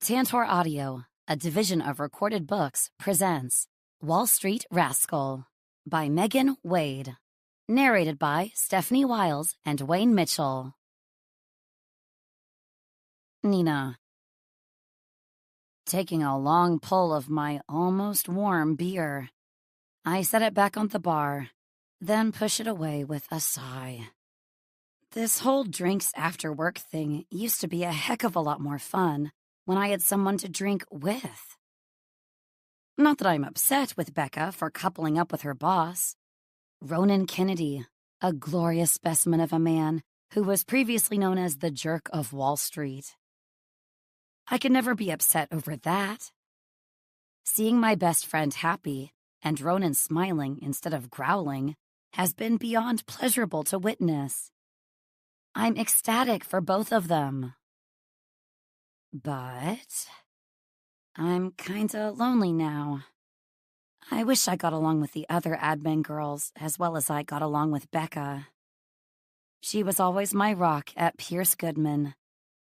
Tantor Audio, a division of Recorded Books, presents St Rascal by Megan Wade. Narrated by Stephanie Wiles and Wayne Mitchell. Nina. Taking a long pull of my almost warm beer, I set it back on the bar, then push it away with a sigh. This whole drinks after work thing used to be a heck of a lot more fun when I had someone to drink with. Not that I'm upset with Becca for coupling up with her boss. Ronan Kennedy, a glorious specimen of a man who was previously known as the Jerk of Wall Street. I could never be upset over that. Seeing my best friend happy and Ronan smiling instead of growling has been beyond pleasurable to witness. I'm ecstatic for both of them. But I'm kinda lonely now. I wish I got along with the other admin girls as well as I got along with Becca. She was always my rock at Pierce Goodman,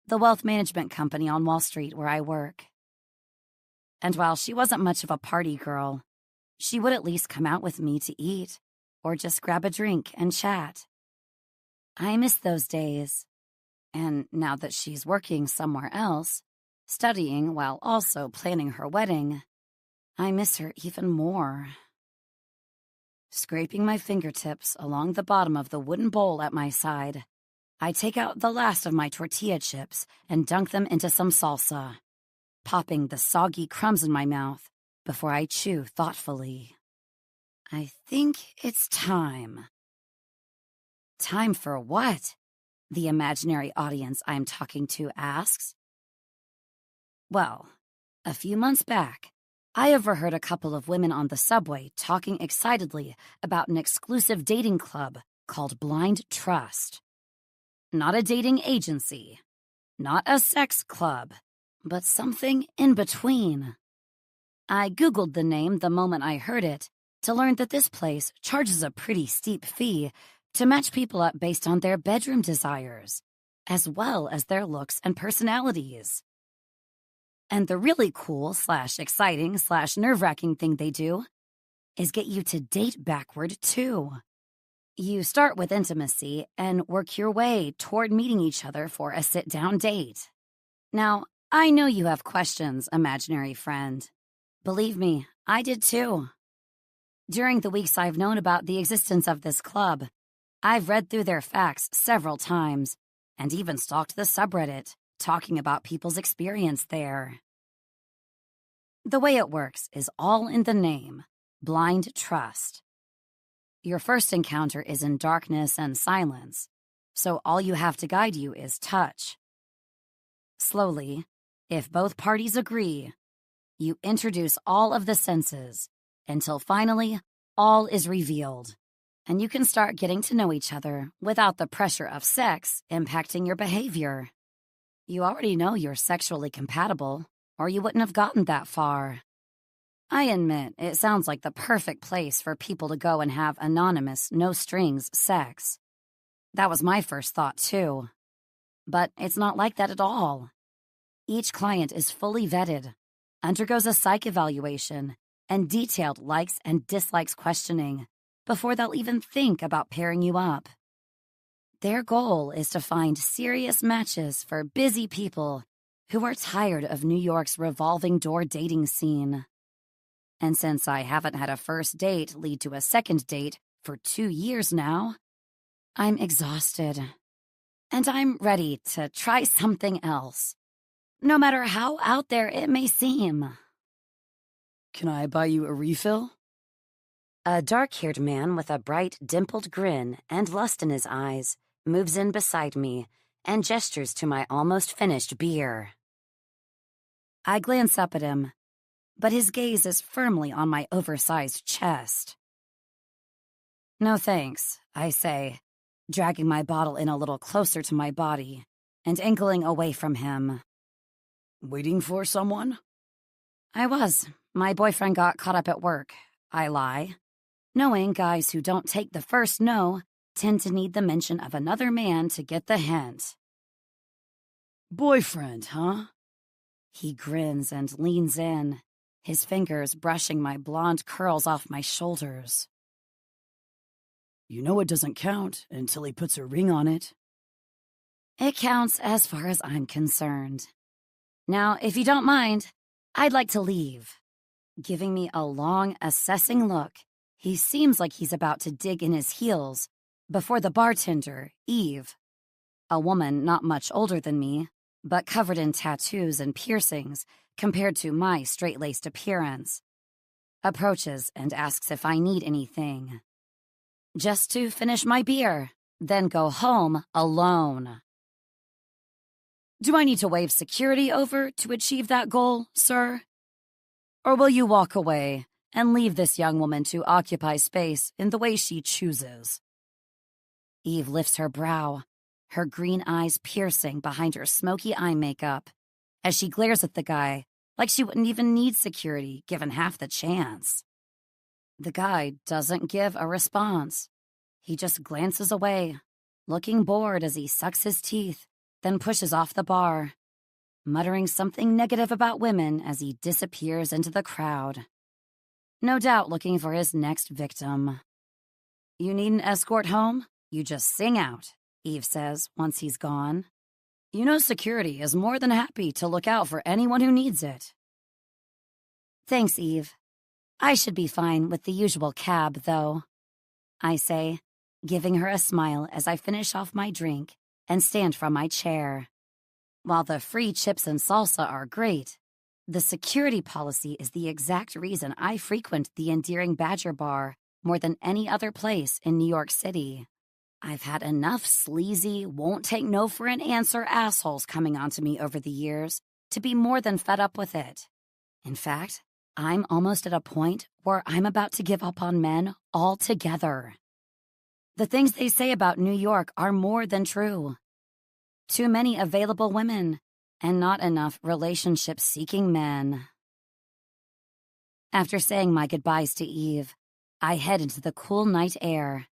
the wealth management company on Wall Street where I work. And while she wasn't much of a party girl, she would at least come out with me to eat or just grab a drink and chat. I miss those days. And now that she's working somewhere else, studying while also planning her wedding, I miss her even more. Scraping my fingertips along the bottom of the wooden bowl at my side, I take out the last of my tortilla chips and dunk them into some salsa, popping the soggy crumbs in my mouth before I chew thoughtfully. I think it's time. Time for what? The imaginary audience I'm talking to asks. Well, a few months back, I overheard a couple of women on the subway talking excitedly about an exclusive dating club called Blind Trust. Not a dating agency, not a sex club, but something in between. I Googled the name the moment I heard it to learn that this place charges a pretty steep fee to match people up based on their bedroom desires, as well as their looks and personalities. And the really cool / exciting / nerve-wracking thing they do is get you to date backward, too. You start with intimacy and work your way toward meeting each other for a sit-down date. Now, I know you have questions, imaginary friend. Believe me, I did too. During the weeks I've known about the existence of this club, I've read through their facts several times and even stalked the subreddit, talking about people's experience there. The way it works is all in the name, Blind Trust. Your first encounter is in darkness and silence, so all you have to guide you is touch. Slowly, if both parties agree, you introduce all of the senses until finally all is revealed. And you can start getting to know each other without the pressure of sex impacting your behavior. You already know you're sexually compatible, or you wouldn't have gotten that far. I admit, it sounds like the perfect place for people to go and have anonymous, no-strings sex. That was my first thought, too. But it's not like that at all. Each client is fully vetted, undergoes a psych evaluation, and detailed likes and dislikes questioning before they'll even think about pairing you up. Their goal is to find serious matches for busy people who are tired of New York's revolving door dating scene. And since I haven't had a first date lead to a second date for 2 years now, I'm exhausted. And I'm ready to try something else, no matter how out there it may seem. Can I buy you a refill? A dark-haired man with a bright, dimpled grin and lust in his eyes moves in beside me and gestures to my almost finished beer. I glance up at him, but his gaze is firmly on my oversized chest. No thanks, I say, dragging my bottle in a little closer to my body and angling away from him. Waiting for someone? I was. My boyfriend got caught up at work. I lie, knowing guys who don't take the first no tend to need the mention of another man to get the hint. Boyfriend, huh? He grins and leans in, his fingers brushing my blonde curls off my shoulders. You know it doesn't count until he puts a ring on it. It counts as far as I'm concerned. Now, if you don't mind, I'd like to leave. Giving me a long, assessing look, he seems like he's about to dig in his heels before the bartender, Eve, a woman not much older than me, but covered in tattoos and piercings compared to my straight-laced appearance, approaches and asks if I need anything. Just to finish my beer, then go home alone. Do I need to wave security over to achieve that goal, sir? Or will you walk away and leave this young woman to occupy space in the way she chooses? Eve lifts her brow, her green eyes piercing behind her smoky eye makeup, as she glares at the guy like she wouldn't even need security given half the chance. The guy doesn't give a response. He just glances away, looking bored as he sucks his teeth, then pushes off the bar, muttering something negative about women as he disappears into the crowd. No doubt looking for his next victim. You need an escort home? You just sing out, Eve says once he's gone. You know security is more than happy to look out for anyone who needs it. Thanks, Eve. I should be fine with the usual cab, though, I say, giving her a smile as I finish off my drink and stand from my chair. While the free chips and salsa are great, the security policy is the exact reason I frequent the endearing Badger Bar more than any other place in New York City. I've had enough sleazy, won't-take-no for an answer assholes coming onto me over the years to be more than fed up with it. In fact, I'm almost at a point where I'm about to give up on men altogether. The things they say about New York are more than true. Too many available women, and not enough relationship-seeking men. After saying my goodbyes to Eve, I head into the cool night air.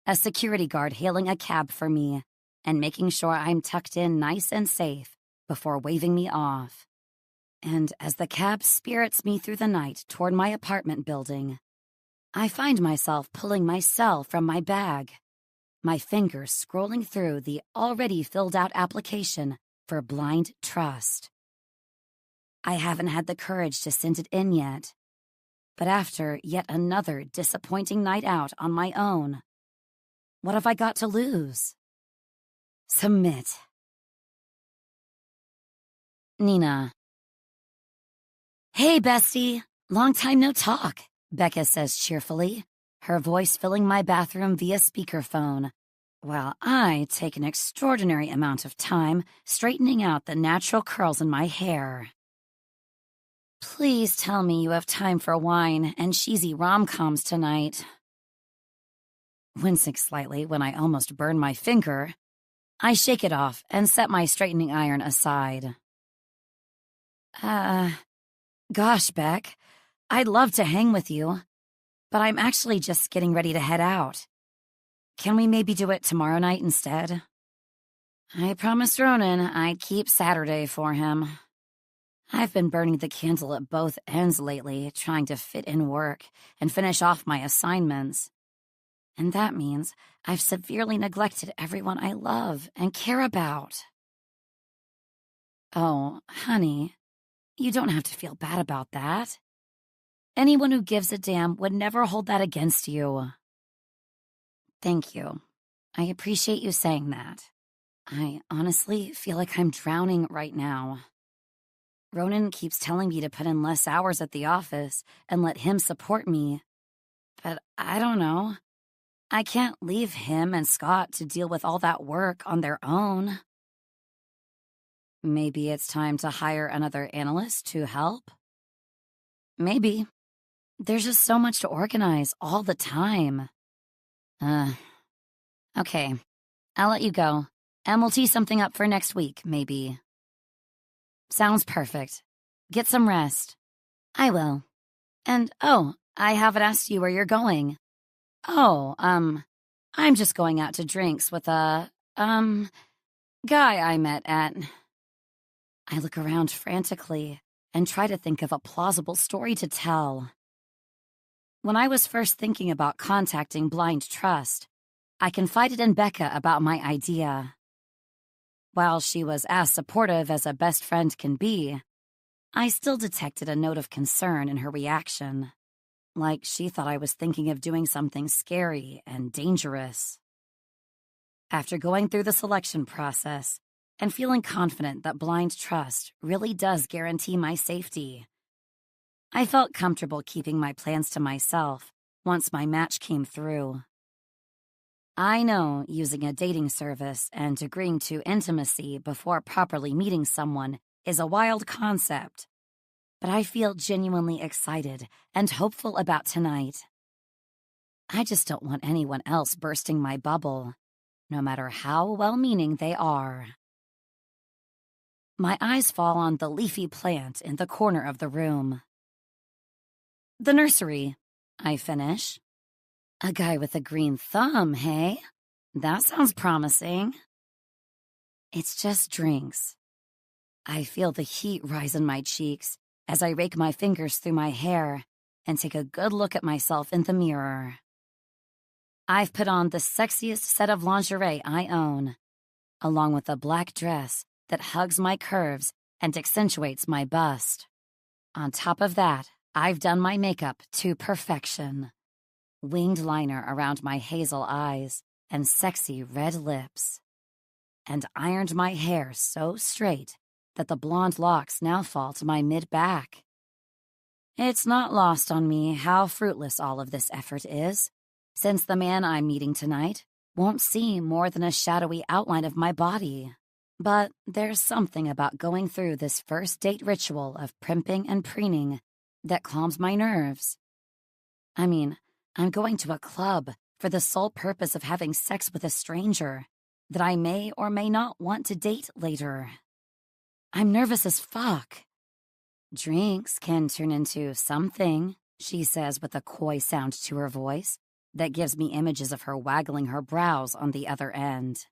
A security guard hailing a cab for me and making sure I'm tucked in nice and safe before waving me off. And as the cab spirits me through the night toward my apartment building, I find myself pulling my cell from my bag, my fingers scrolling through the already filled-out application for blind trust. I haven't had the courage to send it in yet, but after yet another disappointing night out on my own, what have I got to lose? Submit. Nina. Hey, bestie. Long time no talk, Becca says cheerfully, her voice filling my bathroom via speakerphone, while I take an extraordinary amount of time straightening out the natural curls in my hair. Please tell me you have time for wine and cheesy rom-coms tonight. Wincing slightly when I almost burn my finger, I shake it off and set my straightening iron aside. Gosh, Beck, I'd love to hang with you, but I'm actually just getting ready to head out. Can we maybe do it tomorrow night instead? I promised Ronan I'd keep Saturday for him. I've been burning the candle at both ends lately, trying to fit in work and finish off my assignments. And that means I've severely neglected everyone I love and care about. Oh, honey, you don't have to feel bad about that. Anyone who gives a damn would never hold that against you. Thank you. I appreciate you saying that. I honestly feel like I'm drowning right now. Ronan keeps telling me to put in less hours at the office and let him support me. But I don't know. I can't leave him and Scott to deal with all that work on their own. Maybe it's time to hire another analyst to help? Maybe. There's just so much to organize all the time. Okay. I'll let you go, and we'll tee something up for next week, maybe. Sounds perfect. Get some rest. I will. And, I haven't asked you where you're going. I'm just going out to drinks with a, guy I met at... I look around frantically and try to think of a plausible story to tell. When I was first thinking about contacting Blind Trust, I confided in Becca about my idea. While she was as supportive as a best friend can be, I still detected a note of concern in her reaction, like she thought I was thinking of doing something scary and dangerous. After going through the selection process and feeling confident that Blind Trust really does guarantee my safety, I felt comfortable keeping my plans to myself once my match came through. I know using a dating service and agreeing to intimacy before properly meeting someone is a wild concept, but I feel genuinely excited and hopeful about tonight. I just don't want anyone else bursting my bubble, no matter how well-meaning they are. My eyes fall on the leafy plant in the corner of the room. The nursery, I finish. A guy with a green thumb, hey? That sounds promising. It's just drinks. I feel the heat rise in my cheeks as I rake my fingers through my hair and take a good look at myself in the mirror. I've put on the sexiest set of lingerie I own, along with a black dress that hugs my curves and accentuates my bust. On top of that, I've done my makeup to perfection. Winged liner around my hazel eyes and sexy red lips. And ironed my hair so straight that the blonde locks now fall to my mid-back. It's not lost on me how fruitless all of this effort is, since the man I'm meeting tonight won't see more than a shadowy outline of my body. But there's something about going through this first date ritual of primping and preening that calms my nerves. I mean, I'm going to a club for the sole purpose of having sex with a stranger that I may or may not want to date later. I'm nervous as fuck. Drinks can turn into something, she says with a coy sound to her voice that gives me images of her waggling her brows on the other end.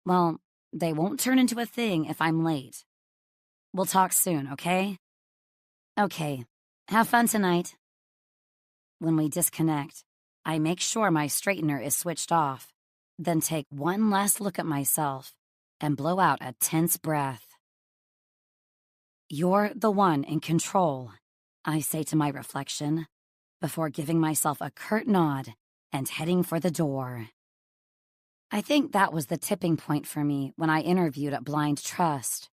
Well, they won't turn into a thing if I'm late. We'll talk soon, okay? Okay, have fun tonight. When we disconnect, I make sure my straightener is switched off, then take one last look at myself and blow out a tense breath. You're the one in control, I say to my reflection, before giving myself a curt nod and heading for the door. I think that was the tipping point for me when I interviewed at Blind Trust.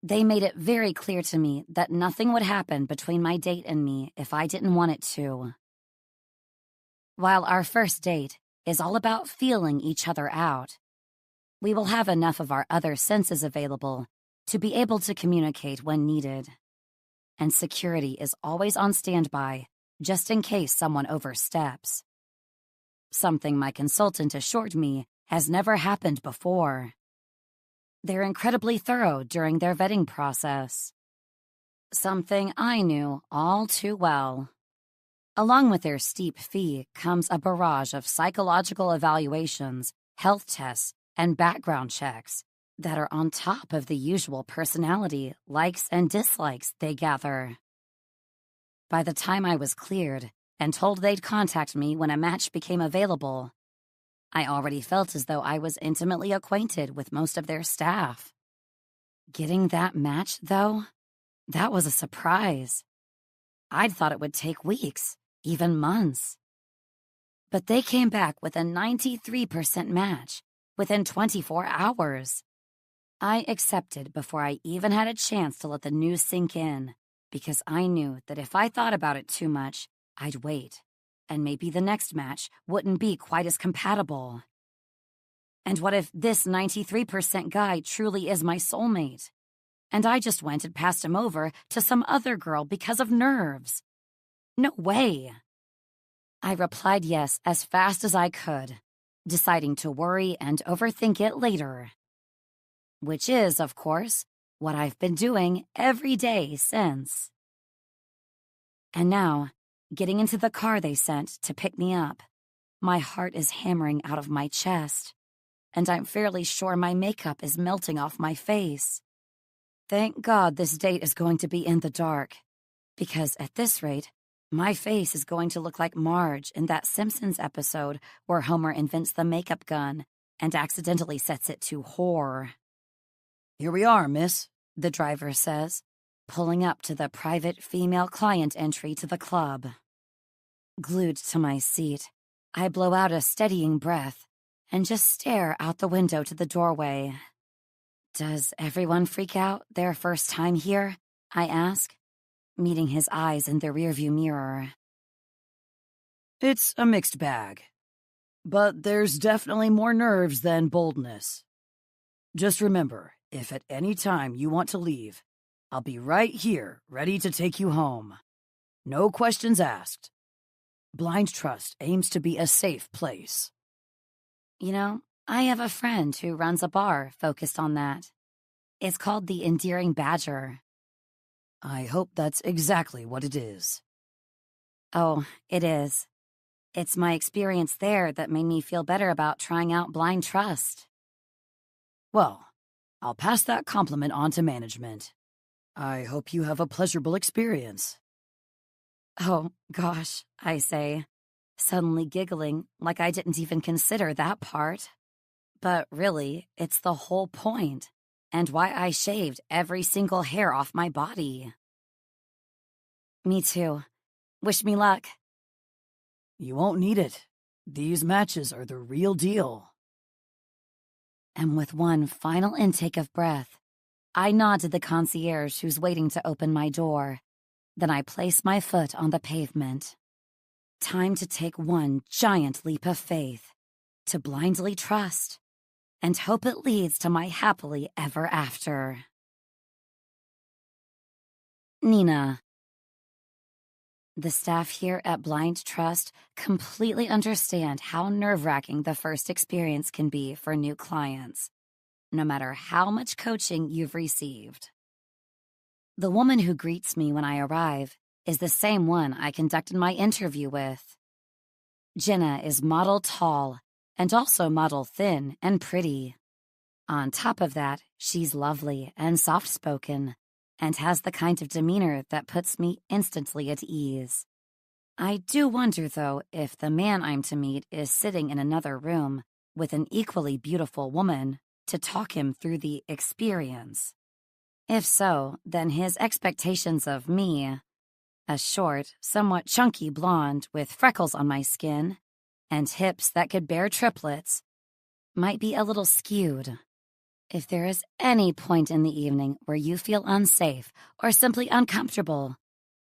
They made it very clear to me that nothing would happen between my date and me if I didn't want it to. While our first date is all about feeling each other out, we will have enough of our other senses available to be able to communicate when needed. And security is always on standby just in case someone oversteps. Something my consultant assured me has never happened before. They're incredibly thorough during their vetting process. Something I knew all too well. Along with their steep fee comes a barrage of psychological evaluations, health tests, and background checks that are on top of the usual personality, likes, and dislikes they gather. By the time I was cleared and told they'd contact me when a match became available, I already felt as though I was intimately acquainted with most of their staff. Getting that match, though, that was a surprise. I'd thought it would take weeks, even months. But they came back with a 93% match within 24 hours. I accepted before I even had a chance to let the news sink in, because I knew that if I thought about it too much, I'd wait, and maybe the next match wouldn't be quite as compatible. And what if this 93% guy truly is my soulmate, and I just went and passed him over to some other girl because of nerves? No way. I replied yes as fast as I could, deciding to worry and overthink it later. Which is, of course, what I've been doing every day since. And now, getting into the car they sent to pick me up, my heart is hammering out of my chest, and I'm fairly sure my makeup is melting off my face. Thank God this date is going to be in the dark, because at this rate, my face is going to look like Marge in that Simpsons episode where Homer invents the makeup gun and accidentally sets it to whore. Here we are, miss, the driver says, pulling up to the private female client entry to the club. Glued to my seat, I blow out a steadying breath and just stare out the window to the doorway. Does everyone freak out their first time here? I ask, meeting his eyes in the rearview mirror. It's a mixed bag, but there's definitely more nerves than boldness. Just remember, if at any time you want to leave, I'll be right here, ready to take you home. No questions asked. Blind Trust aims to be a safe place. You know, I have a friend who runs a bar focused on that. It's called the Endearing Badger. I hope that's exactly what it is. Oh, it is. It's my experience there that made me feel better about trying out Blind Trust. Well, I'll pass that compliment on to management. I hope you have a pleasurable experience. Oh, gosh, I say, suddenly giggling like I didn't even consider that part. But really, it's the whole point, and why I shaved every single hair off my body. Me too. Wish me luck. You won't need it. These matches are the real deal. And with one final intake of breath, I nod to the concierge who's waiting to open my door. Then I place my foot on the pavement. Time to take one giant leap of faith, to blindly trust, and hope it leads to my happily ever after. Nina. The staff here at Blind Trust completely understand how nerve-wracking the first experience can be for new clients, no matter how much coaching you've received. The woman who greets me when I arrive is the same one I conducted my interview with. Jenna is model tall and also model thin and pretty. On top of that, she's lovely and soft-spoken and has the kind of demeanor that puts me instantly at ease. I do wonder, though, if the man I'm to meet is sitting in another room with an equally beautiful woman to talk him through the experience. If so, then his expectations of me, a short, somewhat chunky blonde with freckles on my skin and hips that could bear triplets, might be a little skewed. If there is any point in the evening where you feel unsafe or simply uncomfortable,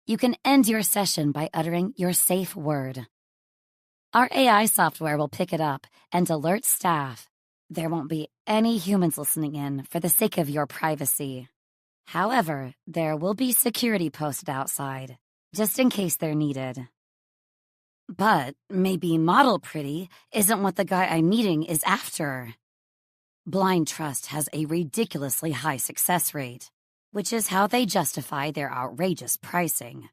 you can end your session by uttering your safe word. Our AI software will pick it up and alert staff. There won't be any humans listening in for the sake of your privacy. However, there will be security posted outside, just in case they're needed. But maybe model pretty isn't what the guy I'm meeting is after. Blind Trust has a ridiculously high success rate, which is how they justify their outrageous pricing.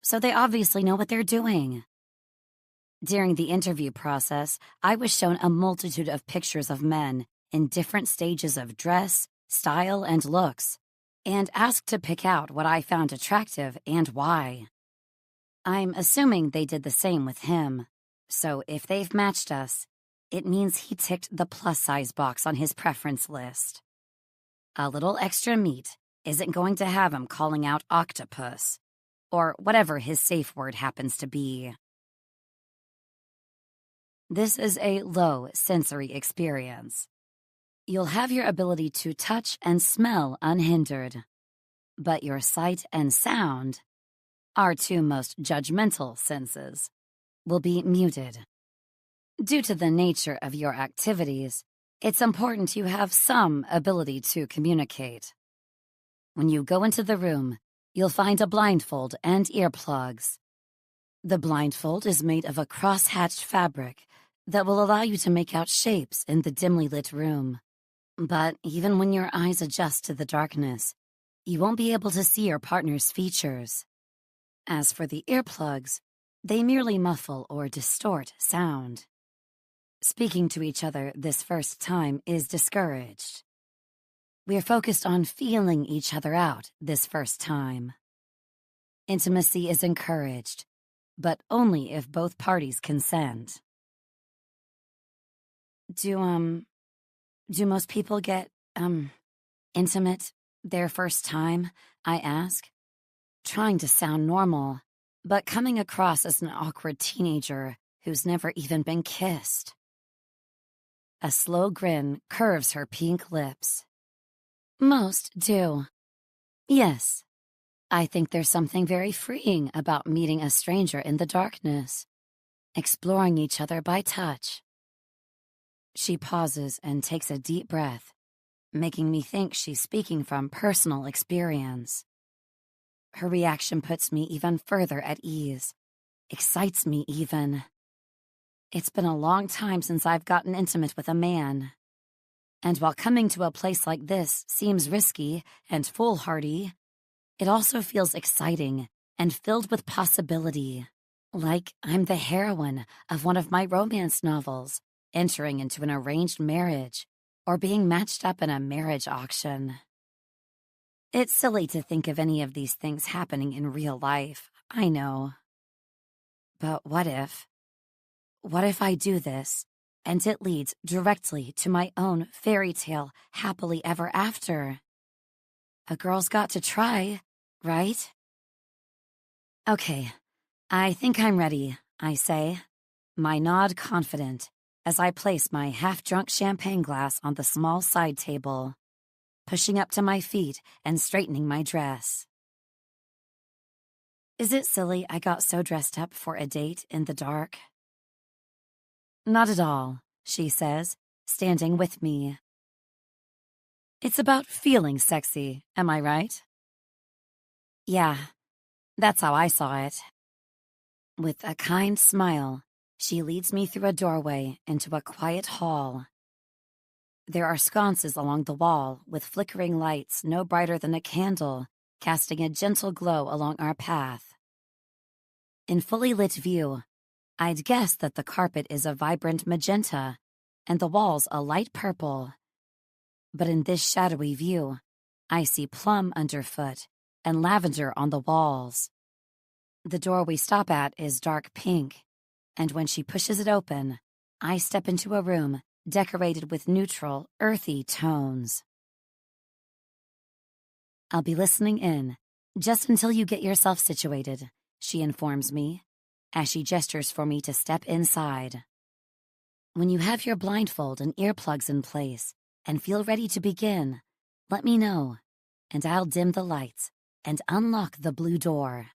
So they obviously know what they're doing. During the interview process, I was shown a multitude of pictures of men in different stages of dress, style, and looks, and asked to pick out what I found attractive and why. I'm assuming they did the same with him, so if they've matched us, it means he ticked the plus-size box on his preference list. A little extra meat isn't going to have him calling out octopus, or whatever his safe word happens to be. This is a low sensory experience. You'll have your ability to touch and smell unhindered, but your sight and sound, our two most judgmental senses, will be muted. Due to the nature of your activities, it's important you have some ability to communicate. When you go into the room, you'll find a blindfold and earplugs. The blindfold is made of a cross-hatched fabric that will allow you to make out shapes in the dimly lit room. But even when your eyes adjust to the darkness, you won't be able to see your partner's features. As for the earplugs, they merely muffle or distort sound. Speaking to each other this first time is discouraged. We're focused on feeling each other out this first time. Intimacy is encouraged, but only if both parties consent. Do most people get, intimate their first time? I ask, trying to sound normal, but coming across as an awkward teenager who's never even been kissed. A slow grin curves her pink lips. Most do. Yes. I think there's something very freeing about meeting a stranger in the darkness, exploring each other by touch. She pauses and takes a deep breath, making me think she's speaking from personal experience. Her reaction puts me even further at ease, excites me even. It's been a long time since I've gotten intimate with a man. And while coming to a place like this seems risky and foolhardy, it also feels exciting and filled with possibility, like I'm the heroine of one of my romance novels, entering into an arranged marriage or being matched up in a marriage auction. It's silly to think of any of these things happening in real life, I know. But what if? What if I do this, and it leads directly to my own fairy tale happily ever after? A girl's got to try, right? Okay, I think I'm ready, I say, my nod confident as I place my half-drunk champagne glass on the small side table, pushing up to my feet and straightening my dress. Is it silly I got so dressed up for a date in the dark? Not at all, she says, standing with me. It's about feeling sexy, am I right? Yeah, that's how I saw it. With a kind smile, she leads me through a doorway into a quiet hall. There are sconces along the wall with flickering lights no brighter than a candle, casting a gentle glow along our path. In fully lit view, I'd guess that the carpet is a vibrant magenta and the walls a light purple. But in this shadowy view, I see plum underfoot and lavender on the walls. The door we stop at is dark pink, and when she pushes it open, I step into a room decorated with neutral, earthy tones. I'll be listening in, just until you get yourself situated, she informs me, as she gestures for me to step inside. When you have your blindfold and earplugs in place and feel ready to begin, let me know, and I'll dim the lights and unlock the blue door.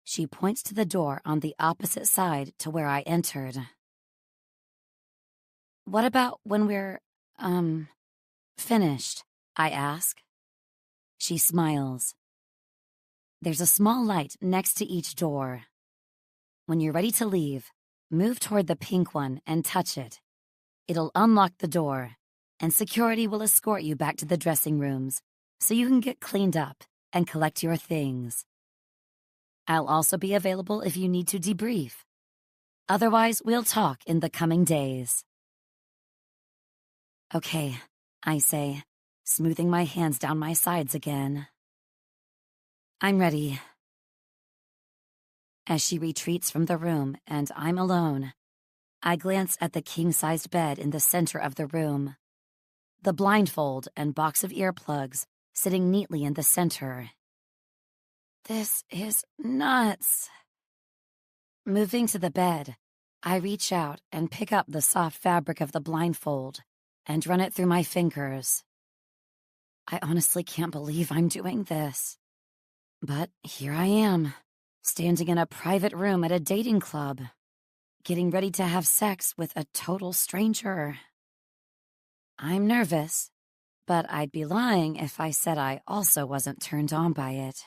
She points to the door on the opposite side to where I entered. What about when we're, finished? I ask. She smiles. There's a small light next to each door. When you're ready to leave, move toward the pink one and touch it. It'll unlock the door, and security will escort you back to the dressing rooms so you can get cleaned up and collect your things. I'll also be available if you need to debrief. Otherwise, we'll talk in the coming days. Okay, I say, smoothing my hands down my sides again. I'm ready. As she retreats from the room and I'm alone, I glance at the king-sized bed in the center of the room, the blindfold and box of earplugs sitting neatly in the center. This is nuts. Moving to the bed, I reach out and pick up the soft fabric of the blindfold and run it through my fingers. I honestly can't believe I'm doing this. But here I am, standing in a private room at a dating club, getting ready to have sex with a total stranger. I'm nervous, but I'd be lying if I said I also wasn't turned on by it.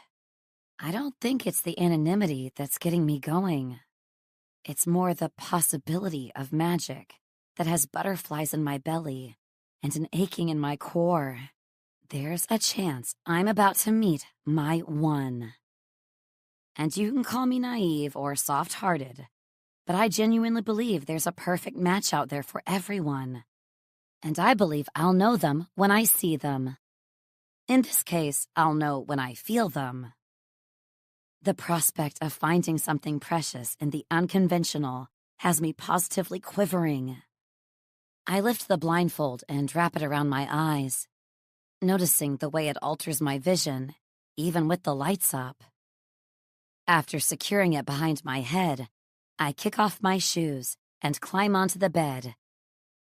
I don't think it's the anonymity that's getting me going. It's more the possibility of magic that has butterflies in my belly and an aching in my core. There's a chance I'm about to meet my one. And you can call me naive or soft-hearted, but I genuinely believe there's a perfect match out there for everyone. and I believe I'll know them when I see them. In this case, I'll know when I feel them. The prospect of finding something precious in the unconventional has me positively quivering. I lift the blindfold and wrap it around my eyes, noticing the way it alters my vision, even with the lights up. After securing it behind my head, I kick off my shoes and climb onto the bed,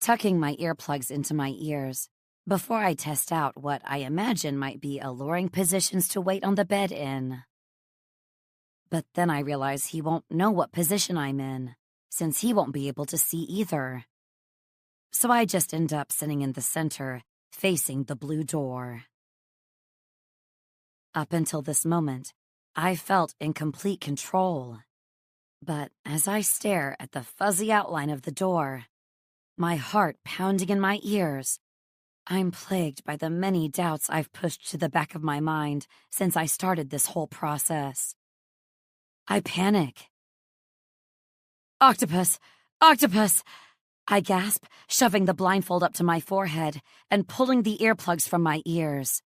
tucking my earplugs into my ears before I test out what I imagine might be alluring positions to wait on the bed in. But then I realize he won't know what position I'm in, since he won't be able to see either. So I just end up sitting in the center, facing the blue door. Up until this moment, I felt in complete control. But as I stare at the fuzzy outline of the door, my heart pounding in my ears, I'm plagued by the many doubts I've pushed to the back of my mind since I started this whole process. I panic. "Octopus! Octopus!" I gasp, shoving the blindfold up to my forehead and pulling the earplugs from my ears.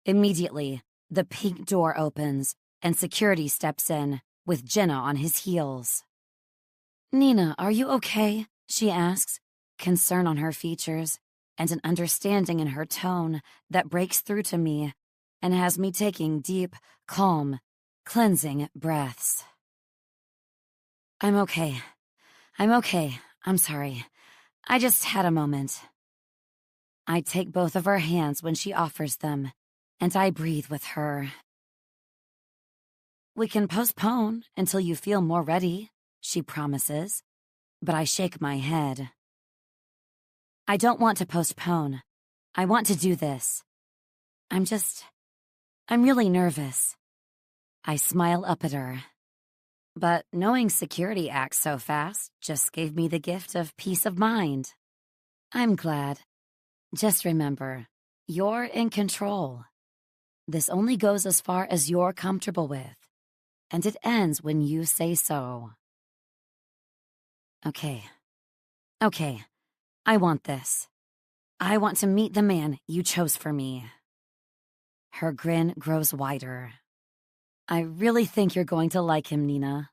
Immediately, the pink door opens and security steps in, with Jenna on his heels. "Nina, are you okay?" she asks, concern on her features and an understanding in her tone that breaks through to me and has me taking deep, calm, cleansing breaths. I'm okay. I'm sorry. I just had a moment." I take both of her hands when she offers them, and I breathe with her. "We can postpone until you feel more ready," she promises, but I shake my head. "I don't want to postpone. I want to do this. I'm really nervous." I smile up at her. But knowing security acts so fast just gave me the gift of peace of mind. I'm glad. Just remember, you're in control. This only goes as far as you're comfortable with, and it ends when you say so. Okay, I want this. I want to meet the man you chose for me. Her grin grows wider. I really think you're going to like him, Nina.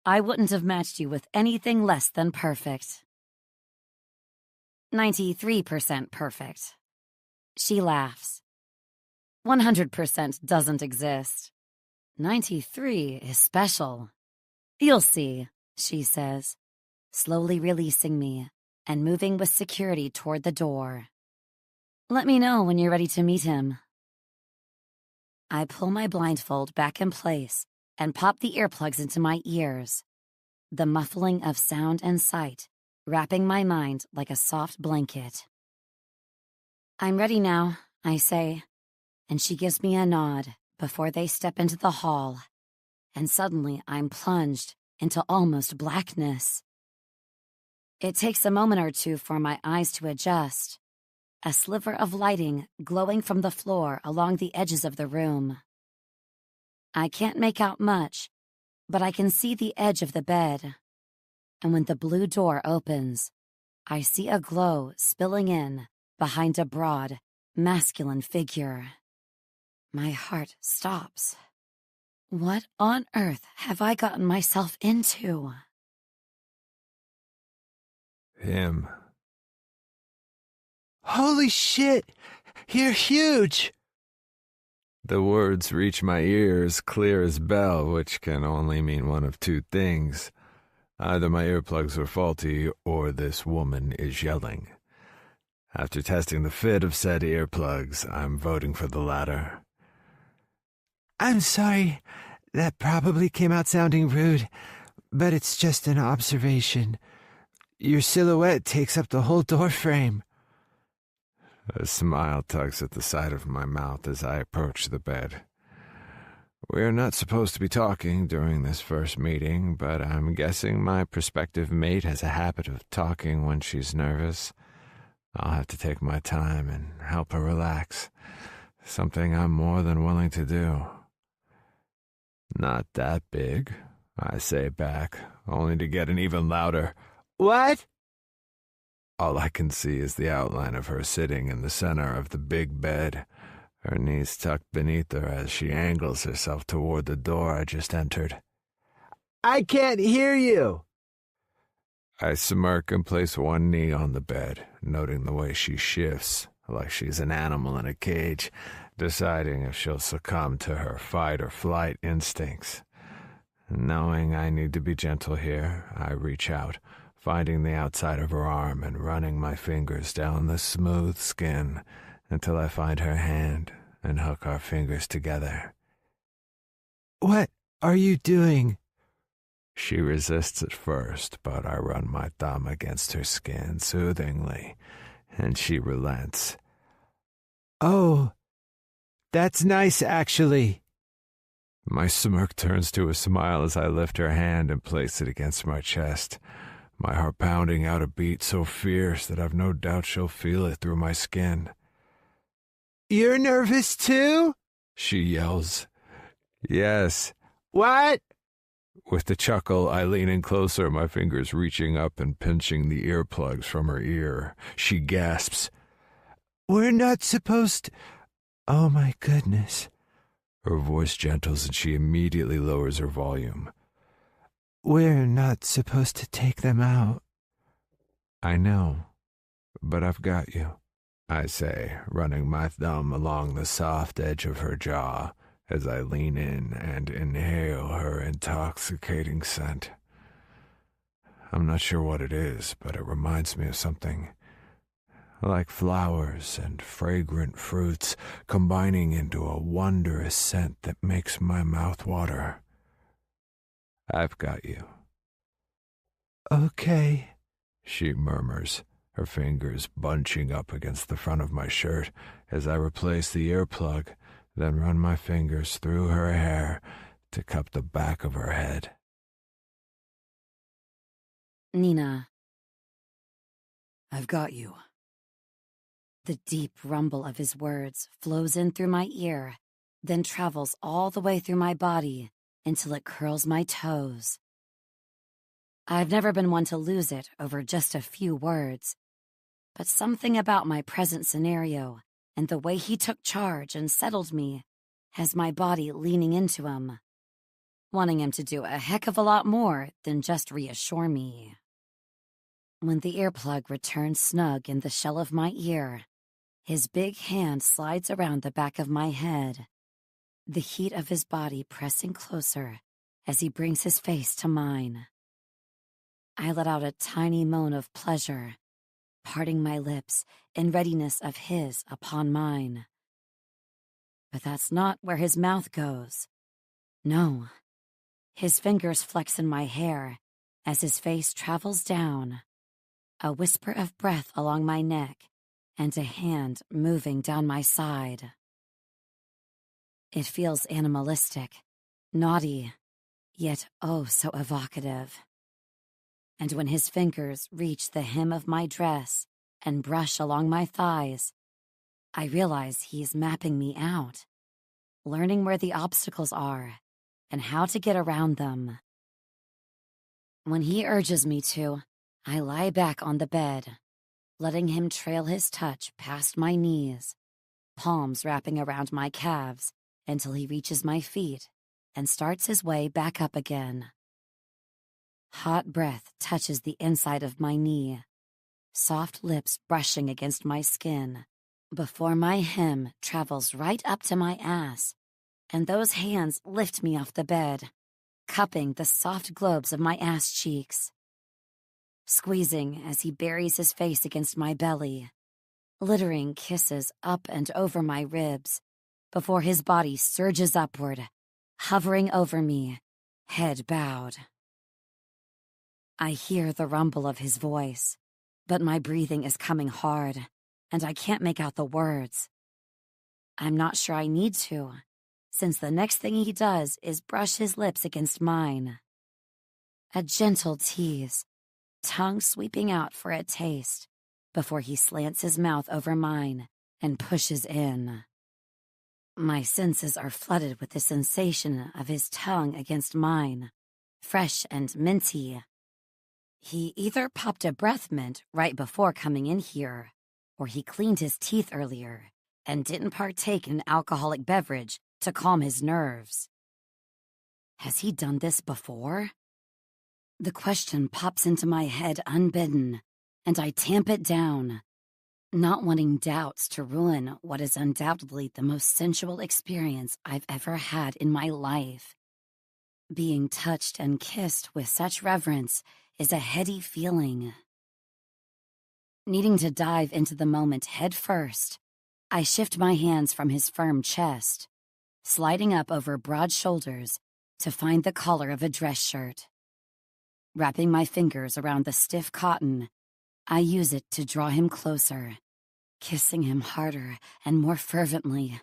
I wouldn't have matched you with anything less than perfect. 93% perfect. She laughs. 100% doesn't exist. 93 is special. You'll see, she says, slowly releasing me and moving with security toward the door. Let me know when you're ready to meet him. I pull my blindfold back in place and pop the earplugs into my ears, the muffling of sound and sight wrapping my mind like a soft blanket. I'm ready now, I say, and she gives me a nod before they step into the hall, and suddenly I'm plunged into almost blackness. It takes a moment or two for my eyes to adjust, a sliver of lighting glowing from the floor along the edges of the room. I can't make out much, but I can see the edge of the bed. And when the blue door opens, I see a glow spilling in behind a broad, masculine figure. My heart stops. What on earth have I gotten myself into? Him. Holy shit! You're huge! The words reach my ears clear as bell, which can only mean one of two things. Either my earplugs are faulty, or this woman is yelling. After testing the fit of said earplugs, I'm voting for the latter. I'm sorry. That probably came out sounding rude, but it's just an observation. Your silhouette takes up the whole door frame. A smile tugs at the side of my mouth as I approach the bed. We're not supposed to be talking during this first meeting, but I'm guessing my prospective mate has a habit of talking when she's nervous. I'll have to take my time and help her relax, something I'm more than willing to do. Not that big, I say back, only to get an even louder, "What?" All I can see is the outline of her sitting in the center of the big bed, her knees tucked beneath her as she angles herself toward the door I just entered. I can't hear you. I smirk and place one knee on the bed, noting the way she shifts, like she's an animal in a cage, deciding if she'll succumb to her fight or flight instincts. Knowing I need to be gentle here, I reach out, finding the outside of her arm and running my fingers down the smooth skin until I find her hand and hook our fingers together. What are you doing? She resists at first, but I run my thumb against her skin soothingly, and she relents. Oh, that's nice, actually. My smirk turns to a smile as I lift her hand and place it against my chest, my heart pounding out a beat so fierce that I've no doubt she'll feel it through my skin. You're nervous too? She yells. Yes. What? With a chuckle, I lean in closer, my fingers reaching up and pinching the earplugs from her ear. She gasps. We're not supposed to... Oh my goodness. Her voice gentles and she immediately lowers her volume. We're not supposed to take them out. I know, but I've got you, I say, running my thumb along the soft edge of her jaw as I lean in and inhale her intoxicating scent. I'm not sure what it is, but it reminds me of something. Like flowers and fragrant fruits combining into a wondrous scent that makes my mouth water. I've got you. Okay, she murmurs, her fingers bunching up against the front of my shirt as I replace the earplug, then run my fingers through her hair to cup the back of her head. Nina. I've got you. The deep rumble of his words flows in through my ear, then travels all the way through my body until it curls my toes. I've never been one to lose it over just a few words, but something about my present scenario and the way he took charge and settled me has my body leaning into him, wanting him to do a heck of a lot more than just reassure me. When the earplug returns snug in the shell of my ear, his big hand slides around the back of my head, the heat of his body pressing closer as he brings his face to mine. I let out a tiny moan of pleasure, parting my lips in readiness of his upon mine. But that's not where his mouth goes. No, his fingers flex in my hair as his face travels down, a whisper of breath along my neck, and a hand moving down my side. It feels animalistic, naughty, yet oh so evocative. And when his fingers reach the hem of my dress and brush along my thighs, I realize he's mapping me out, learning where the obstacles are and how to get around them. When he urges me to, I lie back on the bed, letting him trail his touch past my knees, palms wrapping around my calves until he reaches my feet and starts his way back up again. Hot breath touches the inside of my knee, soft lips brushing against my skin, before my hem travels right up to my ass, and those hands lift me off the bed, cupping the soft globes of my ass cheeks. Squeezing as he buries his face against my belly, littering kisses up and over my ribs, before his body surges upward, hovering over me, head bowed. I hear the rumble of his voice, but my breathing is coming hard, and I can't make out the words. I'm not sure I need to, since the next thing he does is brush his lips against mine. A gentle tease, tongue sweeping out for a taste, before he slants his mouth over mine and pushes in. My senses are flooded with the sensation of his tongue against mine, fresh and minty. He either popped a breath mint right before coming in here, or he cleaned his teeth earlier and didn't partake in an alcoholic beverage to calm his nerves. Has he done this before? The question pops into my head unbidden, and I tamp it down, not wanting doubts to ruin what is undoubtedly the most sensual experience I've ever had in my life. Being touched and kissed with such reverence is a heady feeling. Needing to dive into the moment head first, I shift my hands from his firm chest, sliding up over broad shoulders to find the collar of a dress shirt. Wrapping my fingers around the stiff cotton, I use it to draw him closer, kissing him harder and more fervently,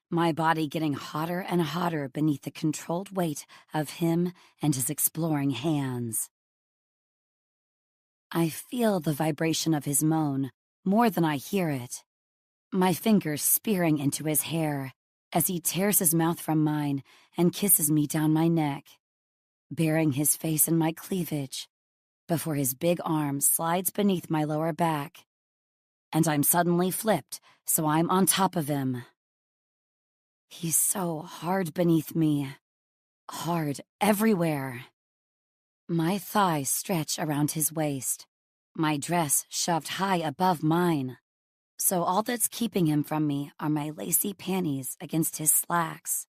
my body getting hotter and hotter beneath the controlled weight of him and his exploring hands. I feel the vibration of his moan more than I hear it, my fingers spearing into his hair as he tears his mouth from mine and kisses me down my neck, burying his face in my cleavage before his big arm slides beneath my lower back, and I'm suddenly flipped so I'm on top of him. He's so hard beneath me, hard everywhere. My thighs stretch around his waist, my dress shoved high above mine, so all that's keeping him from me are my lacy panties against his slacks.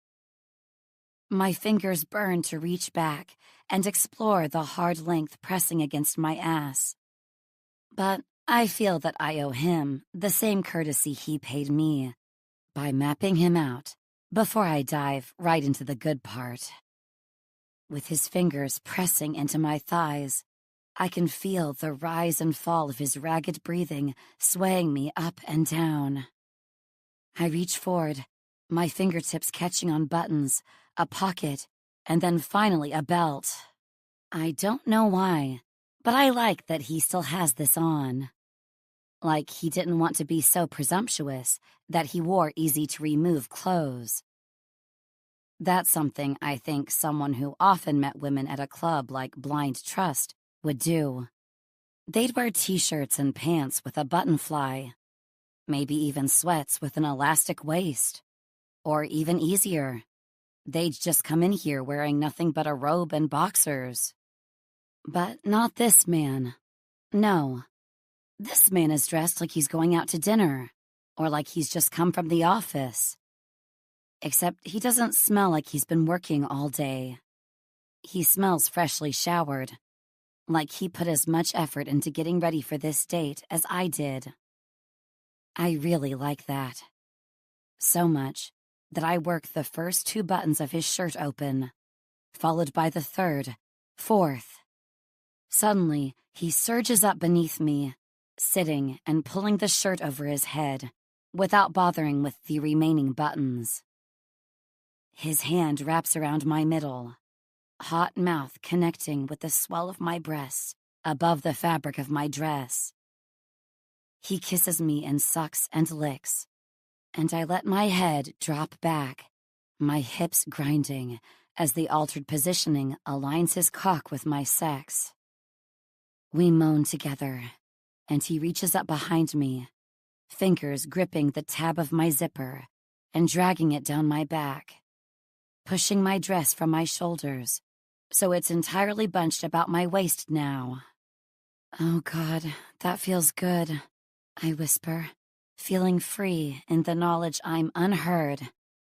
My fingers burn to reach back and explore the hard length pressing against my ass. But I feel that I owe him the same courtesy he paid me by mapping him out before I dive right into the good part. With his fingers pressing into my thighs, I can feel the rise and fall of his ragged breathing swaying me up and down. I reach forward, my fingertips catching on buttons, a pocket, and then finally a belt. I don't know why, but I like that he still has this on. Like he didn't want to be so presumptuous that he wore easy-to-remove clothes. That's something I think someone who often met women at a club like Blind Trust would do. They'd wear t-shirts and pants with a button fly, maybe even sweats with an elastic waist. Or even easier, they'd just come in here wearing nothing but a robe and boxers. But not this man. No. This man is dressed like he's going out to dinner, or like he's just come from the office. Except he doesn't smell like he's been working all day. He smells freshly showered, like he put as much effort into getting ready for this date as I did. I really like that. So much that I work the first 2 buttons of his shirt open, followed by the 3rd, 4th. Suddenly, he surges up beneath me, sitting and pulling the shirt over his head, without bothering with the remaining buttons. His hand wraps around my middle, hot mouth connecting with the swell of my breasts above the fabric of my dress. He kisses me and sucks and licks, and I let my head drop back, my hips grinding as the altered positioning aligns his cock with my sex. We moan together, and he reaches up behind me, fingers gripping the tab of my zipper and dragging it down my back, pushing my dress from my shoulders so it's entirely bunched about my waist now. Oh God, that feels good, I whisper, feeling free in the knowledge I'm unheard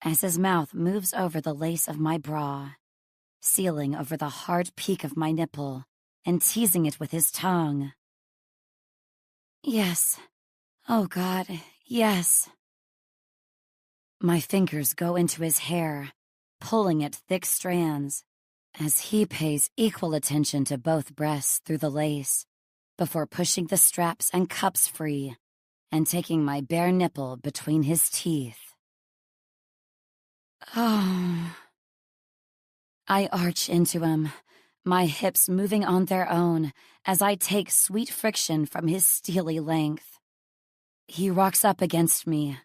as his mouth moves over the lace of my bra, sealing over the hard peak of my nipple and teasing it with his tongue. Yes. Oh God, yes. My fingers go into his hair, pulling at thick strands, as he pays equal attention to both breasts through the lace, before pushing the straps and cups free and taking my bare nipple between his teeth. Oh. I arch into him, my hips moving on their own as I take sweet friction from his steely length. He rocks up against me,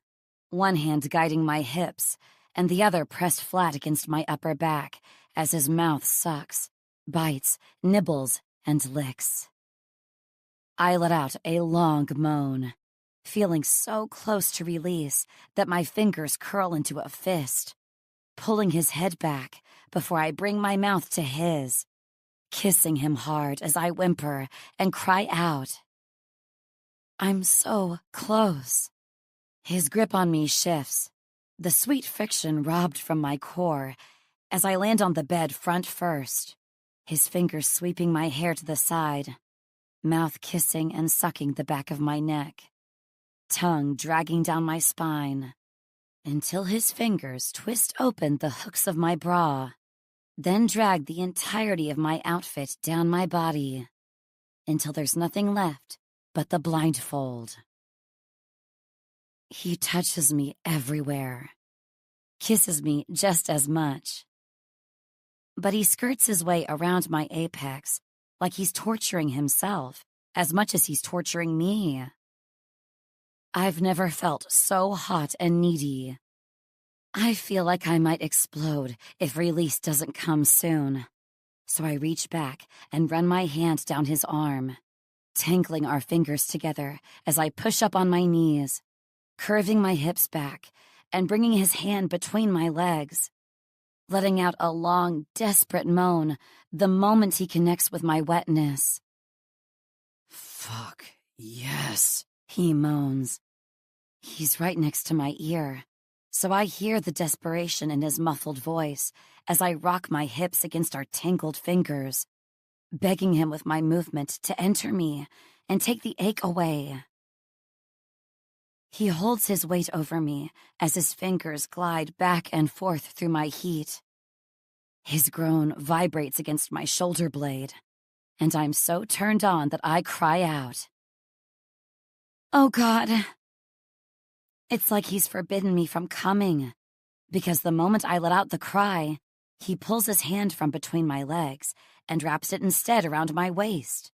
one hand guiding my hips and the other pressed flat against my upper back as his mouth sucks, bites, nibbles, and licks. I let out a long moan, feeling so close to release that my fingers curl into a fist, pulling his head back before I bring my mouth to his, kissing him hard as I whimper and cry out. I'm so close. His grip on me shifts, the sweet friction robbed from my core as I land on the bed front first, his fingers sweeping my hair to the side, mouth kissing and sucking the back of my neck, tongue dragging down my spine, until his fingers twist open the hooks of my bra, then drag the entirety of my outfit down my body, until there's nothing left but the blindfold. He touches me everywhere, kisses me just as much. But he skirts his way around my apex like he's torturing himself as much as he's torturing me. I've never felt so hot and needy. I feel like I might explode if release doesn't come soon. So I reach back and run my hand down his arm, tangling our fingers together as I push up on my knees, curving my hips back and bringing his hand between my legs, letting out a long, desperate moan the moment he connects with my wetness. Fuck, yes, he moans. He's right next to my ear, so I hear the desperation in his muffled voice as I rock my hips against our tangled fingers, begging him with my movement to enter me and take the ache away. He holds his weight over me as his fingers glide back and forth through my heat. His groan vibrates against my shoulder blade, and I'm so turned on that I cry out. Oh God! It's like he's forbidden me from coming, because the moment I let out the cry, he pulls his hand from between my legs and wraps it instead around my waist,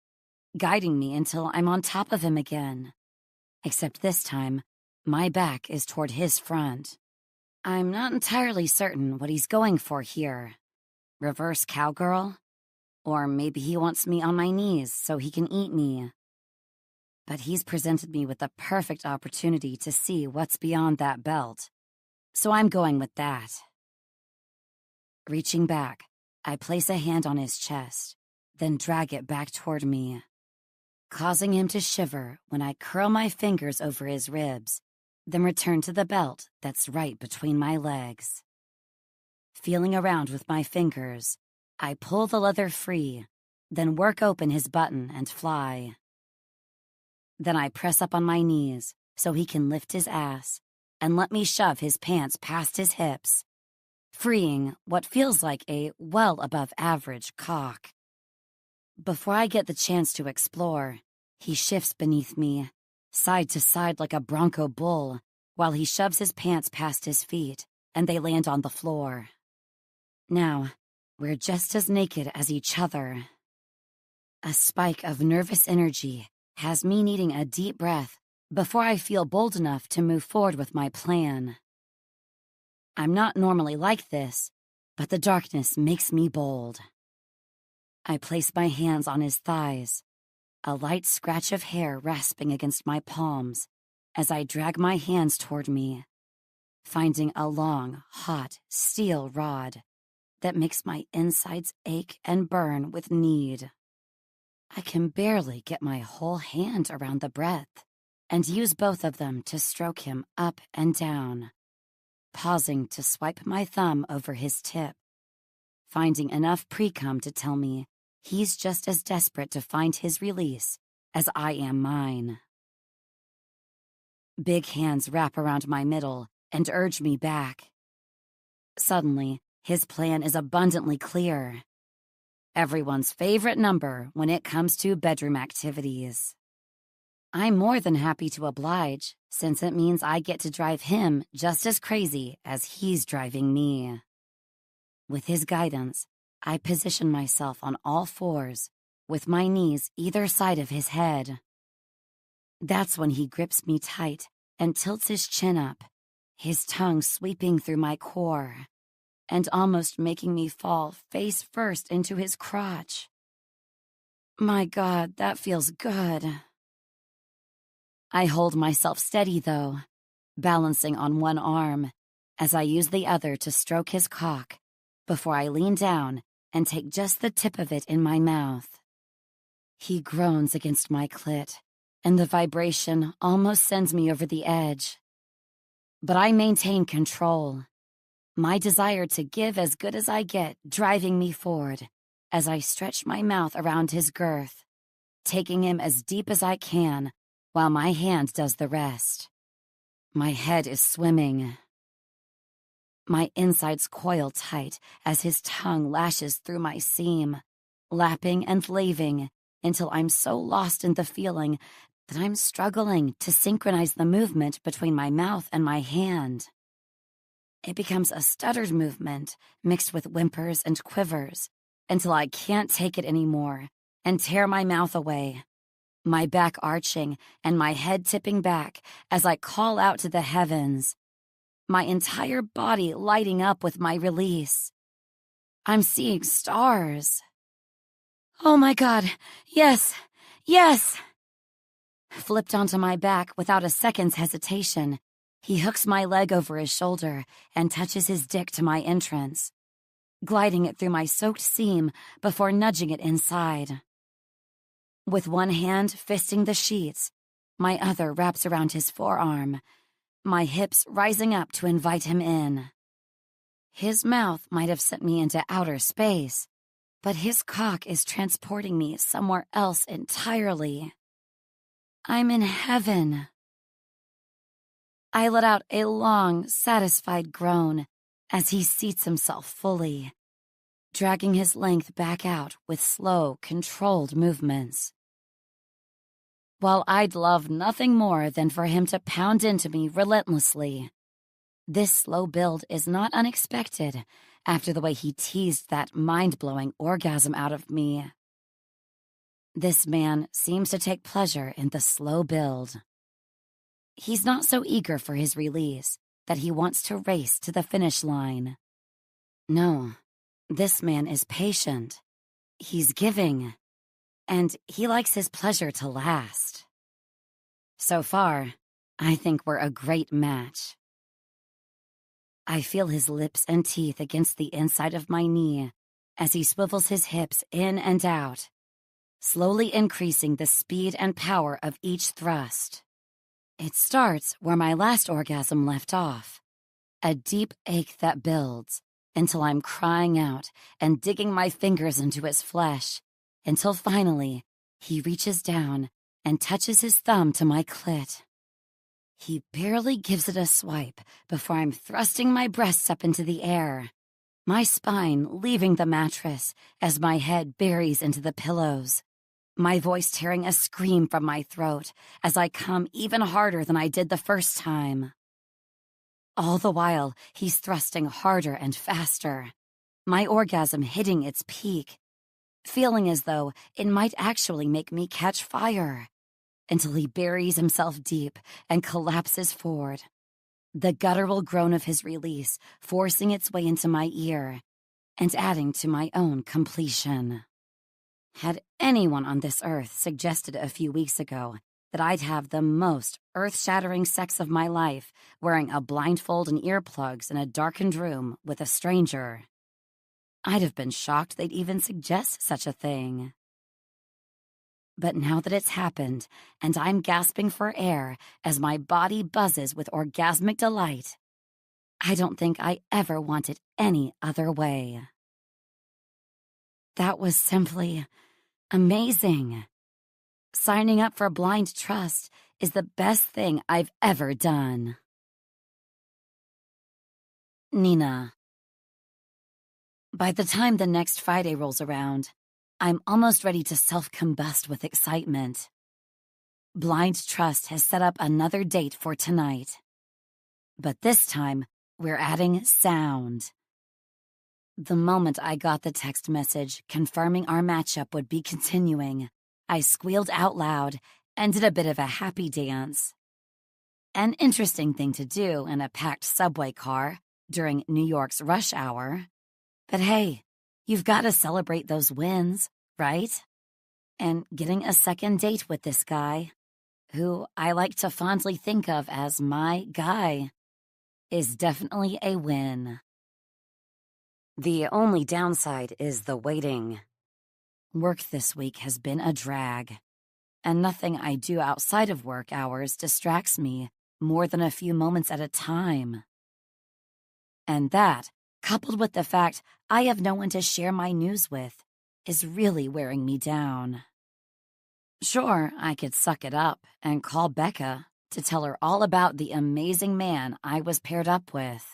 guiding me until I'm on top of him again. Except this time, my back is toward his front. I'm not entirely certain what he's going for here. Reverse cowgirl? Or maybe he wants me on my knees so he can eat me. But he's presented me with the perfect opportunity to see what's beyond that belt. So I'm going with that. Reaching back, I place a hand on his chest, then drag it back toward me, causing him to shiver when I curl my fingers over his ribs, then return to the belt that's right between my legs. Feeling around with my fingers, I pull the leather free, then work open his button and fly. Then I press up on my knees so he can lift his ass and let me shove his pants past his hips, freeing what feels like a well above average cock. Before I get the chance to explore, he shifts beneath me, side to side like a bronco bull, while he shoves his pants past his feet and they land on the floor. Now, we're just as naked as each other. A spike of nervous energy has me needing a deep breath before I feel bold enough to move forward with my plan. I'm not normally like this, but the darkness makes me bold. I place my hands on his thighs, a light scratch of hair rasping against my palms as I drag my hands toward me, finding a long, hot steel rod that makes my insides ache and burn with need. I can barely get my whole hand around the breadth and use both of them to stroke him up and down, pausing to swipe my thumb over his tip, finding enough pre-cum to tell me he's just as desperate to find his release as I am mine. Big hands wrap around my middle and urge me back. Suddenly, his plan is abundantly clear. Everyone's favorite number when it comes to bedroom activities. I'm more than happy to oblige, since it means I get to drive him just as crazy as he's driving me. With his guidance, I position myself on all fours, with my knees either side of his head. That's when he grips me tight and tilts his chin up, his tongue sweeping through my core, and almost making me fall face first into his crotch. My God, that feels good. I hold myself steady, though, balancing on one arm as I use the other to stroke his cock before I lean down and take just the tip of it in my mouth. He groans against my clit, and the vibration almost sends me over the edge. But I maintain control, my desire to give as good as I get driving me forward as I stretch my mouth around his girth, taking him as deep as I can while my hand does the rest. My head is swimming. My insides coil tight as his tongue lashes through my seam, lapping and laving until I'm so lost in the feeling that I'm struggling to synchronize the movement between my mouth and my hand. It becomes a stuttered movement mixed with whimpers and quivers until I can't take it anymore and tear my mouth away, my back arching and my head tipping back as I call out to the heavens, my entire body lighting up with my release. I'm seeing stars. Oh my God, yes, yes! Flipped onto my back without a second's hesitation, he hooks my leg over his shoulder and touches his dick to my entrance, gliding it through my soaked seam before nudging it inside. With one hand fisting the sheets, my other wraps around his forearm, my hips rising up to invite him in. His mouth might have sent me into outer space, but his cock is transporting me somewhere else entirely. I'm in heaven. I let out a long, satisfied groan as he seats himself fully, dragging his length back out with slow, controlled movements. While I'd love nothing more than for him to pound into me relentlessly, this slow build is not unexpected after the way he teased that mind-blowing orgasm out of me. This man seems to take pleasure in the slow build. He's not so eager for his release that he wants to race to the finish line. No, this man is patient. He's giving, and he likes his pleasure to last. So far, I think we're a great match. I feel his lips and teeth against the inside of my knee as he swivels his hips in and out, slowly increasing the speed and power of each thrust. It starts where my last orgasm left off, a deep ache that builds until I'm crying out and digging my fingers into his flesh, until finally he reaches down and touches his thumb to my clit. He barely gives it a swipe before I'm thrusting my breasts up into the air, my spine leaving the mattress as my head buries into the pillows, my voice tearing a scream from my throat as I come even harder than I did the first time. All the while, he's thrusting harder and faster, my orgasm hitting its peak, feeling as though it might actually make me catch fire, until he buries himself deep and collapses forward, the guttural groan of his release forcing its way into my ear and adding to my own completion. Had anyone on this earth suggested a few weeks ago that I'd have the most earth-shattering sex of my life wearing a blindfold and earplugs in a darkened room with a stranger, I'd have been shocked they'd even suggest such a thing. But now that it's happened, and I'm gasping for air as my body buzzes with orgasmic delight, I don't think I ever want it any other way. That was simply amazing. Signing up for blind trust is the best thing I've ever done. Nina. By the time the next Friday rolls around, I'm almost ready to self-combust with excitement. Blind Trust has set up another date for tonight. But this time, we're adding sound. The moment I got the text message confirming our matchup would be continuing, I squealed out loud and did a bit of a happy dance. An interesting thing to do in a packed subway car during New York's rush hour. But hey, you've got to celebrate those wins, right? And getting a second date with this guy, who I like to fondly think of as my guy, is definitely a win. The only downside is the waiting. Work this week has been a drag, and nothing I do outside of work hours distracts me more than a few moments at a time. And that, coupled with the fact I have no one to share my news with, is really wearing me down. Sure, I could suck it up and call Becca to tell her all about the amazing man I was paired up with.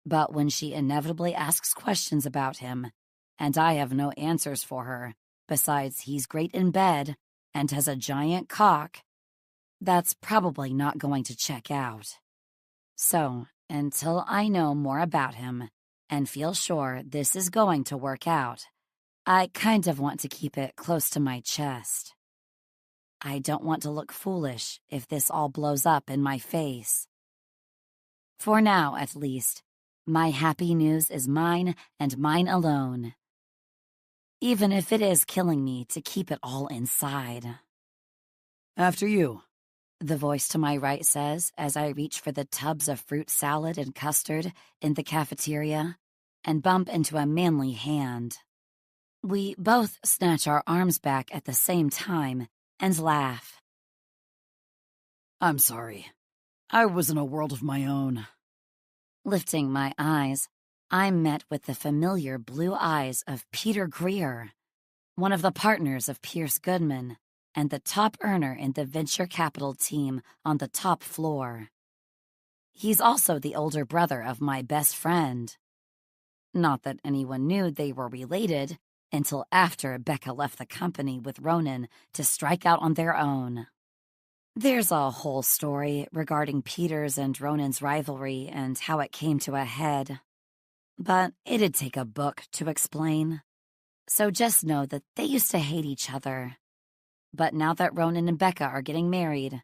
But when she inevitably asks questions about him, and I have no answers for her, besides he's great in bed and has a giant cock, that's probably not going to check out. So, until I know more about him and feel sure this is going to work out, I kind of want to keep it close to my chest. I don't want to look foolish if this all blows up in my face. For now, at least, my happy news is mine and mine alone, even if it is killing me to keep it all inside. After you. The voice to my right says as I reach for the tubs of fruit salad and custard in the cafeteria and bump into a manly hand. We both snatch our arms back at the same time and laugh. I'm sorry. I was in a world of my own. Lifting my eyes, I'm met with the familiar blue eyes of Peter Greer, one of the partners of Pierce Goodman and the top earner in the venture capital team on the top floor. He's also the older brother of my best friend. Not that anyone knew they were related until after Becca left the company with Ronan to strike out on their own. There's a whole story regarding Peter's and Ronan's rivalry and how it came to a head, but it'd take a book to explain. So just know that they used to hate each other. But now that Ronan and Becca are getting married,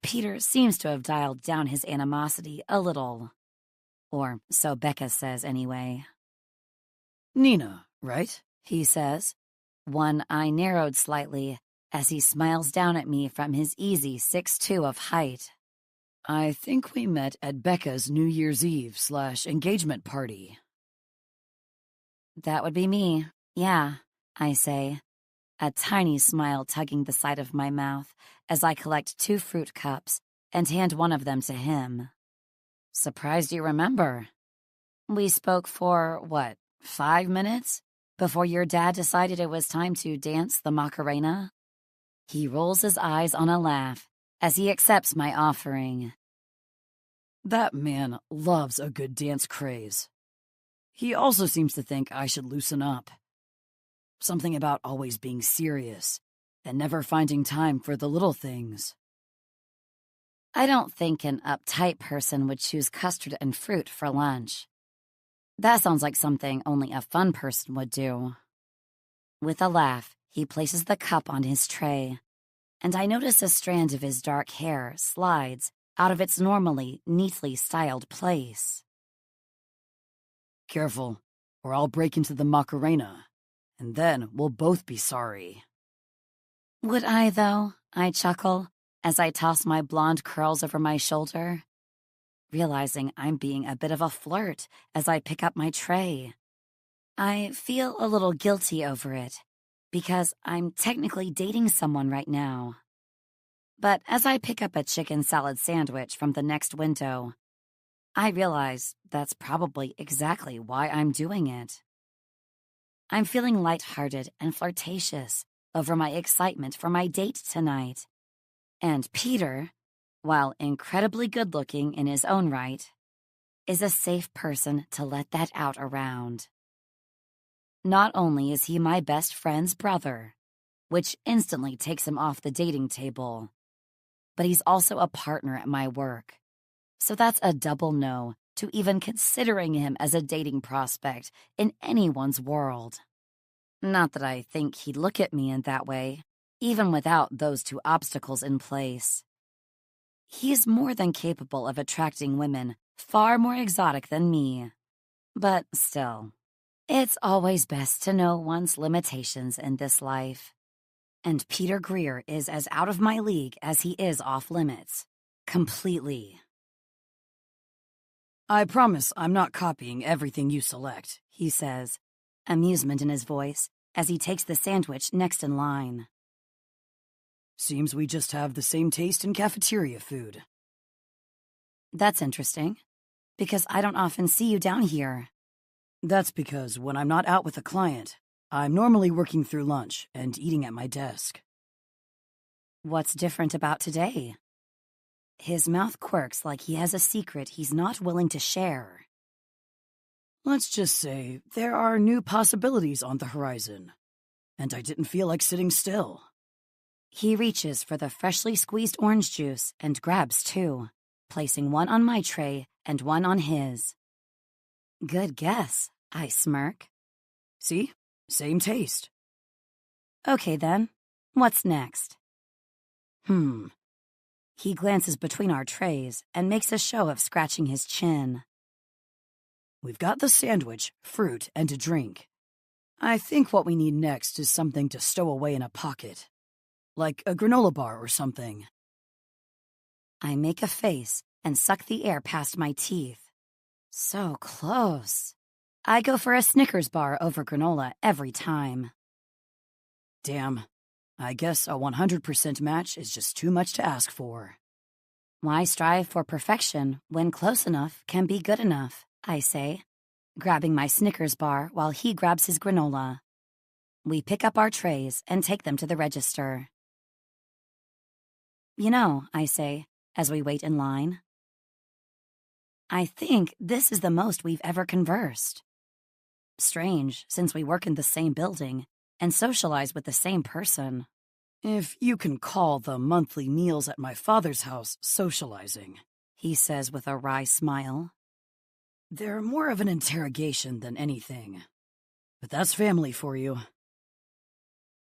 Peter seems to have dialed down his animosity a little. Or so Becca says anyway. Nina, right? He says, one eye narrowed slightly as he smiles down at me from his easy 6'2" of height. I think we met at Becca's New Year's Eve / engagement party. That would be me, yeah, I say, a tiny smile tugging the side of my mouth as I collect 2 fruit cups and hand one of them to him. Surprised you remember. We spoke for, 5 minutes? Before your dad decided it was time to dance the Macarena? He rolls his eyes on a laugh as he accepts my offering. That man loves a good dance craze. He also seems to think I should loosen up. Something about always being serious and never finding time for the little things. I don't think an uptight person would choose custard and fruit for lunch. That sounds like something only a fun person would do. With a laugh, he places the cup on his tray, and I notice a strand of his dark hair slides out of its normally neatly styled place. Careful, or I'll break into the Macarena, and then we'll both be sorry. Would I, though? I chuckle as I toss my blonde curls over my shoulder, realizing I'm being a bit of a flirt as I pick up my tray. I feel a little guilty over it, because I'm technically dating someone right now. But as I pick up a chicken salad sandwich from the next window, I realize that's probably exactly why I'm doing it. I'm feeling lighthearted and flirtatious over my excitement for my date tonight. And Peter, while incredibly good-looking in his own right, is a safe person to let that out around. Not only is he my best friend's brother, which instantly takes him off the dating table, but he's also a partner at my work. So that's a double no to even considering him as a dating prospect in anyone's world. Not that I think he'd look at me in that way, even without those 2 obstacles in place. He's more than capable of attracting women far more exotic than me. But still, it's always best to know one's limitations in this life. And Peter Greer is as out of my league as he is off limits. Completely. I promise I'm not copying everything you select, he says, amusement in his voice as he takes the sandwich next in line. Seems we just have the same taste in cafeteria food. That's interesting, because I don't often see you down here. That's because when I'm not out with a client, I'm normally working through lunch and eating at my desk. What's different about today? His mouth quirks like he has a secret he's not willing to share. Let's just say there are new possibilities on the horizon, and I didn't feel like sitting still. He reaches for the freshly squeezed orange juice and grabs two, placing one on my tray and one on his. Good guess, I smirk. See? Same taste. Okay then, what's next? He glances between our trays and makes a show of scratching his chin. We've got the sandwich, fruit, and a drink. I think what we need next is something to stow away in a pocket. Like a granola bar or something. I make a face and suck the air past my teeth. So close. I go for a Snickers bar over granola every time. Damn. I guess a 100% match is just too much to ask for. Why strive for perfection when close enough can be good enough, I say, grabbing my Snickers bar while he grabs his granola. We pick up our trays and take them to the register. You know, I say, as we wait in line, I think this is the most we've ever conversed. Strange, since we work in the same building and socialize with the same person. If you can call the monthly meals at my father's house socializing, he says with a wry smile. They're more of an interrogation than anything. But that's family for you.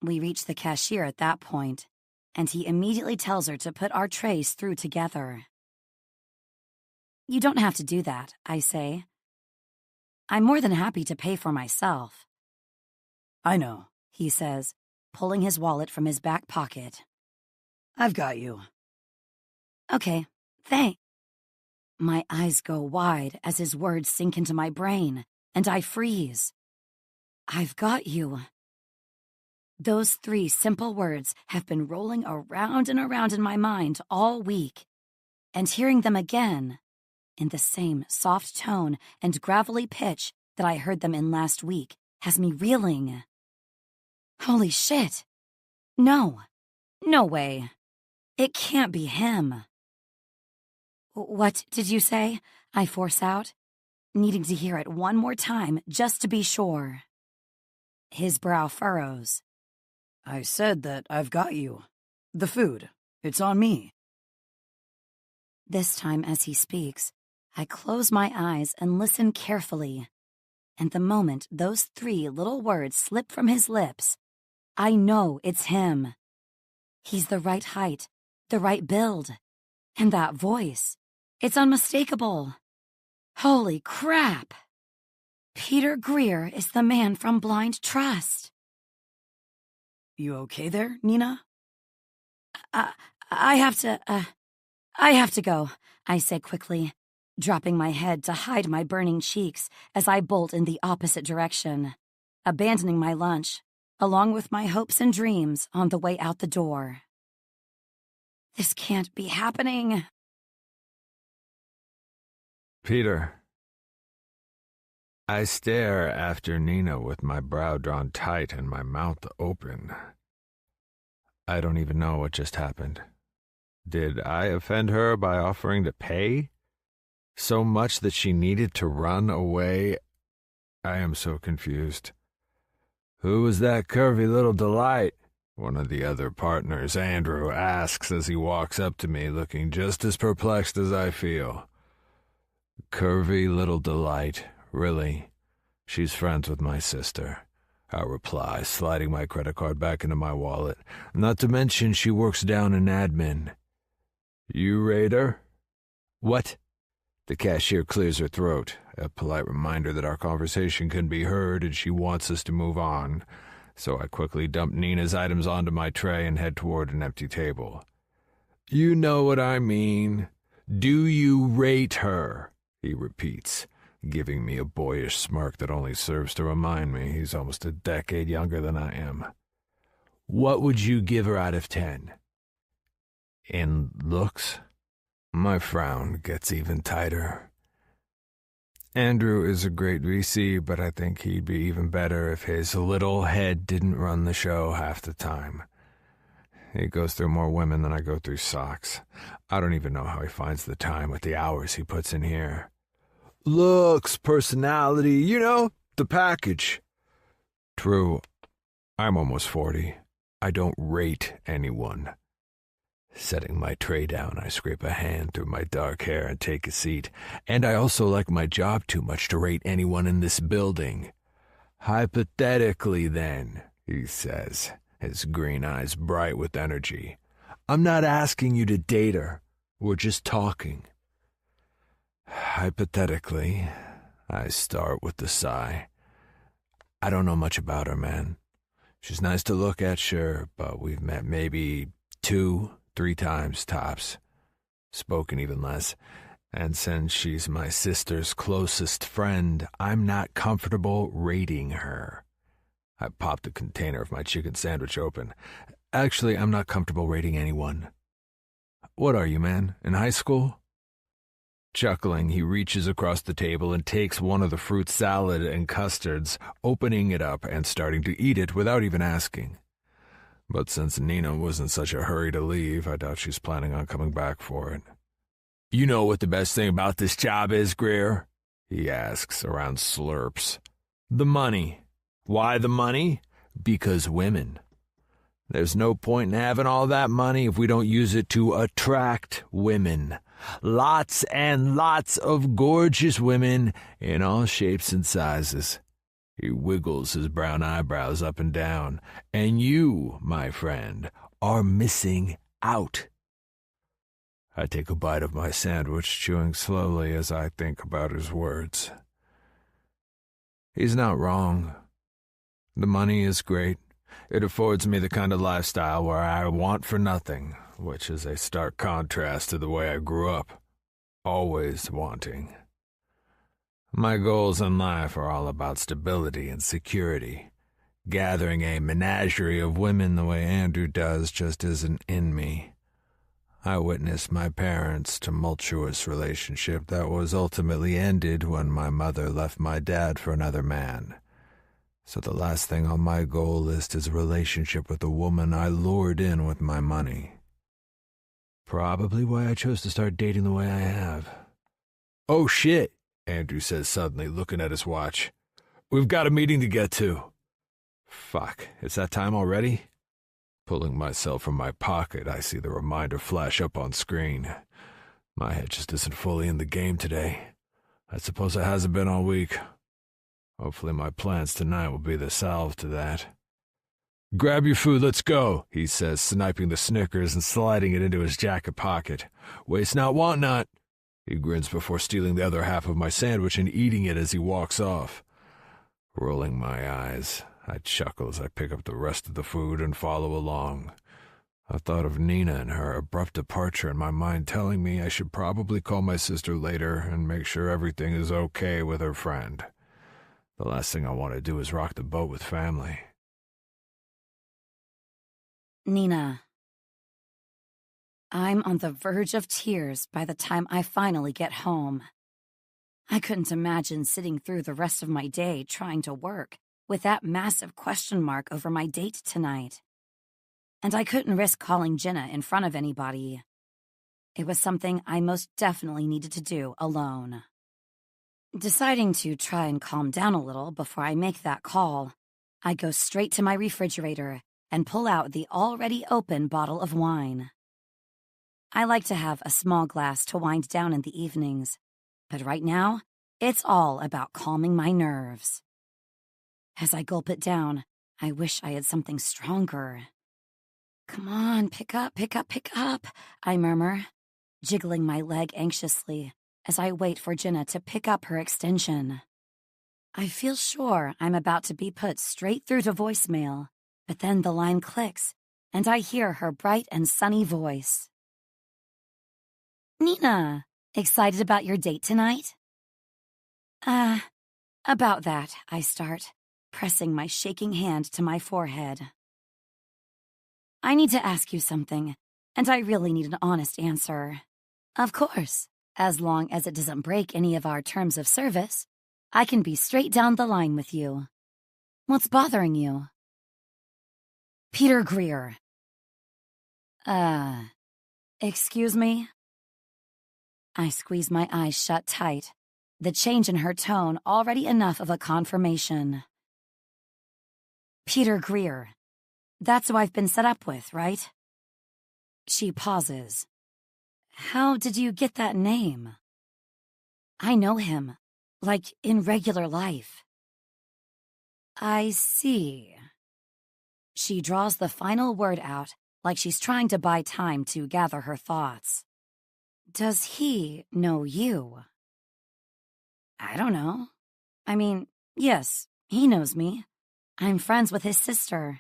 We reach the cashier at that point, and he immediately tells her to put our trays through together. You don't have to do that, I say. I'm more than happy to pay for myself. I know, he says, pulling his wallet from his back pocket. I've got you. Okay, thanks. My eyes go wide as his words sink into my brain, and I freeze. I've got you. Those 3 simple words have been rolling around and around in my mind all week, and hearing them again, in the same soft tone and gravelly pitch that I heard them in last week, has me reeling. Holy shit. No way. It can't be him. What did you say? I force out, needing to hear it one more time just to be sure. His brow furrows. I said that I've got you. The food. It's on me. This time as he speaks, I close my eyes and listen carefully. And the moment those 3 little words slip from his lips, I know it's him. He's the right height, the right build, and that voice. It's unmistakable. Holy crap! Peter Greer is the man from Blind Trust. You okay there, Nina? I have to go, I say quickly, dropping my head to hide my burning cheeks as I bolt in the opposite direction, abandoning my lunch, along with my hopes and dreams on the way out the door. This can't be happening. Peter. I stare after Nina with my brow drawn tight and my mouth open. I don't even know what just happened. Did I offend her by offering to pay? So much that she needed to run away? I am so confused. Who was that curvy little delight? One of the other partners, Andrew, asks as he walks up to me, looking just as perplexed as I feel. Curvy little delight, really? She's friends with my sister. I reply, sliding my credit card back into my wallet. Not to mention she works down in admin. You rate her? What? The cashier clears her throat, a polite reminder that our conversation can be heard and she wants us to move on. so I quickly dump Nina's items onto my tray and head toward an empty table. "You know what I mean. Do you rate her?" he repeats, giving me a boyish smirk that only serves to remind me he's almost a decade younger than I am. "What would you give her out of 10? In looks?" My frown gets even tighter. Andrew is a great VC, but I think he'd be even better if his little head didn't run the show half the time. He goes through more women than I go through socks. I don't even know how he finds the time with the hours he puts in here. "Looks, personality, the package." True, I'm almost 40. I don't rate anyone. Setting my tray down, I scrape a hand through my dark hair and take a seat. And I also like my job too much to rate anyone in this building. "Hypothetically, then," he says, his green eyes bright with energy. "I'm not asking you to date her. We're just talking." Hypothetically, I start with a sigh. I don't know much about her, man. She's nice to look at, sure, but we've met maybe 2-3 times tops. Spoken even less. And since she's my sister's closest friend, I'm not comfortable rating her. I pop the container of my chicken sandwich open. Actually, I'm not comfortable rating anyone. "What are you, man, in high school?" Chuckling, he reaches across the table and takes one of the fruit salad and custards, opening it up and starting to eat it without even asking. But since Nina was in such a hurry to leave, I doubt she's planning on coming back for it. "You know what the best thing about this job is, Greer?" he asks around slurps. "The money." "Why the money?" "Because women. There's no point in having all that money if we don't use it to attract women. Lots and lots of gorgeous women in all shapes and sizes." He wiggles his brown eyebrows up and down. "And you, my friend, are missing out." I take a bite of my sandwich, chewing slowly as I think about his words. He's not wrong. The money is great. It affords me the kind of lifestyle where I want for nothing, which is a stark contrast to the way I grew up, always wanting. My goals in life are all about stability and security. Gathering a menagerie of women the way Andrew does just isn't in me. I witnessed my parents' tumultuous relationship that was ultimately ended when my mother left my dad for another man. So the last thing on my goal list is a relationship with a woman I lured in with my money. Probably why I chose to start dating the way I have. "Oh shit," Andrew says suddenly, looking at his watch. "We've got a meeting to get to." Fuck, it's that time already? Pulling myself from my pocket, I see the reminder flash up on screen. My head just isn't fully in the game today. I suppose it hasn't been all week. Hopefully my plans tonight will be the salve to that. "Grab your food, let's go," he says, sniping the Snickers and sliding it into his jacket pocket. "Waste not, want not." He grins before stealing the other half of my sandwich and eating it as he walks off. Rolling my eyes, I chuckle as I pick up the rest of the food and follow along. I thought of Nina and her abrupt departure in my mind, telling me I should probably call my sister later and make sure everything is okay with her friend. The last thing I want to do is rock the boat with family. Nina. I'm on the verge of tears by the time I finally get home. I couldn't imagine sitting through the rest of my day trying to work with that massive question mark over my date tonight. And I couldn't risk calling Jenna in front of anybody. It was something I most definitely needed to do alone. Deciding to try and calm down a little before I make that call, I go straight to my refrigerator and pull out the already open bottle of wine. I like to have a small glass to wind down in the evenings, but right now, it's all about calming my nerves. As I gulp it down, I wish I had something stronger. "Come on, pick up, I murmur, jiggling my leg anxiously as I wait for Jenna to pick up her extension. I feel sure I'm about to be put straight through to voicemail, but then the line clicks, and I hear her bright and sunny voice. Nina, excited about your date tonight? About that, I start, pressing my shaking hand to my forehead. I need to ask you something, and I really need an honest answer. Of course, as long as it doesn't break any of our terms of service, I can be straight down the line with you. What's bothering you? Peter Greer. Excuse me? I squeeze my eyes shut tight, the change in her tone already enough of a confirmation. Peter Greer. That's who I've been set up with, right? She pauses. How did you get that name? I know him, like in regular life. I see. She draws the final word out, like she's trying to buy time to gather her thoughts. Does he know you? I don't know. I mean, yes, he knows me. I'm friends with his sister.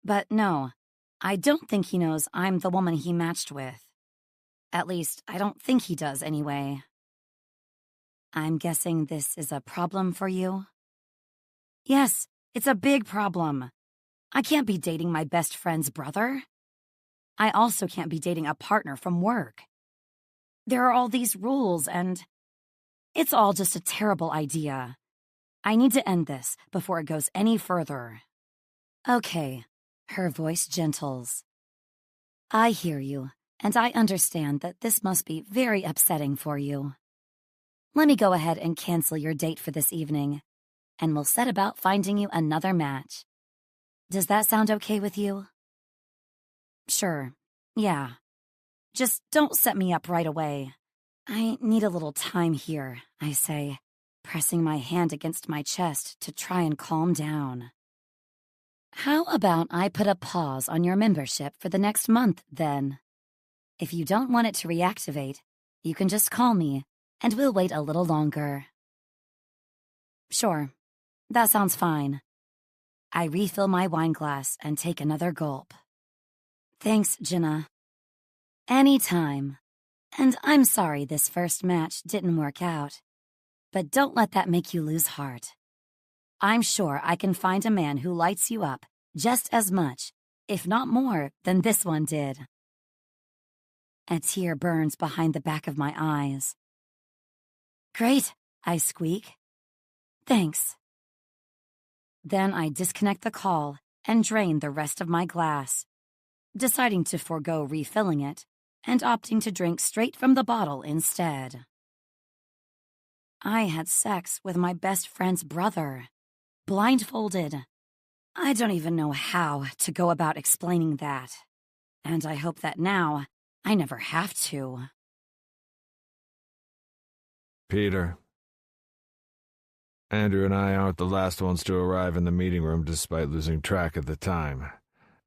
But no, I don't think he knows I'm the woman he matched with. At least, I don't think he does anyway. I'm guessing this is a problem for you? Yes, it's a big problem. I can't be dating my best friend's brother. I also can't be dating a partner from work. There are all these rules and it's all just a terrible idea. I need to end this before it goes any further. Okay, her voice gentles. I hear you, and I understand that this must be very upsetting for you. Let me go ahead and cancel your date for this evening, and we'll set about finding you another match. Does that sound okay with you? Sure, yeah. Just don't set me up right away. I need a little time here, I say, pressing my hand against my chest to try and calm down. How about I put a pause on your membership for the next month, then? If you don't want it to reactivate, you can just call me, and we'll wait a little longer. Sure, that sounds fine. I refill my wine glass and take another gulp. Thanks, Jenna. Anytime. And I'm sorry this first match didn't work out. But don't let that make you lose heart. I'm sure I can find a man who lights you up just as much, if not more, than this one did. A tear burns behind the back of my eyes. Great, I squeak. Thanks. Then I disconnect the call and drain the rest of my glass, deciding to forego refilling it and opting to drink straight from the bottle instead. I had sex with my best friend's brother, blindfolded. I don't even know how to go about explaining that, and I hope that now I never have to. Peter. Andrew and I aren't the last ones to arrive in the meeting room despite losing track of the time.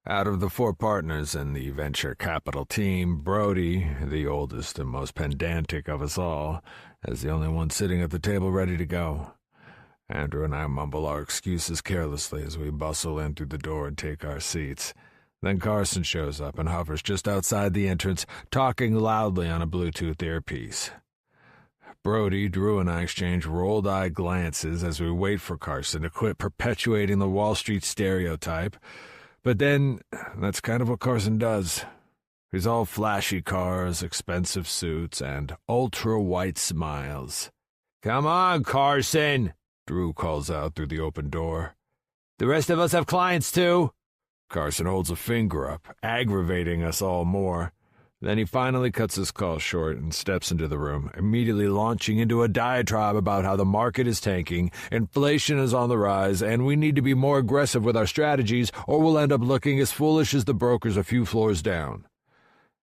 Out of the 4 partners in the venture capital team, Brody, the oldest and most pedantic of us all, is the only one sitting at the table ready to go. Andrew and I mumble our excuses carelessly as we bustle in through the door and take our seats. Then Carson shows up and hovers just outside the entrance, talking loudly on a Bluetooth earpiece. Brody, Drew, and I exchange rolled-eye glances as we wait for Carson to quit perpetuating the Wall Street stereotype. But then, that's kind of what Carson does. He's all flashy cars, expensive suits, and ultra-white smiles. "Come on, Carson," Drew calls out through the open door. "The rest of us have clients, too." Carson holds a finger up, aggravating us all more. Then he finally cuts his call short and steps into the room, immediately launching into a diatribe about how the market is tanking, inflation is on the rise, and we need to be more aggressive with our strategies or we'll end up looking as foolish as the brokers a few floors down.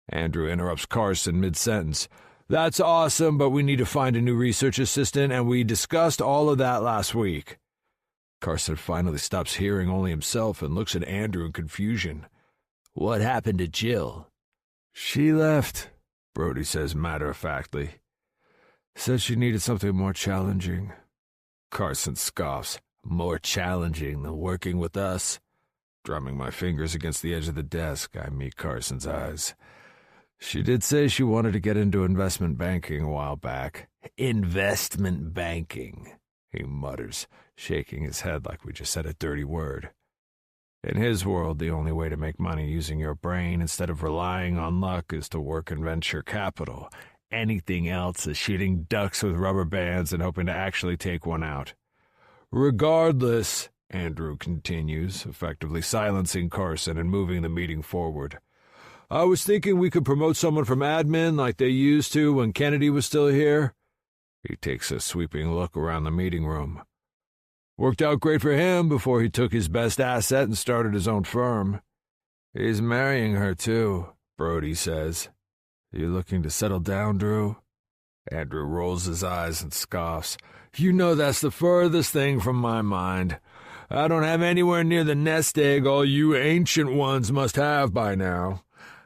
Andrew interrupts Carson mid-sentence. "That's awesome, but we need to find a new research assistant, and we discussed all of that last week." Carson finally stops hearing only himself and looks at Andrew in confusion. "What happened to Jill?" "She left," Brody says matter-of-factly. "Said she needed something more challenging." Carson scoffs. More challenging than working with us. Drumming my fingers against the edge of the desk, I meet Carson's eyes. She did say she wanted to get into investment banking a while back. Investment banking, he mutters, shaking his head like we just said a dirty word. In his world, the only way to make money using your brain instead of relying on luck is to work in venture capital. Anything else is shooting ducks with rubber bands and hoping to actually take one out. Regardless, Andrew continues, effectively silencing Carson and moving the meeting forward. I was thinking we could promote someone from admin like they used to when Kennedy was still here. He takes a sweeping look around the meeting room. Worked out great for him before he took his best asset and started his own firm. He's marrying her, too, Brody says. You looking to settle down, Drew? Andrew rolls his eyes and scoffs. You know that's the furthest thing from my mind. I don't have anywhere near the nest egg all you ancient ones must have by now.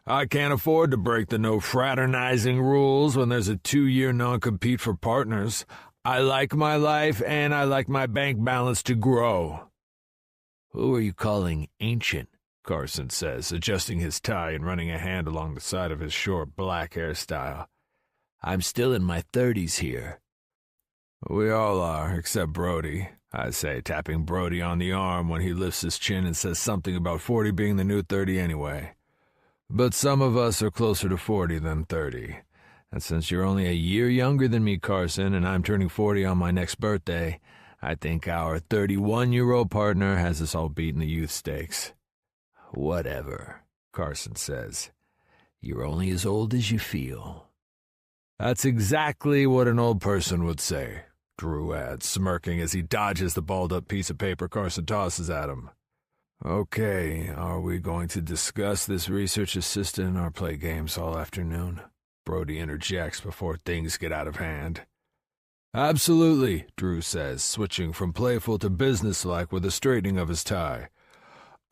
I can't afford to break the no fraternizing rules when there's a 2-year non-compete for partners. I like my life, and I like my bank balance to grow. Who are you calling ancient? Carson says, adjusting his tie and running a hand along the side of his short black hairstyle. I'm still in my 30s here. We all are, except Brody, I say, tapping Brody on the arm when he lifts his chin and says something about 40 being the new 30 anyway. But some of us are closer to 40 than 30. And since you're only a year younger than me, Carson, and I'm turning 40 on my next birthday, I think our 31-year-old partner has us all beat in the youth stakes. Whatever, Carson says. You're only as old as you feel. That's exactly what an old person would say, Drew adds, smirking as he dodges the balled-up piece of paper Carson tosses at him. Okay, are we going to discuss this research assistant or play games all afternoon? Brody interjects before things get out of hand. Absolutely, Drew says, switching from playful to businesslike with a straightening of his tie.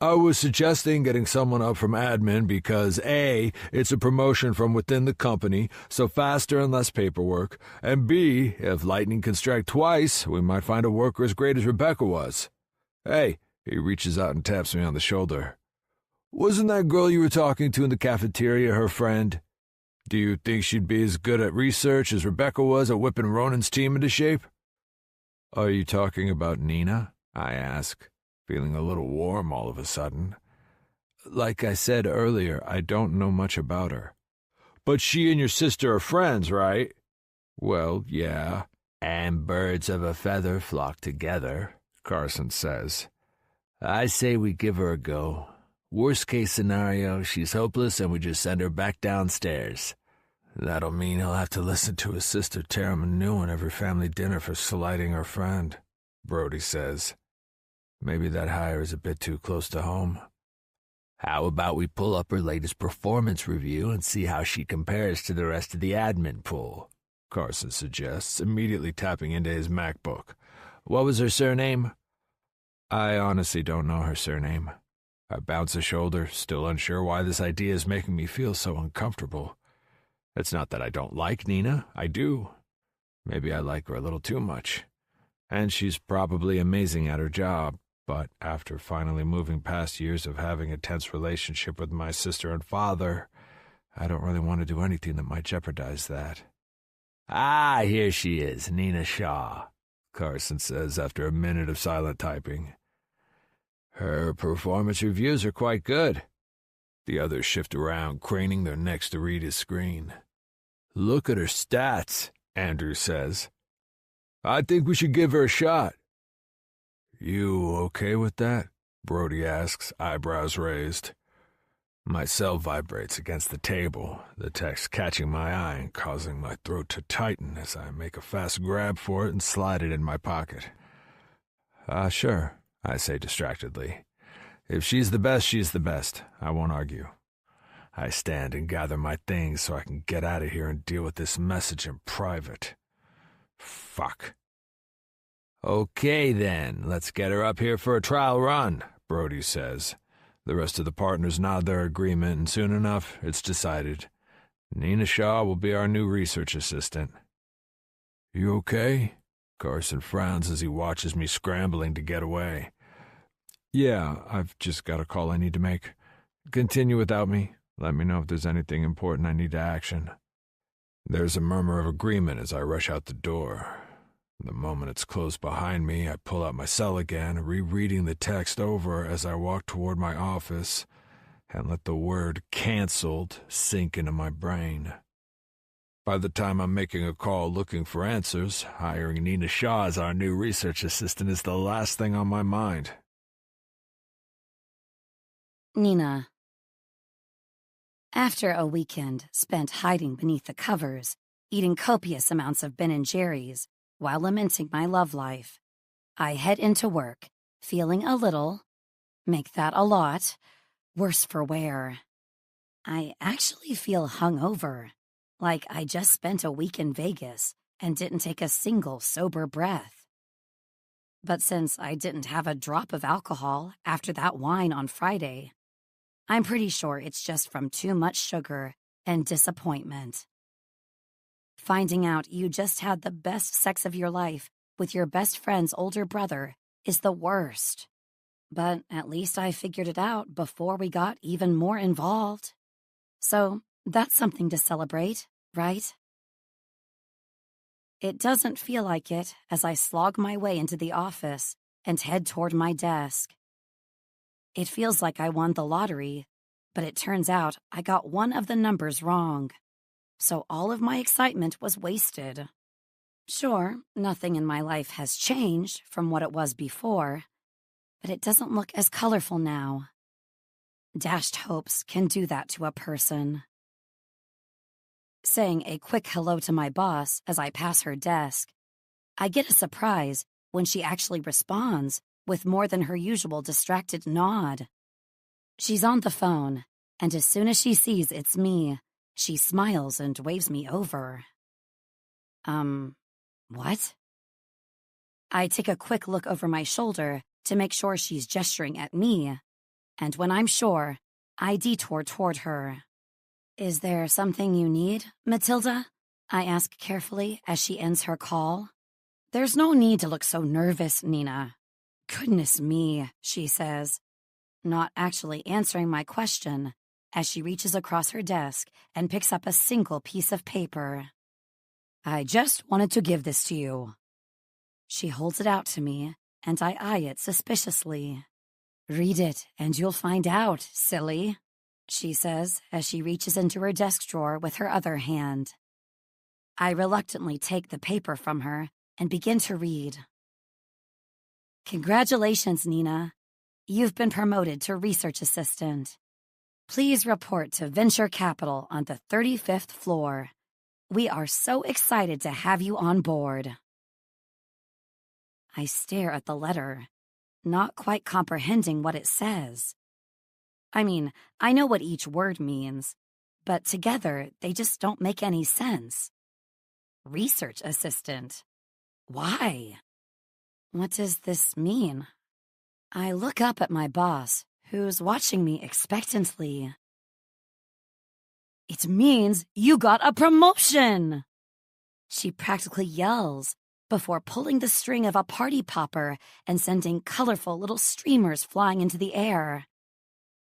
I was suggesting getting someone up from admin because A, it's a promotion from within the company, so faster and less paperwork, and B, if lightning can strike twice, we might find a worker as great as Rebecca was. Hey, he reaches out and taps me on the shoulder. Wasn't that girl you were talking to in the cafeteria her friend? Do you think she'd be as good at research as Rebecca was at whipping Ronan's team into shape? Are you talking about Nina? I ask, feeling a little warm all of a sudden. Like I said earlier, I don't know much about her. But she and your sister are friends, right? Well, yeah. And birds of a feather flock together, Carson says. I say we give her a go. Worst case scenario, she's hopeless and we just send her back downstairs. That'll mean he'll have to listen to his sister tear him a new one every family dinner for slighting her friend, Brody says. Maybe that hire is a bit too close to home. How about we pull up her latest performance review and see how she compares to the rest of the admin pool? Carson suggests, immediately tapping into his MacBook. What was her surname? I honestly don't know her surname. I bounce a shoulder, still unsure why this idea is making me feel so uncomfortable. It's not that I don't like Nina, I do. Maybe I like her a little too much. And she's probably amazing at her job, but after finally moving past years of having a tense relationship with my sister and father, I don't really want to do anything that might jeopardize that. Ah, here she is, Nina Shaw, Carson says after a minute of silent typing. Her performance reviews are quite good. The others shift around, craning their necks to read his screen. Look at her stats, Andrew says. I think we should give her a shot. You okay with that? Brody asks, eyebrows raised. My cell vibrates against the table, the text catching my eye and causing my throat to tighten as I make a fast grab for it and slide it in my pocket. Sure, I say distractedly. If she's the best, she's the best. I won't argue. I stand and gather my things so I can get out of here and deal with this message in private. Fuck. Okay, then, let's get her up here for a trial run, Brody says. The rest of the partners nod their agreement, and soon enough, it's decided. Nina Shaw will be our new research assistant. You okay? Carson frowns as he watches me scrambling to get away. Yeah, I've just got a call I need to make. Continue without me. Let me know if there's anything important I need to action. There's a murmur of agreement as I rush out the door. The moment it's closed behind me, I pull out my cell again, rereading the text over as I walk toward my office and let the word "canceled" sink into my brain. By the time I'm making a call looking for answers, hiring Nina Shaw as our new research assistant is the last thing on my mind. Nina. After a weekend spent hiding beneath the covers, eating copious amounts of Ben & Jerry's, while lamenting my love life, I head into work, feeling a little, make that a lot, worse for wear. I actually feel hungover, like I just spent a week in Vegas and didn't take a single sober breath. But since I didn't have a drop of alcohol after that wine on Friday, I'm pretty sure it's just from too much sugar and disappointment. Finding out you just had the best sex of your life with your best friend's older brother is the worst. But at least I figured it out before we got even more involved. So that's something to celebrate, right? It doesn't feel like it as I slog my way into the office and head toward my desk. It feels like I won the lottery, but it turns out I got one of the numbers wrong. So all of my excitement was wasted. Sure, nothing in my life has changed from what it was before, but it doesn't look as colorful now. Dashed hopes can do that to a person. Saying a quick hello to my boss as I pass her desk, I get a surprise when she actually responds with more than her usual distracted nod. She's on the phone, and as soon as she sees it's me, she smiles and waves me over. What? I take a quick look over my shoulder to make sure she's gesturing at me, and when I'm sure, I detour toward her. Is there something you need, Matilda? I ask carefully as she ends her call. There's no need to look so nervous, Nina. Goodness me, she says, not actually answering my question as she reaches across her desk and picks up a single piece of paper. I just wanted to give this to you. She holds it out to me, and I eye it suspiciously. Read it, and you'll find out, silly, she says as she reaches into her desk drawer with her other hand. I reluctantly take the paper from her and begin to read. Congratulations, Nina. You've been promoted to research assistant. Please report to Venture Capital on the 35th floor. We are so excited to have you on board. I stare at the letter, not quite comprehending what it says. I mean, I know what each word means, but together they just don't make any sense. Research assistant. Why? What does this mean? I look up at my boss, who's watching me expectantly. It means you got a promotion! She practically yells before pulling the string of a party popper and sending colorful little streamers flying into the air.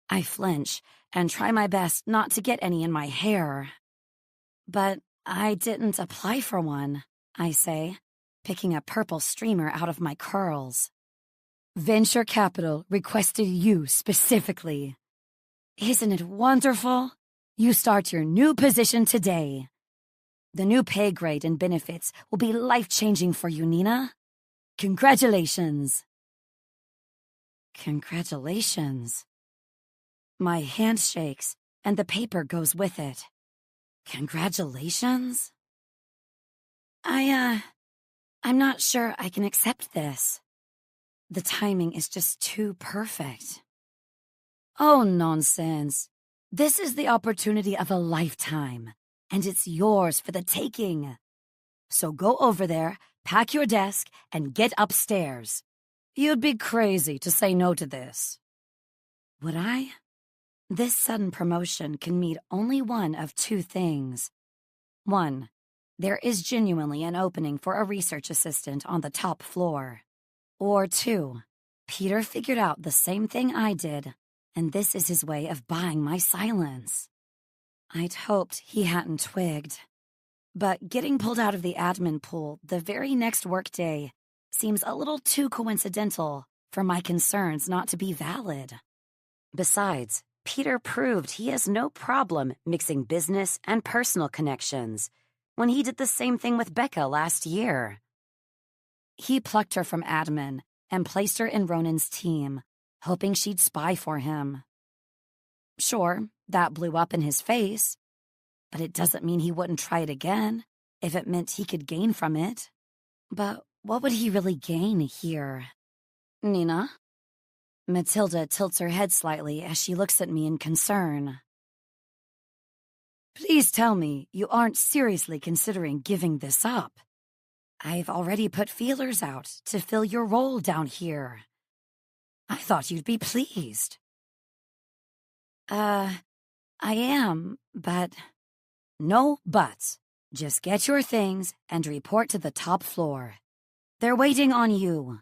I flinch and try my best not to get any in my hair. But I didn't apply for one, I say, picking a purple streamer out of my curls. Venture Capital requested you specifically. Isn't it wonderful? You start your new position today. The new pay grade and benefits will be life-changing for you, Nina. Congratulations. Congratulations. My hand shakes, and the paper goes with it. Congratulations? I'm not sure I can accept this. The timing is just too perfect. Oh, nonsense. This is the opportunity of a lifetime, and it's yours for the taking. So go over there, pack your desk, and get upstairs. You'd be crazy to say no to this. Would I? This sudden promotion can mean only one of two things. 1, There is genuinely an opening for a research assistant on the top floor. Or two, Peter figured out the same thing I did, and this is his way of buying my silence. I'd hoped he hadn't twigged. But getting pulled out of the admin pool the very next workday seems a little too coincidental for my concerns not to be valid. Besides, Peter proved he has no problem mixing business and personal connections when he did the same thing with Becca last year. He plucked her from admin and placed her in Ronan's team, hoping she'd spy for him. Sure, that blew up in his face, but it doesn't mean he wouldn't try it again if it meant he could gain from it. But what would he really gain here? Nina? Matilda tilts her head slightly as she looks at me in concern. Please tell me you aren't seriously considering giving this up. I've already put feelers out to fill your role down here. I thought you'd be pleased. I am, but... No buts. Just get your things and report to the top floor. They're waiting on you.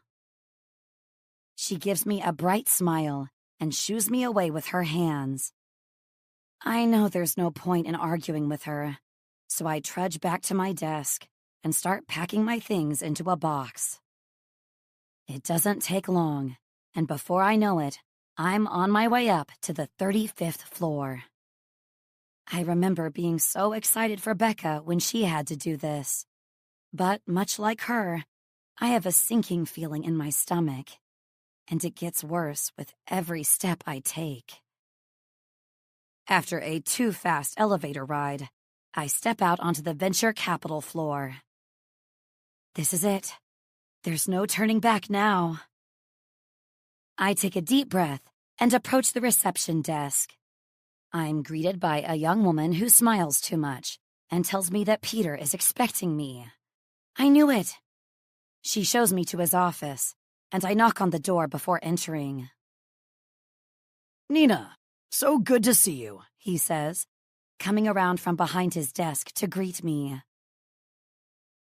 She gives me a bright smile and shoos me away with her hands. I know there's no point in arguing with her, so I trudge back to my desk and start packing my things into a box. It doesn't take long, and before I know it, I'm on my way up to the 35th floor. I remember being so excited for Becca when she had to do this. But much like her, I have a sinking feeling in my stomach, and it gets worse with every step I take. After a too-fast elevator ride, I step out onto the venture capital floor. This is it. There's no turning back now. I take a deep breath and approach the reception desk. I'm greeted by a young woman who smiles too much and tells me that Peter is expecting me. I knew it. She shows me to his office, and I knock on the door before entering. Nina, so good to see you, he says, coming around from behind his desk to greet me.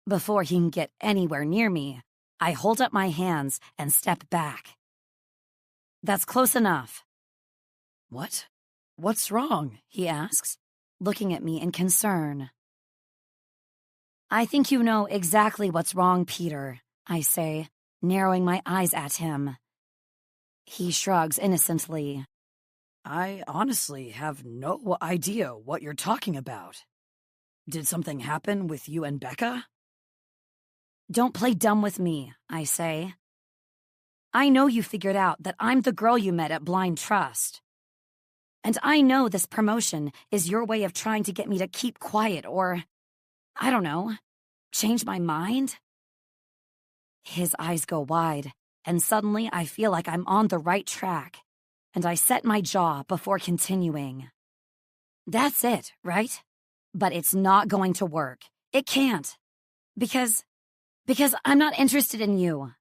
Before he can get anywhere near me, I hold up my hands and step back. That's close enough. What? What's wrong? He asks, looking at me in concern. I think you know exactly what's wrong, Peter, I say, narrowing my eyes at him. He shrugs innocently. I honestly have no idea what you're talking about. Did something happen with you and Becca? Don't play dumb with me, I say. I know you figured out that I'm the girl you met at Blind Trust. And I know this promotion is your way of trying to get me to keep quiet or, I don't know, change my mind? His eyes go wide, and suddenly I feel like I'm on the right track, and I set my jaw before continuing. That's it, right? But it's not going to work. It can't. Because I'm not interested in you.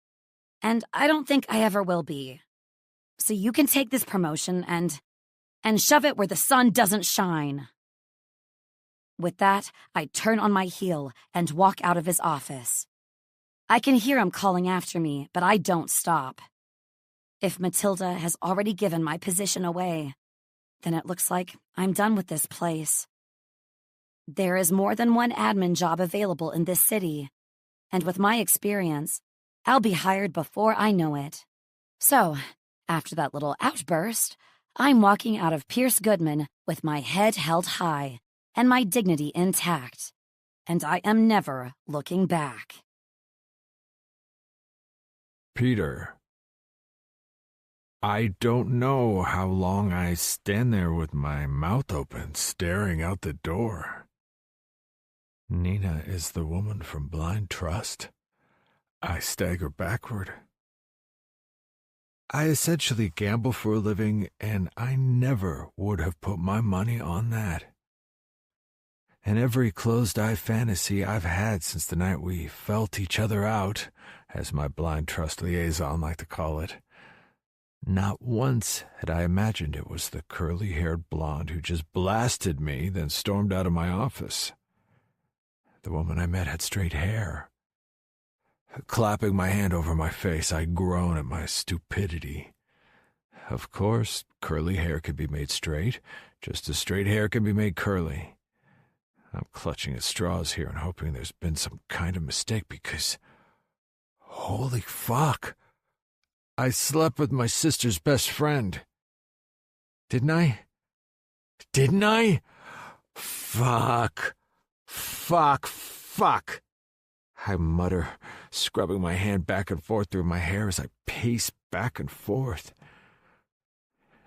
And I don't think I ever will be. So you can take this promotion and shove it where the sun doesn't shine. With that, I turn on my heel and walk out of his office. I can hear him calling after me, but I don't stop. If Matilda has already given my position away, then it looks like I'm done with this place. There is more than one admin job available in this city, and with my experience, I'll be hired before I know it. So, after that little outburst, I'm walking out of Pierce Goodman with my head held high and my dignity intact, and I am never looking back. Peter, I don't know how long I stand there with my mouth open, staring out the door. Nina is the woman from Blind Trust. I stagger backward. I essentially gamble for a living, and I never would have put my money on that. And every closed-eye fantasy I've had since the night we felt each other out, as my Blind Trust liaison liked to call it, not once had I imagined it was the curly-haired blonde who just blasted me, then stormed out of my office. The woman I met had straight hair. Clapping my hand over my face, I groan at my stupidity. Of course, curly hair can be made straight, just as straight hair can be made curly. I'm clutching at straws here and hoping there's been some kind of mistake because, holy fuck, I slept with my sister's best friend. Didn't I? Fuck. I mutter, scrubbing my hand back and forth through my hair as I pace back and forth.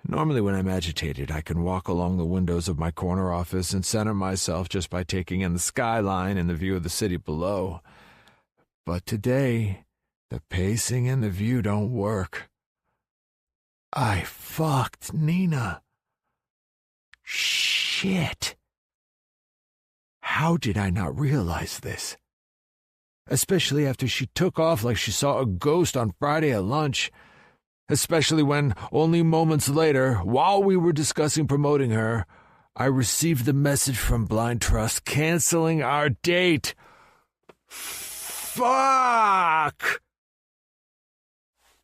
Normally when I'm agitated, I can walk along the windows of my corner office and center myself just by taking in the skyline and the view of the city below. But today, the pacing and the view don't work. I fucked Nina. Shit. How did I not realize this? Especially after she took off like she saw a ghost on Friday at lunch. Especially when, only moments later, while we were discussing promoting her, I received the message from Blind Trust canceling our date. Fuck!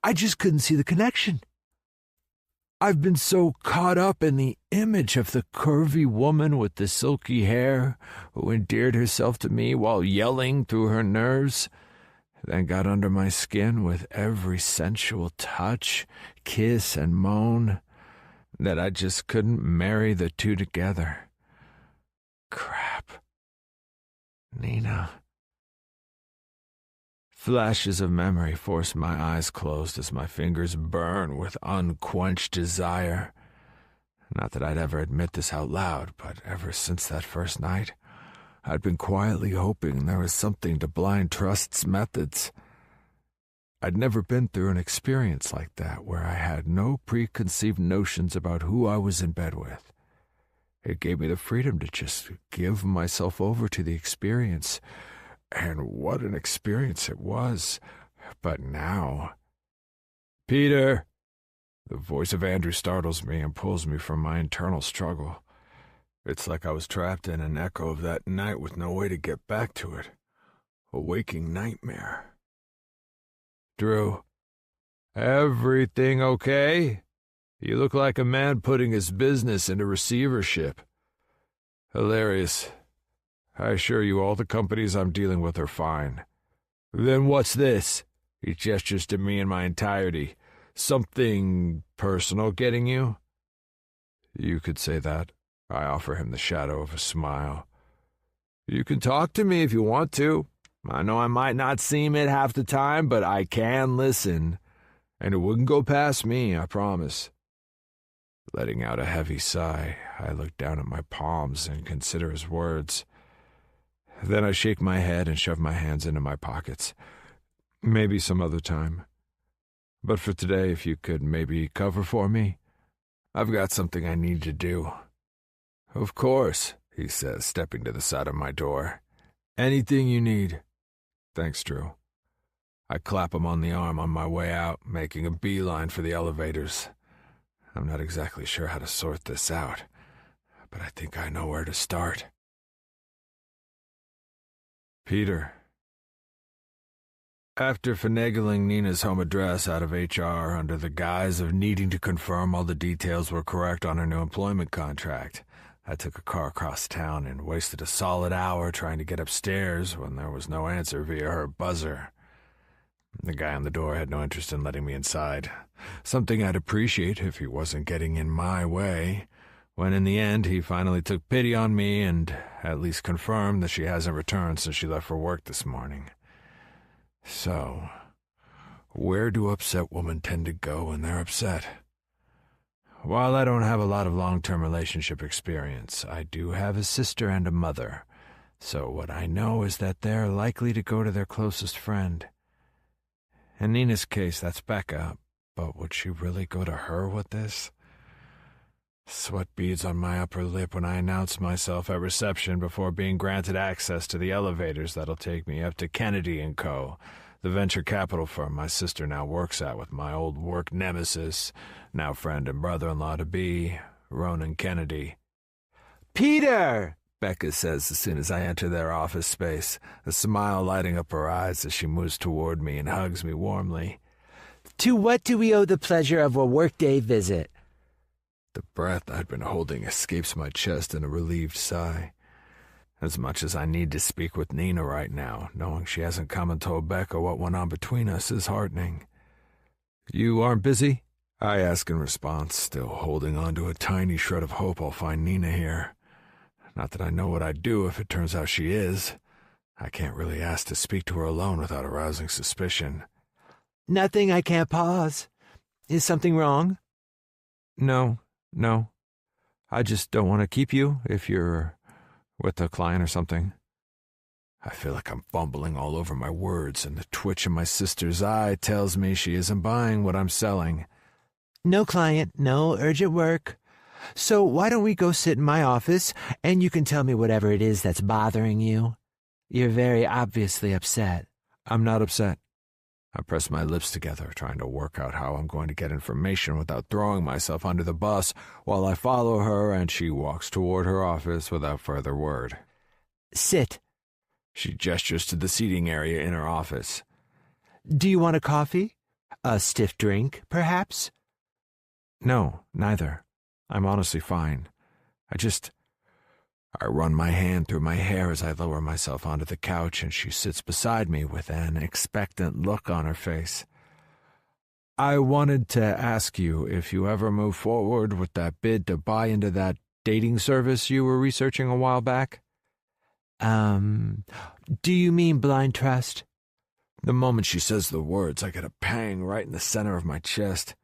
I just couldn't see the connection. I've been so caught up in the image of the curvy woman with the silky hair who endeared herself to me while yelling through her nerves, then got under my skin with every sensual touch, kiss, and moan, that I just couldn't marry the two together. Crap. Nina. Flashes of memory force my eyes closed as my fingers burn with unquenched desire. Not that I'd ever admit this out loud, but ever since that first night, I'd been quietly hoping there was something to Blind Trust's methods. I'd never been through an experience like that where I had no preconceived notions about who I was in bed with. It gave me the freedom to just give myself over to the experience. And what an experience it was. But now... Peter! The voice of Andrew startles me and pulls me from my internal struggle. It's like I was trapped in an echo of that night with no way to get back to it. A waking nightmare. Drew, everything okay? You look like a man putting his business into receivership. Hilarious. I assure you all the companies I'm dealing with are fine. Then what's this? He gestures to me in my entirety. Something personal getting you? You could say that. I offer him the shadow of a smile. You can talk to me if you want to. I know I might not seem it half the time, but I can listen. And it wouldn't go past me, I promise. Letting out a heavy sigh, I look down at my palms and consider his words. Then I shake my head and shove my hands into my pockets. Maybe some other time. But for today, if you could maybe cover for me, I've got something I need to do. Of course, he says, stepping to the side of my door. Anything you need. Thanks, Drew. I clap him on the arm on my way out, making a beeline for the elevators. I'm not exactly sure how to sort this out, but I think I know where to start. Peter. After finagling Nina's home address out of HR under the guise of needing to confirm all the details were correct on her new employment contract, I took a car across town and wasted a solid hour trying to get upstairs when there was no answer via her buzzer. The guy on the door had no interest in letting me inside, something I'd appreciate if he wasn't getting in my way, when in the end he finally took pity on me and at least confirmed that she hasn't returned since she left for work this morning. So, where do upset women tend to go when they're upset? While I don't have a lot of long-term relationship experience, I do have a sister and a mother, so what I know is that they're likely to go to their closest friend. In Nina's case, that's Becca, but would she really go to her with this? Sweat beads on my upper lip when I announce myself at reception before being granted access to the elevators that'll take me up to Kennedy & Co., the venture capital firm my sister now works at with my old work nemesis, now friend and brother-in-law-to-be, Ronan Kennedy. "Peter!" Becca says as soon as I enter their office space, a smile lighting up her eyes as she moves toward me and hugs me warmly. To what do we owe the pleasure of a workday visit? The breath I'd been holding escapes my chest in a relieved sigh. As much as I need to speak with Nina right now, knowing she hasn't come and told Becca what went on between us is heartening. You aren't busy? I ask in response, still holding on to a tiny shred of hope I'll find Nina here. Not that I know what I'd do if it turns out she is. I can't really ask to speak to her alone without arousing suspicion. Nothing I can't pause. Is something wrong? No. I just don't want to keep you if you're with a client or something. I feel like I'm fumbling all over my words, and the twitch in my sister's eye tells me she isn't buying what I'm selling. No client, no urgent work. So why don't we go sit in my office, and you can tell me whatever it is that's bothering you? You're very obviously upset. I'm not upset. I press my lips together, trying to work out how I'm going to get information without throwing myself under the bus, while I follow her and she walks toward her office without further word. Sit. She gestures to the seating area in her office. Do you want a coffee? A stiff drink, perhaps? No, neither. I'm honestly fine. I run my hand through my hair as I lower myself onto the couch, and she sits beside me with an expectant look on her face. I wanted to ask you if you ever move forward with that bid to buy into that dating service you were researching a while back. Do you mean blind trust? The moment she says the words, I get a pang right in the center of my chest.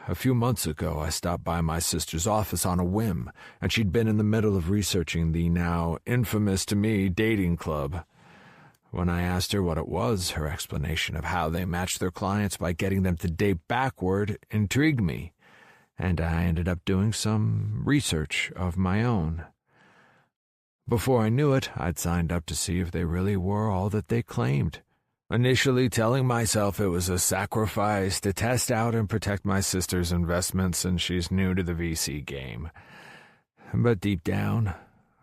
A few months ago, I stopped by my sister's office on a whim, and she'd been in the middle of researching the now infamous to me dating club. When I asked her what it was, her explanation of how they matched their clients by getting them to date backward intrigued me, and I ended up doing some research of my own. Before I knew it, I'd signed up to see if they really were all that they claimed. Initially telling myself it was a sacrifice to test out and protect my sister's investments, and she's new to the VC game. But deep down,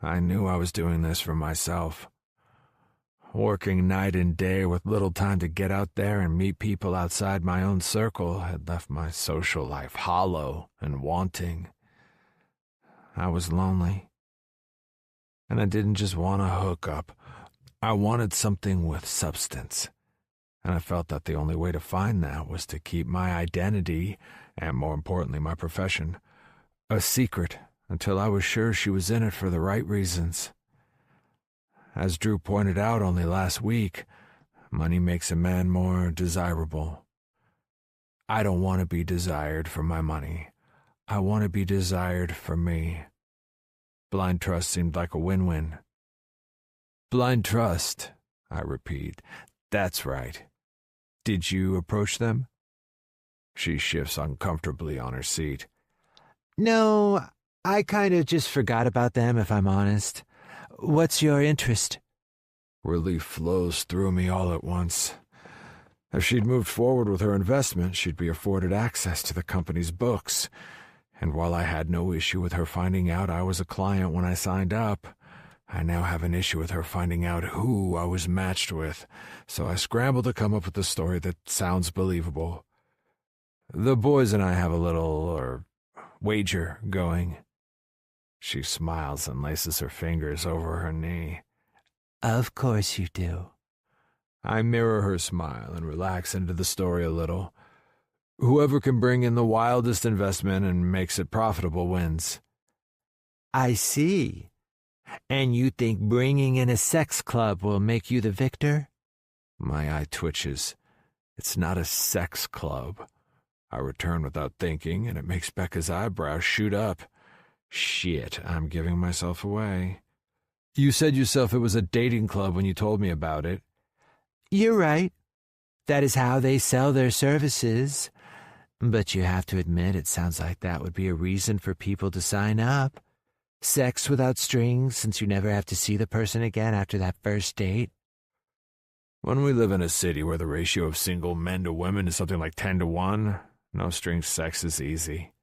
I knew I was doing this for myself. Working night and day with little time to get out there and meet people outside my own circle had left my social life hollow and wanting. I was lonely. And I didn't just want a hookup. I wanted something with substance. And I felt that the only way to find that was to keep my identity, and more importantly my profession, a secret until I was sure she was in it for the right reasons. As Drew pointed out only last week, money makes a man more desirable. I don't want to be desired for my money. I want to be desired for me. Blind trust seemed like a win-win. Blind trust, I repeat. That's right. Did you approach them? She shifts uncomfortably on her seat. No, I kind of just forgot about them, if I'm honest. What's your interest? Relief flows through me all at once. If she'd moved forward with her investment, she'd be afforded access to the company's books. And while I had no issue with her finding out I was a client when I signed up, I now have an issue with her finding out who I was matched with, so I scramble to come up with a story that sounds believable. The boys and I have a little, wager going. She smiles and laces her fingers over her knee. Of course you do. I mirror her smile and relax into the story a little. Whoever can bring in the wildest investment and makes it profitable wins. I see. And you think bringing in a sex club will make you the victor? My eye twitches. It's not a sex club. I return without thinking, and it makes Becca's eyebrows shoot up. Shit, I'm giving myself away. You said yourself it was a dating club when you told me about it. You're right. That is how they sell their services. But you have to admit it sounds like that would be a reason for people to sign up. Sex without strings, since you never have to see the person again after that first date. When we live in a city where the ratio of single men to women is something like 10 to 1, no strings sex is easy.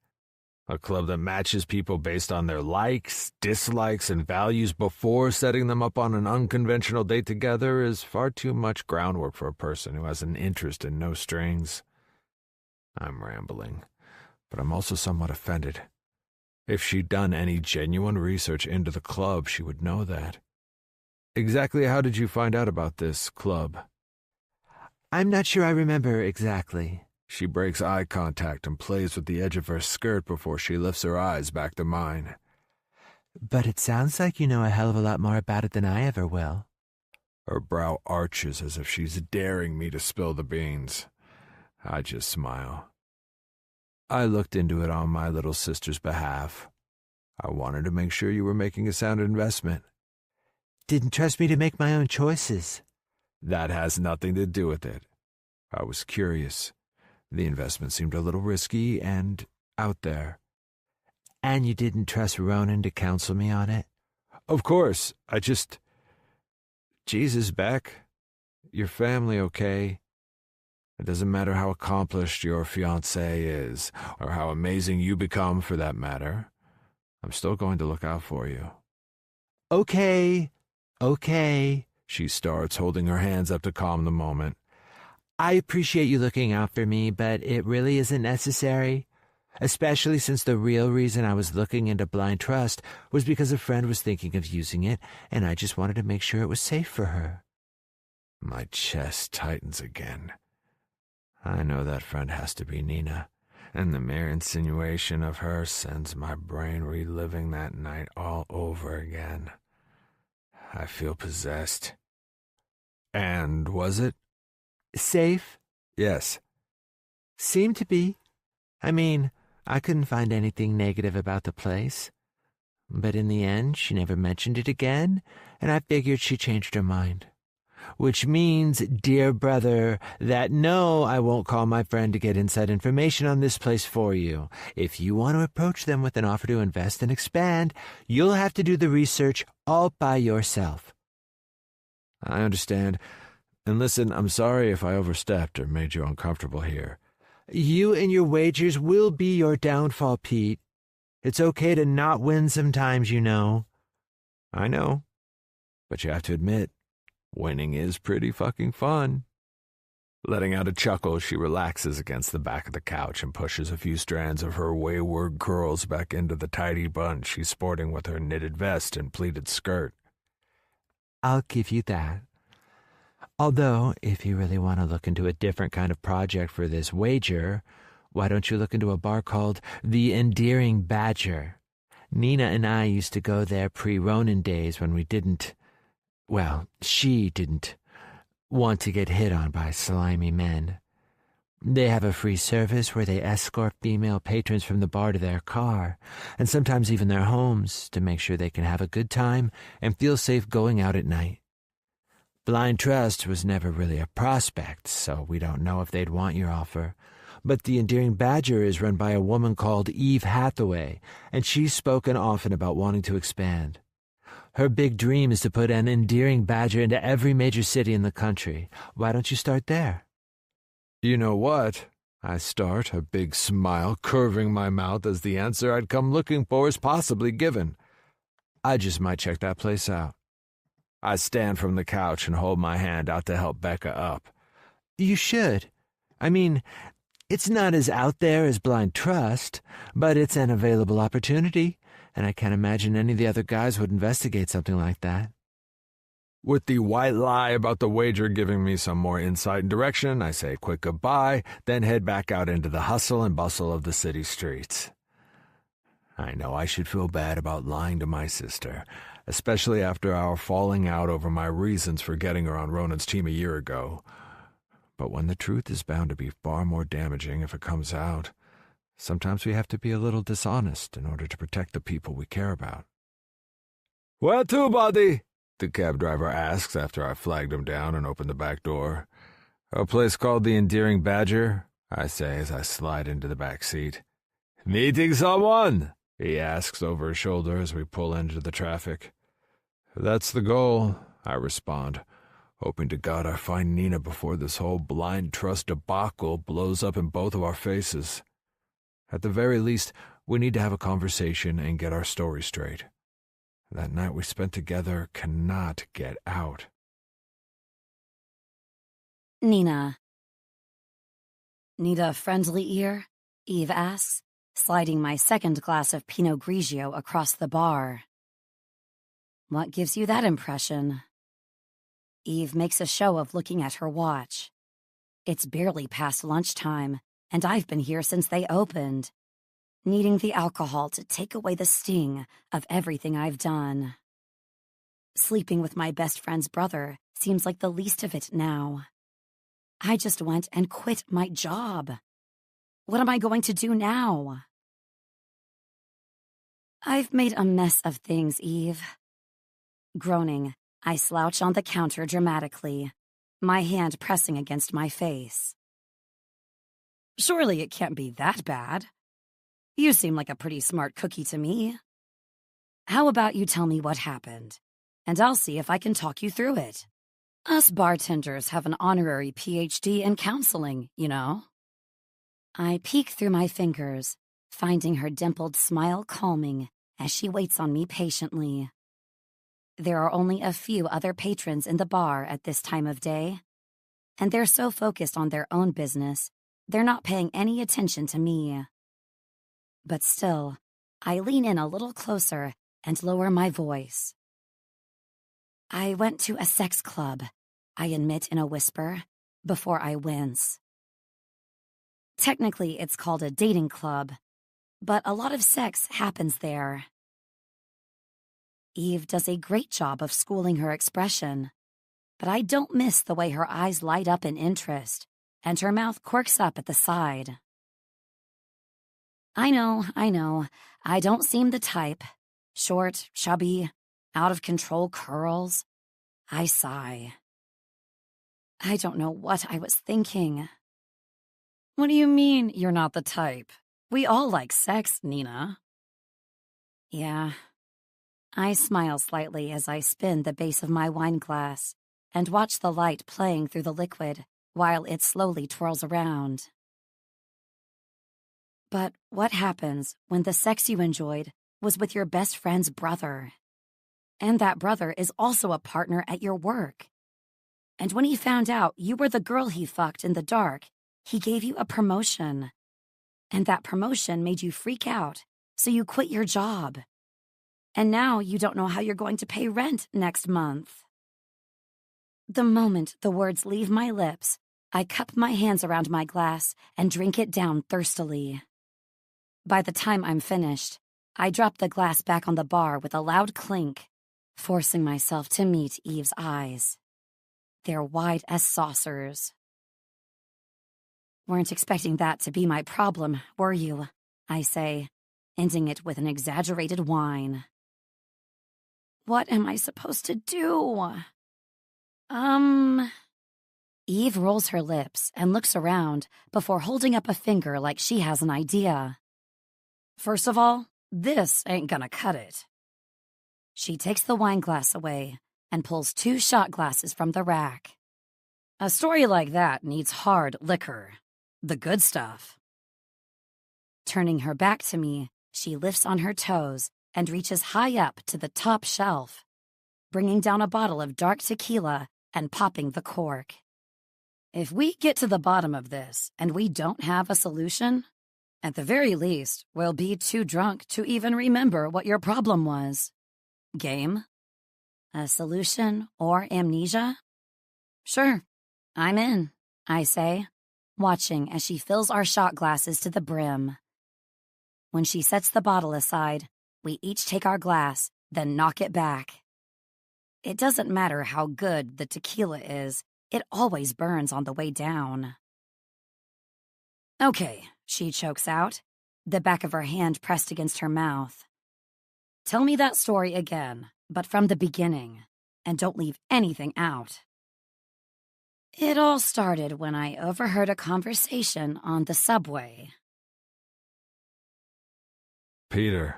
A club that matches people based on their likes, dislikes, and values before setting them up on an unconventional date together is far too much groundwork for a person who has an interest in no strings. I'm rambling, but I'm also somewhat offended. If she'd done any genuine research into the club, she would know that. Exactly how did you find out about this club? I'm not sure I remember exactly. She breaks eye contact and plays with the edge of her skirt before she lifts her eyes back to mine. But it sounds like you know a hell of a lot more about it than I ever will. Her brow arches as if she's daring me to spill the beans. I just smile. I looked into it on my little sister's behalf. I wanted to make sure you were making a sound investment. Didn't trust me to make my own choices. That has nothing to do with it. I was curious. The investment seemed a little risky and out there. And you didn't trust Ronan to counsel me on it? Of course. Jesus, Beck. Your family okay? It doesn't matter how accomplished your fiancé is, or how amazing you become for that matter. I'm still going to look out for you. Okay, she starts, holding her hands up to calm the moment. I appreciate you looking out for me, but it really isn't necessary. Especially since the real reason I was looking into blind trust was because a friend was thinking of using it, and I just wanted to make sure it was safe for her. My chest tightens again. I know that friend has to be Nina, and the mere insinuation of her sends my brain reliving that night all over again. I feel possessed. And was it? Safe? Yes. Seemed to be. I mean, I couldn't find anything negative about the place. But in the end, she never mentioned it again, and I figured she changed her mind. Which means, dear brother, that no, I won't call my friend to get inside information on this place for you. If you want to approach them with an offer to invest and expand, you'll have to do the research all by yourself. I understand. And listen, I'm sorry if I overstepped or made you uncomfortable here. You and your wagers will be your downfall, Pete. It's okay to not win sometimes, you know. I know. But you have to admit, winning is pretty fucking fun. Letting out a chuckle, she relaxes against the back of the couch and pushes a few strands of her wayward curls back into the tidy bun she's sporting with her knitted vest and pleated skirt. I'll give you that. Although, if you really want to look into a different kind of project for this wager, why don't you look into a bar called The Endearing Badger? Nina and I used to go there pre-Ronan days when she didn't want to get hit on by slimy men. They have a free service where they escort female patrons from the bar to their car, and sometimes even their homes, to make sure they can have a good time and feel safe going out at night. Blind trust was never really a prospect, so we don't know if they'd want your offer. But the Endearing Badger is run by a woman called Eve Hathaway, and she's spoken often about wanting to expand. Her big dream is to put an Endearing Badger into every major city in the country. Why don't you start there? You know what? I start, a big smile curving my mouth as the answer I'd come looking for is possibly given. I just might check that place out. I stand from the couch and hold my hand out to help Becca up. You should. I mean, it's not as out there as blind trust, but it's an available opportunity, and I can't imagine any of the other guys would investigate something like that. With the white lie about the wager giving me some more insight and direction, I say a quick goodbye, then head back out into the hustle and bustle of the city streets. I know I should feel bad about lying to my sister, especially after our falling out over my reasons for getting her on Ronan's team a year ago. But when the truth is bound to be far more damaging if it comes out, sometimes we have to be a little dishonest in order to protect the people we care about. "Where to, buddy?" the cab driver asks after I flagged him down and opened the back door. "A place called the Endearing Badger," I say as I slide into the back seat. "Meeting someone?" he asks over his shoulder as we pull into the traffic. "That's the goal," I respond, hoping to God I find Nina before this whole blind trust debacle blows up in both of our faces. At the very least, We need to have a conversation and get our story straight. That night we spent together cannot get out. Nina. Need a friendly ear? Eve asks, sliding my second glass of Pinot Grigio across the bar. What gives you that impression? Eve makes a show of looking at her watch. It's barely past lunchtime, and I've been here since they opened, needing the alcohol to take away the sting of everything I've done. Sleeping with my best friend's brother seems like the least of it now. I just went and quit my job. What am I going to do now? I've made a mess of things, Eve. Groaning, I slouch on the counter dramatically, my hand pressing against my face. Surely it can't be that bad. You seem like a pretty smart cookie to me. How about you tell me what happened, and I'll see if I can talk you through it. Us bartenders have an honorary PhD in counseling, you know. I peek through my fingers, finding her dimpled smile calming as she waits on me patiently. There are only a few other patrons in the bar at this time of day, and they're so focused on their own business, they're not paying any attention to me. But still, I lean in a little closer and lower my voice. I went to a sex club, I admit in a whisper, before I wince. Technically, it's called a dating club, but a lot of sex happens there. Eve does a great job of schooling her expression, but I don't miss the way her eyes light up in interest and her mouth quirks up at the side. I know, I don't seem the type. Short, chubby, out of control curls. I sigh. I don't know what I was thinking. What do you mean you're not the type? We all like sex, Nina. Yeah. I smile slightly as I spin the base of my wine glass and watch the light playing through the liquid while it slowly twirls around. But what happens when the sex you enjoyed was with your best friend's brother? And that brother is also a partner at your work. And when he found out you were the girl he fucked in the dark, he gave you a promotion. And that promotion made you freak out, so you quit your job. And now you don't know how you're going to pay rent next month. The moment the words leave my lips, I cup my hands around my glass and drink it down thirstily. By the time I'm finished, I drop the glass back on the bar with a loud clink, forcing myself to meet Eve's eyes. They're wide as saucers. Weren't expecting that to be my problem, were you? I say, ending it with an exaggerated whine. What am I supposed to do? Eve rolls her lips and looks around before holding up a finger like she has an idea. First of all, this ain't gonna cut it. She takes the wine glass away and pulls 2 shot glasses from the rack. A story like that needs hard liquor. The good stuff. Turning her back to me, she lifts on her toes and reaches high up to the top shelf, bringing down a bottle of dark tequila and popping the cork. If we get to the bottom of this and we don't have a solution, at the very least, we'll be too drunk to even remember what your problem was. Game? A solution or amnesia? Sure, I'm in, I say, watching as she fills our shot glasses to the brim. When she sets the bottle aside, we each take our glass, then knock it back. It doesn't matter how good the tequila is, it always burns on the way down. Okay, she chokes out, the back of her hand pressed against her mouth. Tell me that story again, but from the beginning, and don't leave anything out. It all started when I overheard a conversation on the subway. Peter.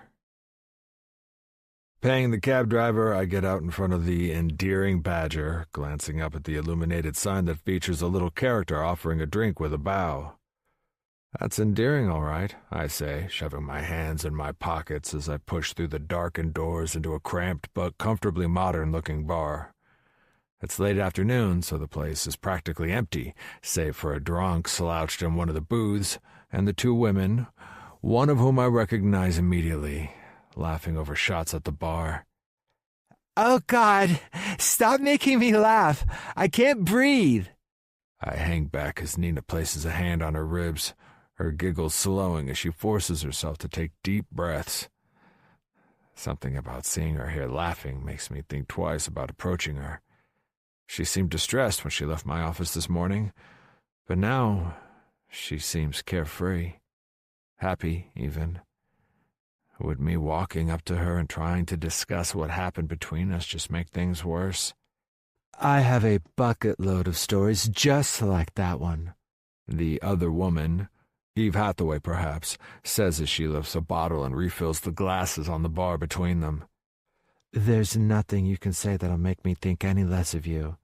Paying the cab driver, I get out in front of the endearing Badger, glancing up at the illuminated sign that features a little character offering a drink with a bow. That's endearing, all right, I say, shoving my hands in my pockets as I push through the darkened doors into a cramped but comfortably modern-looking bar. It's late afternoon, so the place is practically empty, save for a drunk slouched in one of the booths and the two women, one of whom I recognize immediately, laughing over shots at the bar. Oh, God, stop making me laugh. I can't breathe. I hang back as Nina places a hand on her ribs, her giggles slowing as she forces herself to take deep breaths. Something about seeing her here laughing makes me think twice about approaching her. She seemed distressed when she left my office this morning, but now she seems carefree, happy even. Would me walking up to her and trying to discuss what happened between us just make things worse? I have a bucket load of stories just like that one. The other woman, Eve Hathaway perhaps, says as she lifts a bottle and refills the glasses on the bar between them. There's nothing you can say that'll make me think any less of you.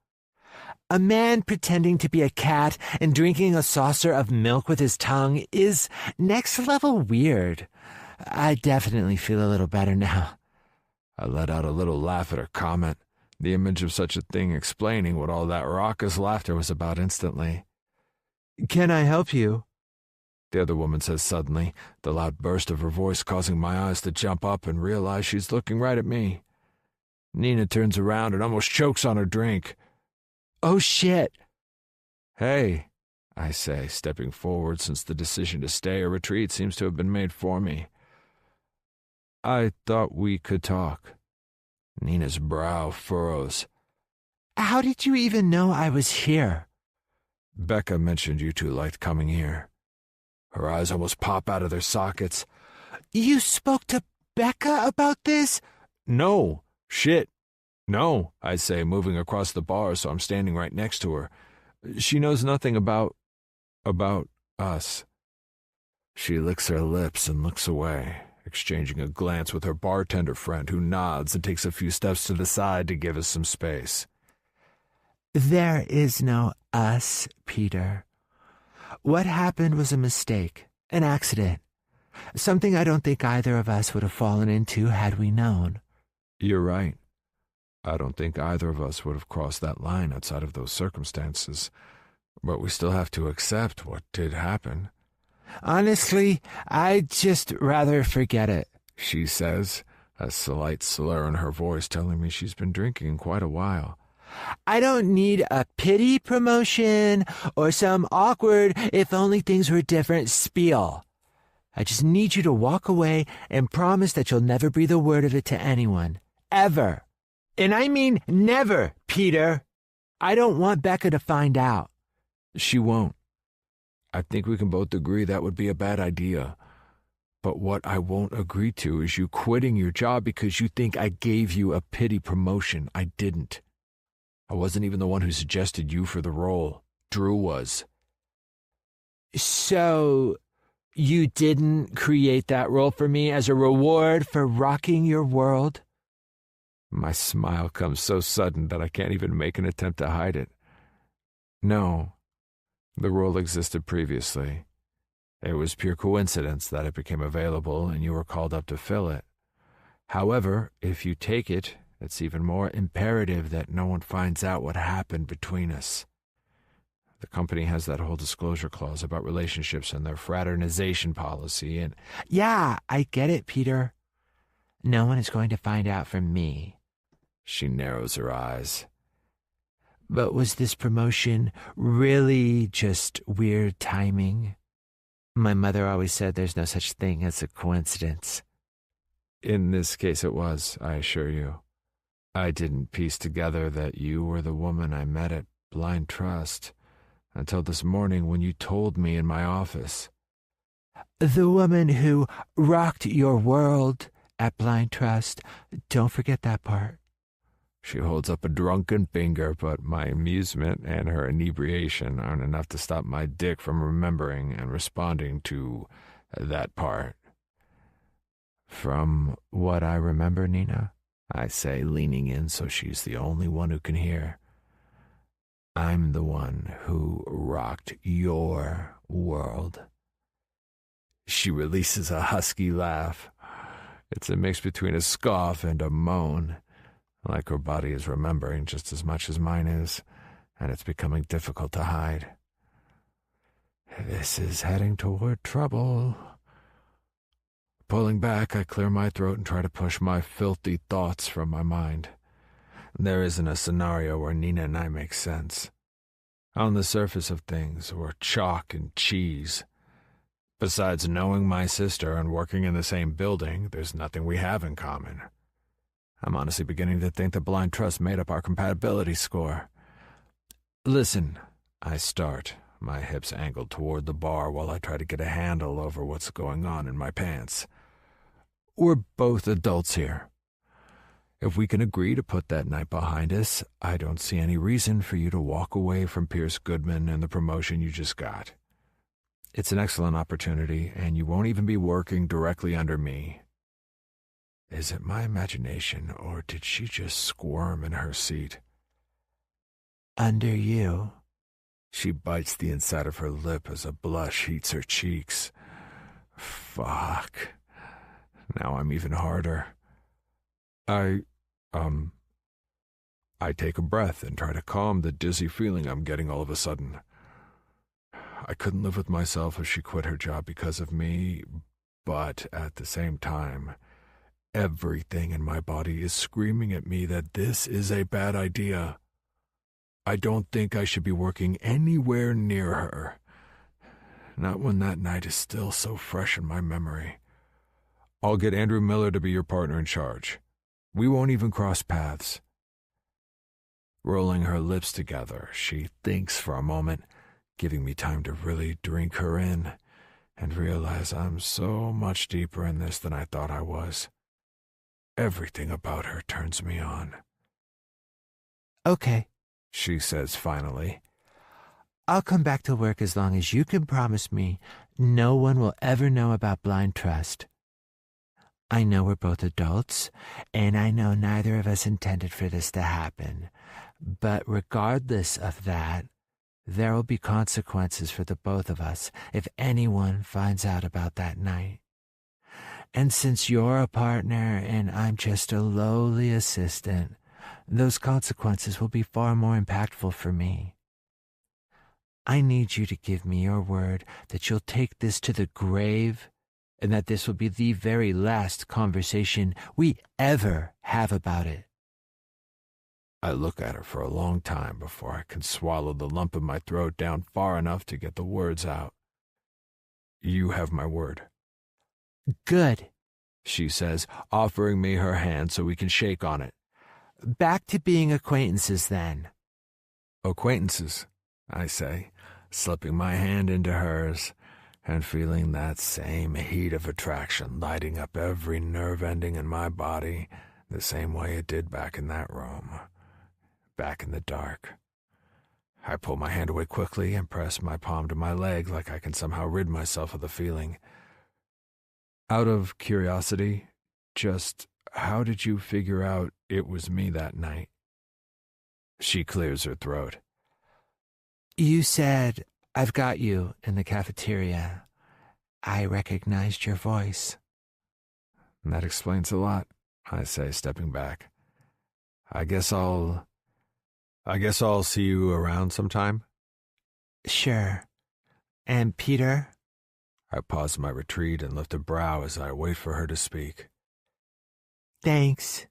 A man pretending to be a cat and drinking a saucer of milk with his tongue is next level weird. I definitely feel a little better now. I let out a little laugh at her comment, the image of such a thing explaining what all that raucous laughter was about instantly. Can I help you? The other woman says suddenly, the loud burst of her voice causing my eyes to jump up and realize she's looking right at me. Nina turns around and almost chokes on her drink. Oh, shit. Hey, I say, stepping forward since the decision to stay or retreat seems to have been made for me. I thought we could talk. Nina's brow furrows. How did you even know I was here? Becca mentioned you two liked coming here. Her eyes almost pop out of their sockets. You spoke to Becca about this? No. Shit. No, I say, moving across the bar so I'm standing right next to her. She knows nothing about us. She licks her lips and looks away, exchanging a glance with her bartender friend who nods and takes a few steps to the side to give us some space. There is no us, Peter. What happened was a mistake, an accident, something I don't think either of us would have fallen into had we known. You're right. I don't think either of us would have crossed that line outside of those circumstances, but we still have to accept what did happen. Honestly, I'd just rather forget it, she says, a slight slur in her voice telling me she's been drinking quite a while. I don't need a pity promotion or some awkward if only things were different spiel. I just need you to walk away and promise that you'll never breathe a word of it to anyone. Ever. And I mean never, Peter. I don't want Becca to find out. She won't. I think we can both agree that would be a bad idea. But what I won't agree to is you quitting your job because you think I gave you a pity promotion. I didn't. I wasn't even the one who suggested you for the role. Drew was. So, you didn't create that role for me as a reward for rocking your world? My smile comes so sudden that I can't even make an attempt to hide it. No, the role existed previously. It was pure coincidence that it became available and you were called up to fill it. However, if you take it, it's even more imperative that no one finds out what happened between us. The company has that whole disclosure clause about relationships and their fraternization policy and... Yeah, I get it, Peter. No one is going to find out from me. She narrows her eyes. But was this promotion really just weird timing? My mother always said there's no such thing as a coincidence. In this case it was, I assure you. I didn't piece together that you were the woman I met at Blind Trust until this morning when you told me in my office. The woman who rocked your world at Blind Trust. Don't forget that part. She holds up a drunken finger, but my amusement and her inebriation aren't enough to stop my dick from remembering and responding to that part. From what I remember, Nina, I say, leaning in so she's the only one who can hear, I'm the one who rocked your world. She releases a husky laugh. It's a mix between a scoff and a moan, like her body is remembering just as much as mine is, and it's becoming difficult to hide. This is heading toward trouble. Pulling back, I clear my throat and try to push my filthy thoughts from my mind. There isn't a scenario where Nina and I make sense. On the surface of things, we're chalk and cheese. Besides knowing my sister and working in the same building, there's nothing we have in common. I'm honestly beginning to think that blind trust made up our compatibility score. Listen, I start, my hips angled toward the bar while I try to get a handle over what's going on in my pants. We're both adults here. If we can agree to put that night behind us, I don't see any reason for you to walk away from Pierce Goodman and the promotion you just got. It's an excellent opportunity, and you won't even be working directly under me. Is it my imagination, or did she just squirm in her seat? Under you? She bites the inside of her lip as a blush heats her cheeks. Fuck. Now I'm even harder. I take a breath and try to calm the dizzy feeling I'm getting all of a sudden. I couldn't live with myself if she quit her job because of me, but at the same time, everything in my body is screaming at me that this is a bad idea. I don't think I should be working anywhere near her. Not when that night is still so fresh in my memory. I'll get Andrew Miller to be your partner in charge. We won't even cross paths. Rolling her lips together, she thinks for a moment, giving me time to really drink her in and realize I'm so much deeper in this than I thought I was. Everything about her turns me on. Okay, she says finally. I'll come back to work as long as you can promise me no one will ever know about blind trust. I know we're both adults, and I know neither of us intended for this to happen. But regardless of that, there will be consequences for the both of us if anyone finds out about that night. And since you're a partner and I'm just a lowly assistant, those consequences will be far more impactful for me. I need you to give me your word that you'll take this to the grave and that this will be the very last conversation we ever have about it. I look at her for a long time before I can swallow the lump in my throat down far enough to get the words out. You have my word. Good, she says, offering me her hand so we can shake on it. Back to being acquaintances then. Acquaintances, I say, slipping my hand into hers and feeling that same heat of attraction lighting up every nerve ending in my body the same way it did back in that room, back in the dark. I pull my hand away quickly and press my palm to my leg like I can somehow rid myself of the feeling. Out of curiosity, just how did you figure out it was me that night? She clears her throat. You said, "I've got you," in the cafeteria. I recognized your voice. That explains a lot, I say, stepping back. I guess I'll see you around sometime. Sure. And Peter? I pause my retreat and lift a brow as I wait for her to speak. Thanks.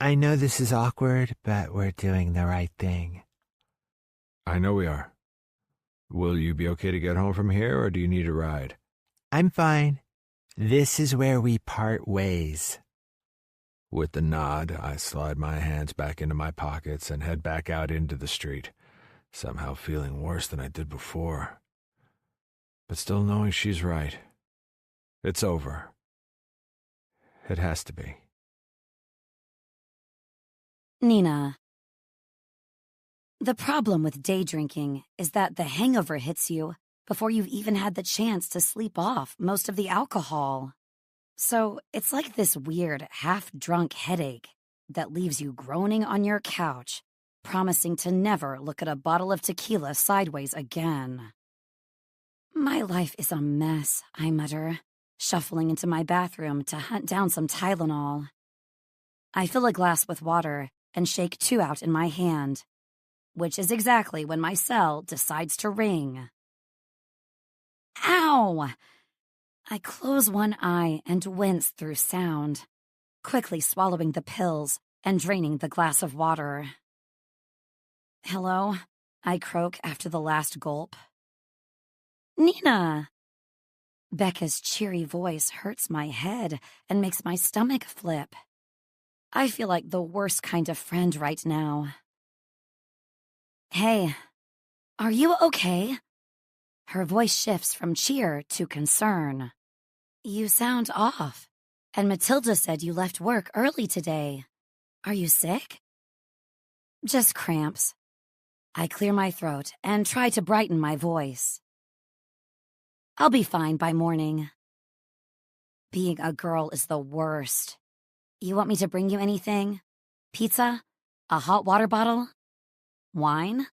I know this is awkward, but we're doing the right thing. I know we are. Will you be okay to get home from here, or do you need a ride? I'm fine. This is where we part ways. With a nod, I slide my hands back into my pockets and head back out into the street, somehow feeling worse than I did before. But still knowing she's right. It's over. It has to be. Nina. The problem with day drinking is that the hangover hits you before you've even had the chance to sleep off most of the alcohol. So it's like this weird, half-drunk headache that leaves you groaning on your couch, promising to never look at a bottle of tequila sideways again. My life is a mess, I mutter, shuffling into my bathroom to hunt down some Tylenol. I fill a glass with water and shake 2 out in my hand, which is exactly when my cell decides to ring. Ow! I close one eye and wince through sound, quickly swallowing the pills and draining the glass of water. Hello, I croak after the last gulp. Nina! Becca's cheery voice hurts my head and makes my stomach flip. I feel like the worst kind of friend right now. Hey, are you okay? Her voice shifts from cheer to concern. You sound off, and Matilda said you left work early today. Are you sick? Just cramps. I clear my throat and try to brighten my voice. I'll be fine by morning. Being a girl is the worst. You want me to bring you anything? Pizza? A hot water bottle? Wine?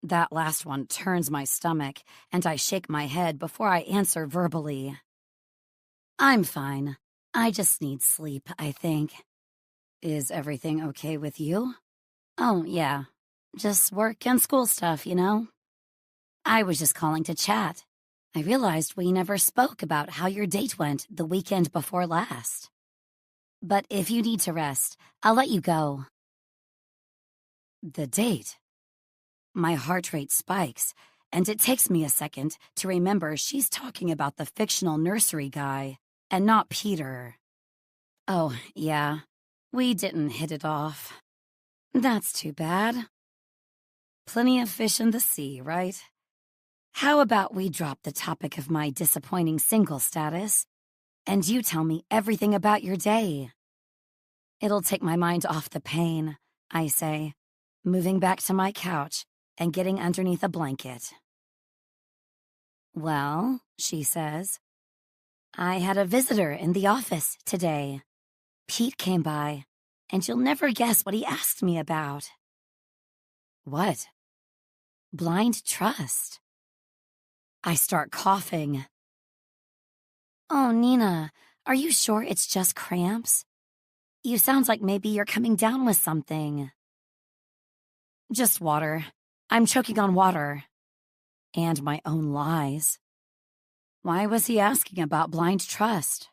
That last one turns my stomach, and I shake my head before I answer verbally. I'm fine. I just need sleep, I think. Is everything okay with you? Oh, yeah. Just work and school stuff, you know? I was just calling to chat. I realized we never spoke about how your date went the weekend before last. But if you need to rest, I'll let you go. The date? My heart rate spikes, and it takes me a second to remember she's talking about the fictional nursery guy, and not Peter. Oh, yeah, we didn't hit it off. That's too bad. Plenty of fish in the sea, right? How about we drop the topic of my disappointing single status, and you tell me everything about your day? It'll take my mind off the pain, I say, moving back to my couch and getting underneath a blanket. Well, she says, I had a visitor in the office today. Pete came by, and you'll never guess what he asked me about. What? Blind trust. I start coughing. Oh, Nina, are you sure it's just cramps? You sound like maybe you're coming down with something. Just water. I'm choking on water. And my own lies. Why was he asking about blind trust?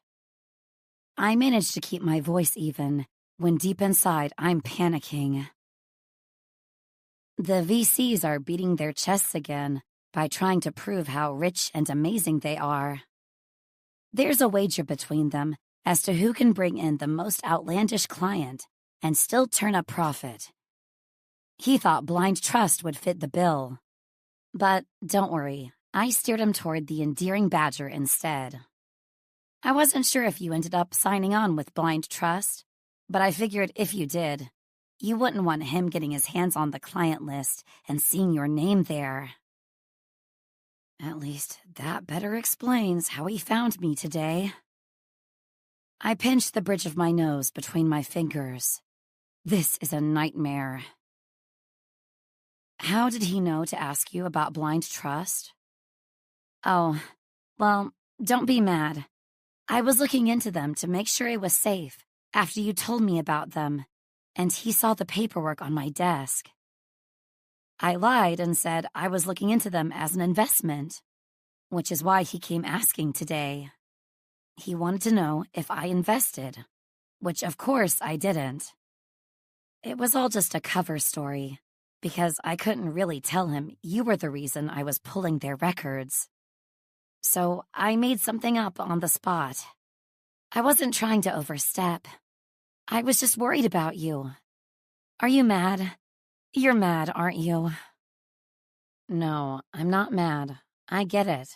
I managed to keep my voice even when deep inside I'm panicking. The VCs are beating their chests again by trying to prove how rich and amazing they are. There's a wager between them as to who can bring in the most outlandish client and still turn a profit. He thought blind trust would fit the bill. But don't worry, I steered him toward the endearing badger instead. I wasn't sure if you ended up signing on with blind trust, but I figured if you did, you wouldn't want him getting his hands on the client list and seeing your name there. At least that better explains how he found me today. I pinched the bridge of my nose between my fingers. This is a nightmare. How did he know to ask you about blind trust? Oh, well, don't be mad. I was looking into them to make sure it was safe after you told me about them, and he saw the paperwork on my desk. I lied and said I was looking into them as an investment, which is why he came asking today. He wanted to know if I invested, which of course I didn't. It was all just a cover story, because I couldn't really tell him you were the reason I was pulling their records. So I made something up on the spot. I wasn't trying to overstep. I was just worried about you. Are you mad? You're mad, aren't you? No, I'm not mad. I get it.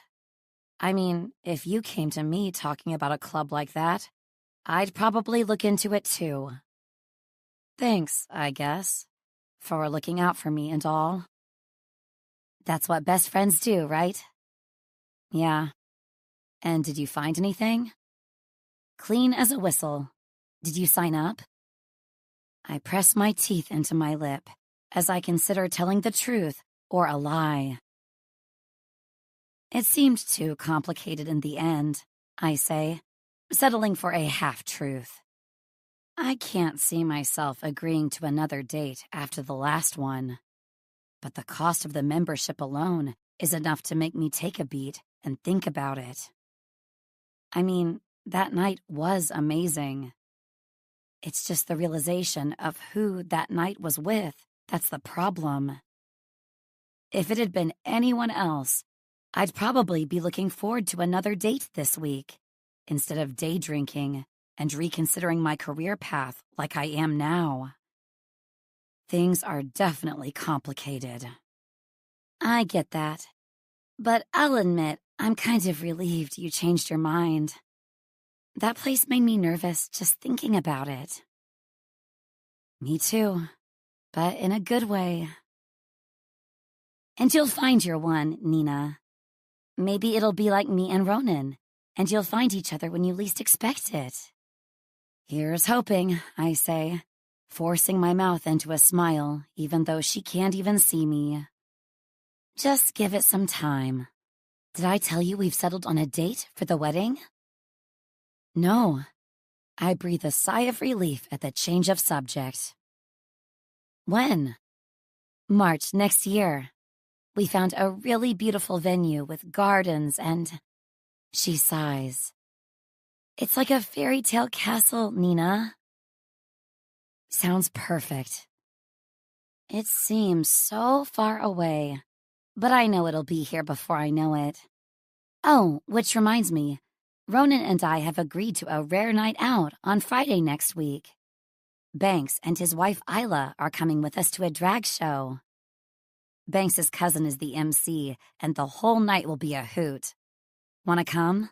I mean, if you came to me talking about a club like that, I'd probably look into it too. Thanks, I guess, for looking out for me and all. That's what best friends do, right? Yeah. And did you find anything? Clean as a whistle. Did you sign up? I press my teeth into my lip as I consider telling the truth or a lie. It seemed too complicated in the end, I say, settling for a half-truth. I can't see myself agreeing to another date after the last one. But the cost of the membership alone is enough to make me take a beat and think about it. I mean, that night was amazing. It's just the realization of who that night was with that's the problem. If it had been anyone else, I'd probably be looking forward to another date this week, instead of day drinking and reconsidering my career path like I am now. Things are definitely complicated. I get that. But I'll admit, I'm kind of relieved you changed your mind. That place made me nervous just thinking about it. Me too, but in a good way. And you'll find your one, Nina. Maybe it'll be like me and Ronan, and you'll find each other when you least expect it. Here's hoping, I say, forcing my mouth into a smile, even though she can't even see me. Just give it some time. Did I tell you we've settled on a date for the wedding? No. I breathe a sigh of relief at the change of subject. When? March next year. We found a really beautiful venue with gardens and... She sighs. It's like a fairy tale castle, Nina. Sounds perfect. It seems so far away, but I know it'll be here before I know it. Oh, which reminds me, Ronan and I have agreed to a rare night out on Friday next week. Banks and his wife Isla are coming with us to a drag show. Banks's cousin is the MC, and the whole night will be a hoot. Wanna come?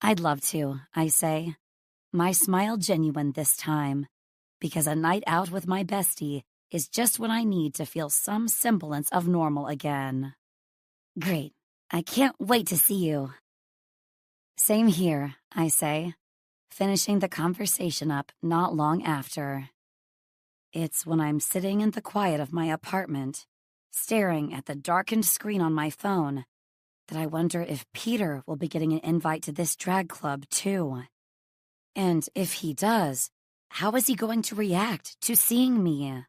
I'd love to, I say, my smile genuine this time, because a night out with my bestie is just what I need to feel some semblance of normal again. Great. I can't wait to see you. Same here, I say, finishing the conversation up not long after. It's when I'm sitting in the quiet of my apartment, staring at the darkened screen on my phone, that I wonder if Peter will be getting an invite to this drag club too. And if he does, how is he going to react to seeing me?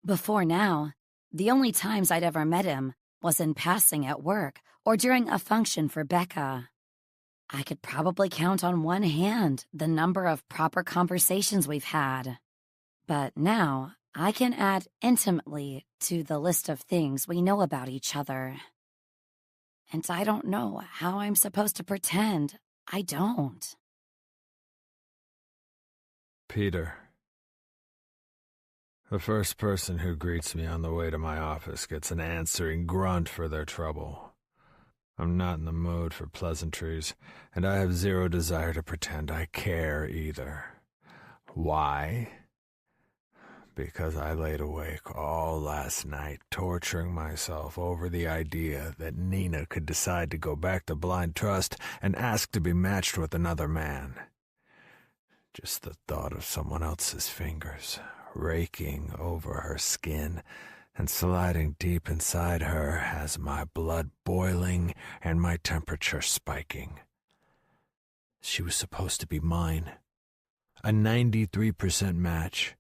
Before now, the only times I'd ever met him was in passing at work or during a function for Becca. I could probably count on one hand the number of proper conversations we've had. But now I can add intimately to the list of things we know about each other. And I don't know how I'm supposed to pretend I don't. Peter. The first person who greets me on the way to my office gets an answering grunt for their trouble. I'm not in the mood for pleasantries, and I have zero desire to pretend I care either. Why? Because I laid awake all last night torturing myself over the idea that Nina could decide to go back to blind trust and ask to be matched with another man. Just the thought of someone else's fingers raking over her skin and sliding deep inside her has my blood boiling and my temperature spiking. She was supposed to be mine, a 93% match.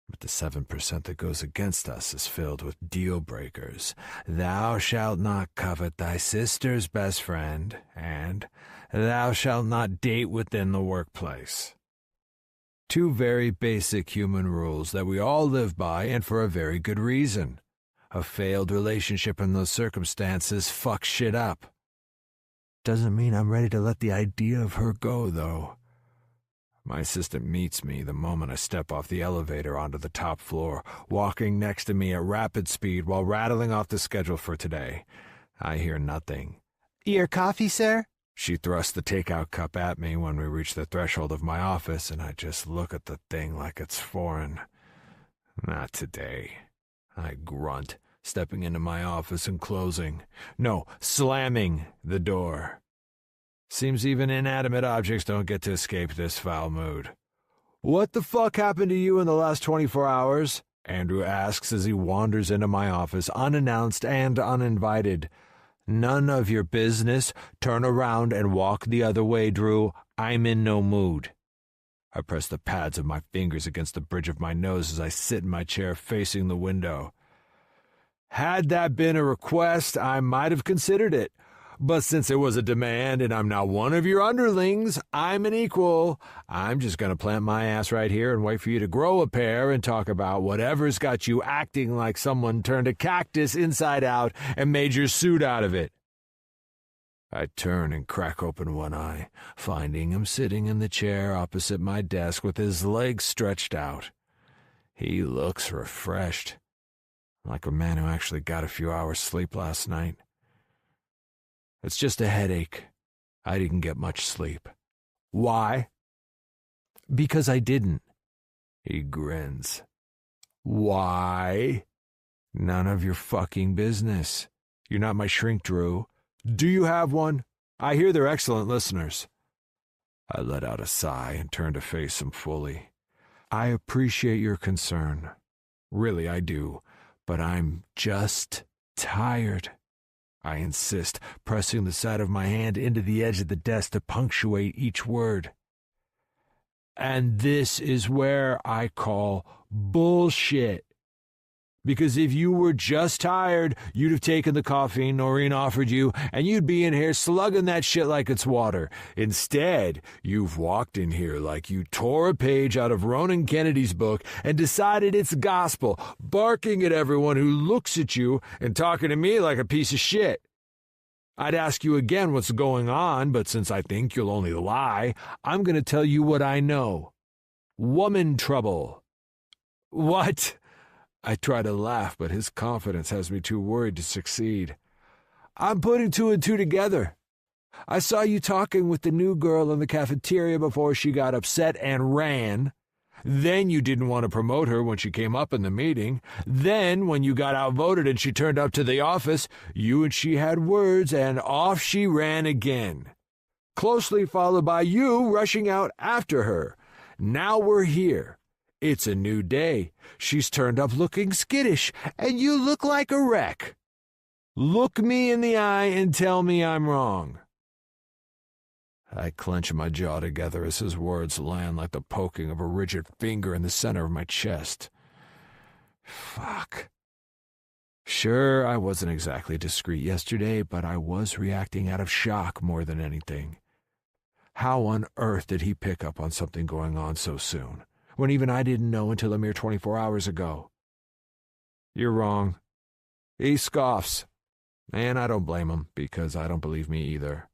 But the 7% that goes against us is filled with deal breakers. Thou shalt not covet thy sister's best friend, and thou shalt not date within the workplace. Two very basic human rules that we all live by, and for a very good reason. A failed relationship in those circumstances fucks shit up. Doesn't mean I'm ready to let the idea of her go, though. My assistant meets me the moment I step off the elevator onto the top floor, walking next to me at rapid speed while rattling off the schedule for today. I hear nothing. Your coffee, sir? She thrusts the takeout cup at me when we reach the threshold of my office, and I just look at the thing like it's foreign. Not today. I grunt, stepping into my office and closing. No, slamming the door. Seems even inanimate objects don't get to escape this foul mood. "What the fuck happened to you in the last 24 hours?" Andrew asks as he wanders into my office, unannounced and uninvited. None of your business. Turn around and walk the other way, Drew. I'm in no mood. I press the pads of my fingers against the bridge of my nose as I sit in my chair facing the window. Had that been a request, I might have considered it. But since it was a demand and I'm now one of your underlings, I'm an equal. I'm just going to plant my ass right here and wait for you to grow a pair and talk about whatever's got you acting like someone turned a cactus inside out and made your suit out of it. I turn and crack open one eye, finding him sitting in the chair opposite my desk with his legs stretched out. He looks refreshed, like a man who actually got a few hours sleep last night. It's just a headache. I didn't get much sleep. Why? Because I didn't. He grins. Why? None of your fucking business. You're not my shrink, Drew. Do you have one? I hear they're excellent listeners. I let out a sigh and turned to face him fully. I appreciate your concern. Really, I do. But I'm just tired. I insist, pressing the side of my hand into the edge of the desk to punctuate each word. And this is where I call bullshit. Because if you were just tired, you'd have taken the coffee Noreen offered you, and you'd be in here slugging that shit like it's water. Instead, you've walked in here like you tore a page out of Ronan Kennedy's book and decided it's gospel, barking at everyone who looks at you and talking to me like a piece of shit. I'd ask you again what's going on, but since I think you'll only lie, I'm going to tell you what I know. Woman trouble. What? I try to laugh, but his confidence has me too worried to succeed. I'm putting two and two together. I saw you talking with the new girl in the cafeteria before she got upset and ran. Then you didn't want to promote her when she came up in the meeting. Then, when you got outvoted and she turned up to the office, you and she had words, and off she ran again. Closely followed by you rushing out after her. Now we're here. It's a new day. She's turned up looking skittish, and you look like a wreck. Look me in the eye and tell me I'm wrong. I clench my jaw together as his words land like the poking of a rigid finger in the center of my chest. Fuck. Sure, I wasn't exactly discreet yesterday, but I was reacting out of shock more than anything. How on earth did he pick up on something going on so soon, when even I didn't know until a mere 24 hours ago? You're wrong. He scoffs, and I don't blame him, because I don't believe me either.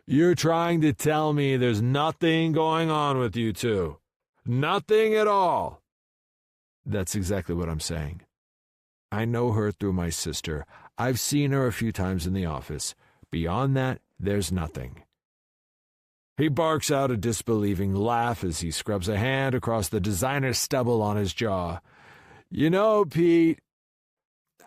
You're trying to tell me there's nothing going on with you two? Nothing at all? That's exactly what I'm saying. I know her through my sister. I've seen her a few times in the office. Beyond that, there's nothing. He barks out a disbelieving laugh as he scrubs a hand across the designer stubble on his jaw. You know, Pete,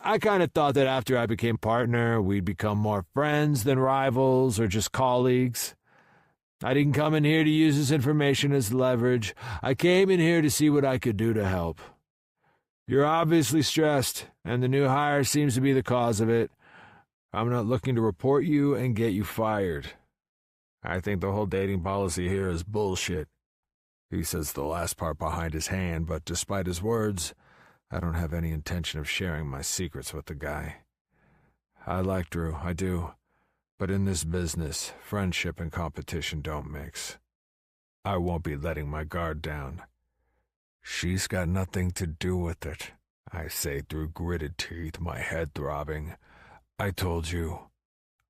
I kind of thought that after I became partner, we'd become more friends than rivals or just colleagues. I didn't come in here to use this information as leverage. I came in here to see what I could do to help. You're obviously stressed, and the new hire seems to be the cause of it. I'm not looking to report you and get you fired. I think the whole dating policy here is bullshit. He says the last part behind his hand, but despite his words, I don't have any intention of sharing my secrets with the guy. I like Drew, I do. But in this business, friendship and competition don't mix. I won't be letting my guard down. She's got nothing to do with it, I say through gritted teeth, my head throbbing. I told you,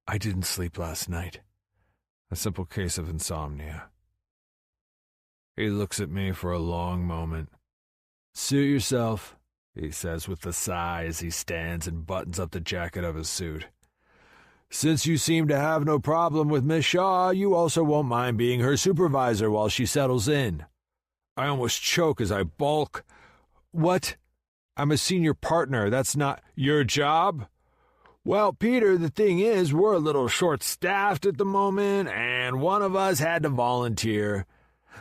I didn't sleep last night. A simple case of insomnia. He looks at me for a long moment. Suit yourself, he says with a sigh as he stands and buttons up the jacket of his suit. Since you seem to have no problem with Miss Shaw, you also won't mind being her supervisor while she settles in. I almost choke as I balk. What? I'm a senior partner. That's not your job? Well, Peter, the thing is, we're a little short-staffed at the moment, and one of us had to volunteer.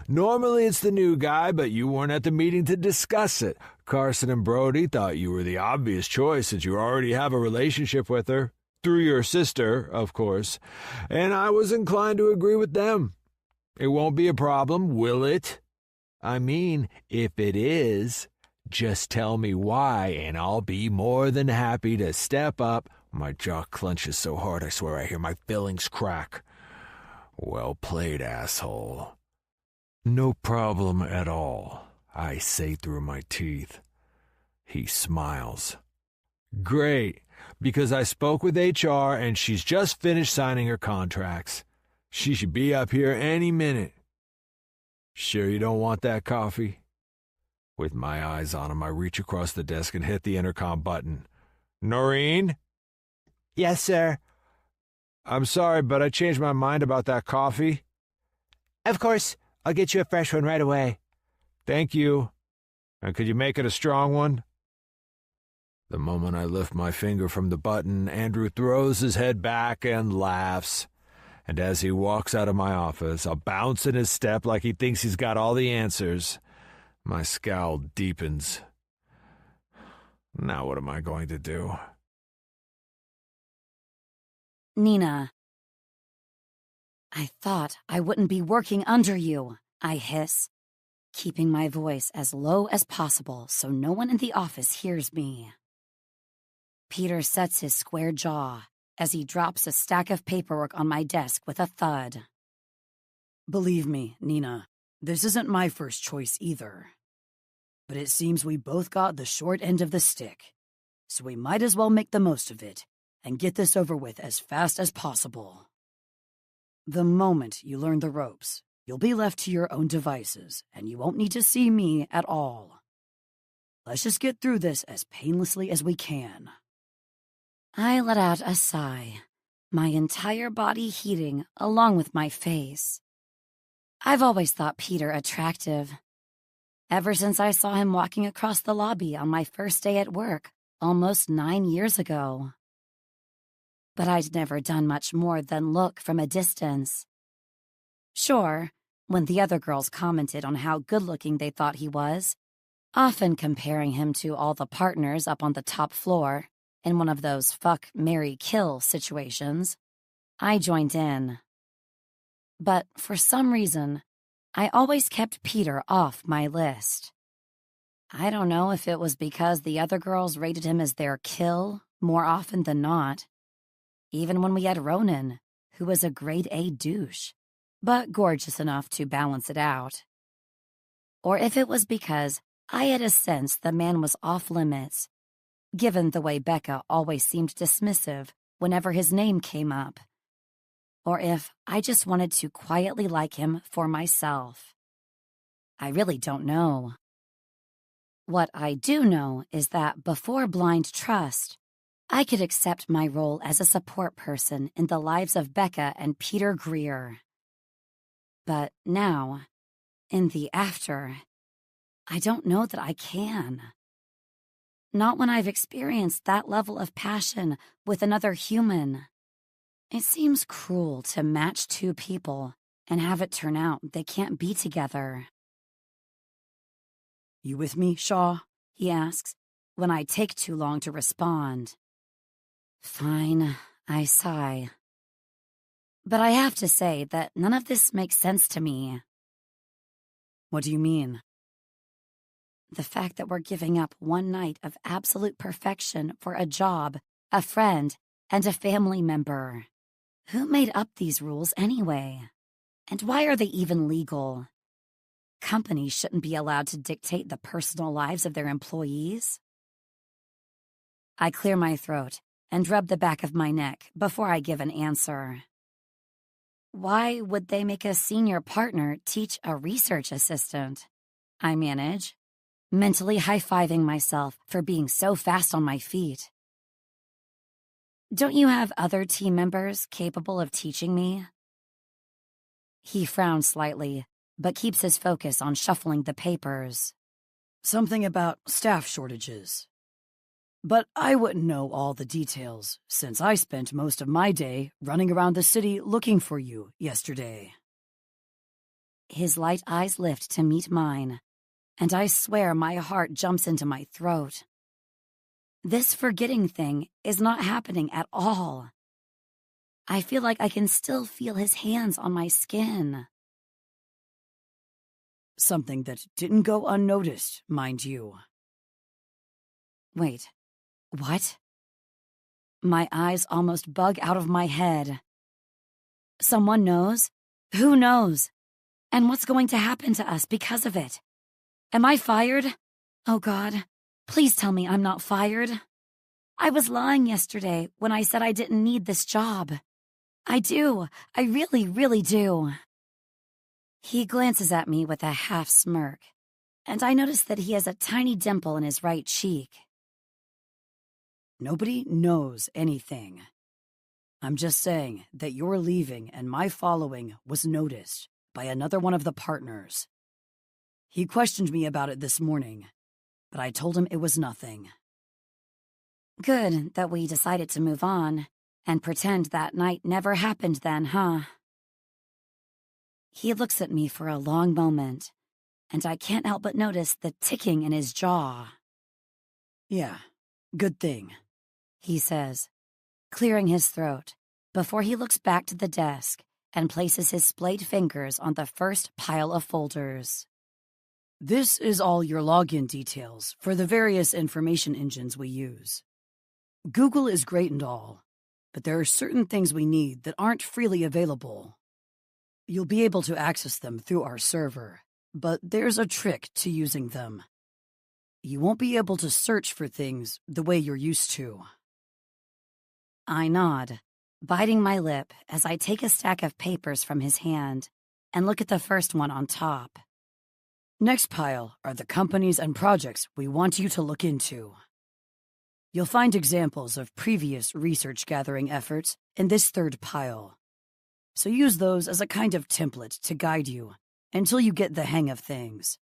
Normally it's the new guy, but you weren't at the meeting to discuss it. Carson and Brody thought you were the obvious choice since you already have a relationship with her. Through your sister, of course, and I was inclined to agree with them. It won't be a problem, will it? I mean, if it is, just tell me why, and I'll be more than happy to step up. My jaw clenches so hard I swear I hear my fillings crack. Well played, asshole. No problem at all, I say through my teeth. He smiles. Great, because I spoke with HR and she's just finished signing her contracts. She should be up here any minute. Sure you don't want that coffee? With my eyes on him, I reach across the desk and hit the intercom button. Noreen? Yes, sir. I'm sorry, but I changed my mind about that coffee. Of course, I'll get you a fresh one right away. Thank you. And could you make it a strong one? The moment I lift my finger from the button, Andrew throws his head back and laughs. And as he walks out of my office, a bounce in his step like he thinks he's got all the answers. My scowl deepens. Now what am I going to do? Nina. I thought I wouldn't be working under you, I hiss, keeping my voice as low as possible so no one in the office hears me. Peter sets his square jaw as he drops a stack of paperwork on my desk with a thud. Believe me, Nina, this isn't my first choice either. But it seems we both got the short end of the stick, so we might as well make the most of it and get this over with as fast as possible. The moment you learn the ropes, you'll be left to your own devices, and you won't need to see me at all. Let's just get through this as painlessly as we can. I let out a sigh, my entire body heating along with my face. I've always thought Peter attractive. Ever since I saw him walking across the lobby on my first day at work almost 9 years ago. But I'd never done much more than look from a distance. Sure, when the other girls commented on how good-looking they thought he was, often comparing him to all the partners up on the top floor in one of those fuck, marry, kill situations, I joined in. But for some reason, I always kept Peter off my list. I don't know if it was because the other girls rated him as their kill more often than not. Even when we had Ronan, who was a grade A douche, but gorgeous enough to balance it out. Or if it was because I had a sense the man was off limits, given the way Becca always seemed dismissive whenever his name came up. Or if I just wanted to quietly like him for myself. I really don't know. What I do know is that before blind trust, I could accept my role as a support person in the lives of Becca and Peter Greer. But now, in the after, I don't know that I can. Not when I've experienced that level of passion with another human. It seems cruel to match two people and have it turn out they can't be together. You with me, Shaw? He asks, when I take too long to respond. Fine, I sigh. But I have to say that none of this makes sense to me. What do you mean? The fact that we're giving up one night of absolute perfection for a job, a friend, and a family member. Who made up these rules anyway? And why are they even legal? Companies shouldn't be allowed to dictate the personal lives of their employees. I clear my throat and rub the back of my neck before I give an answer. Why would they make a senior partner teach a research assistant? I manage, mentally high-fiving myself for being so fast on my feet. Don't you have other team members capable of teaching me? He frowns slightly, but keeps his focus on shuffling the papers. Something about staff shortages. But I wouldn't know all the details, since I spent most of my day running around the city looking for you yesterday. His light eyes lift to meet mine, and I swear my heart jumps into my throat. This forgetting thing is not happening at all. I feel like I can still feel his hands on my skin. Something that didn't go unnoticed, mind you. Wait, what? My eyes almost bug out of my head. Someone knows? Who knows? And what's going to happen to us because of it? Am I fired? Oh God, please tell me I'm not fired. I was lying yesterday when I said I didn't need this job. I do. I really, really do. He glances at me with a half smirk, and I notice that he has a tiny dimple in his right cheek. Nobody knows anything. I'm just saying that your leaving and my following was noticed by another one of the partners. He questioned me about it this morning, but I told him it was nothing. Good that we decided to move on and pretend that night never happened then, huh? He looks at me for a long moment, and I can't help but notice the ticking in his jaw. Yeah, good thing, he says, clearing his throat, before he looks back to the desk and places his splayed fingers on the first pile of folders. This is all your login details for the various information engines we use. Google is great and all, but there are certain things we need that aren't freely available. You'll be able to access them through our server, but there's a trick to using them. You won't be able to search for things the way you're used to. I nod, biting my lip as I take a stack of papers from his hand and look at the first one on top. Next pile are the companies and projects we want you to look into. You'll find examples of previous research-gathering efforts in this third pile, so use those as a kind of template to guide you until you get the hang of things.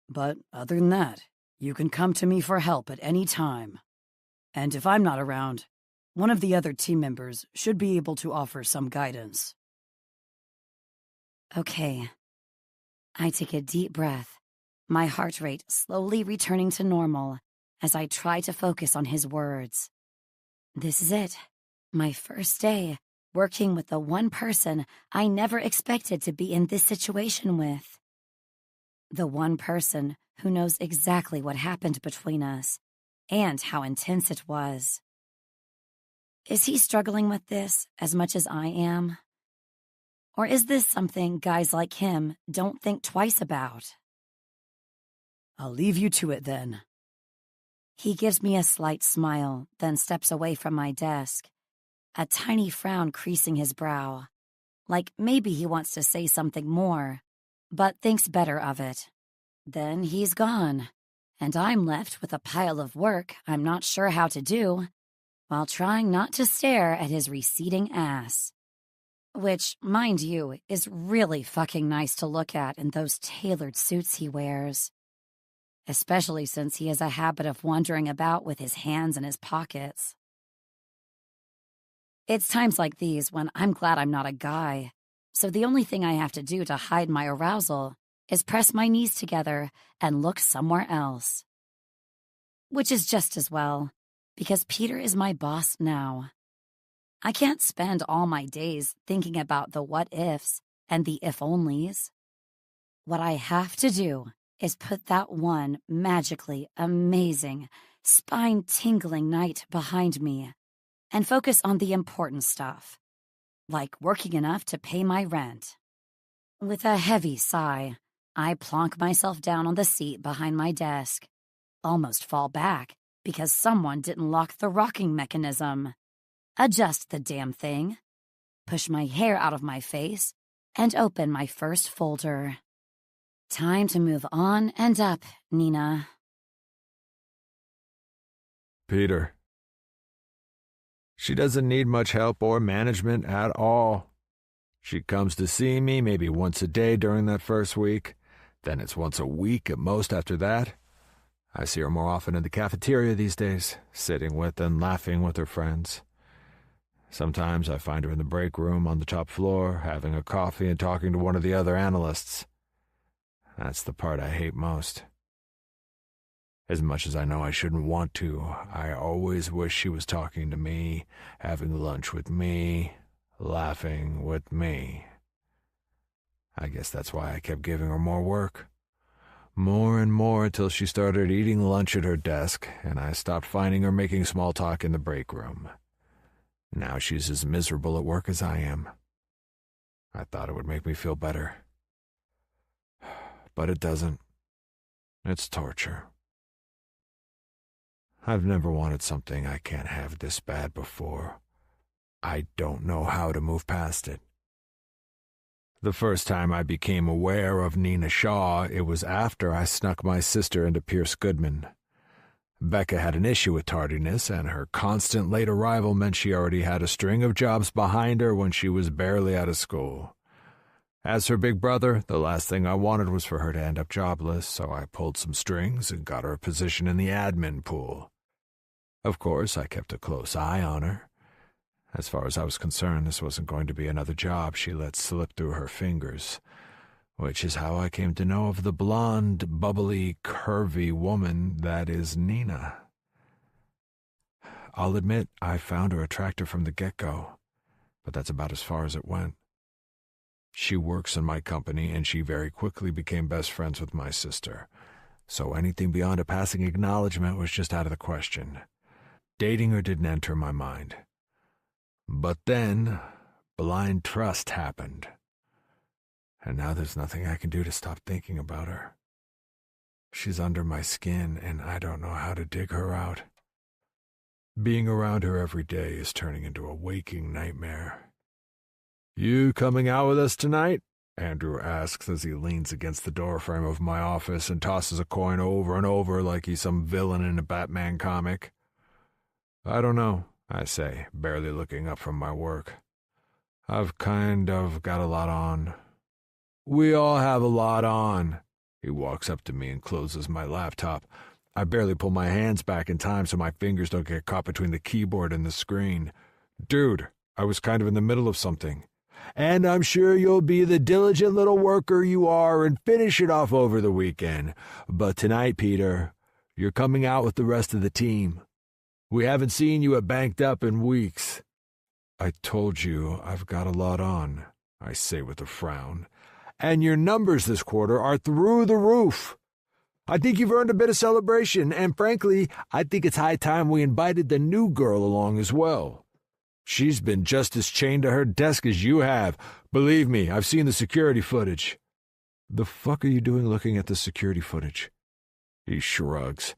But other than that, you can come to me for help at any time. And if I'm not around, one of the other team members should be able to offer some guidance. Okay. I take a deep breath, my heart rate slowly returning to normal as I try to focus on his words. This is it, my first day working with the one person I never expected to be in this situation with. The one person who knows exactly what happened between us and how intense it was. Is he struggling with this as much as I am? Or is this something guys like him don't think twice about? I'll leave you to it then. He gives me a slight smile, then steps away from my desk, a tiny frown creasing his brow, like maybe he wants to say something more, but thinks better of it. Then he's gone, and I'm left with a pile of work I'm not sure how to do, while trying not to stare at his receding ass. Which, mind you, is really fucking nice to look at in those tailored suits he wears. Especially since he has a habit of wandering about with his hands in his pockets. It's times like these when I'm glad I'm not a guy, so the only thing I have to do to hide my arousal is press my knees together and look somewhere else. Which is just as well, because Peter is my boss now. I can't spend all my days thinking about the what-ifs and the if-onlys. What I have to do is put that one magically amazing, spine-tingling night behind me and focus on the important stuff, like working enough to pay my rent. With a heavy sigh, I plonk myself down on the seat behind my desk, almost fall back because someone didn't lock the rocking mechanism. Adjust the damn thing, push my hair out of my face, and open my first folder. Time to move on and up, Nina. Peter. She doesn't need much help or management at all. She comes to see me maybe once a day during that first week. Then it's once a week at most after that. I see her more often in the cafeteria these days, sitting with and laughing with her friends. Sometimes I find her in the break room on the top floor, having a coffee and talking to one of the other analysts. That's the part I hate most. As much as I know I shouldn't want to, I always wish she was talking to me, having lunch with me, laughing with me. I guess that's why I kept giving her more work. More and more till she started eating lunch at her desk, and I stopped finding her making small talk in the break room. Now she's as miserable at work as I am. I thought it would make me feel better. But it doesn't. It's torture. I've never wanted something I can't have this bad before. I don't know how to move past it. The first time I became aware of Nina Shaw, it was after I snuck my sister into Pierce Goodman. Becca had an issue with tardiness, and her constant late arrival meant she already had a string of jobs behind her when she was barely out of school. As her big brother, the last thing I wanted was for her to end up jobless, so I pulled some strings and got her a position in the admin pool. Of course, I kept a close eye on her. As far as I was concerned, this wasn't going to be another job she let slip through her fingers, which is how I came to know of the blonde, bubbly, curvy woman that is Nina. I'll admit I found her attractive from the get-go, but that's about as far as it went. She works in my company, and she very quickly became best friends with my sister, so anything beyond a passing acknowledgement was just out of the question. Dating her didn't enter my mind. But then, blind trust happened. And now there's nothing I can do to stop thinking about her. She's under my skin, and I don't know how to dig her out. Being around her every day is turning into a waking nightmare. "You coming out with us tonight?" Andrew asks as he leans against the doorframe of my office and tosses a coin over and over like he's some villain in a Batman comic. "I don't know," I say, barely looking up from my work. "I've kind of got a lot on." "We all have a lot on." He walks up to me and closes my laptop. I barely pull my hands back in time so my fingers don't get caught between the keyboard and the screen. "Dude, I was kind of in the middle of something." "And I'm sure you'll be the diligent little worker you are and finish it off over the weekend. But tonight, Peter, you're coming out with the rest of the team. We haven't seen you at Banked Up in weeks." "I told you I've got a lot on," I say with a frown. "And your numbers this quarter are through the roof. I think you've earned a bit of celebration, and frankly, I think it's high time we invited the new girl along as well. She's been just as chained to her desk as you have. Believe me, I've seen the security footage." "The fuck are you doing looking at the security footage?" He shrugs.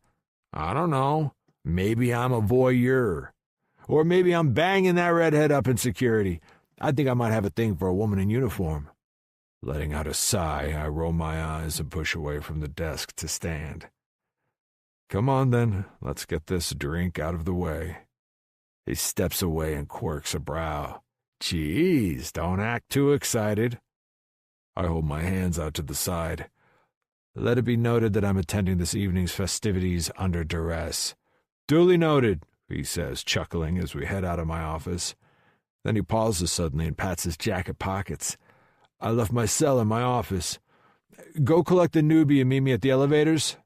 "I don't know. Maybe I'm a voyeur. Or maybe I'm banging that redhead up in security. I think I might have a thing for a woman in uniform." Letting out a sigh, I roll my eyes and push away from the desk to stand. "Come on, then. Let's get this drink out of the way." He steps away and quirks a brow. "Geez, don't act too excited." I hold my hands out to the side. "Let it be noted that I'm attending this evening's festivities under duress." "Duly noted," he says, chuckling as we head out of my office. Then he pauses suddenly and pats his jacket pockets. "I left my cell in my office. Go collect the newbie and meet me at the elevators."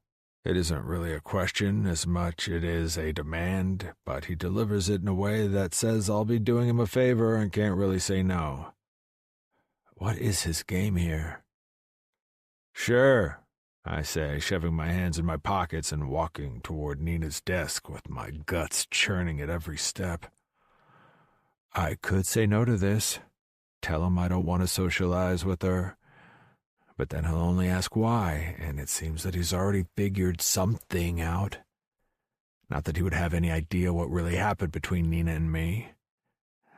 It isn't really a question as much it is a demand, but he delivers it in a way that says I'll be doing him a favor and can't really say no. What is his game here? "Sure," I say, shoving my hands in my pockets and walking toward Nina's desk with my guts churning at every step. I could say no to this, tell him I don't want to socialize with her, but then he'll only ask why, and it seems that he's already figured something out. Not that he would have any idea what really happened between Nina and me.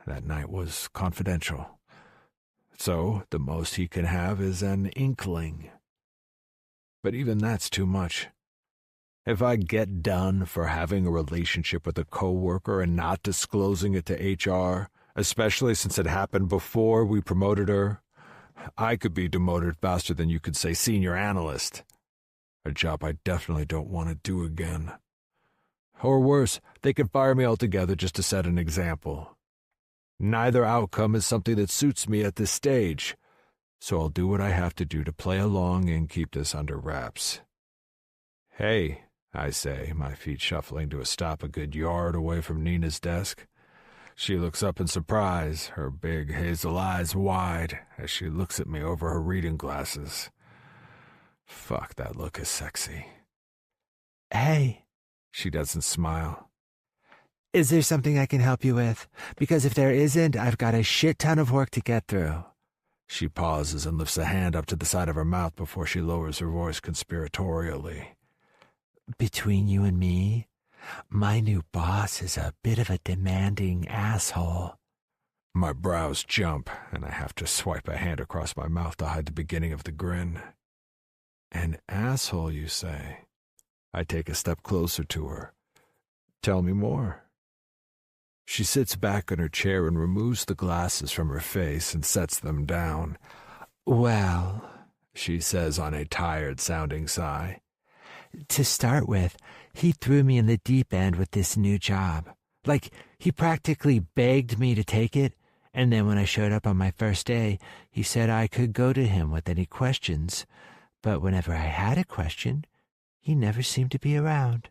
That night was confidential. So the most he can have is an inkling. But even that's too much. If I get done for having a relationship with a coworker and not disclosing it to HR, especially since it happened before we promoted her, I could be demoted faster than you could say senior analyst. A job I definitely don't want to do again. Or worse, they could fire me altogether just to set an example. Neither outcome is something that suits me at this stage, so I'll do what I have to do to play along and keep this under wraps. "Hey," I say, my feet shuffling to a stop a good yard away from Nina's desk. She looks up in surprise, her big hazel eyes wide, as she looks at me over her reading glasses. Fuck, that look is sexy. Hey. She doesn't smile. Is there something I can help you with? Because if there isn't, I've got a shit ton of work to get through. She pauses and lifts a hand up to the side of her mouth before she lowers her voice conspiratorially. Between you and me, my new boss is a bit of a demanding asshole. My brows jump, and I have to swipe a hand across my mouth to hide the beginning of the grin. An asshole, you say? I take a step closer to her. Tell me more. She sits back in her chair and removes the glasses from her face and sets them down. Well, she says on a tired-sounding sigh. To start with, he threw me in the deep end with this new job. Like, he practically begged me to take it, and then when I showed up on my first day, he said I could go to him with any questions. But whenever I had a question, he never seemed to be around.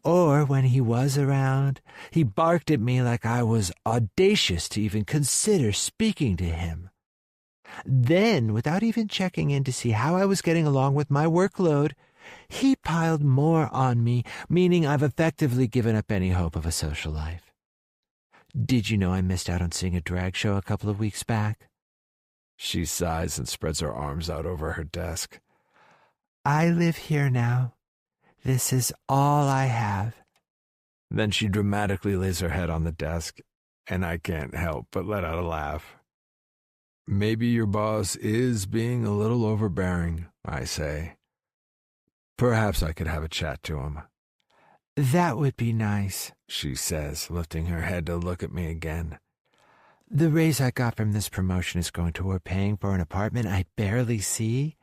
Or when he was around, he barked at me like I was audacious to even consider speaking to him. Then, without even checking in to see how I was getting along with my workload, he piled more on me, meaning I've effectively given up any hope of a social life. Did you know I missed out on seeing a drag show a couple of weeks back? She sighs and spreads her arms out over her desk. I live here now. This is all I have. Then she dramatically lays her head on the desk, and I can't help but let out a laugh. Maybe your boss is being a little overbearing, I say. Perhaps I could have a chat to him. That would be nice, she says, lifting her head to look at me again. The raise I got from this promotion is going toward paying for an apartment I barely see.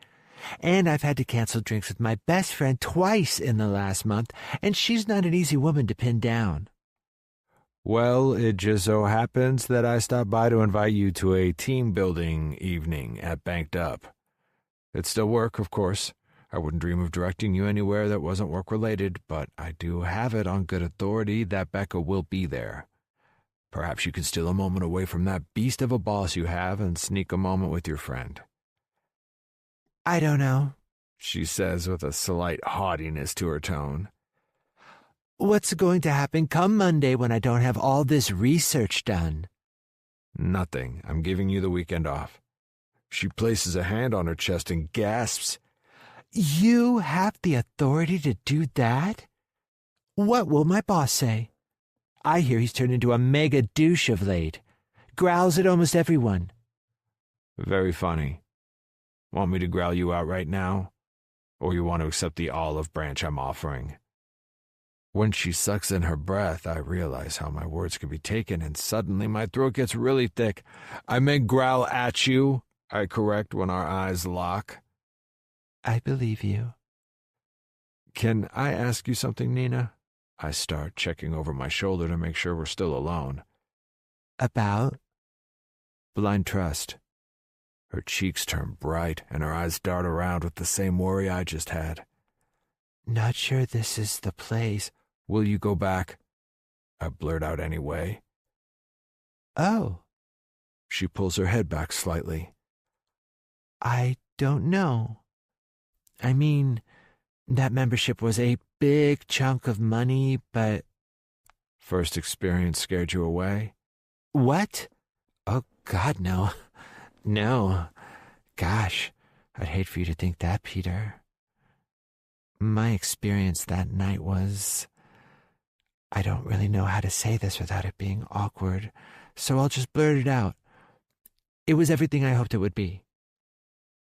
And I've had to cancel drinks with my best friend twice in the last month, and she's not an easy woman to pin down. Well, it just so happens that I stopped by to invite you to a team-building evening at Banked Up. It's still work, of course. I wouldn't dream of directing you anywhere that wasn't work-related, but I do have it on good authority that Becca will be there. Perhaps you could steal a moment away from that beast of a boss you have and sneak a moment with your friend. I don't know, she says with a slight haughtiness to her tone. What's going to happen come Monday when I don't have all this research done? Nothing. I'm giving you the weekend off. She places a hand on her chest and gasps. You have the authority to do that? What will my boss say? I hear he's turned into a mega douche of late. Growls at almost everyone. Very funny. Want me to growl you out right now? Or you want to accept the olive branch I'm offering? When she sucks in her breath, I realize how my words can be taken, and suddenly my throat gets really thick. I may growl at you, I correct when our eyes lock. I believe you. Can I ask you something, Nina? I start, checking over my shoulder to make sure we're still alone. About? Blind trust. Her cheeks turn bright, and her eyes dart around with the same worry I just had. Not sure this is the place. Will you go back? I blurt out anyway. Oh. She pulls her head back slightly. I don't know. I mean, that membership was a big chunk of money, but... First experience scared you away? What? Oh, God, no. No. Gosh, I'd hate for you to think that, Peter. My experience that night was... I don't really know how to say this without it being awkward, so I'll just blurt it out. It was everything I hoped it would be.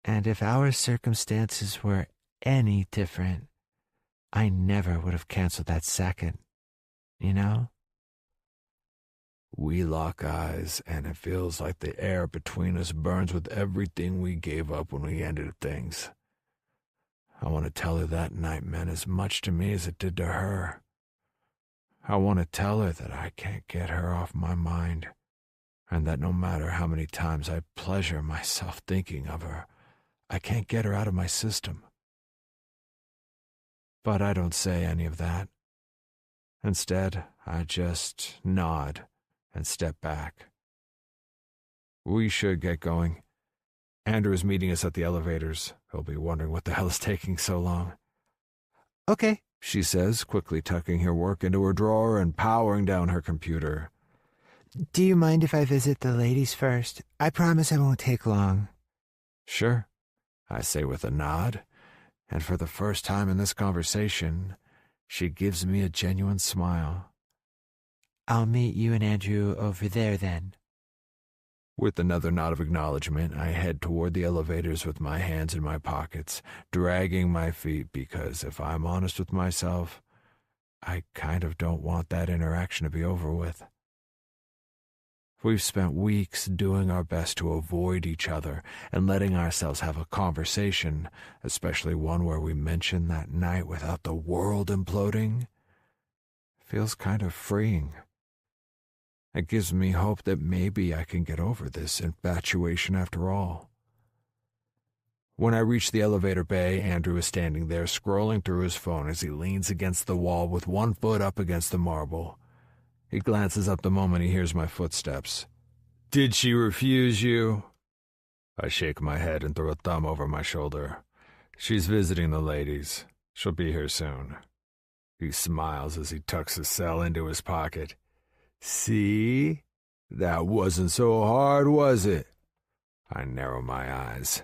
And if our circumstances were any different, I never would have canceled that second, you know? We lock eyes, and it feels like the air between us burns with everything we gave up when we ended things. I want to tell her that night meant as much to me as it did to her. I want to tell her that I can't get her off my mind, and that no matter how many times I pleasure myself thinking of her, I can't get her out of my system. But I don't say any of that. Instead, I just nod and step back. We should get going. Andrew is meeting us at the elevators. He'll be wondering what the hell is taking so long. Okay, She says, quickly tucking her work into her drawer and powering down her computer. do you mind if I visit the ladies first? I promise I won't take long. Sure, I say with a nod, and for the first time in this conversation, she gives me a genuine smile. I'll meet you and Andrew over there then. With another nod of acknowledgement, I head toward the elevators with my hands in my pockets, dragging my feet because, if I'm honest with myself, I kind of don't want that interaction to be over with. We've spent weeks doing our best to avoid each other and letting ourselves have a conversation, especially one where we mention that night without the world imploding. Feels kind of freeing. It gives me hope that maybe I can get over this infatuation after all. When I reach the elevator bay, Andrew is standing there scrolling through his phone as he leans against the wall with one foot up against the marble. He glances up the moment he hears my footsteps. "Did she refuse you?" I shake my head and throw a thumb over my shoulder. "She's visiting the ladies. She'll be here soon." He smiles as he tucks his cell into his pocket. "See? That wasn't so hard, was it?" I narrow my eyes.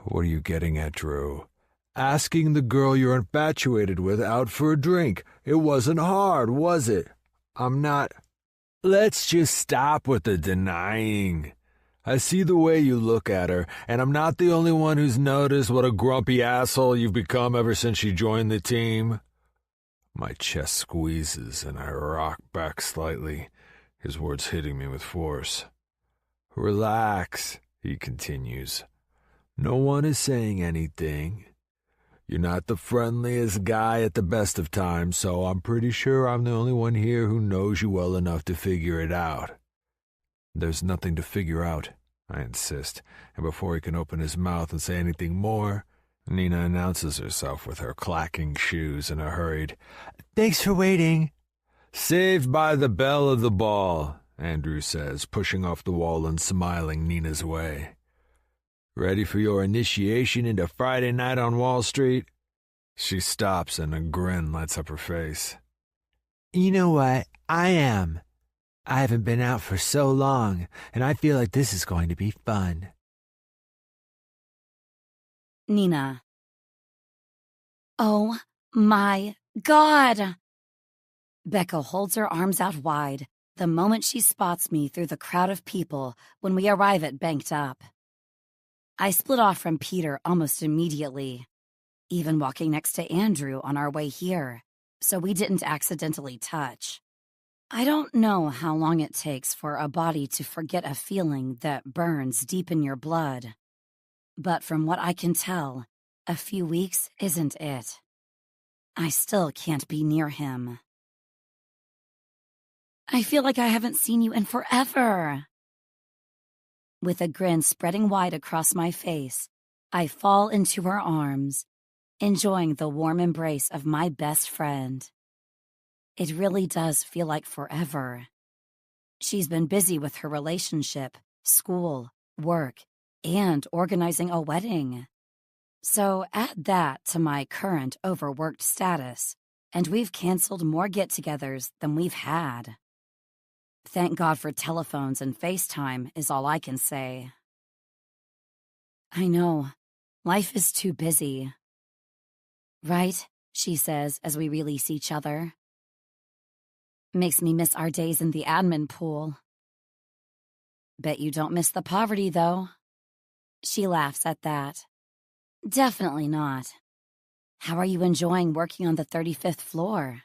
"What are you getting at, Drew?" "Asking the girl you're infatuated with out for a drink. It wasn't hard, was it? I'm not..." "Let's just stop with the denying. I see the way you look at her, and I'm not the only one who's noticed what a grumpy asshole you've become ever since she joined the team." My chest squeezes and I rock back slightly, his words hitting me with force. "Relax," he continues. "No one is saying anything. You're not the friendliest guy at the best of times, so I'm pretty sure I'm the only one here who knows you well enough to figure it out." "There's nothing to figure out," I insist, and before he can open his mouth and say anything more, Nina announces herself with her clacking shoes and a hurried, Thanks for waiting. "Saved by the belle of the ball," Andrew says, pushing off the wall and smiling Nina's way. "Ready for your initiation into Friday night on Wall Street?" She stops and a grin lights up her face. You know what? I am. I haven't been out for so long, and I feel like this is going to be fun. Nina. Oh my God! Becca holds her arms out wide the moment she spots me through the crowd of people when we arrive at Banked Up. I split off from Peter almost immediately, even walking next to Andrew on our way here, so we didn't accidentally touch. I don't know how long it takes for a body to forget a feeling that burns deep in your blood, but from what I can tell, a few weeks isn't it. I still can't be near him. I feel like I haven't seen you in forever. With a grin spreading wide across my face, I fall into her arms, enjoying the warm embrace of my best friend. It really does feel like forever. She's been busy with her relationship, school, work, and organizing a wedding. So add that to my current overworked status, and we've canceled more get-togethers than we've had. Thank God for telephones and FaceTime is all I can say. I know, life is too busy. Right, she says as we release each other. Makes me miss our days in the admin pool. Bet you don't miss the poverty, though. She laughs at that. Definitely not. How are you enjoying working on the 35th floor?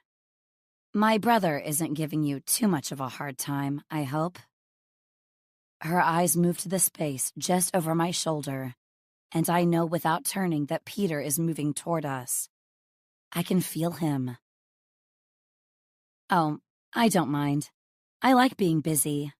My brother isn't giving you too much of a hard time, I hope. Her eyes move to the space just over my shoulder, and I know without turning that Peter is moving toward us. I can feel him. Oh, I don't mind. I like being busy.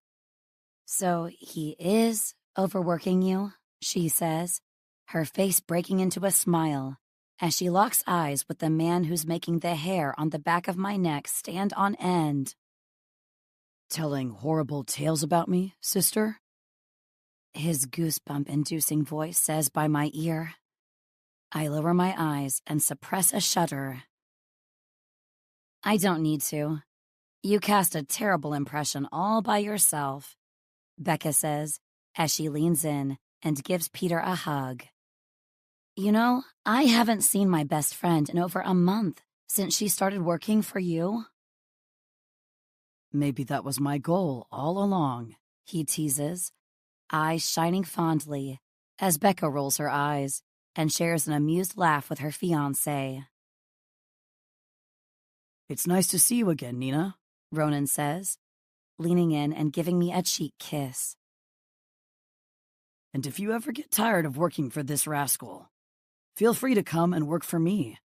So he is overworking you, she says, her face breaking into a smile as she locks eyes with the man who's making the hair on the back of my neck stand on end. Telling horrible tales about me, sister? His goosebump-inducing voice says by my ear. I lower my eyes and suppress a shudder. I don't need to. You cast a terrible impression all by yourself, Becca says as she leans in and gives Peter a hug. You know, I haven't seen my best friend in over a month since she started working for you. Maybe that was my goal all along, he teases, eyes shining fondly as Becca rolls her eyes and shares an amused laugh with her fiancé. It's nice to see you again, Nina, Ronan says, leaning in and giving me a cheek kiss. And if you ever get tired of working for this rascal, feel free to come and work for me.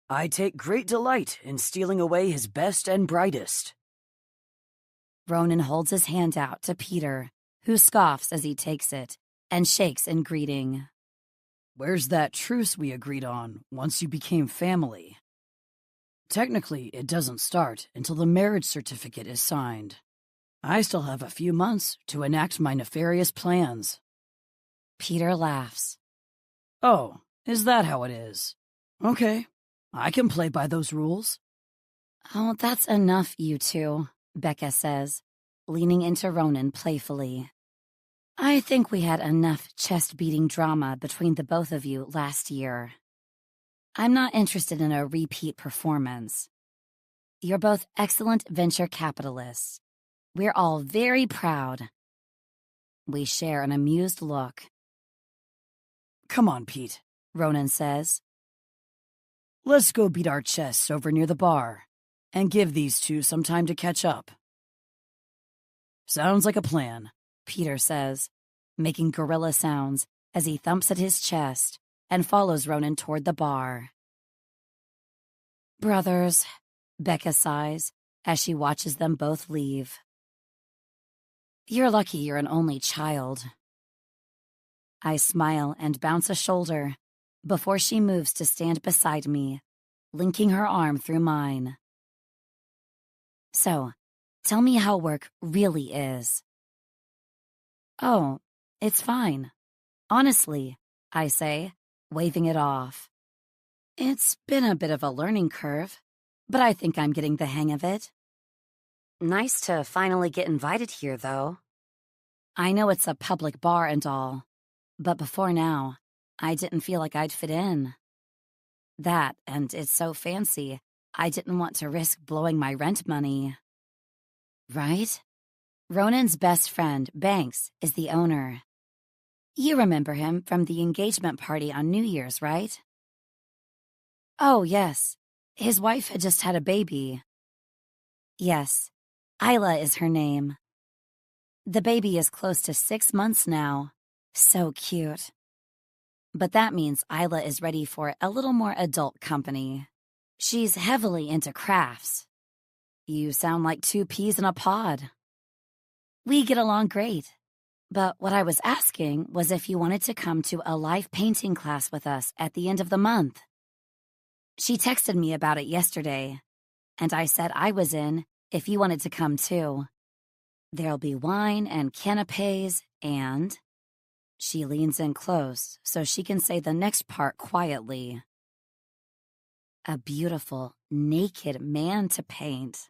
I take great delight in stealing away his best and brightest. Ronan holds his hand out to Peter, who scoffs as he takes it and shakes in greeting. Where's that truce we agreed on once you became family? Technically, it doesn't start until the marriage certificate is signed. I still have a few months to enact my nefarious plans. Peter laughs. Oh, is that how it is? Okay, I can play by those rules. Oh, that's enough, you two, Becca says, leaning into Ronan playfully. I think we had enough chest-beating drama between the both of you last year. I'm not interested in a repeat performance. You're both excellent venture capitalists. We're all very proud. We share an amused look. Come on, Pete, Ronan says. Let's go beat our chests over near the bar and give these two some time to catch up. Sounds like a plan, Peter says, making gorilla sounds as he thumps at his chest and follows Ronan toward the bar. Brothers, Becca sighs as she watches them both leave. You're lucky you're an only child. I smile and bounce a shoulder before she moves to stand beside me, linking her arm through mine. So, tell me how work really is. Oh, it's fine. Honestly, I say, waving it off. It's been a bit of a learning curve, but I think I'm getting the hang of it. Nice to finally get invited here, though. I know it's a public bar and all, but before now, I didn't feel like I'd fit in. That, and it's so fancy, I didn't want to risk blowing my rent money. Right? Ronan's best friend, Banks, is the owner. You remember him from the engagement party on New Year's, right? Oh, yes. His wife had just had a baby. Yes, Isla is her name. The baby is close to 6 months now. So cute. But that means Isla is ready for a little more adult company. She's heavily into crafts. You sound like 2 peas in a pod. We get along great. But what I was asking was if you wanted to come to a live painting class with us at the end of the month. She texted me about it yesterday, and I said I was in if you wanted to come too. There'll be wine and canapes and... She leans in close so she can say the next part quietly. A beautiful, naked man to paint.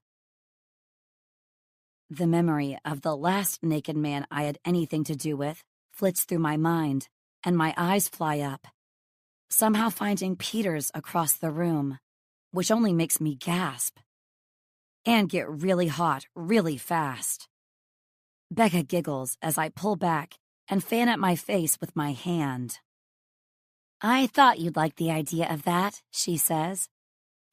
The memory of the last naked man I had anything to do with flits through my mind, and my eyes fly up, somehow finding Peter's across the room, which only makes me gasp. And get really hot really fast. Becca giggles as I pull back and fan at my face with my hand. I thought you'd like the idea of that, she says,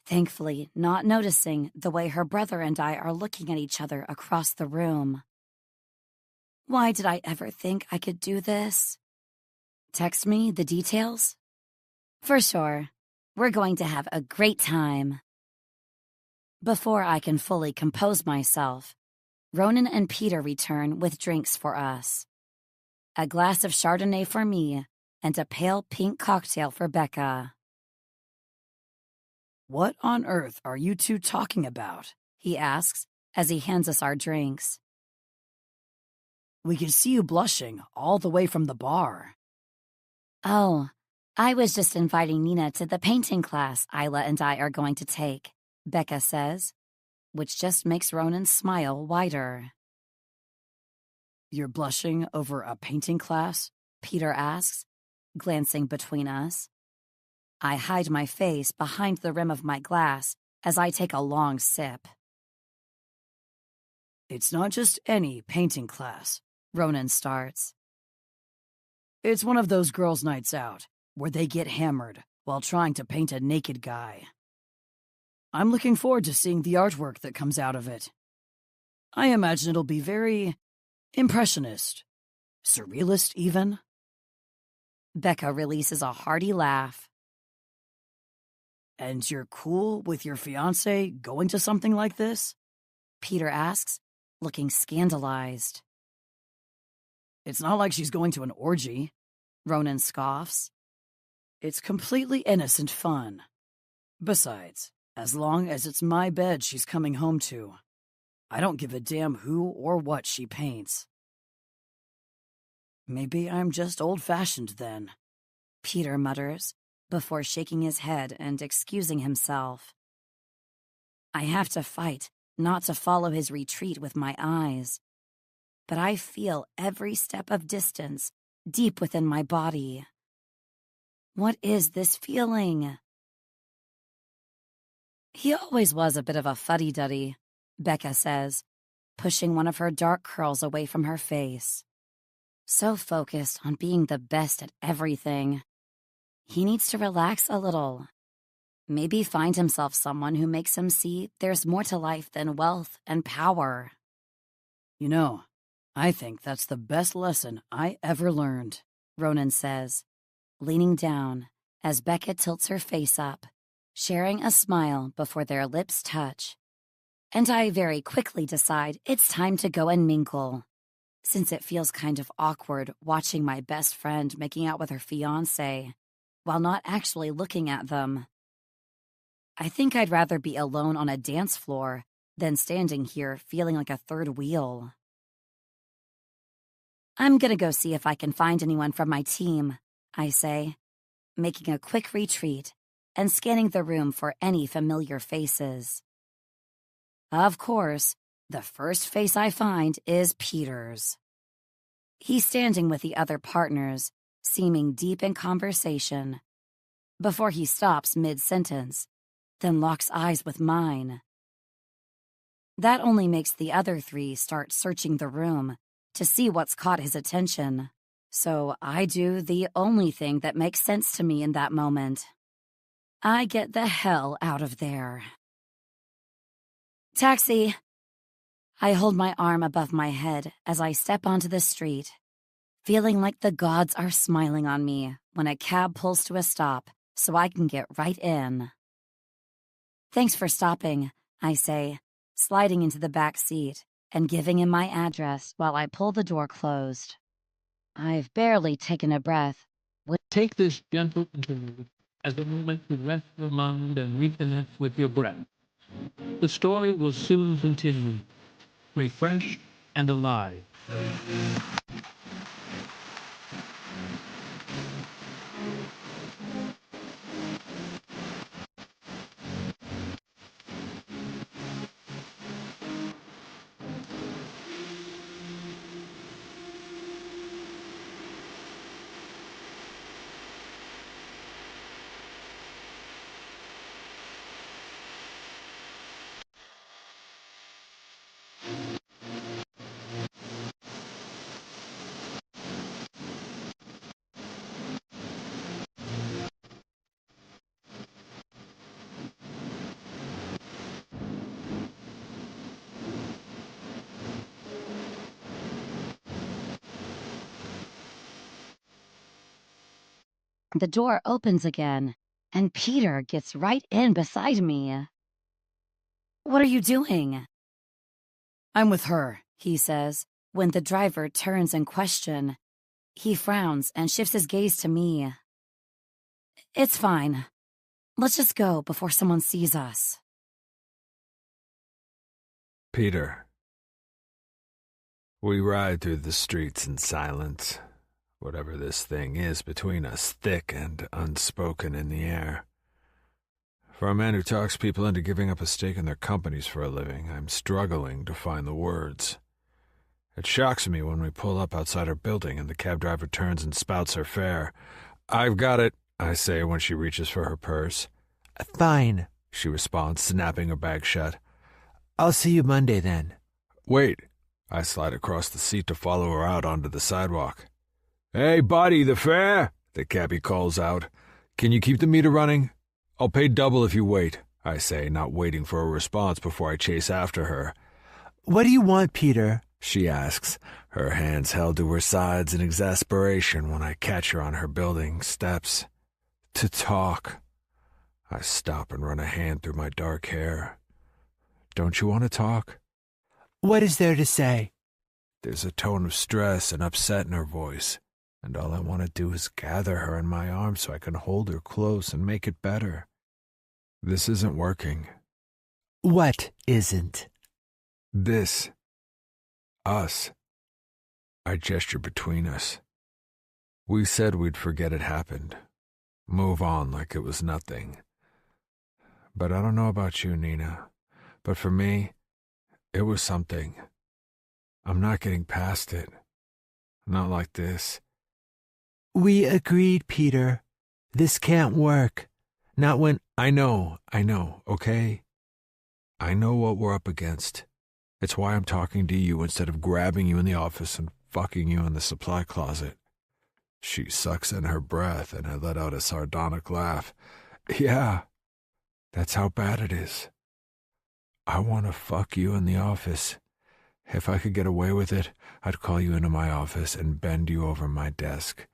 thankfully not noticing the way her brother and I are looking at each other across the room. Why did I ever think I could do this? Text me the details? For sure. We're going to have a great time. Before I can fully compose myself, Ronan and Peter return with drinks for us. A glass of Chardonnay for me and a pale pink cocktail for Becca. What on earth are you two talking about? He asks as he hands us our drinks. We can see you blushing all the way from the bar. Oh, I was just inviting Nina to the painting class Isla and I are going to take, Becca says, which just makes Ronan's smile wider. You're blushing over a painting class? Peter asks, glancing between us. I hide my face behind the rim of my glass as I take a long sip. It's not just any painting class, Ronan starts. It's one of those girls' nights out where they get hammered while trying to paint a naked guy. I'm looking forward to seeing the artwork that comes out of it. I imagine it'll be very impressionist, surrealist even. Becca releases a hearty laugh. And you're cool with your fiancé going to something like this? Peter asks, looking scandalized. It's not like she's going to an orgy, Ronan scoffs. It's completely innocent fun. Besides, as long as it's my bed she's coming home to, I don't give a damn who or what she paints. Maybe I'm just old-fashioned then, Peter mutters, before shaking his head and excusing himself. I have to fight not to follow his retreat with my eyes, but I feel every step of distance deep within my body. What is this feeling? He always was a bit of a fuddy-duddy, Becca says, pushing one of her dark curls away from her face. So focused on being the best at everything. He needs to relax a little. Maybe find himself someone who makes him see there's more to life than wealth and power. You know, I think that's the best lesson I ever learned, Ronan says, leaning down as Becca tilts her face up, sharing a smile before their lips touch. And I very quickly decide it's time to go and mingle, since it feels kind of awkward watching my best friend making out with her fiancé while not actually looking at them. I think I'd rather be alone on a dance floor than standing here feeling like a third wheel. I'm gonna go see if I can find anyone from my team, I say, making a quick retreat and scanning the room for any familiar faces. Of course, the first face I find is Peter's. He's standing with the other partners, seeming deep in conversation, before he stops mid-sentence, then locks eyes with mine. That only makes the other three start searching the room to see what's caught his attention, so I do the only thing that makes sense to me in that moment. I get the hell out of there. Taxi! I hold my arm above my head as I step onto the street, feeling like the gods are smiling on me when a cab pulls to a stop so I can get right in. Thanks for stopping, I say, sliding into the back seat and giving him my address while I pull the door closed. I've barely taken a breath. Take this gentle interlude as a moment to rest your mind and reconnect with your breath. The story will soon continue, refreshed and alive. The door opens again, and Peter gets right in beside me. What are you doing? I'm with her, He says, when the driver turns in question. He frowns and shifts his gaze to me. It's fine. Let's just go before someone sees us. Peter. We ride through the streets in silence, whatever this thing is between us, thick and unspoken in the air. For a man who talks people into giving up a stake in their companies for a living, I'm struggling to find the words. It shocks me when we pull up outside her building and the cab driver turns and spouts her fare. "I've got it," I say when she reaches for her purse. Fine, She responds, snapping her bag shut. I'll see you Monday then. Wait. I slide across the seat to follow her out onto the sidewalk. "Hey, buddy, the fare?" the cabbie calls out. "Can you keep the meter running?" "I'll pay double if you wait," I say, not waiting for a response before I chase after her. What do you want, Peter? She asks, her hands held to her sides in exasperation when I catch her on her building steps. "To talk." I stop and run a hand through my dark hair. "Don't you want to talk?" What is there to say? There's a tone of stress and upset in her voice, and all I want to do is gather her in my arms so I can hold her close and make it better. This isn't working. What isn't? This. Us. I gesture between us. We said we'd forget it happened. Move on like it was nothing. But I don't know about you, Nina. But for me, it was something. I'm not getting past it. Not like this. We agreed, Peter. This can't work. Not when... I know, okay? I know what we're up against. It's why I'm talking to you instead of grabbing you in the office and fucking you in the supply closet. She sucks in her breath, and I let out a sardonic laugh. Yeah, that's how bad it is. I want to fuck you in the office. If I could get away with it, I'd call you into my office and bend you over my desk.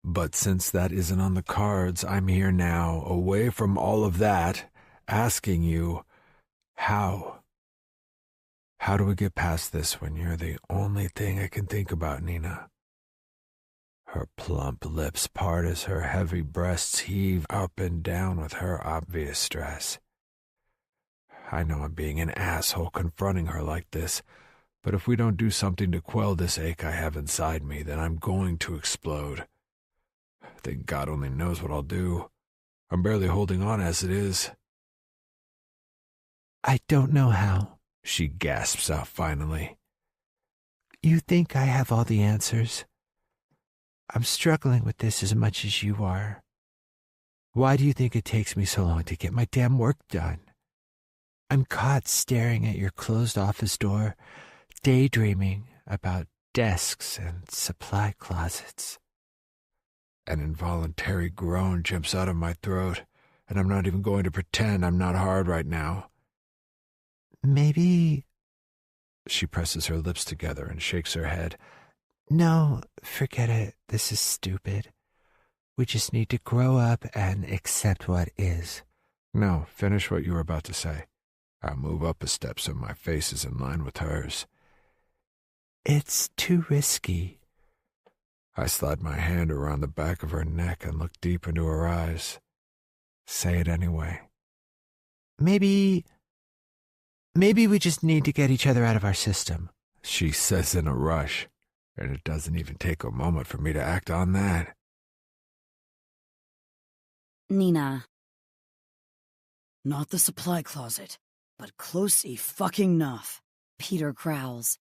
But since that isn't on the cards, I'm here now, away from all of that, asking you, how? How do we get past this when you're the only thing I can think about, Nina? Her plump lips part as her heavy breasts heave up and down with her obvious stress. I know I'm being an asshole confronting her like this, but if we don't do something to quell this ache I have inside me, then I'm going to explode. I think God only knows what I'll do. I'm barely holding on as it is. I don't know how, she gasps out finally. You think I have all the answers? I'm struggling with this as much as you are. Why do you think it takes me so long to get my damn work done? I'm caught staring at your closed office door, daydreaming about desks and supply closets. An involuntary groan jumps out of my throat, and I'm not even going to pretend I'm not hard right now. Maybe... She presses her lips together and shakes her head. No, forget it. This is stupid. We just need to grow up and accept what is. No, finish what you were about to say. I move up a step so my face is in line with hers. It's too risky. I slide my hand around the back of her neck and look deep into her eyes. Say it anyway. Maybe we just need to get each other out of our system, she says in a rush, and it doesn't even take a moment for me to act on that. Nina. Not the supply closet, but close-y fucking enough. Peter growls,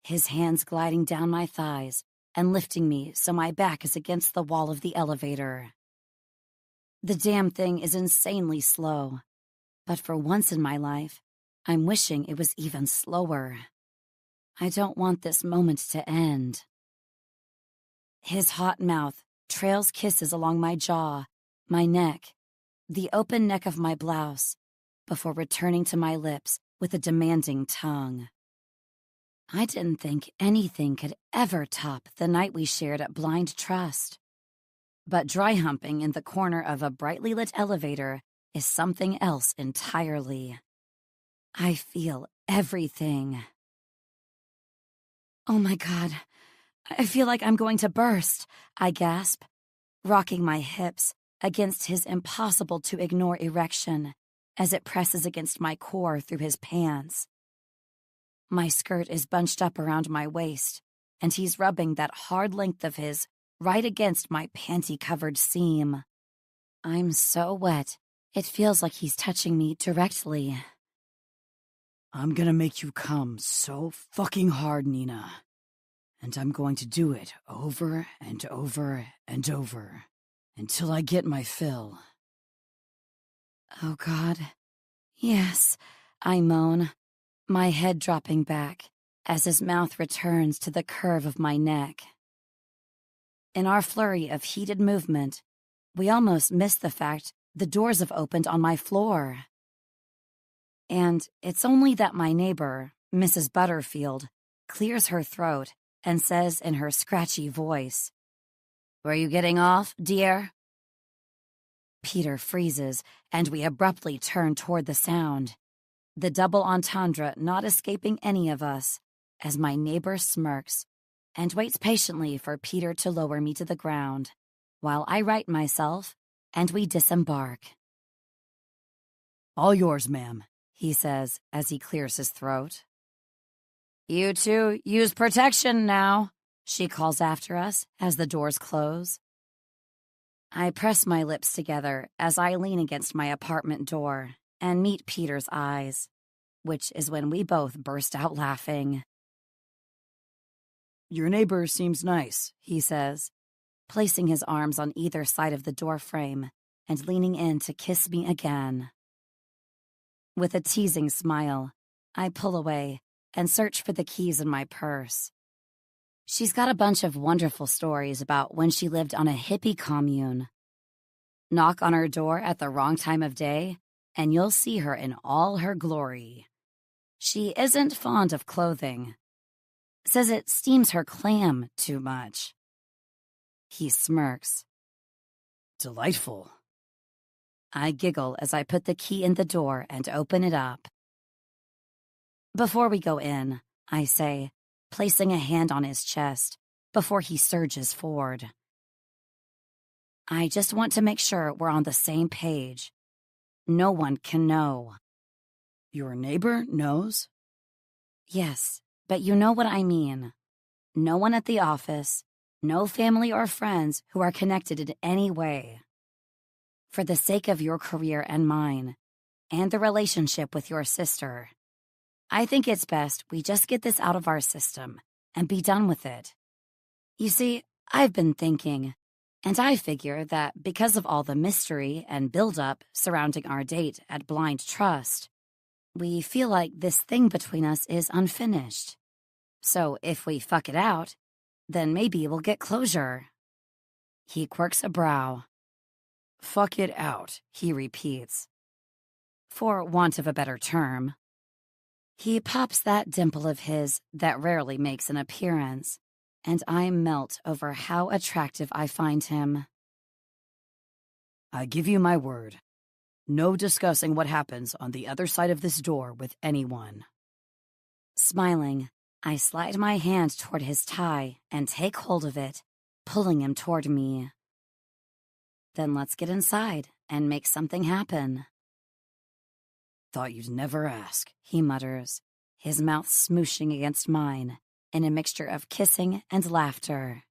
his hands gliding down my thighs and lifting me so my back is against the wall of the elevator. The damn thing is insanely slow, but for once in my life, I'm wishing it was even slower. I don't want this moment to end. His hot mouth trails kisses along my jaw, my neck, the open neck of my blouse, before returning to my lips with a demanding tongue. I didn't think anything could ever top the night we shared at Blind Trust. But dry humping in the corner of a brightly lit elevator is something else entirely. I feel everything. Oh my God, I feel like I'm going to burst, I gasp, rocking my hips, against his impossible-to-ignore erection as it presses against my core through his pants. My skirt is bunched up around my waist, and he's rubbing that hard length of his right against my panty-covered seam. I'm so wet, it feels like he's touching me directly. I'm gonna make you come so fucking hard, Nina. And I'm going to do it over and over and over until I get my fill. Oh, God. Yes, I moan, my head dropping back as his mouth returns to the curve of my neck. In our flurry of heated movement, we almost miss the fact the doors have opened on my floor. And it's only that my neighbor, Mrs. Butterfield, clears her throat and says in her scratchy voice, "Were you getting off, dear?" Peter freezes, and we abruptly turn toward the sound, the double entendre not escaping any of us, as my neighbor smirks and waits patiently for Peter to lower me to the ground, while I right myself and we disembark. All yours, ma'am, he says as he clears his throat. You two use protection now, she calls after us as the doors close. I press my lips together as I lean against my apartment door and meet Peter's eyes, which is when we both burst out laughing. Your neighbor seems nice, he says, placing his arms on either side of the doorframe and leaning in to kiss me again. With a teasing smile, I pull away and search for the keys in my purse. She's got a bunch of wonderful stories about when she lived on a hippie commune. Knock on her door at the wrong time of day, and you'll see her in all her glory. She isn't fond of clothing. Says it steams her clam too much. He smirks. Delightful. I giggle as I put the key in the door and open it up. Before we go in, I say, placing a hand on his chest before he surges forward. I just want to make sure we're on the same page. No one can know. Your neighbor knows? Yes, but you know what I mean. No one at the office, no family or friends who are connected in any way. For the sake of your career and mine, and the relationship with your sister, I think it's best we just get this out of our system and be done with it. You see, I've been thinking, and I figure that because of all the mystery and build-up surrounding our date at Blind Trust, we feel like this thing between us is unfinished. So if we fuck it out, then maybe we'll get closure. He quirks a brow. Fuck it out, he repeats. For want of a better term. He pops that dimple of his that rarely makes an appearance, and I melt over how attractive I find him. I give you my word. No discussing what happens on the other side of this door with anyone. Smiling, I slide my hand toward his tie and take hold of it, pulling him toward me. Then let's get inside and make something happen. Thought you'd never ask, he mutters, his mouth smooshing against mine in a mixture of kissing and laughter.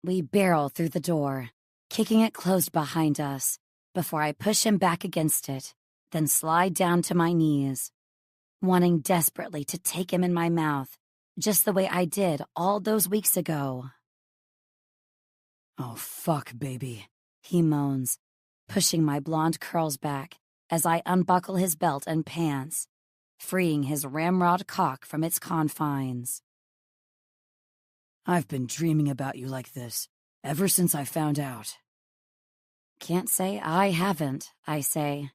We barrel through the door, kicking it closed behind us, before I push him back against it, then slide down to my knees, wanting desperately to take him in my mouth, just the way I did all those weeks ago. Oh, fuck, baby, he moans, pushing my blonde curls back as I unbuckle his belt and pants, freeing his ramrod cock from its confines. I've been dreaming about you like this ever since I found out. Can't say I haven't, I say,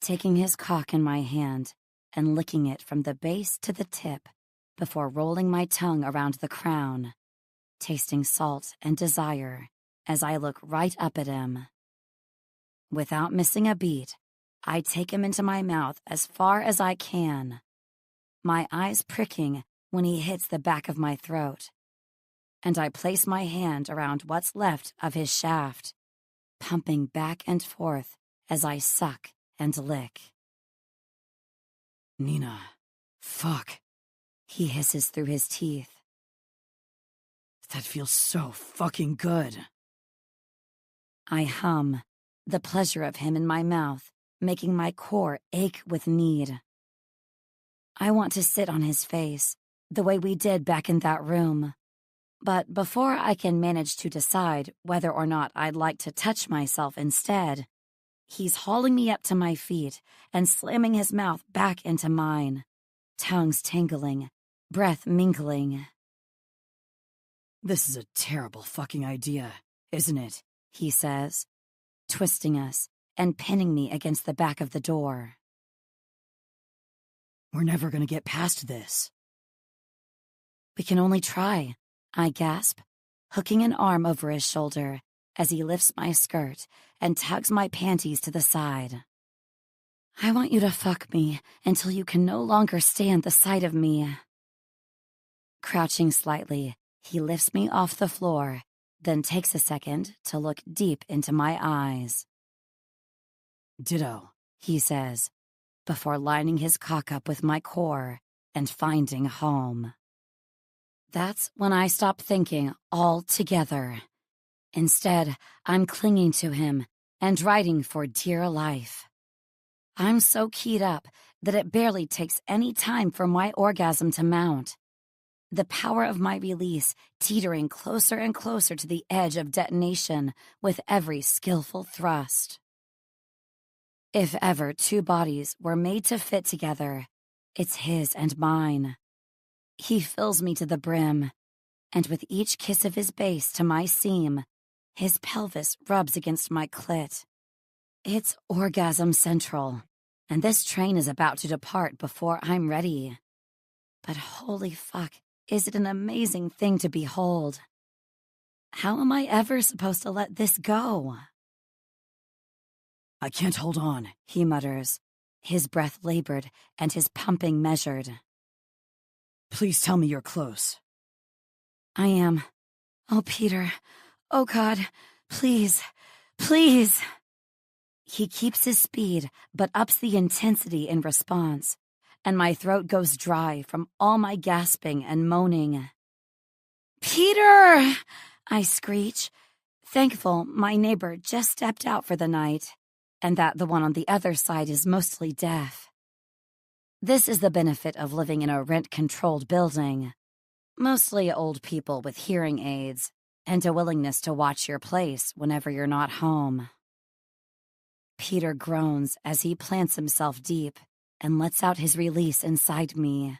taking his cock in my hand and licking it from the base to the tip before rolling my tongue around the crown, tasting salt and desire as I look right up at him. Without missing a beat, I take him into my mouth as far as I can, my eyes pricking when he hits the back of my throat, and I place my hand around what's left of his shaft, pumping back and forth as I suck and lick. Nina, fuck. He hisses through his teeth. That feels so fucking good. I hum, the pleasure of him in my mouth, making my core ache with need. I want to sit on his face, the way we did back in that room. But before I can manage to decide whether or not I'd like to touch myself instead, he's hauling me up to my feet and slamming his mouth back into mine, tongues tingling, breath mingling. This is a terrible fucking idea, isn't it? He says, twisting us and pinning me against the back of the door. We're never gonna get past this. We can only try, I gasp, hooking an arm over his shoulder as he lifts my skirt and tugs my panties to the side. I want you to fuck me until you can no longer stand the sight of me. Crouching slightly, he lifts me off the floor, then takes a second to look deep into my eyes. Ditto, he says, before lining his cock up with my core and finding home. That's when I stop thinking altogether. Instead, I'm clinging to him and writing for dear life. I'm so keyed up that it barely takes any time for my orgasm to mount. The power of my release teetering closer and closer to the edge of detonation with every skillful thrust. If ever two bodies were made to fit together, it's his and mine. He fills me to the brim, and with each kiss of his base to my seam, his pelvis rubs against my clit. It's orgasm central, and this train is about to depart before I'm ready. But holy fuck, is it an amazing thing to behold. How am I ever supposed to let this go? I can't hold on, he mutters, his breath labored and his pumping measured. Please tell me you're close. I am. Oh, Peter. Oh, God. Please. Please. He keeps his speed, but ups the intensity in response, and my throat goes dry from all my gasping and moaning. Peter! I screech, thankful my neighbor just stepped out for the night, and that the one on the other side is mostly deaf. This is the benefit of living in a rent-controlled building. Mostly old people with hearing aids, and a willingness to watch your place whenever you're not home. Peter groans as he plants himself deep and lets out his release inside me.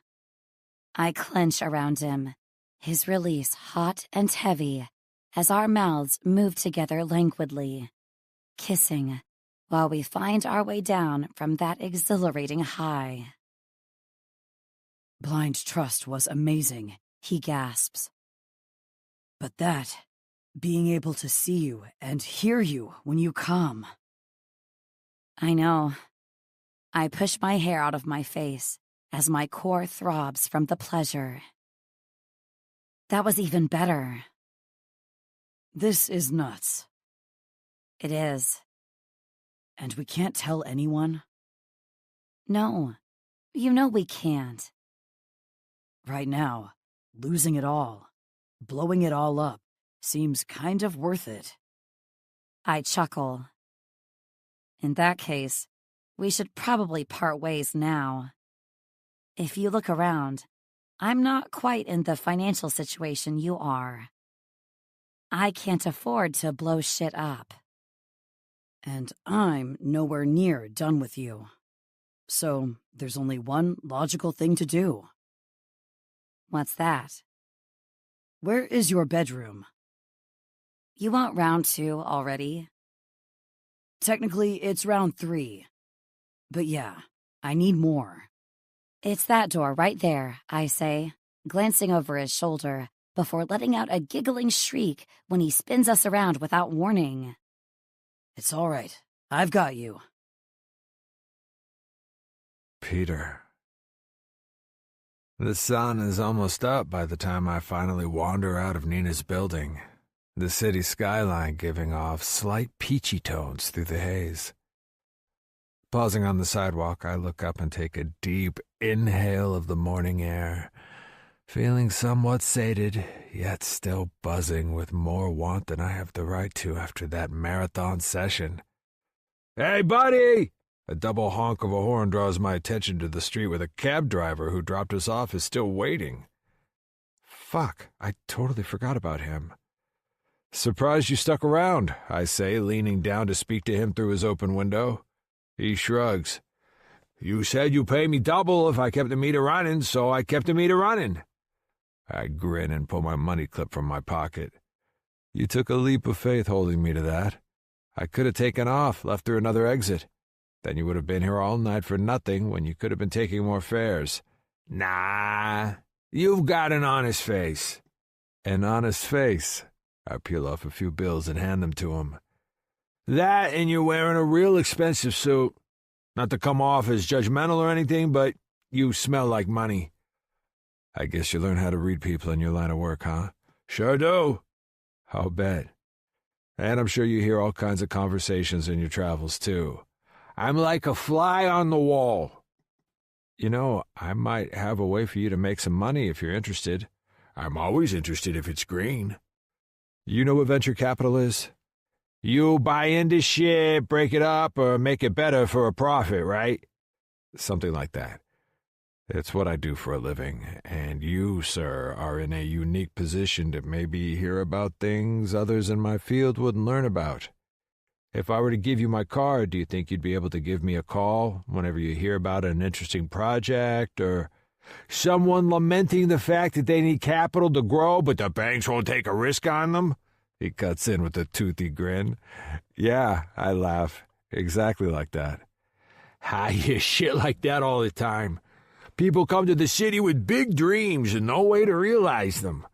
I clench around him, his release hot and heavy, as our mouths move together languidly, kissing while we find our way down from that exhilarating high. Blind trust was amazing, he gasps. But that, being able to see you and hear you when you come. I know. I push my hair out of my face as my core throbs from the pleasure. That was even better. This is nuts. It is. And we can't tell anyone? No, you know we can't. Right now, losing it all, blowing it all up, seems kind of worth it. I chuckle. In that case, we should probably part ways now. If you look around, I'm not quite in the financial situation you are. I can't afford to blow shit up. And I'm nowhere near done with you. So there's only one logical thing to do. What's that? Where is your bedroom? You want round 2 already? Technically, it's round 3. But yeah, I need more. It's that door right there, I say, glancing over his shoulder before letting out a giggling shriek when he spins us around without warning. It's all right. I've got you. Peter. The sun is almost up by the time I finally wander out of Nina's building. the city skyline giving off slight peachy tones through the haze. Pausing on the sidewalk, I look up and take a deep inhale of the morning air, feeling somewhat sated, yet still buzzing with more want than I have the right to after that marathon session. "Hey, buddy!" A double honk of a horn draws my attention to the street where the cab driver who dropped us off is still waiting. Fuck, I totally forgot about him. "Surprised you stuck around," I say, leaning down to speak to him through his open window. He shrugs. "You said you pay me double if I kept the meter running, so I kept the meter running." I grin and pull my money clip from my pocket. "You took a leap of faith holding me to that. I could have taken off, left through another exit. Then you would have been here all night for nothing when you could have been taking more fares." "Nah, you've got an honest face." "An honest face." I peel off a few bills and hand them to him. "That and you're wearing a real expensive suit. Not to come off as judgmental or anything, but you smell like money." "I guess you learn how to read people in your line of work, huh?" "Sure do." "I'll bet. And I'm sure you hear all kinds of conversations in your travels, too." "I'm like a fly on the wall." "You know, I might have a way for you to make some money if you're interested." "I'm always interested if it's green." "You know what venture capital is?" "You buy into shit, break it up, or make it better for a profit, right?" "Something like that. It's what I do for a living, and you, sir, are in a unique position to maybe hear about things others in my field wouldn't learn about. If I were to give you my card, do you think you'd be able to give me a call whenever you hear about an interesting project or someone lamenting the fact that they need capital to grow, but the banks won't take a risk on them?" He cuts in with a toothy grin. "Yeah," I laugh. "Exactly like that." "I hear shit like that all the time. People come to the city with big dreams and no way to realize them.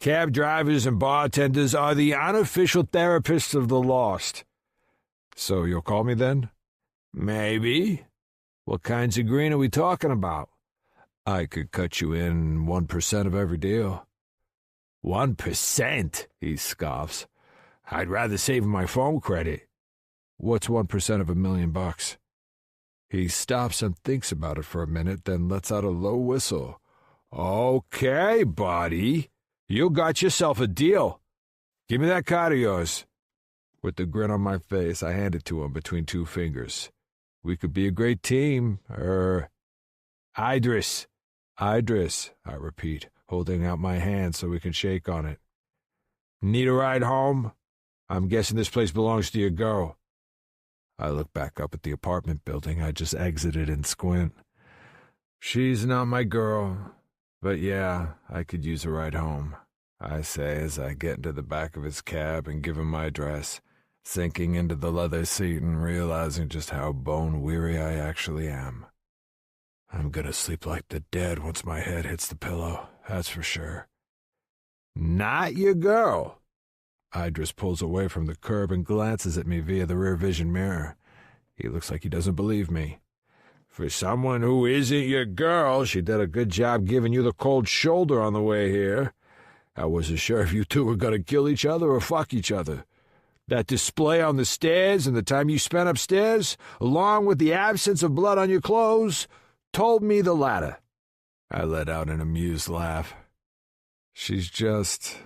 Cab drivers and bartenders are the unofficial therapists of the lost." "So you'll call me then?" "Maybe. What kinds of green are we talking about?" "I could cut you in 1% of every deal." 1%? He scoffs. "I'd rather save my phone credit." "What's 1% of $1 million?" He stops and thinks about it for a minute, then lets out a low whistle. "Okay, buddy. You got yourself a deal. Give me that card of yours." With the grin on my face, I hand it to him between two fingers. "We could be a great team. Idris." "Idris," I repeat, holding out my hand so we can shake on it. "Need a ride home? I'm guessing this place belongs to your girl." I look back up at the apartment building I just exited and squint. "She's not my girl, but yeah, I could use a ride home," I say as I get into the back of his cab and give him my address, sinking into the leather seat and realizing just how bone-weary I actually am. I'm gonna sleep like the dead once my head hits the pillow, that's for sure. "Not your girl." Idris pulls away from the curb and glances at me via the rear vision mirror. He looks like he doesn't believe me. "For someone who isn't your girl, she did a good job giving you the cold shoulder on the way here. I wasn't sure if you two were gonna kill each other or fuck each other. That display on the stairs and the time you spent upstairs, along with the absence of blood on your clothes, told me the latter." I let out an amused laugh. "She's just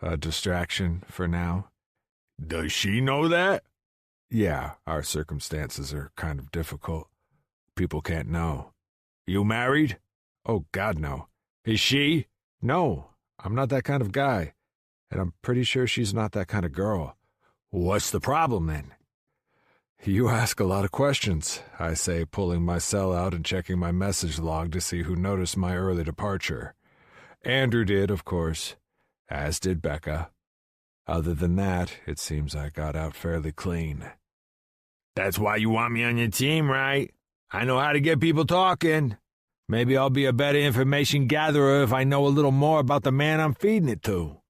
a distraction for now." "Does she know that?" "Yeah, our circumstances are kind of difficult. People can't know." "You married?" "Oh, God, no." "Is she?" "No, I'm not that kind of guy. And I'm pretty sure she's not that kind of girl." "What's the problem, then?" "You ask a lot of questions," I say, pulling my cell out and checking my message log to see who noticed my early departure. Andrew did, of course, as did Becca. Other than that, it seems I got out fairly clean. "That's why you want me on your team, right? I know how to get people talking. Maybe I'll be a better information gatherer if I know a little more about the man I'm feeding it to."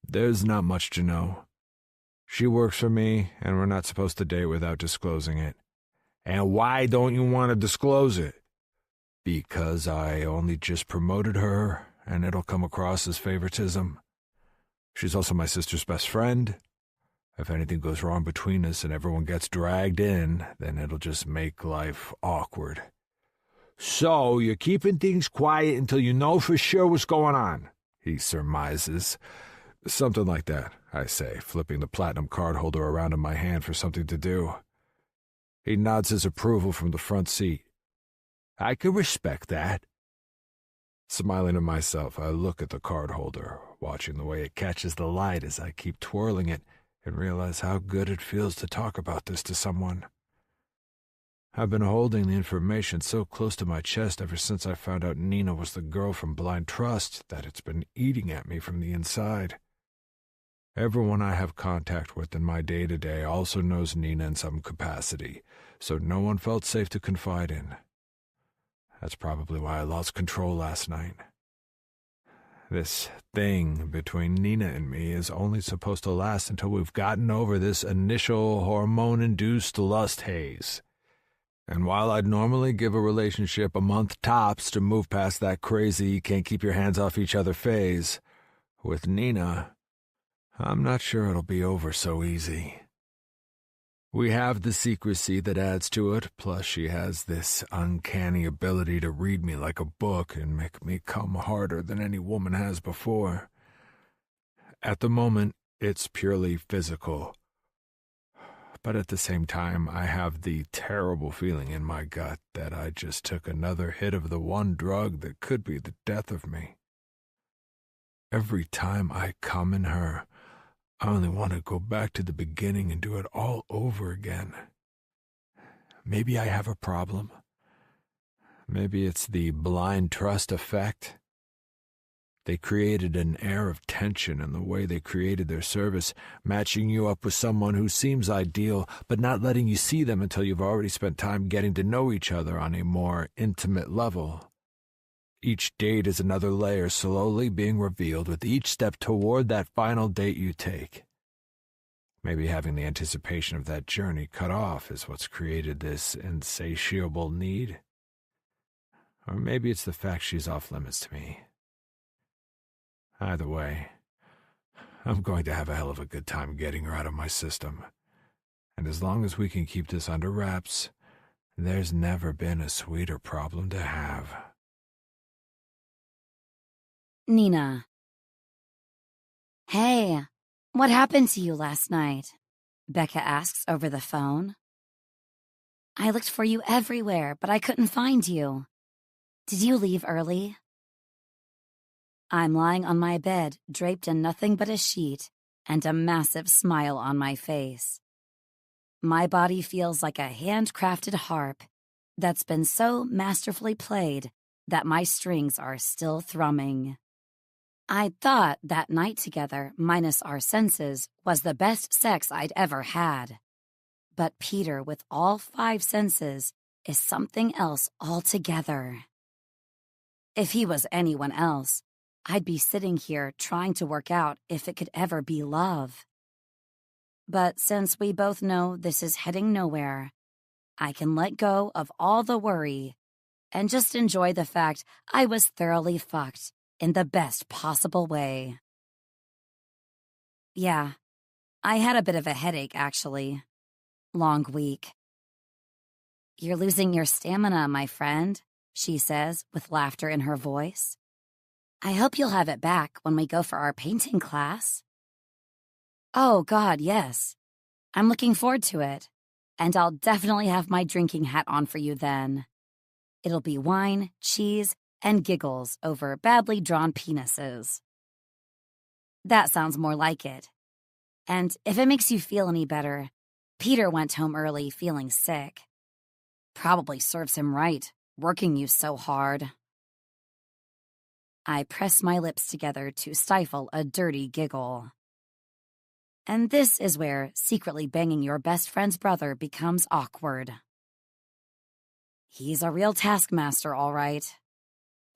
"There's not much to know. She works for me, and we're not supposed to date without disclosing it." "And why don't you want to disclose it?" "Because I only just promoted her, and it'll come across as favoritism. She's also my sister's best friend. If anything goes wrong between us and everyone gets dragged in, then it'll just make life awkward. So you're keeping things quiet until you know for sure what's going on, he surmises. Something like that, I say, flipping the platinum card holder around in my hand for something to do. He nods his approval from the front seat. I can respect that. Smiling to myself, I look at the card holder, watching the way it catches the light as I keep twirling it, and realize how good it feels to talk about this to someone. I've been holding the information so close to my chest ever since I found out Nina was the girl from Blind Trust that it's been eating at me from the inside. Everyone I have contact with in my day-to-day also knows Nina in some capacity, so no one felt safe to confide in. That's probably why I lost control last night. This thing between Nina and me is only supposed to last until we've gotten over this initial hormone-induced lust haze. And while I'd normally give a relationship a month tops to move past that crazy can't keep your hands off each other phase, with Nina, I'm not sure it'll be over so easy. We have the secrecy that adds to it, plus she has this uncanny ability to read me like a book and make me come harder than any woman has before. At the moment, it's purely physical. But at the same time, I have the terrible feeling in my gut that I just took another hit of the one drug that could be the death of me. Every time I come in her, I only want to go back to the beginning and do it all over again. Maybe I have a problem. Maybe it's the blind trust effect. They created an air of tension in the way they created their service, matching you up with someone who seems ideal, but not letting you see them until you've already spent time getting to know each other on a more intimate level. Each date is another layer slowly being revealed with each step toward that final date you take. Maybe having the anticipation of that journey cut off is what's created this insatiable need. Or maybe it's the fact she's off limits to me. Either way, I'm going to have a hell of a good time getting her out of my system. And as long as we can keep this under wraps, there's never been a sweeter problem to have. Nina. Hey, what happened to you last night? Becca asks over the phone. I looked for you everywhere, but I couldn't find you. Did you leave early? I'm lying on my bed, draped in nothing but a sheet, and a massive smile on my face. My body feels like a handcrafted harp that's been so masterfully played that my strings are still thrumming. I thought that night together, minus our senses, was the best sex I'd ever had. But Peter, with all 5 senses, is something else altogether. If he was anyone else, I'd be sitting here trying to work out if it could ever be love. But since we both know this is heading nowhere, I can let go of all the worry and just enjoy the fact I was thoroughly fucked in the best possible way. Yeah, I had a bit of a headache, actually. Long week. You're losing your stamina, my friend, she says with laughter in her voice. I hope you'll have it back when we go for our painting class. Oh, God, yes. I'm looking forward to it, and I'll definitely have my drinking hat on for you then. It'll be wine, cheese, and giggles over badly drawn penises. That sounds more like it. And if it makes you feel any better, Peter went home early feeling sick. Probably serves him right, working you so hard. I press my lips together to stifle a dirty giggle. And this is where secretly banging your best friend's brother becomes awkward. He's a real taskmaster, all right.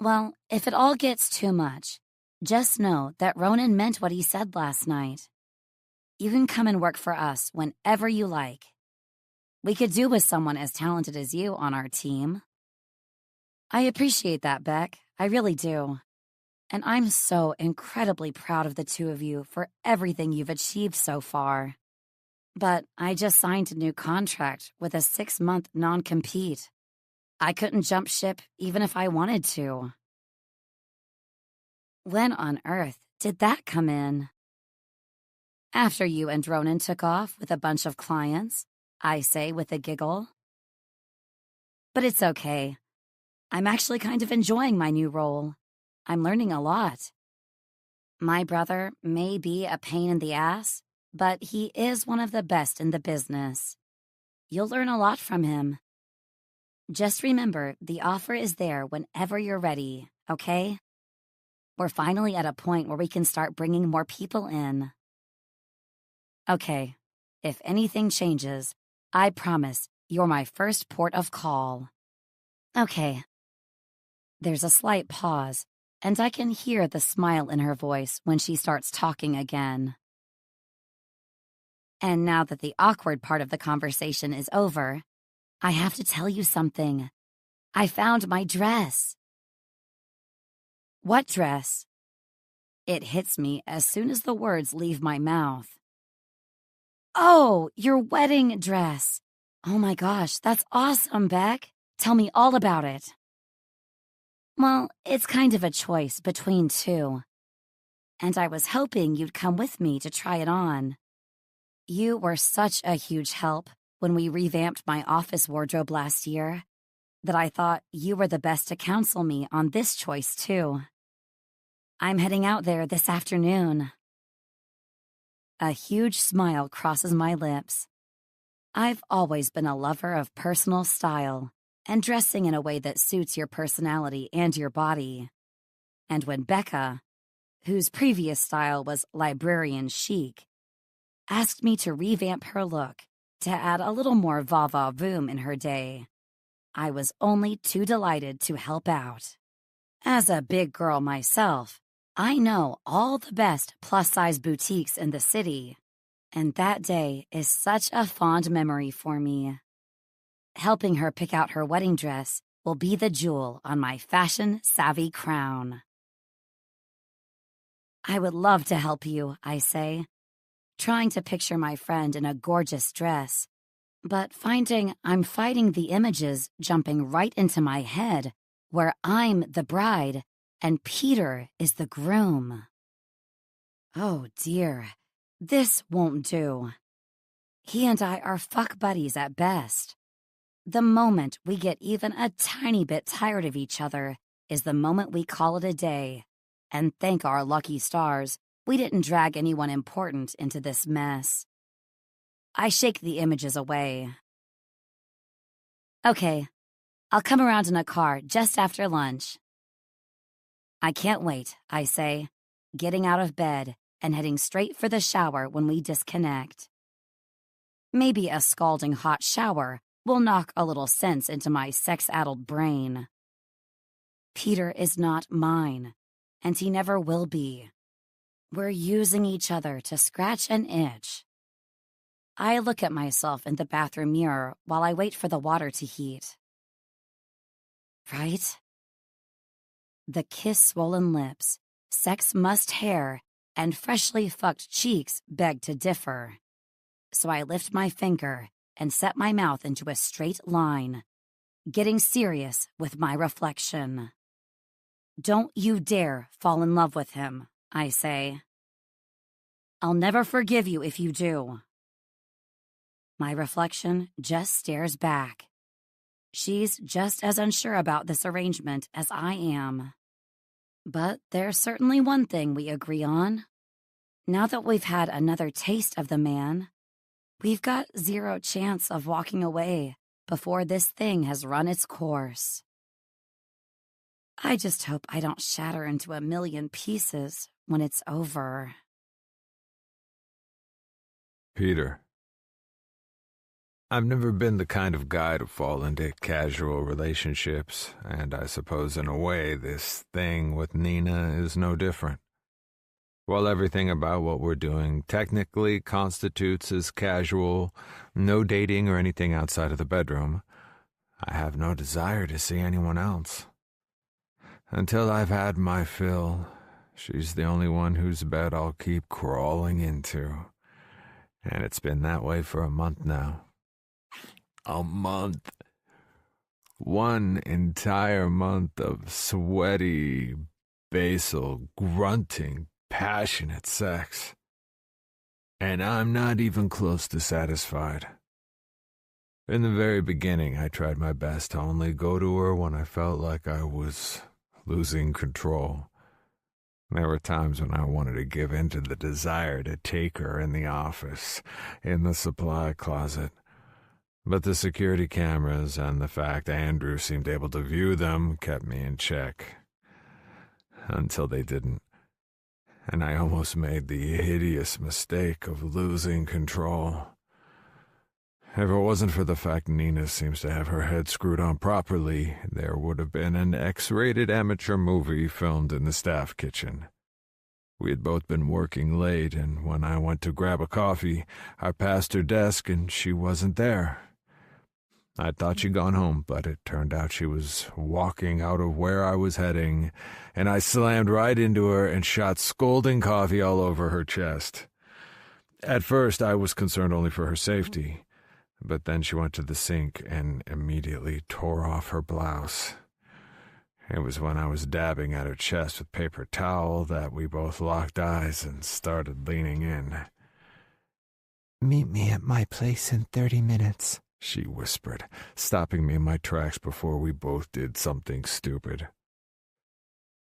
Well, if it all gets too much, just know that Ronan meant what he said last night. You can come and work for us whenever you like. We could do with someone as talented as you on our team. I appreciate that, Beck. I really do. and I'm so incredibly proud of the two of you for everything you've achieved so far. But I just signed a new contract with a 6-month non-compete. I couldn't jump ship even if I wanted to. When on earth did that come in? After you and Ronan took off with a bunch of clients, I say with a giggle. But it's okay. I'm actually kind of enjoying my new role. I'm learning a lot. My brother may be a pain in the ass, but he is one of the best in the business. You'll learn a lot from him. Just remember, the offer is there whenever you're ready, okay? We're finally at a point where we can start bringing more people in. Okay, if anything changes, I promise you're my first port of call. Okay. There's a slight pause, and I can hear the smile in her voice when she starts talking again. And now that the awkward part of the conversation is over, I have to tell you something. I found my dress. What dress? It hits me as soon as the words leave my mouth. Oh, your wedding dress. Oh my gosh, that's awesome, Beck. Tell me all about it. Well, it's kind of a choice between two. And I was hoping you'd come with me to try it on. You were such a huge help when we revamped my office wardrobe last year that I thought you were the best to counsel me on this choice, too. I'm heading out there this afternoon. A huge smile crosses my lips. I've always been a lover of personal style and dressing in a way that suits your personality and your body. And when Becca, whose previous style was librarian chic, asked me to revamp her look to add a little more va-va-voom in her day, I was only too delighted to help out. As a big girl myself, I know all the best plus-size boutiques in the city, and that day is such a fond memory for me. Helping her pick out her wedding dress will be the jewel on my fashion-savvy crown. I would love to help you, I say, trying to picture my friend in a gorgeous dress, but finding I'm fighting the images jumping right into my head where I'm the bride and Peter is the groom. Oh dear, this won't do. He and I are fuck buddies at best. The moment we get even a tiny bit tired of each other is the moment we call it a day, and thank our lucky stars we didn't drag anyone important into this mess. I shake the images away. Okay, I'll come around in a car just after lunch. I can't wait, I say, getting out of bed and heading straight for the shower when we disconnect. Maybe a scalding hot shower will knock a little sense into my sex-addled brain. Peter is not mine, and he never will be. We're using each other to scratch an itch. I look at myself in the bathroom mirror while I wait for the water to heat. Right? The kiss-swollen lips, sex-mussed hair, and freshly fucked cheeks beg to differ. So I lift my finger and set my mouth into a straight line, getting serious with my reflection. Don't you dare fall in love with him, I say. I'll never forgive you if you do. My reflection just stares back. She's just as unsure about this arrangement as I am. But there's certainly one thing we agree on. Now that we've had another taste of the man, we've got zero chance of walking away before this thing has run its course. I just hope I don't shatter into a million pieces when it's over. Peter. I've never been the kind of guy to fall into casual relationships, and I suppose in a way this thing with Nina is no different. While everything about what we're doing technically constitutes as casual, no dating or anything outside of the bedroom, I have no desire to see anyone else. Until I've had my fill, She's the only one whose bed I'll keep crawling into. And it's been that way for a month now. A month. One entire month of sweaty, basal, grunting, passionate sex. And I'm not even close to satisfied. In the very beginning, I tried my best to only go to her when I felt like I was losing control. There were times when I wanted to give in to the desire to take her in the office, in the supply closet. But the security cameras and the fact Andrew seemed able to view them kept me in check. Until they didn't. And I almost made the hideous mistake of losing control. If it wasn't for the fact Nina seems to have her head screwed on properly, there would have been an X-rated amateur movie filmed in the staff kitchen. We had both been working late, and when I went to grab a coffee, I passed her desk and she wasn't there. I thought she'd gone home, but it turned out she was walking out of where I was heading, and I slammed right into her and shot scalding coffee all over her chest. At first, I was concerned only for her safety. But then she went to the sink and immediately tore off her blouse. It was when I was dabbing at her chest with paper towel that we both locked eyes and started leaning in. "Meet me at my place in 30 minutes, she whispered, stopping me in my tracks before we both did something stupid.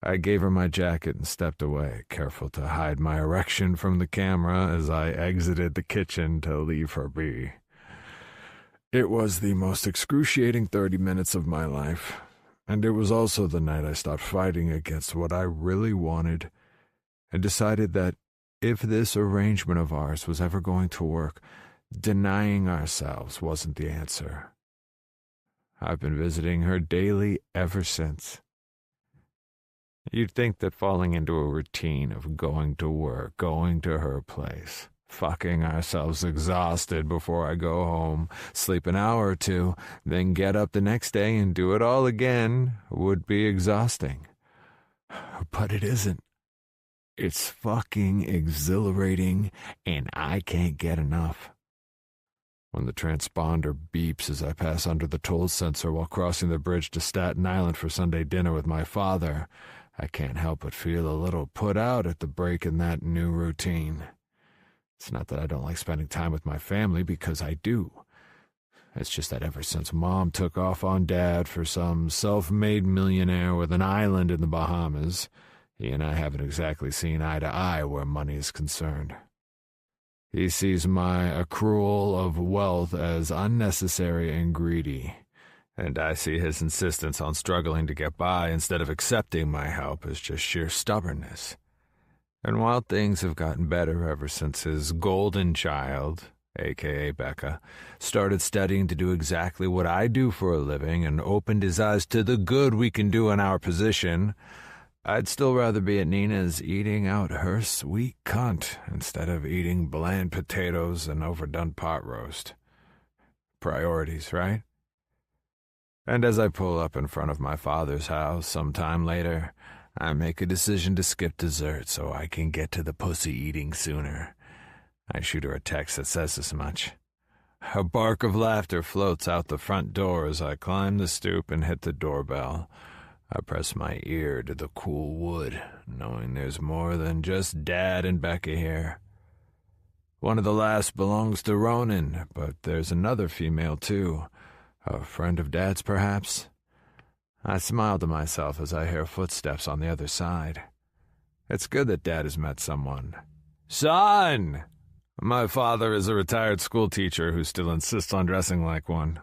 I gave her my jacket and stepped away, careful to hide my erection from the camera as I exited the kitchen to leave her be. It was the most excruciating 30 minutes of my life, and it was also the night I stopped fighting against what I really wanted and decided that if this arrangement of ours was ever going to work, denying ourselves wasn't the answer. I've been visiting her daily ever since. You'd think that falling into a routine of going to work, going to her place, fucking ourselves exhausted before I go home, sleep an hour or two, then get up the next day and do it all again would be exhausting. But it isn't. It's fucking exhilarating, and I can't get enough. When the transponder beeps as I pass under the toll sensor while crossing the bridge to Staten Island for Sunday dinner with my father, I can't help but feel a little put out at the break in that new routine. It's not that I don't like spending time with my family, because I do. It's just that ever since Mom took off on Dad for some self-made millionaire with an island in the Bahamas, he and I haven't exactly seen eye to eye where money is concerned. He sees my accrual of wealth as unnecessary and greedy, and I see his insistence on struggling to get by instead of accepting my help as just sheer stubbornness. And while things have gotten better ever since his golden child, a.k.a. Becca, started studying to do exactly what I do for a living and opened his eyes to the good we can do in our position, I'd still rather be at Nina's eating out her sweet cunt instead of eating bland potatoes and overdone pot roast. Priorities, right? And as I pull up in front of my father's house some time later, I make a decision to skip dessert so I can get to the pussy eating sooner. I shoot her a text that says as much. A bark of laughter floats out the front door as I climb the stoop and hit the doorbell. I press my ear to the cool wood, knowing there's more than just Dad and Becca here. One of the last belongs to Ronan, but there's another female too. A friend of Dad's, perhaps? I smile to myself as I hear footsteps on the other side. It's good that Dad has met someone. Son! My father is a retired school teacher who still insists on dressing like one.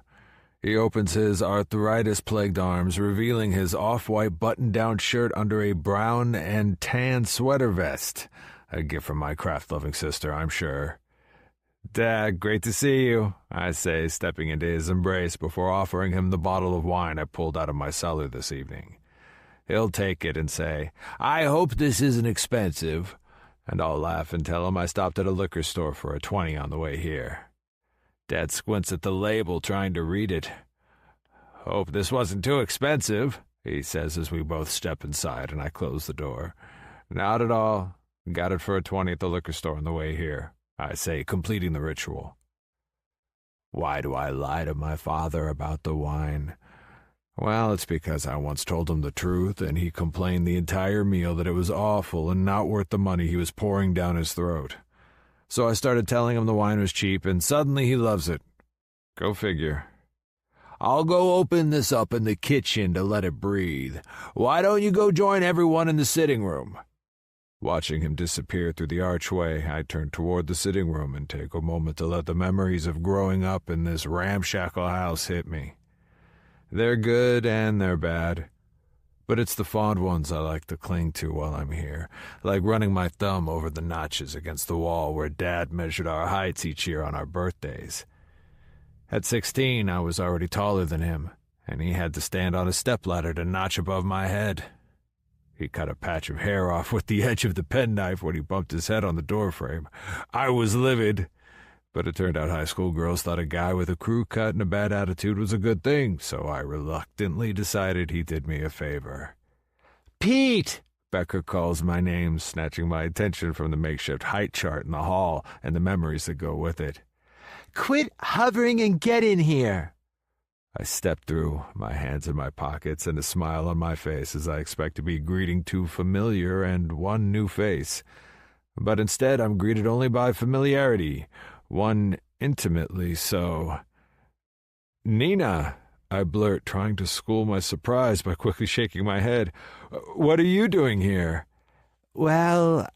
He opens his arthritis-plagued arms, revealing his off-white button-down shirt under a brown and tan sweater vest. A gift from my craft-loving sister, I'm sure. Dad, great to see you, I say, stepping into his embrace before offering him the bottle of wine I pulled out of my cellar this evening. He'll take it and say, I hope this isn't expensive, and I'll laugh and tell him I stopped at a liquor store for a 20 on the way here. Dad squints at the label, trying to read it. Hope this wasn't too expensive, he says as we both step inside and I close the door. Not at all. Got it for a 20 at the liquor store on the way here, I say, completing the ritual. Why do I lie to my father about the wine? Well, it's because I once told him the truth, and he complained the entire meal that it was awful and not worth the money he was pouring down his throat. So I started telling him the wine was cheap, and suddenly he loves it. Go figure. I'll go open this up in the kitchen to let it breathe. Why don't you go join everyone in the sitting room? Watching him disappear through the archway, I turn toward the sitting room and take a moment to let the memories of growing up in this ramshackle house hit me. They're good and they're bad, but it's the fond ones I like to cling to while I'm here, like running my thumb over the notches against the wall where Dad measured our heights each year on our birthdays. At 16, I was already taller than him, and he had to stand on a stepladder to notch above my head. He cut a patch of hair off with the edge of the penknife when he bumped his head on the doorframe. I was livid, but it turned out high school girls thought a guy with a crew cut and a bad attitude was a good thing, so I reluctantly decided he did me a favor. Pete! Becca calls my name, snatching my attention from the makeshift height chart in the hall and the memories that go with it. Quit hovering and get in here. I step through, my hands in my pockets and a smile on my face as I expect to be greeting two familiar and one new face. But instead I'm greeted only by familiarity, one intimately so. Nina, I blurt, trying to school my surprise by quickly shaking my head. What are you doing here? Well,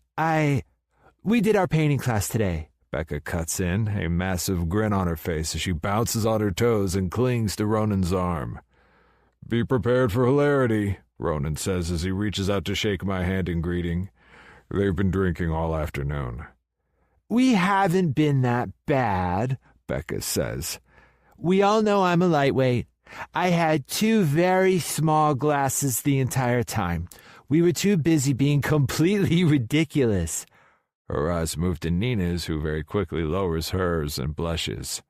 we did our painting class today. Becca cuts in, a massive grin on her face as she bounces on her toes and clings to Ronan's arm. Be prepared for hilarity, Ronan says as he reaches out to shake my hand in greeting. They've been drinking all afternoon. We haven't been that bad, Becca says. We all know I'm a lightweight. I had 2 very small glasses the entire time. We were too busy being completely ridiculous. Her eyes move to Nina's, who very quickly lowers hers and blushes.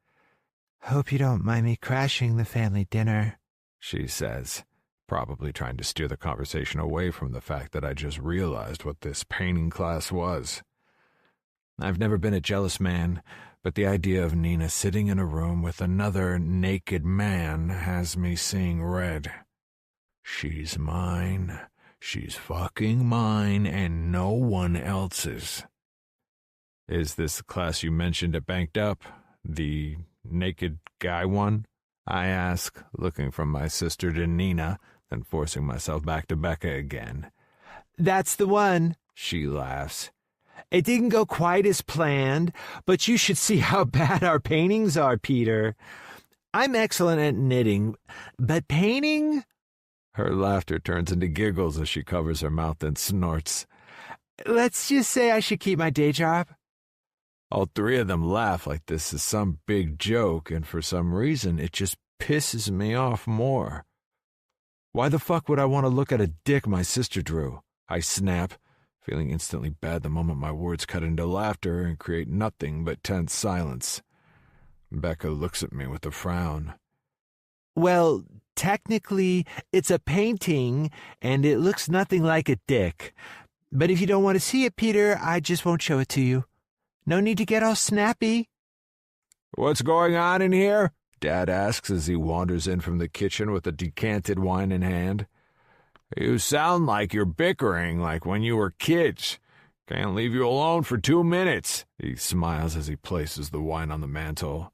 Hope you don't mind me crashing the family dinner, she says, probably trying to steer the conversation away from the fact that I just realized what this painting class was. I've never been a jealous man, but the idea of Nina sitting in a room with another naked man has me seeing red. She's mine. She's fucking mine and no one else's. Is this the class you mentioned at Banked Up? The naked guy one? I ask, looking from my sister to Nina, then forcing myself back to Becca again. That's the one, she laughs. It didn't go quite as planned, but you should see how bad our paintings are, Peter. I'm excellent at knitting, but painting? Her laughter turns into giggles as she covers her mouth and snorts. Let's just say I should keep my day job. All 3 of them laugh like this is some big joke, and for some reason it just pisses me off more. Why the fuck would I want to look at a dick my sister drew? I snap, feeling instantly bad the moment my words cut into laughter and create nothing but tense silence. Becca looks at me with a frown. Well, technically, it's a painting, and it looks nothing like a dick. But if you don't want to see it, Peter, I just won't show it to you. No need to get all snappy. What's going on in here? Dad asks as he wanders in from the kitchen with a decanted wine in hand. You sound like you're bickering like when you were kids. Can't leave you alone for 2 minutes. He smiles as he places the wine on the mantel.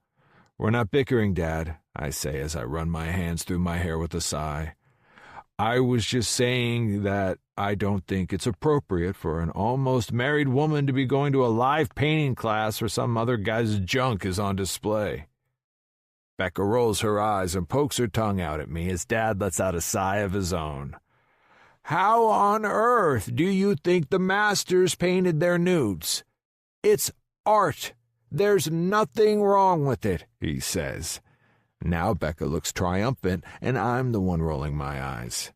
We're not bickering, Dad, I say as I run my hands through my hair with a sigh. I was just saying that I don't think it's appropriate for an almost married woman to be going to a live painting class where some other guy's junk is on display. Becca rolls her eyes and pokes her tongue out at me as Dad lets out a sigh of his own. How on earth do you think the masters painted their nudes? It's art. There's nothing wrong with it, he says. Now Becca looks triumphant, and I'm the one rolling my eyes.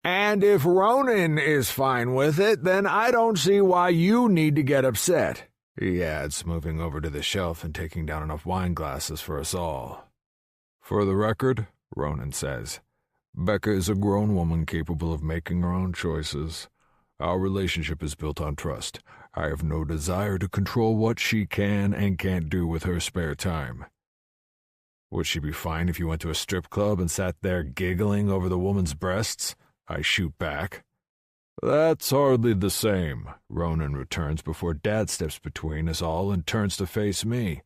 And if Ronan is fine with it, then I don't see why you need to get upset, he adds, moving over to the shelf and taking down enough wine glasses for us all. For the record, Ronan says, Becca is a grown woman capable of making her own choices. Our relationship is built on trust. I have no desire to control what she can and can't do with her spare time. Would she be fine if you went to a strip club and sat there giggling over the woman's breasts? I shoot back. That's hardly the same, Ronan returns before Dad steps between us all and turns to face me.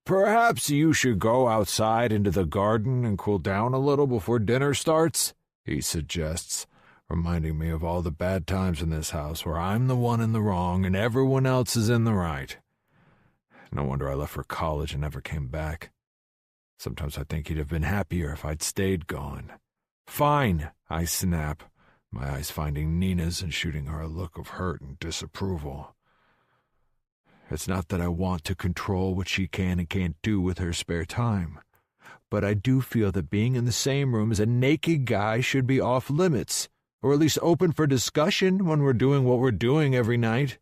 Perhaps you should go outside into the garden and cool down a little before dinner starts, he suggests, reminding me of all the bad times in this house where I'm the one in the wrong and everyone else is in the right. No wonder I left for college and never came back. Sometimes I think he'd have been happier if I'd stayed gone. Fine, I snap, my eyes finding Nina's and shooting her a look of hurt and disapproval. It's not that I want to control what she can and can't do with her spare time, but I do feel that being in the same room as a naked guy should be off limits, or at least open for discussion when we're doing what we're doing every night.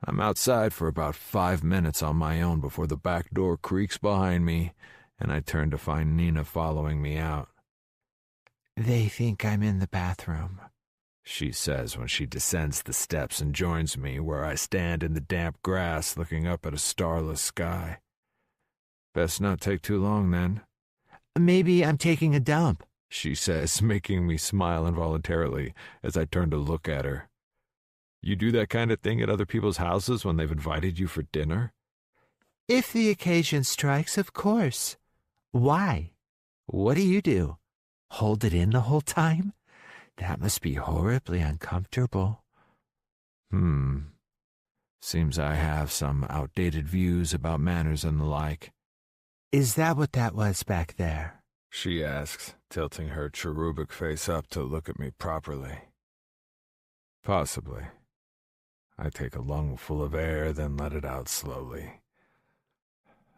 I'm outside for about 5 minutes on my own before the back door creaks behind me, and I turn to find Nina following me out. They think I'm in the bathroom, she says when she descends the steps and joins me where I stand in the damp grass looking up at a starless sky. Best not take too long, then. Maybe I'm taking a dump, she says, making me smile involuntarily as I turn to look at her. You do that kind of thing at other people's houses when they've invited you for dinner? If the occasion strikes, of course. Why? What do you do? Hold it in the whole time? That must be horribly uncomfortable. Seems I have some outdated views about manners and the like. Is that what that was back there? She asks, tilting her cherubic face up to look at me properly. Possibly. I take a lungful of air, then let it out slowly.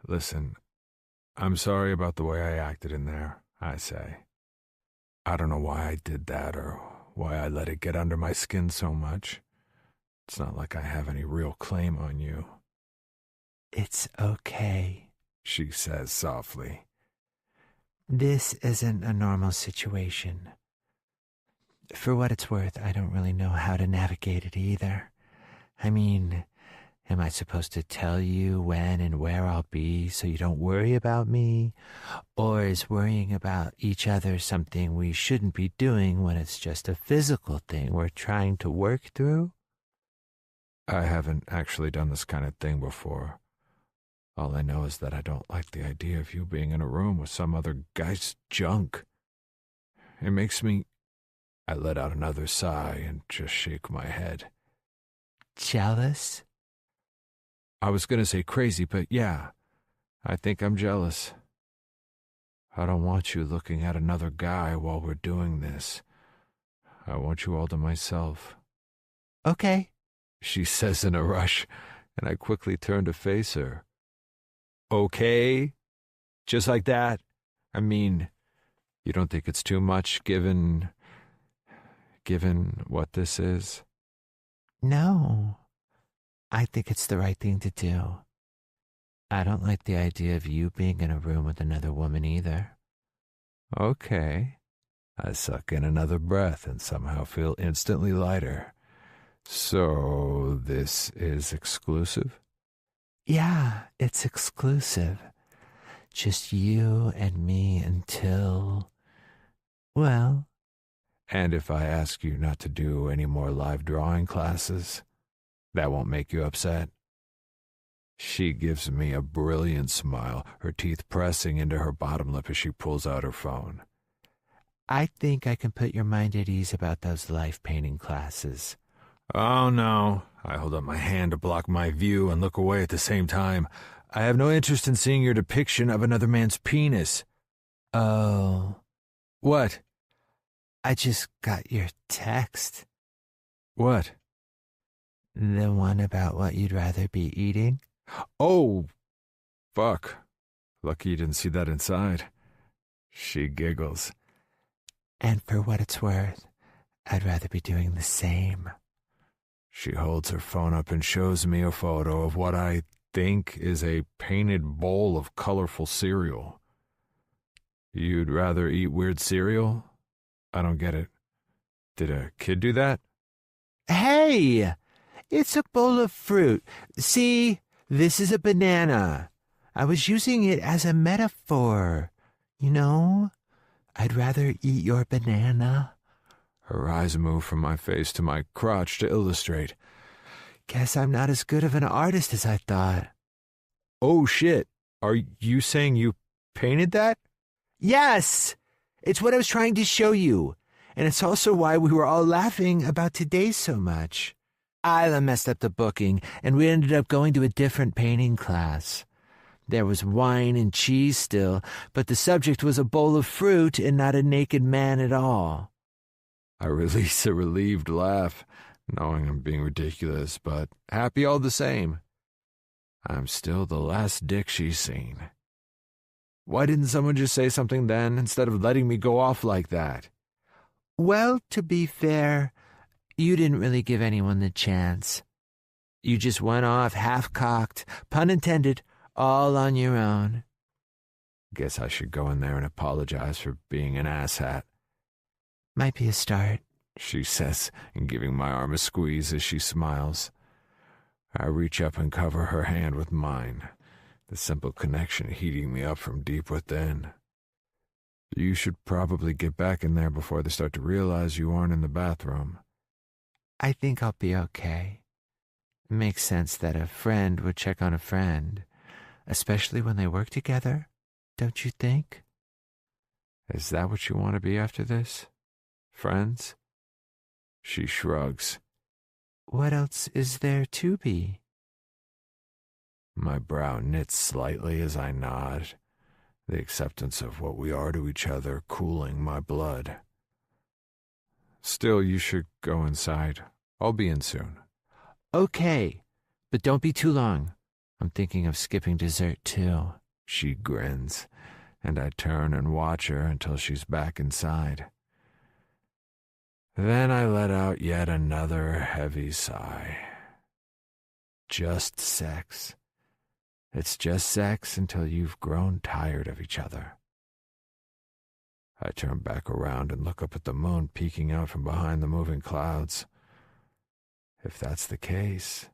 Listen, I'm sorry about the way I acted in there, I say. I don't know why I did that or why I let it get under my skin so much. It's not like I have any real claim on you. It's okay, she says softly. This isn't a normal situation. For what it's worth, I don't really know how to navigate it either. I mean, am I supposed to tell you when and where I'll be so you don't worry about me? Or is worrying about each other something we shouldn't be doing when it's just a physical thing we're trying to work through? I haven't actually done this kind of thing before. All I know is that I don't like the idea of you being in a room with some other guy's junk. It makes me... I let out another sigh and just shake my head. Jealous? I was going to say crazy, but yeah, I think I'm jealous. I don't want you looking at another guy while we're doing this. I want you all to myself. Okay, she says in a rush, and I quickly turn to face her. Okay? Just like that? I mean, you don't think it's too much given what this is? No, I think it's the right thing to do. I don't like the idea of you being in a room with another woman either. Okay. I suck in another breath and somehow feel instantly lighter. So, this is exclusive? Yeah, it's exclusive. Just you and me until... well... And if I ask you not to do any more live drawing classes, that won't make you upset? She gives me a brilliant smile, her teeth pressing into her bottom lip as she pulls out her phone. I think I can put your mind at ease about those life painting classes. Oh, no. I hold up my hand to block my view and look away at the same time. I have no interest in seeing your depiction of another man's penis. Oh. What? I just got your text. What? The one about what you'd rather be eating? Oh, fuck. Lucky you didn't see that inside. She giggles. And for what it's worth, I'd rather be doing the same. She holds her phone up and shows me a photo of what I think is a painted bowl of colorful cereal. You'd rather eat weird cereal? I don't get it. Did a kid do that? Hey, it's a bowl of fruit. See, this is a banana. I was using it as a metaphor. You know, I'd rather eat your banana. Her eyes move from my face to my crotch to illustrate. Guess I'm not as good of an artist as I thought. Oh shit, are you saying you painted that? Yes! It's what I was trying to show you. And it's also why we were all laughing about today so much. Isla messed up the booking, and we ended up going to a different painting class. There was wine and cheese still, but the subject was a bowl of fruit and not a naked man at all. I release a relieved laugh, knowing I'm being ridiculous, but happy all the same. I'm still the last dick she's seen. Why didn't someone just say something then, instead of letting me go off like that? Well, to be fair, you didn't really give anyone the chance. You just went off half-cocked, pun intended, all on your own. Guess I should go in there and apologize for being an asshat. Might be a start, she says, giving my arm a squeeze as she smiles. I reach up and cover her hand with mine, the simple connection heating me up from deep within. You should probably get back in there before they start to realize you aren't in the bathroom. I think I'll be okay. It makes sense that a friend would check on a friend, especially when they work together, don't you think? Is that what you want to be after this? Friends? She shrugs. What else is there to be? My brow knits slightly as I nod, the acceptance of what we are to each other cooling my blood. Still, you should go inside. I'll be in soon. Okay, but don't be too long. I'm thinking of skipping dessert, too. She grins, and I turn and watch her until she's back inside. Then I let out yet another heavy sigh. Just sex. It's just sex until you've grown tired of each other. I turn back around and look up at the moon peeking out from behind the moving clouds. If that's the case,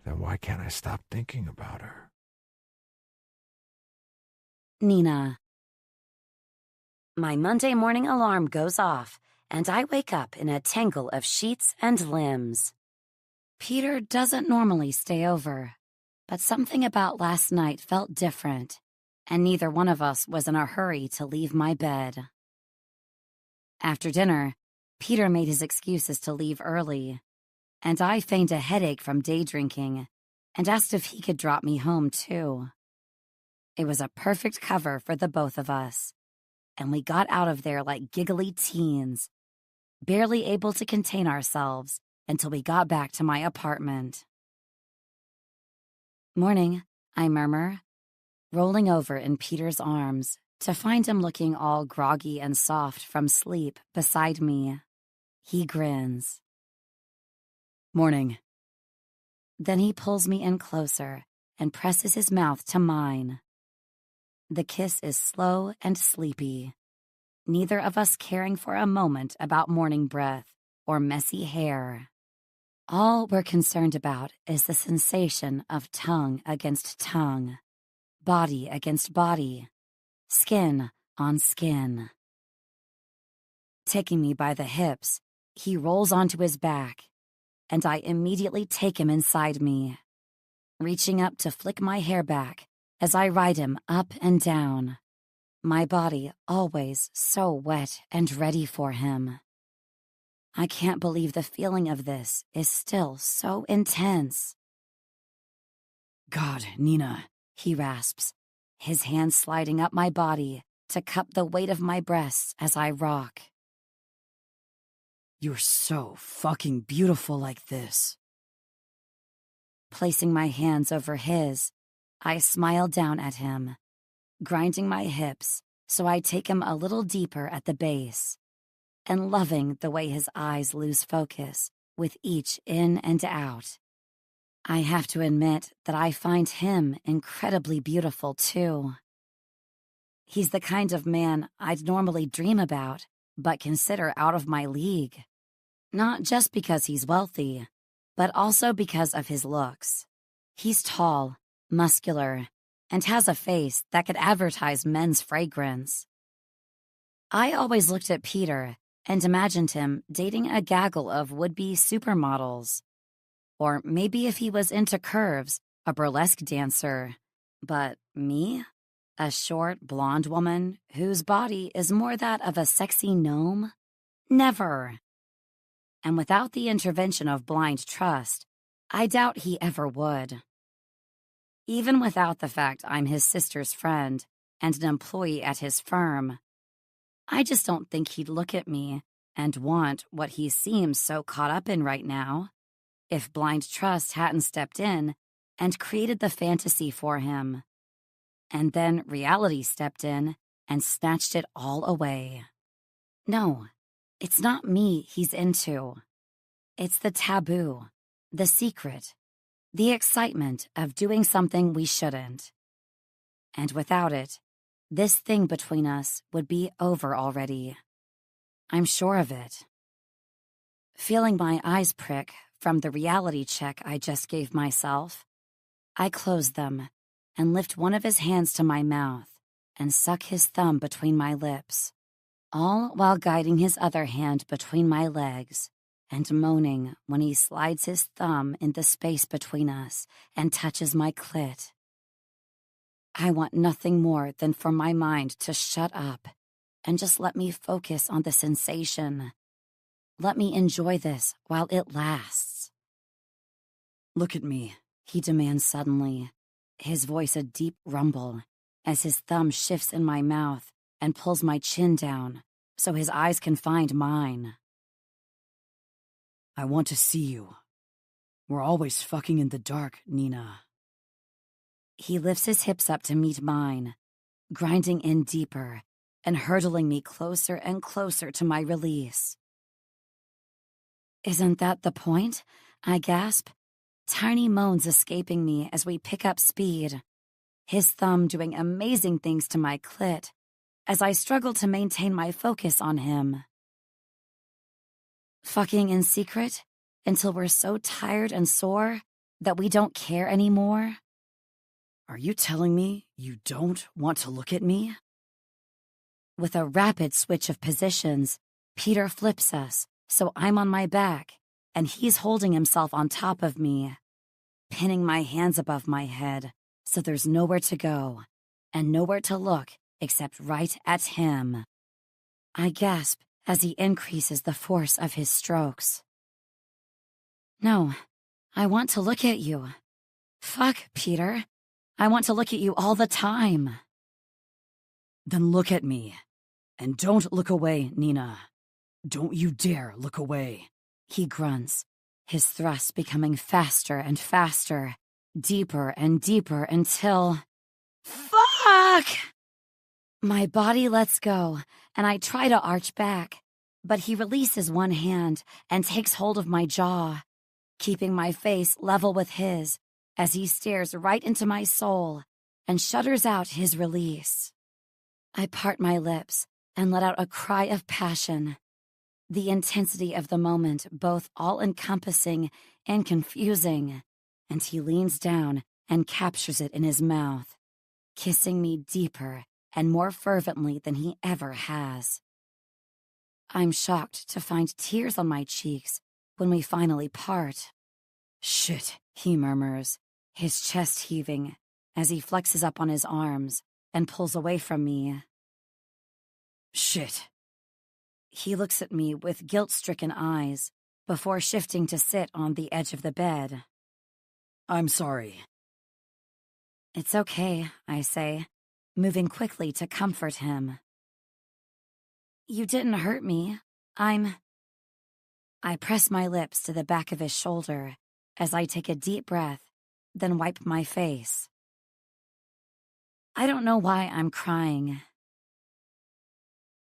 then why can't I stop thinking about her? Nina. My Monday morning alarm goes off, and I wake up in a tangle of sheets and limbs. Peter doesn't normally stay over, but something about last night felt different, and neither one of us was in a hurry to leave my bed. After dinner, Peter made his excuses to leave early, and I feigned a headache from day drinking and asked if he could drop me home too. It was a perfect cover for the both of us, and we got out of there like giggly teens, barely able to contain ourselves until we got back to my apartment. "Morning," I murmur, rolling over in Peter's arms to find him looking all groggy and soft from sleep beside me. He grins. "Morning." Then he pulls me in closer and presses his mouth to mine. The kiss is slow and sleepy, neither of us caring for a moment about morning breath or messy hair. All we're concerned about is the sensation of tongue against tongue, body against body, skin on skin. Taking me by the hips, he rolls onto his back, and I immediately take him inside me, reaching up to flick my hair back as I ride him up and down, my body always so wet and ready for him. I can't believe the feeling of this is still so intense. "God, Nina," he rasps, his hand sliding up my body to cup the weight of my breasts as I rock. "You're so fucking beautiful like this." Placing my hands over his, I smile down at him, grinding my hips so I take him a little deeper at the base, and loving the way his eyes lose focus with each in and out. I have to admit that I find him incredibly beautiful, too. He's the kind of man I'd normally dream about, but consider out of my league. Not just because he's wealthy, but also because of his looks. He's tall, muscular, and has a face that could advertise men's fragrance. I always looked at Peter and imagined him dating a gaggle of would-be supermodels. Or maybe if he was into curves, a burlesque dancer. But me? A short, blonde woman whose body is more that of a sexy gnome? Never. And without the intervention of blind trust, I doubt he ever would. Even without the fact I'm his sister's friend and an employee at his firm, I just don't think he'd look at me and want what he seems so caught up in right now if blind trust hadn't stepped in and created the fantasy for him. And then reality stepped in and snatched it all away. No, it's not me he's into. It's the taboo, the secret, the excitement of doing something we shouldn't. And without it, this thing between us would be over already. I'm sure of it. Feeling my eyes prick from the reality check I just gave myself, I close them and lift one of his hands to my mouth and suck his thumb between my lips, all while guiding his other hand between my legs and moaning when he slides his thumb in the space between us and touches my clit. I want nothing more than for my mind to shut up and just let me focus on the sensation. Let me enjoy this while it lasts. Look at me, he demands suddenly, his voice a deep rumble as his thumb shifts in my mouth and pulls my chin down so his eyes can find mine. I want to see you. We're always fucking in the dark, Nina. He lifts his hips up to meet mine, grinding in deeper and hurtling me closer and closer to my release. Isn't that the point? I gasp, tiny moans escaping me as we pick up speed, his thumb doing amazing things to my clit as I struggle to maintain my focus on him. Fucking in secret until we're so tired and sore that we don't care anymore? Are you telling me you don't want to look at me? With a rapid switch of positions, Peter flips us so I'm on my back and he's holding himself on top of me, pinning my hands above my head so there's nowhere to go and nowhere to look except right at him. I gasp as he increases the force of his strokes. No, I want to look at you. Fuck, Peter. I want to look at you all the time. Then look at me. And don't look away, Nina. Don't you dare look away. He grunts, his thrusts becoming faster and faster, deeper and deeper until... Fuck! My body lets go, and I try to arch back, but he releases one hand and takes hold of my jaw, keeping my face level with his as he stares right into my soul and shudders out his release. I part my lips and let out a cry of passion, the intensity of the moment both all-encompassing and confusing, and he leans down and captures it in his mouth, kissing me deeper and more fervently than he ever has. I'm shocked to find tears on my cheeks when we finally part. Shit, he murmurs, his chest heaving as he flexes up on his arms and pulls away from me. Shit. He looks at me with guilt-stricken eyes before shifting to sit on the edge of the bed. I'm sorry. It's okay, I say, moving quickly to comfort him. You didn't hurt me. I press my lips to the back of his shoulder as I take a deep breath, then wipe my face. I don't know why I'm crying.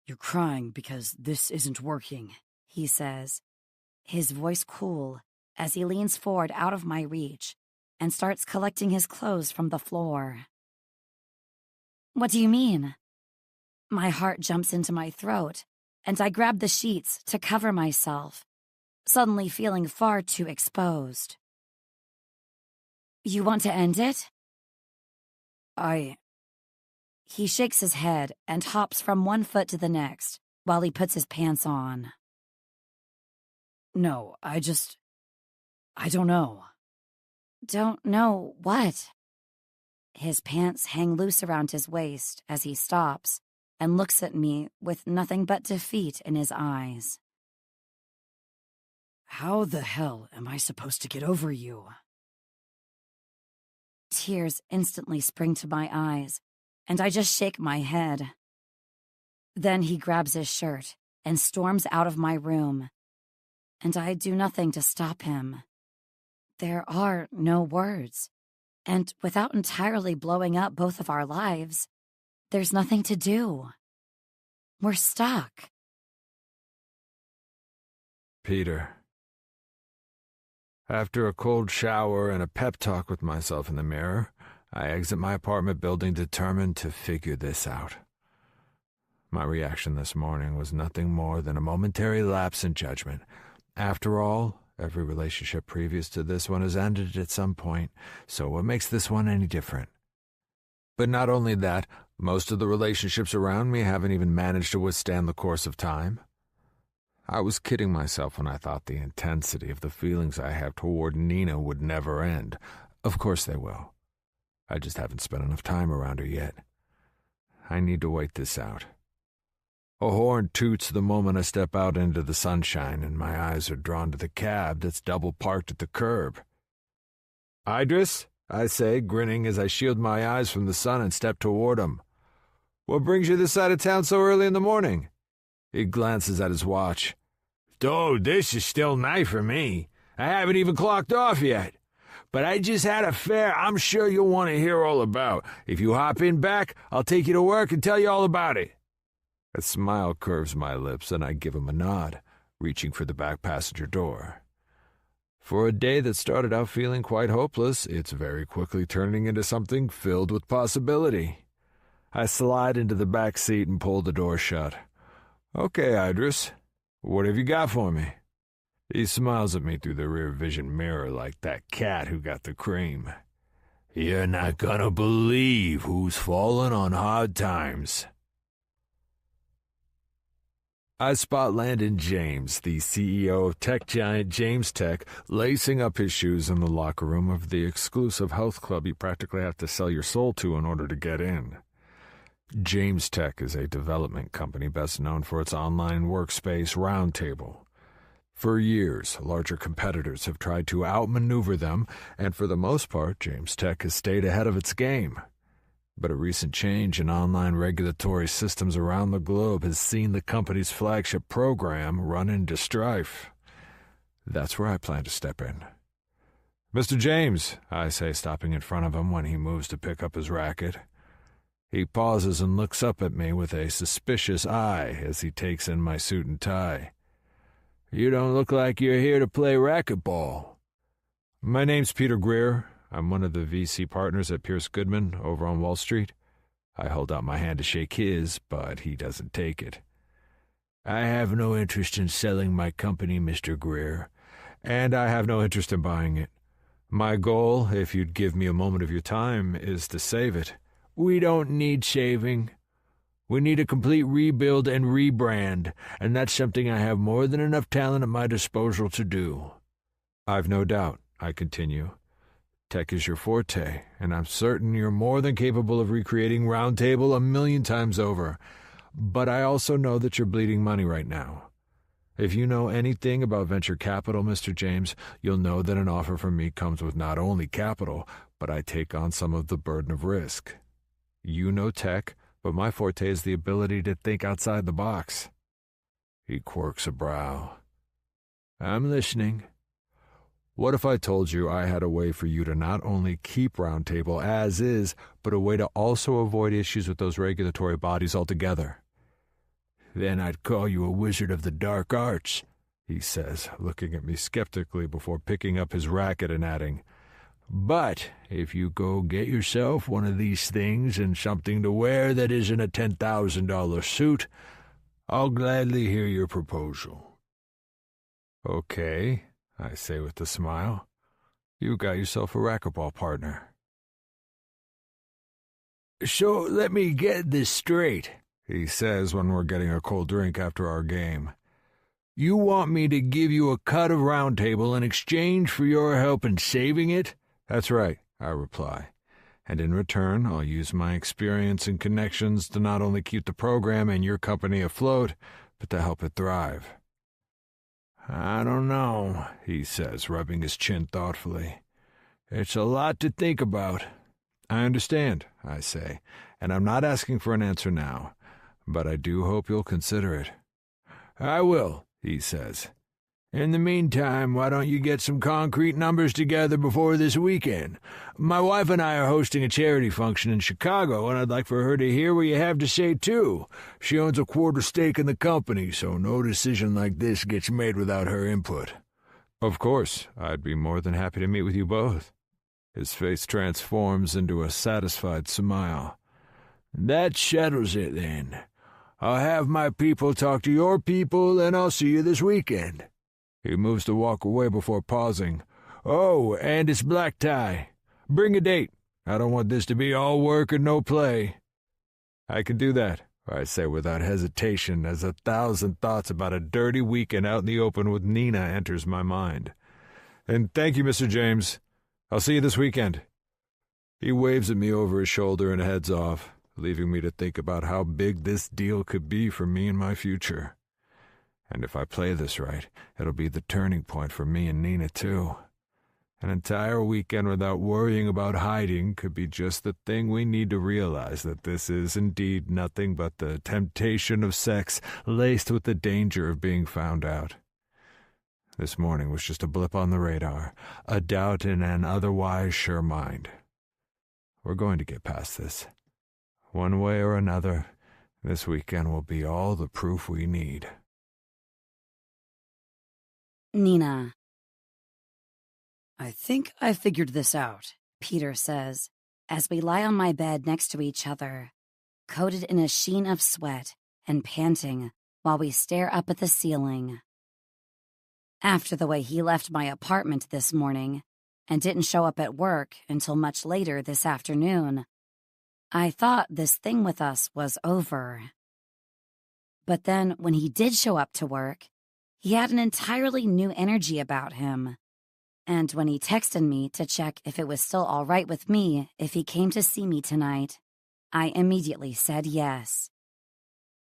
You're crying because this isn't working, he says, his voice cool as he leans forward out of my reach and starts collecting his clothes from the floor. What do you mean? My heart jumps into my throat, and I grab the sheets to cover myself, suddenly feeling far too exposed. You want to end it? He shakes his head and hops from one foot to the next while he puts his pants on. No, I don't know. Don't know what? His pants hang loose around his waist as he stops and looks at me with nothing but defeat in his eyes. How the hell am I supposed to get over you? Tears instantly spring to my eyes, and I just shake my head. Then he grabs his shirt and storms out of my room, and I do nothing to stop him. There are no words, and without entirely blowing up both of our lives, there's nothing to do. We're stuck. Peter. After a cold shower and a pep talk with myself in the mirror, I exit my apartment building determined to figure this out. My reaction this morning was nothing more than a momentary lapse in judgment. After all, every relationship previous to this one has ended at some point, so what makes this one any different? But not only that, most of the relationships around me haven't even managed to withstand the course of time. I was kidding myself when I thought the intensity of the feelings I have toward Nina would never end. Of course they will. I just haven't spent enough time around her yet. I need to wait this out. A horn toots the moment I step out into the sunshine, and my eyes are drawn to the cab that's double parked at the curb. "Idris," I say, grinning as I shield my eyes from the sun and step toward him. "What brings you this side of town so early in the morning?" He glances at his watch. "Dude, this is still night for me. I haven't even clocked off yet. But I just had a fare I'm sure you'll want to hear all about. If you hop in back, I'll take you to work and tell you all about it." A smile curves my lips, and I give him a nod, reaching for the back passenger door. For a day that started out feeling quite hopeless, it's very quickly turning into something filled with possibility. I slide into the back seat and pull the door shut. "Okay, Idris, what have you got for me?" He smiles at me through the rear vision mirror like that cat who got the cream. "You're not gonna believe who's fallen on hard times." I spot Landon James, the CEO of tech giant James Tech, lacing up his shoes in the locker room of the exclusive health club you practically have to sell your soul to in order to get in. James Tech is a development company best known for its online workspace Roundtable. For years, larger competitors have tried to outmaneuver them, and for the most part, James Tech has stayed ahead of its game. But a recent change in online regulatory systems around the globe has seen the company's flagship program run into strife. That's where I plan to step in. "Mr. James," I say, stopping in front of him when he moves to pick up his racket. He pauses and looks up at me with a suspicious eye as he takes in my suit and tie. "You don't look like you're here to play racquetball." "My name's Peter Greer. I'm one of the VC partners at Pierce Goodman over on Wall Street." I hold out my hand to shake his, but he doesn't take it. "I have no interest in selling my company, Mr. Greer, and I have no interest in buying it. My goal, if you'd give me a moment of your time, is to save it." "We don't need saving. We need a complete rebuild and rebrand, and that's something I have more than enough talent at my disposal to do." "I've no doubt," I continue. "Tech is your forte, and I'm certain you're more than capable of recreating Roundtable 1,000,000 times over. But I also know that you're bleeding money right now. If you know anything about venture capital, Mr. James, you'll know that an offer from me comes with not only capital, but I take on some of the burden of risk. You know tech, but my forte is the ability to think outside the box." He quirks a brow. "I'm listening." "What if I told you I had a way for you to not only keep Roundtable as is, but a way to also avoid issues with those regulatory bodies altogether?" "Then I'd call you a wizard of the dark arts," he says, looking at me skeptically before picking up his racket and adding, "But if you go get yourself one of these things and something to wear that isn't a $10,000 suit, I'll gladly hear your proposal." Okay, I say with a smile. You got yourself a racquetball partner. So let me get this straight, He says when we're getting a cold drink after our game. You want me to give you a cut of Round Table in exchange for your help in saving it? That's right, I reply. And in return, I'll use my experience and connections to not only keep the program and your company afloat, but to help it thrive. I don't know, He says, rubbing his chin thoughtfully. It's a lot to think about. I understand, I say, and I'm not asking for an answer now, but I do hope you'll consider it. I will, he says. In the meantime, why don't you get some concrete numbers together before this weekend? My wife and I are hosting a charity function in Chicago, and I'd like for her to hear what you have to say, too. She owns a quarter stake in the company, so no decision like this gets made without her input. Of course, I'd be more than happy to meet with you both. His face transforms into a satisfied smile. That settles it, then. I'll have my people talk to your people, and I'll see you this weekend. He moves to walk away before pausing. Oh, and it's black tie. Bring a date. I don't want this to be all work and no play. I can do that, I say without hesitation, as 1,000 thoughts about a dirty weekend out in the open with Nina enters my mind. And thank you, Mr. James. I'll see you this weekend. He waves at me over his shoulder and heads off, leaving me to think about how big this deal could be for me and my future. And if I play this right, it'll be the turning point for me and Nina, too. An entire weekend without worrying about hiding could be just the thing we need to realize that this is indeed nothing but the temptation of sex laced with the danger of being found out. This morning was just a blip on the radar, a doubt in an otherwise sure mind. We're going to get past this. One way or another, this weekend will be all the proof we need. Nina. I think I figured this out. Peter says, as we lie on my bed next to each other, coated in a sheen of sweat and panting while we stare up at the ceiling. After the way he left my apartment this morning and didn't show up at work until much later this afternoon, I thought this thing with us was over. But then when he did show up to work, he had an entirely new energy about him. And when he texted me to check if it was still all right with me if he came to see me tonight, I immediately said yes.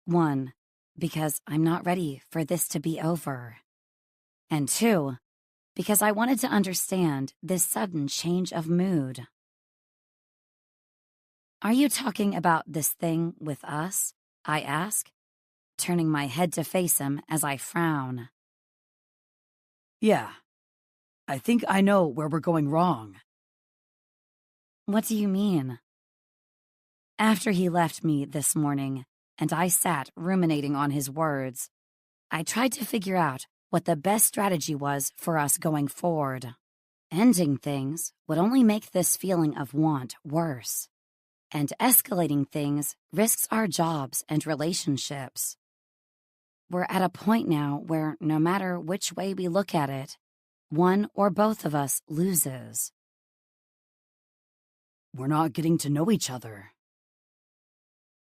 1, because I'm not ready for this to be over. And 2, because I wanted to understand this sudden change of mood. Are you talking about this thing with us? I ask, turning my head to face him as I frown. Yeah. I think I know where we're going wrong. What do you mean? After he left me this morning, and I sat ruminating on his words, I tried to figure out what the best strategy was for us going forward. Ending things would only make this feeling of want worse, and escalating things risks our jobs and relationships. We're at a point now where no matter which way we look at it, one or both of us loses. We're not getting to know each other.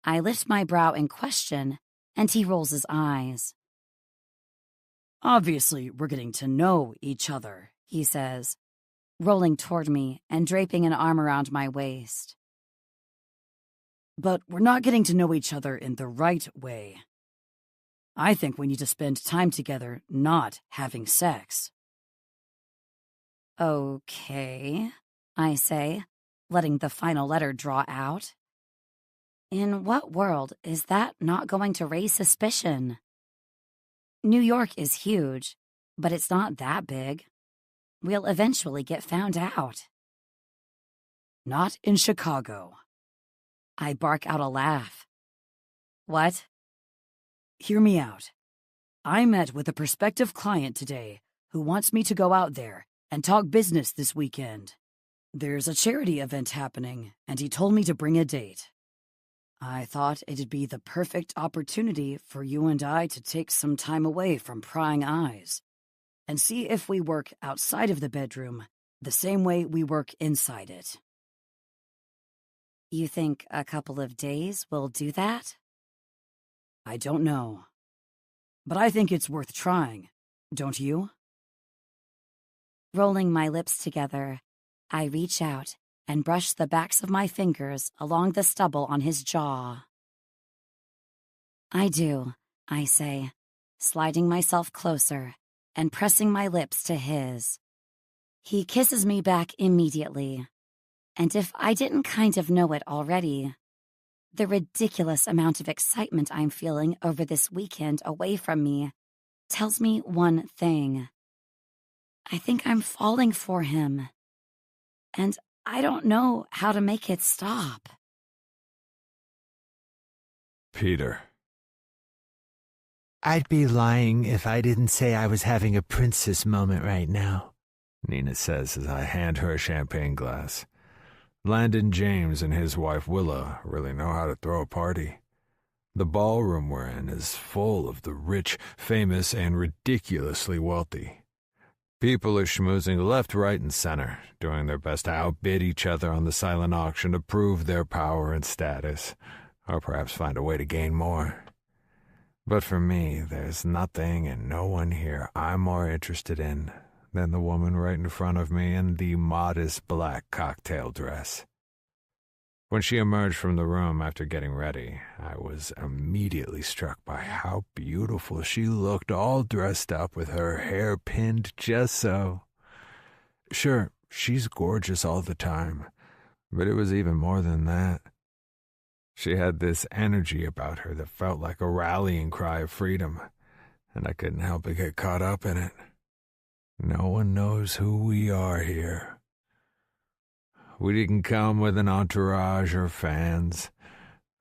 I lift my brow in question, and he rolls his eyes. Obviously, we're getting to know each other, he says, rolling toward me and draping an arm around my waist. But we're not getting to know each other in the right way. I think we need to spend time together not having sex. Okay, I say, letting the final letter draw out. In what world is that not going to raise suspicion? New York is huge, but it's not that big. We'll eventually get found out. Not in Chicago. I bark out a laugh. What? Hear me out. I met with a prospective client today who wants me to go out there and talk business this weekend. There's a charity event happening, and he told me to bring a date. I thought it'd be the perfect opportunity for you and I to take some time away from prying eyes and see if we work outside of the bedroom the same way we work inside it. You think a couple of days will do that? I don't know. But I think it's worth trying, don't you? Rolling my lips together, I reach out and brush the backs of my fingers along the stubble on his jaw. I do, I say, sliding myself closer and pressing my lips to his. He kisses me back immediately, and if I didn't kind of know it already, the ridiculous amount of excitement I'm feeling over this weekend away from me tells me one thing. I think I'm falling for him, and I don't know how to make it stop. Peter. I'd be lying if I didn't say I was having a princess moment right now, Nina says as I hand her a champagne glass. Landon James and his wife Willa really know how to throw a party. The ballroom we're in is full of the rich, famous, and ridiculously wealthy. People are schmoozing left, right, and center, doing their best to outbid each other on the silent auction to prove their power and status, or perhaps find a way to gain more. But for me, there's nothing and no one here I'm more interested in than the woman right in front of me in the modest black cocktail dress. When she emerged from the room after getting ready, I was immediately struck by how beautiful she looked, all dressed up with her hair pinned just so. Sure, she's gorgeous all the time, but it was even more than that. She had this energy about her that felt like a rallying cry of freedom, and I couldn't help but get caught up in it. No one knows who we are here. We didn't come with an entourage or fans.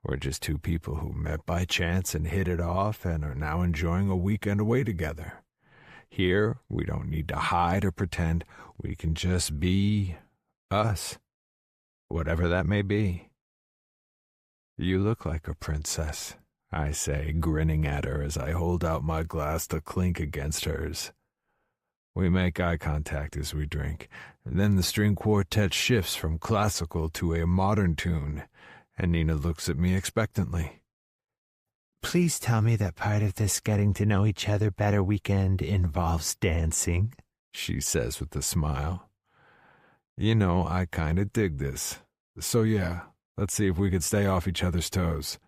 We're just two people who met by chance and hit it off and are now enjoying a weekend away together. Here, we don't need to hide or pretend. We can just be us, whatever that may be. You look like a princess, I say, grinning at her as I hold out my glass to clink against hers. We make eye contact as we drink, and then the string quartet shifts from classical to a modern tune, and Nina looks at me expectantly. Please tell me that part of this getting to know each other better weekend involves dancing, she says with a smile. You know, I kind of dig this. So yeah, let's see if we could stay off each other's toes.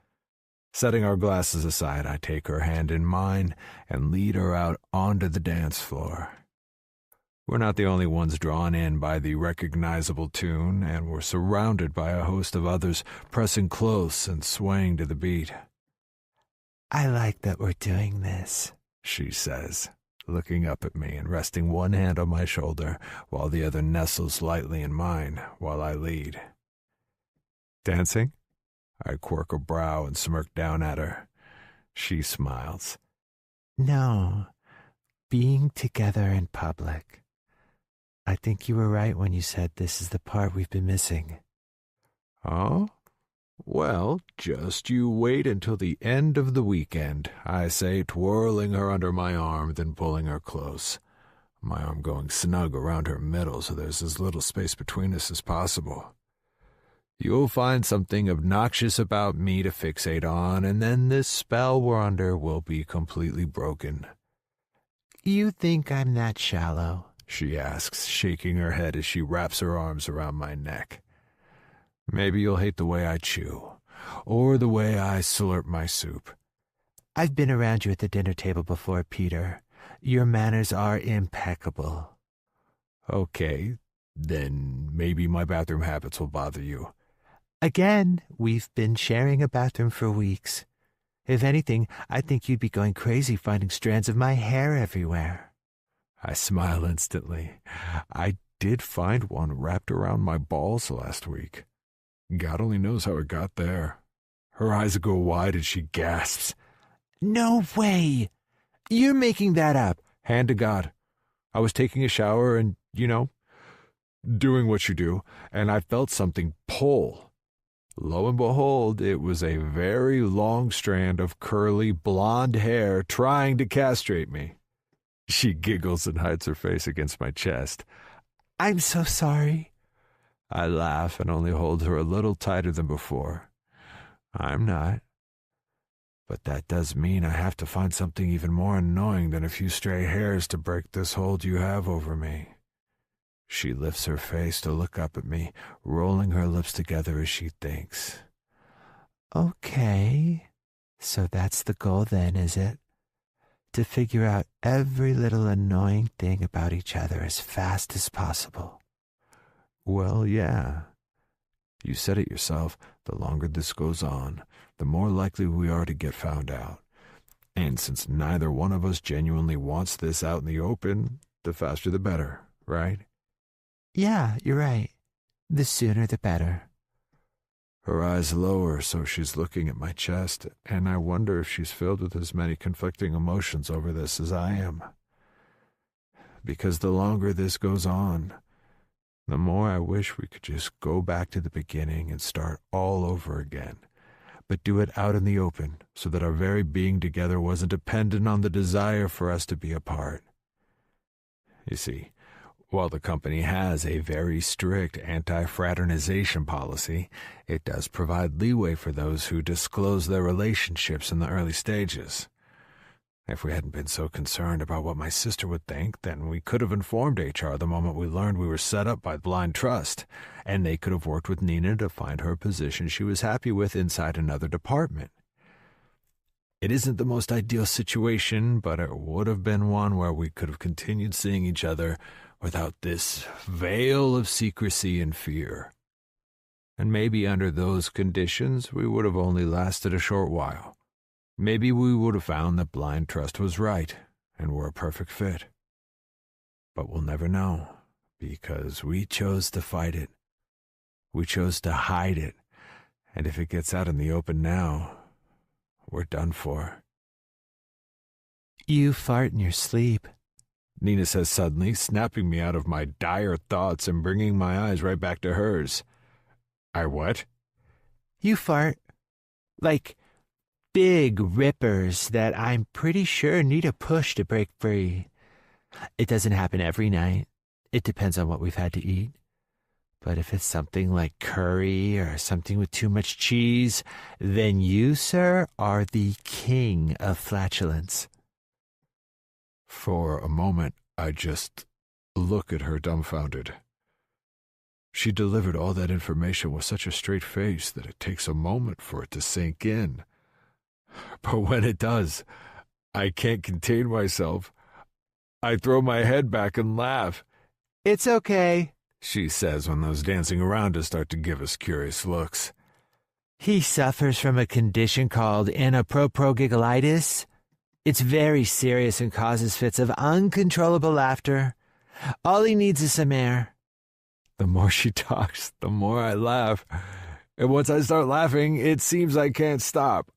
Setting our glasses aside, I take her hand in mine and lead her out onto the dance floor. We're not the only ones drawn in by the recognizable tune, and we're surrounded by a host of others pressing close and swaying to the beat. I like that we're doing this, she says, looking up at me and resting one hand on my shoulder while the other nestles lightly in mine while I lead. Dancing? I quirk a brow and smirk down at her. She smiles. No, being together in public. I think you were right when you said this is the part we've been missing. Oh? Well, just you wait until the end of the weekend, I say, twirling her under my arm, then pulling her close. My arm going snug around her middle so there's as little space between us as possible. You'll find something obnoxious about me to fixate on, and then this spell we're under will be completely broken. You think I'm that shallow? She asks, shaking her head as she wraps her arms around my neck. Maybe you'll hate the way I chew, or the way I slurp my soup. I've been around you at the dinner table before, Peter. Your manners are impeccable. Okay, then maybe my bathroom habits will bother you. Again, we've been sharing a bathroom for weeks. If anything, I think you'd be going crazy finding strands of my hair everywhere. I smile instantly. I did find one wrapped around my balls last week. God only knows how it got there. Her eyes go wide as she gasps. No way! You're making that up. Hand to God. I was taking a shower and, doing what you do, and I felt something pull. Lo and behold, it was a very long strand of curly blonde hair trying to castrate me. She giggles and hides her face against my chest. I'm so sorry. I laugh and only hold her a little tighter than before. I'm not. But that does mean I have to find something even more annoying than a few stray hairs to break this hold you have over me. She lifts her face to look up at me, rolling her lips together as she thinks. Okay, so that's the goal then, is it? To figure out every little annoying thing about each other as fast as possible. Well, yeah. You said it yourself. The longer this goes on, the more likely we are to get found out. And since neither one of us genuinely wants this out in the open, the faster the better, right? Yeah, you're right. The sooner the better. Her eyes lower, so she's looking at my chest, and I wonder if she's filled with as many conflicting emotions over this as I am. Because the longer this goes on, the more I wish we could just go back to the beginning and start all over again, but do it out in the open so that our very being together wasn't dependent on the desire for us to be apart. You see, while the company has a very strict anti-fraternization policy, it does provide leeway for those who disclose their relationships in the early stages. If we hadn't been so concerned about what my sister would think, then we could have informed HR the moment we learned we were set up by blind trust, and they could have worked with Nina to find her a position she was happy with inside another department. It isn't the most ideal situation, but it would have been one where we could have continued seeing each other without this veil of secrecy and fear. And maybe under those conditions, we would have only lasted a short while. Maybe we would have found that blind trust was right and were a perfect fit. But we'll never know, because we chose to fight it. We chose to hide it, and if it gets out in the open now, we're done for. You fart in your sleep, Nina says suddenly, snapping me out of my dire thoughts and bringing my eyes right back to hers. I what? You fart. Like big rippers that I'm pretty sure need a push to break free. It doesn't happen every night. It depends on what we've had to eat. But if it's something like curry or something with too much cheese, then you, sir, are the king of flatulence. For a moment, I just look at her dumbfounded. She delivered all that information with such a straight face that it takes a moment for it to sink in. But when it does, I can't contain myself. I throw my head back and laugh. It's okay, she says when those dancing around us start to give us curious looks. He suffers from a condition called inappropriate. It's very serious and causes fits of uncontrollable laughter. All he needs is some air. The more she talks, the more I laugh. And once I start laughing, it seems I can't stop.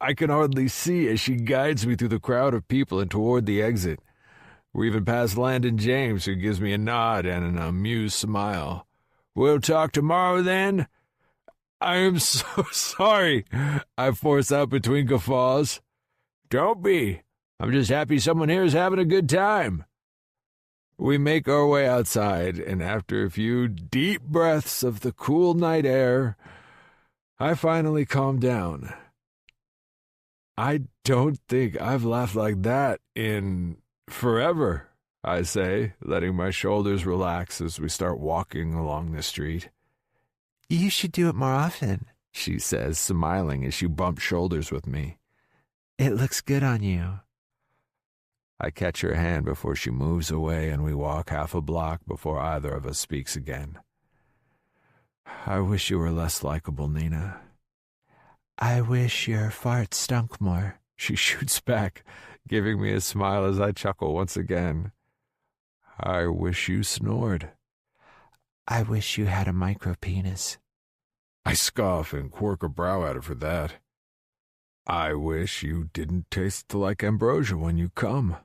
I can hardly see as she guides me through the crowd of people and toward the exit. We're even past Landon James, who gives me a nod and an amused smile. We'll talk tomorrow, then? I am so sorry, I force out between guffaws. Don't be. I'm just happy someone here is having a good time. We make our way outside, and after a few deep breaths of the cool night air, I finally calm down. I don't think I've laughed like that in forever, I say, letting my shoulders relax as we start walking along the street. You should do it more often, she says, smiling as she bumps shoulders with me. It looks good on you. I catch her hand before she moves away, and we walk half a block before either of us speaks again. I wish you were less likable, Nina. I wish your fart stunk more, she shoots back, giving me a smile as I chuckle once again. I wish you snored. I wish you had a micro-penis. I scoff and quirk a brow at her for that. I wish you didn't taste like ambrosia when you come.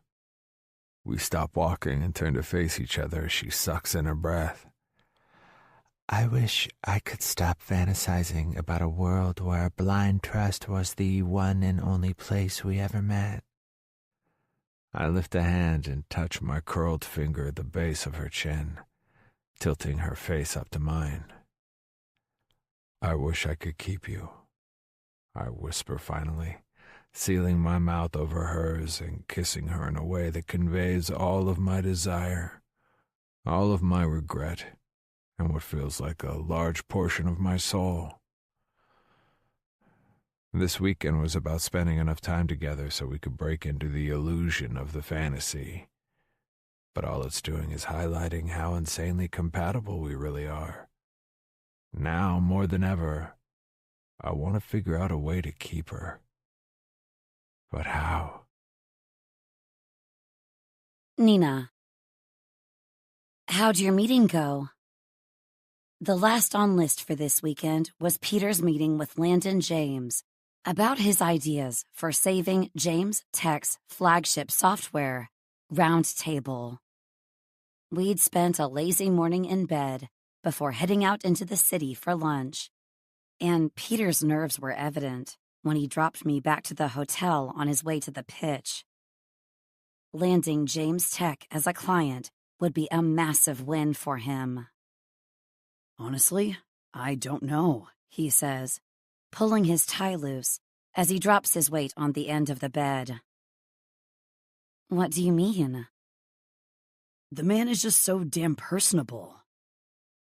We stop walking and turn to face each other as she sucks in her breath. I wish I could stop fantasizing about a world where blind trust was the one and only place we ever met. I lift a hand and touch my curled finger at the base of her chin, tilting her face up to mine. I wish I could keep you, I whisper finally, sealing my mouth over hers and kissing her in a way that conveys all of my desire, all of my regret, and what feels like a large portion of my soul. This weekend was about spending enough time together so we could break into the illusion of the fantasy. But all it's doing is highlighting how insanely compatible we really are. Now, more than ever, I want to figure out a way to keep her. But how? Nina. How'd your meeting go? The last on list for this weekend was Peter's meeting with Landon James about his ideas for saving James Tech's flagship software, Roundtable. We'd spent a lazy morning in bed before heading out into the city for lunch, and Peter's nerves were evident when he dropped me back to the hotel on his way to the pitch. Landing James Tech as a client would be a massive win for him. Honestly, I don't know, he says, pulling his tie loose as he drops his weight on the end of the bed. What do you mean? The man is just so damn personable.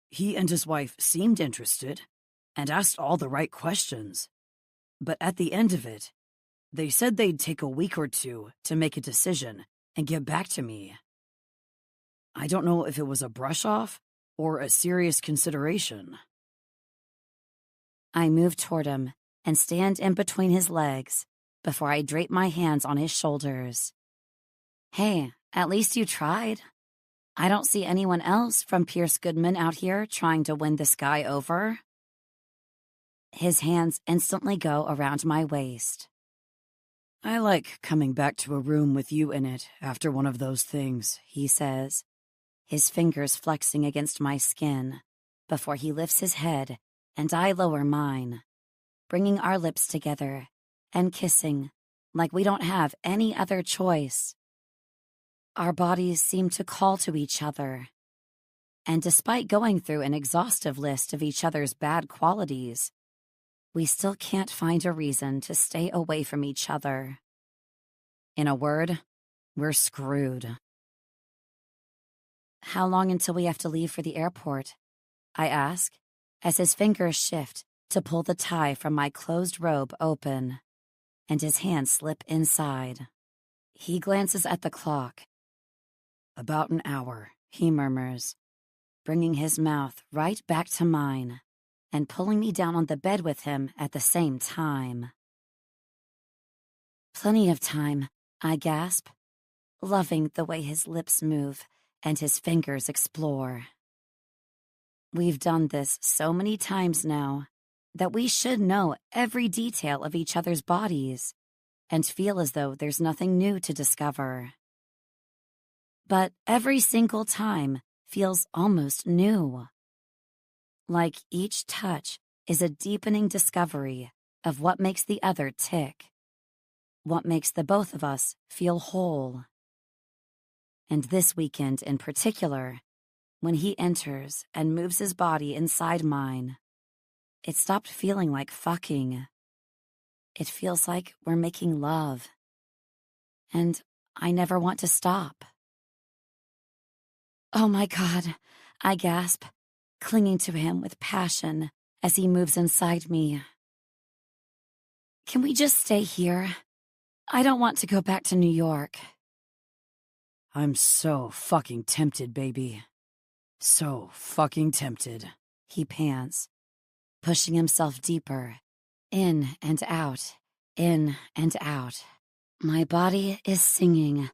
He and his wife seemed interested and asked all the right questions. But at the end of it, they said they'd take a week or two to make a decision and get back to me. I don't know if it was a brush-off or a serious consideration. I move toward him and stand in between his legs before I drape my hands on his shoulders. Hey, at least you tried. I don't see anyone else from Pierce Goodman out here trying to win this guy over. His hands instantly go around my waist. I like coming back to a room with you in it after one of those things, he says, his fingers flexing against my skin before he lifts his head and I lower mine, bringing our lips together and kissing like we don't have any other choice. Our bodies seem to call to each other, and despite going through an exhaustive list of each other's bad qualities, we still can't find a reason to stay away from each other. In a word, we're screwed. How long until we have to leave for the airport? I ask, as his fingers shift to pull the tie from my closed robe open, and his hands slip inside. He glances at the clock. About an hour, he murmurs, bringing his mouth right back to mine and pulling me down on the bed with him at the same time. Plenty of time, I gasp, loving the way his lips move and his fingers explore. We've done this so many times now that we should know every detail of each other's bodies and feel as though there's nothing new to discover. But every single time feels almost new. Like each touch is a deepening discovery of what makes the other tick, what makes the both of us feel whole. And this weekend in particular, when he enters and moves his body inside mine, it stopped feeling like fucking. It feels like we're making love. And I never want to stop. Oh my God, I gasp, clinging to him with passion as he moves inside me. Can we just stay here? I don't want to go back to New York. I'm so fucking tempted, baby. So fucking tempted, he pants, pushing himself deeper, in and out, in and out. My body is singing,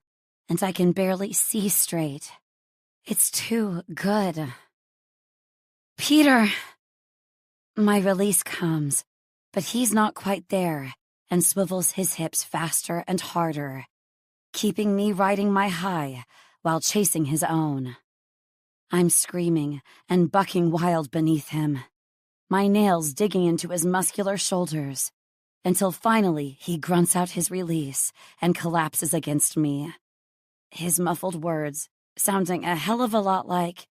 and I can barely see straight. It's too good. Peter! My release comes, but he's not quite there and swivels his hips faster and harder, keeping me riding my high while chasing his own. I'm screaming and bucking wild beneath him, my nails digging into his muscular shoulders, until finally he grunts out his release and collapses against me, his muffled words sounding a hell of a lot like,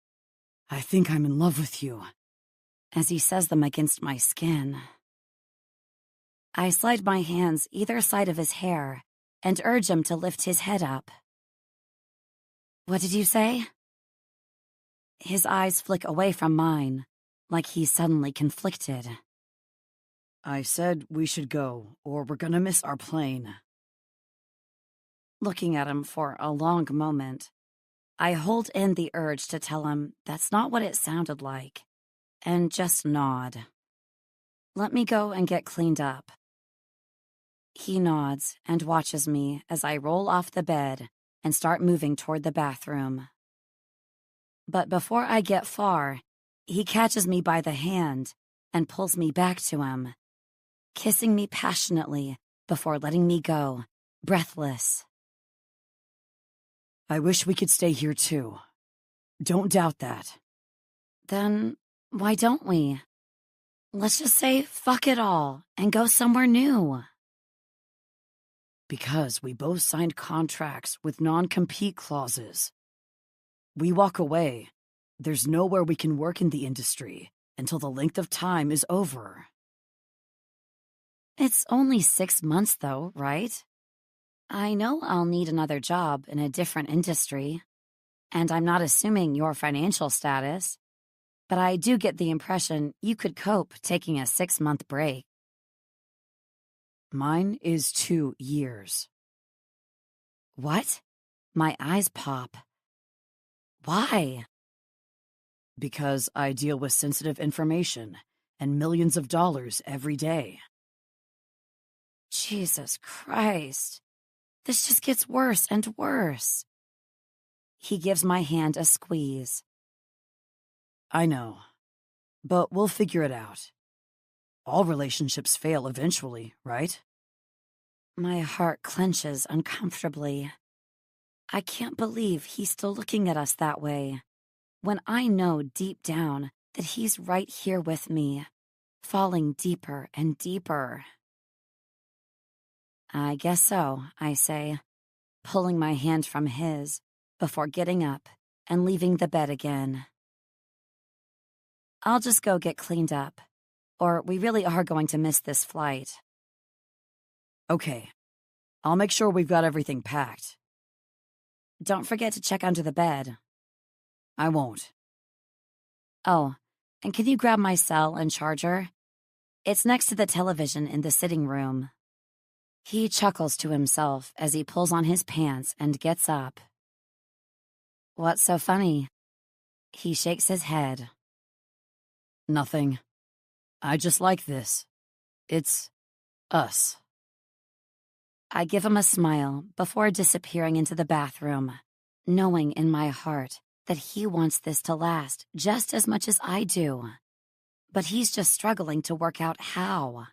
"I think I'm in love with you," as he says them against my skin. I slide my hands either side of his hair and urge him to lift his head up. "What did you say?" His eyes flick away from mine, like he's suddenly conflicted. "I said we should go, or we're gonna miss our plane." Looking at him for a long moment, I hold in the urge to tell him that's not what it sounded like, and just nod. "Let me go and get cleaned up." He nods and watches me as I roll off the bed and start moving toward the bathroom. But before I get far, he catches me by the hand and pulls me back to him, kissing me passionately before letting me go, breathless. "I wish we could stay here too. Don't doubt that." Then why don't we? Let's just say fuck it all and go somewhere new. "Because we both signed contracts with non-compete clauses. We walk away, there's nowhere we can work in the industry until the length of time is over." It's only 6 months though, right? I know I'll need another job in a different industry, and I'm not assuming your financial status, but I do get the impression you could cope taking a 6-month break. "Mine is 2 years. What? My eyes pop. Why? Because I deal with sensitive information and millions of dollars every day." Jesus Christ. This just gets worse and worse. He gives my hand a squeeze. "I know, but we'll figure it out. All relationships fail eventually, right?" My heart clenches uncomfortably. I can't believe he's still looking at us that way, when I know deep down that he's right here with me, falling deeper and deeper. "I guess so," I say, pulling my hand from his before getting up and leaving the bed again. "I'll just go get cleaned up, or we really are going to miss this flight." "Okay, I'll make sure we've got everything packed." "Don't forget to check under the bed." "I won't." "Oh, and can you grab my cell and charger? It's next to the television in the sitting room." He chuckles to himself as he pulls on his pants and gets up. "What's so funny?" He shakes his head. "Nothing. I just like this. It's us." I give him a smile before disappearing into the bathroom, knowing in my heart that he wants this to last just as much as I do. But he's just struggling to work out how.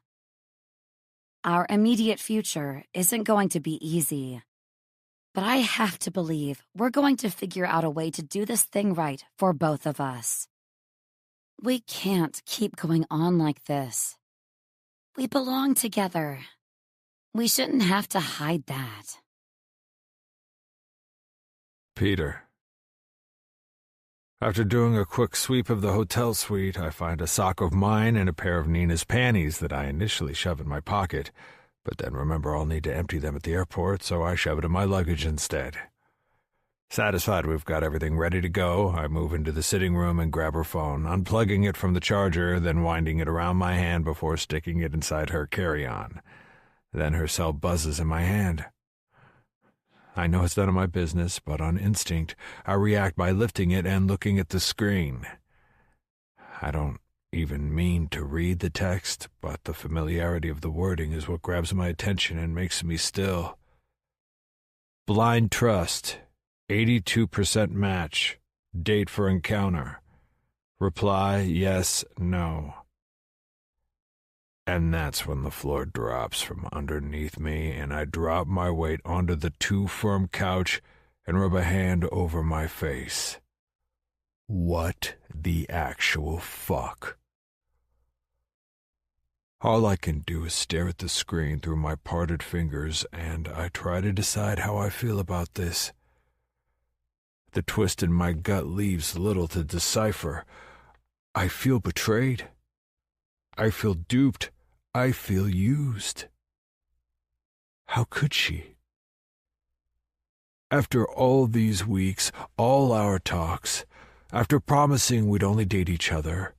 Our immediate future isn't going to be easy, but I have to believe we're going to figure out a way to do this thing right for both of us. We can't keep going on like this. We belong together. We shouldn't have to hide that. Peter. After doing a quick sweep of the hotel suite, I find a sock of mine and a pair of Nina's panties that I initially shove in my pocket, but then remember I'll need to empty them at the airport, so I shove it in my luggage instead. Satisfied we've got everything ready to go, I move into the sitting room and grab her phone, unplugging it from the charger, then winding it around my hand before sticking it inside her carry-on. Then her cell buzzes in my hand. I know it's none of my business, but on instinct, I react by lifting it and looking at the screen. I don't even mean to read the text, but the familiarity of the wording is what grabs my attention and makes me still. Blind trust, 82% match, date for encounter. Reply, yes, no. And that's when the floor drops from underneath me and I drop my weight onto the too-firm couch and rub a hand over my face. What the actual fuck? All I can do is stare at the screen through my parted fingers, and I try to decide how I feel about this. The twist in my gut leaves little to decipher. I feel betrayed. I feel duped. I feel used. How could she? After all these weeks, all our talks, after promising we'd only date each other,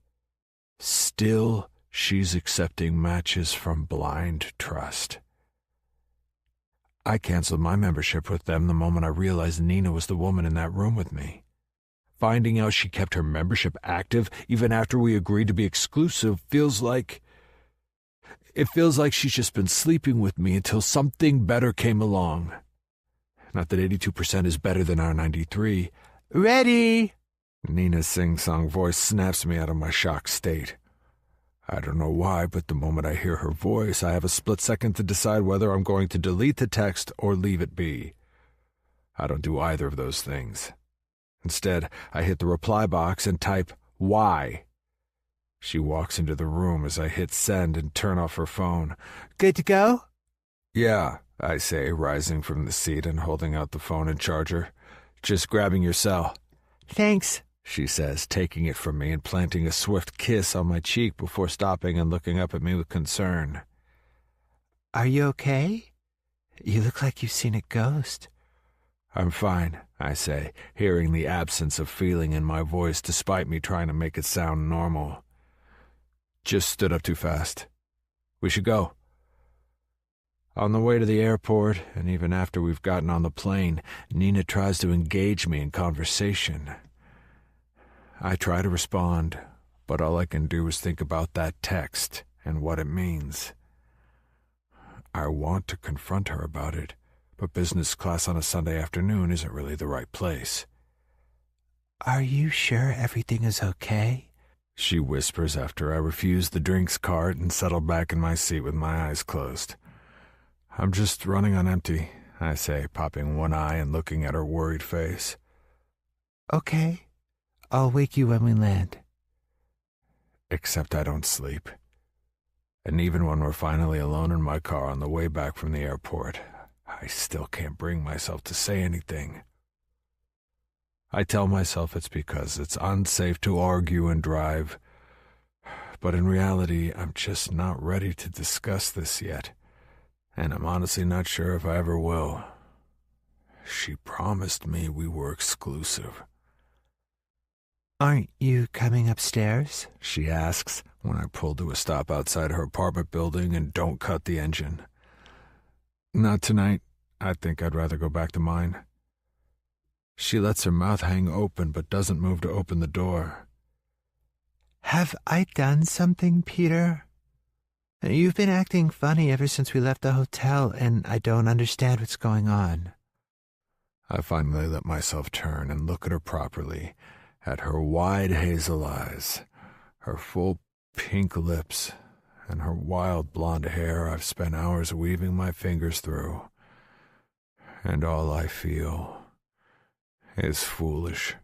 still she's accepting matches from blind trust. I canceled my membership with them the moment I realized Nina was the woman in that room with me. Finding out she kept her membership active even after we agreed to be exclusive feels like she's just been sleeping with me until something better came along. Not that 82% is better than our 93. Ready! Nina's sing-song voice snaps me out of my shocked state. I don't know why, but the moment I hear her voice, I have a split second to decide whether I'm going to delete the text or leave it be. I don't do either of those things. Instead, I hit the reply box and type, "Why?" She walks into the room as I hit send and turn off her phone. Good to go? Yeah, I say, rising from the seat and holding out the phone and charger. Just grabbing your cell. Thanks, she says, taking it from me and planting a swift kiss on my cheek before stopping and looking up at me with concern. Are you okay? You look like you've seen a ghost. I'm fine, I say, hearing the absence of feeling in my voice despite me trying to make it sound normal. Just stood up too fast. We should go. On the way to the airport, and even after we've gotten on the plane, Nina tries to engage me in conversation. I try to respond, but all I can do is think about that text and what it means. I want to confront her about it, but business class on a Sunday afternoon isn't really the right place. Are you sure everything is okay? She whispers after I refuse the drinks cart and settle back in my seat with my eyes closed. I'm just running on empty, I say, popping one eye and looking at her worried face. Okay, I'll wake you when we land. Except I don't sleep. And even when we're finally alone in my car on the way back from the airport, I still can't bring myself to say anything. I tell myself it's because it's unsafe to argue and drive, but in reality, I'm just not ready to discuss this yet, and I'm honestly not sure if I ever will. She promised me we were exclusive. Aren't you coming upstairs? She asks when I pull to a stop outside her apartment building and don't cut the engine. Not tonight. I think I'd rather go back to mine. She lets her mouth hang open but doesn't move to open the door. Have I done something, Peter? You've been acting funny ever since we left the hotel, and I don't understand what's going on. I finally let myself turn and look at her properly, at her wide hazel eyes, her full pink lips, and her wild blonde hair I've spent hours weaving my fingers through. And all I feel is foolish.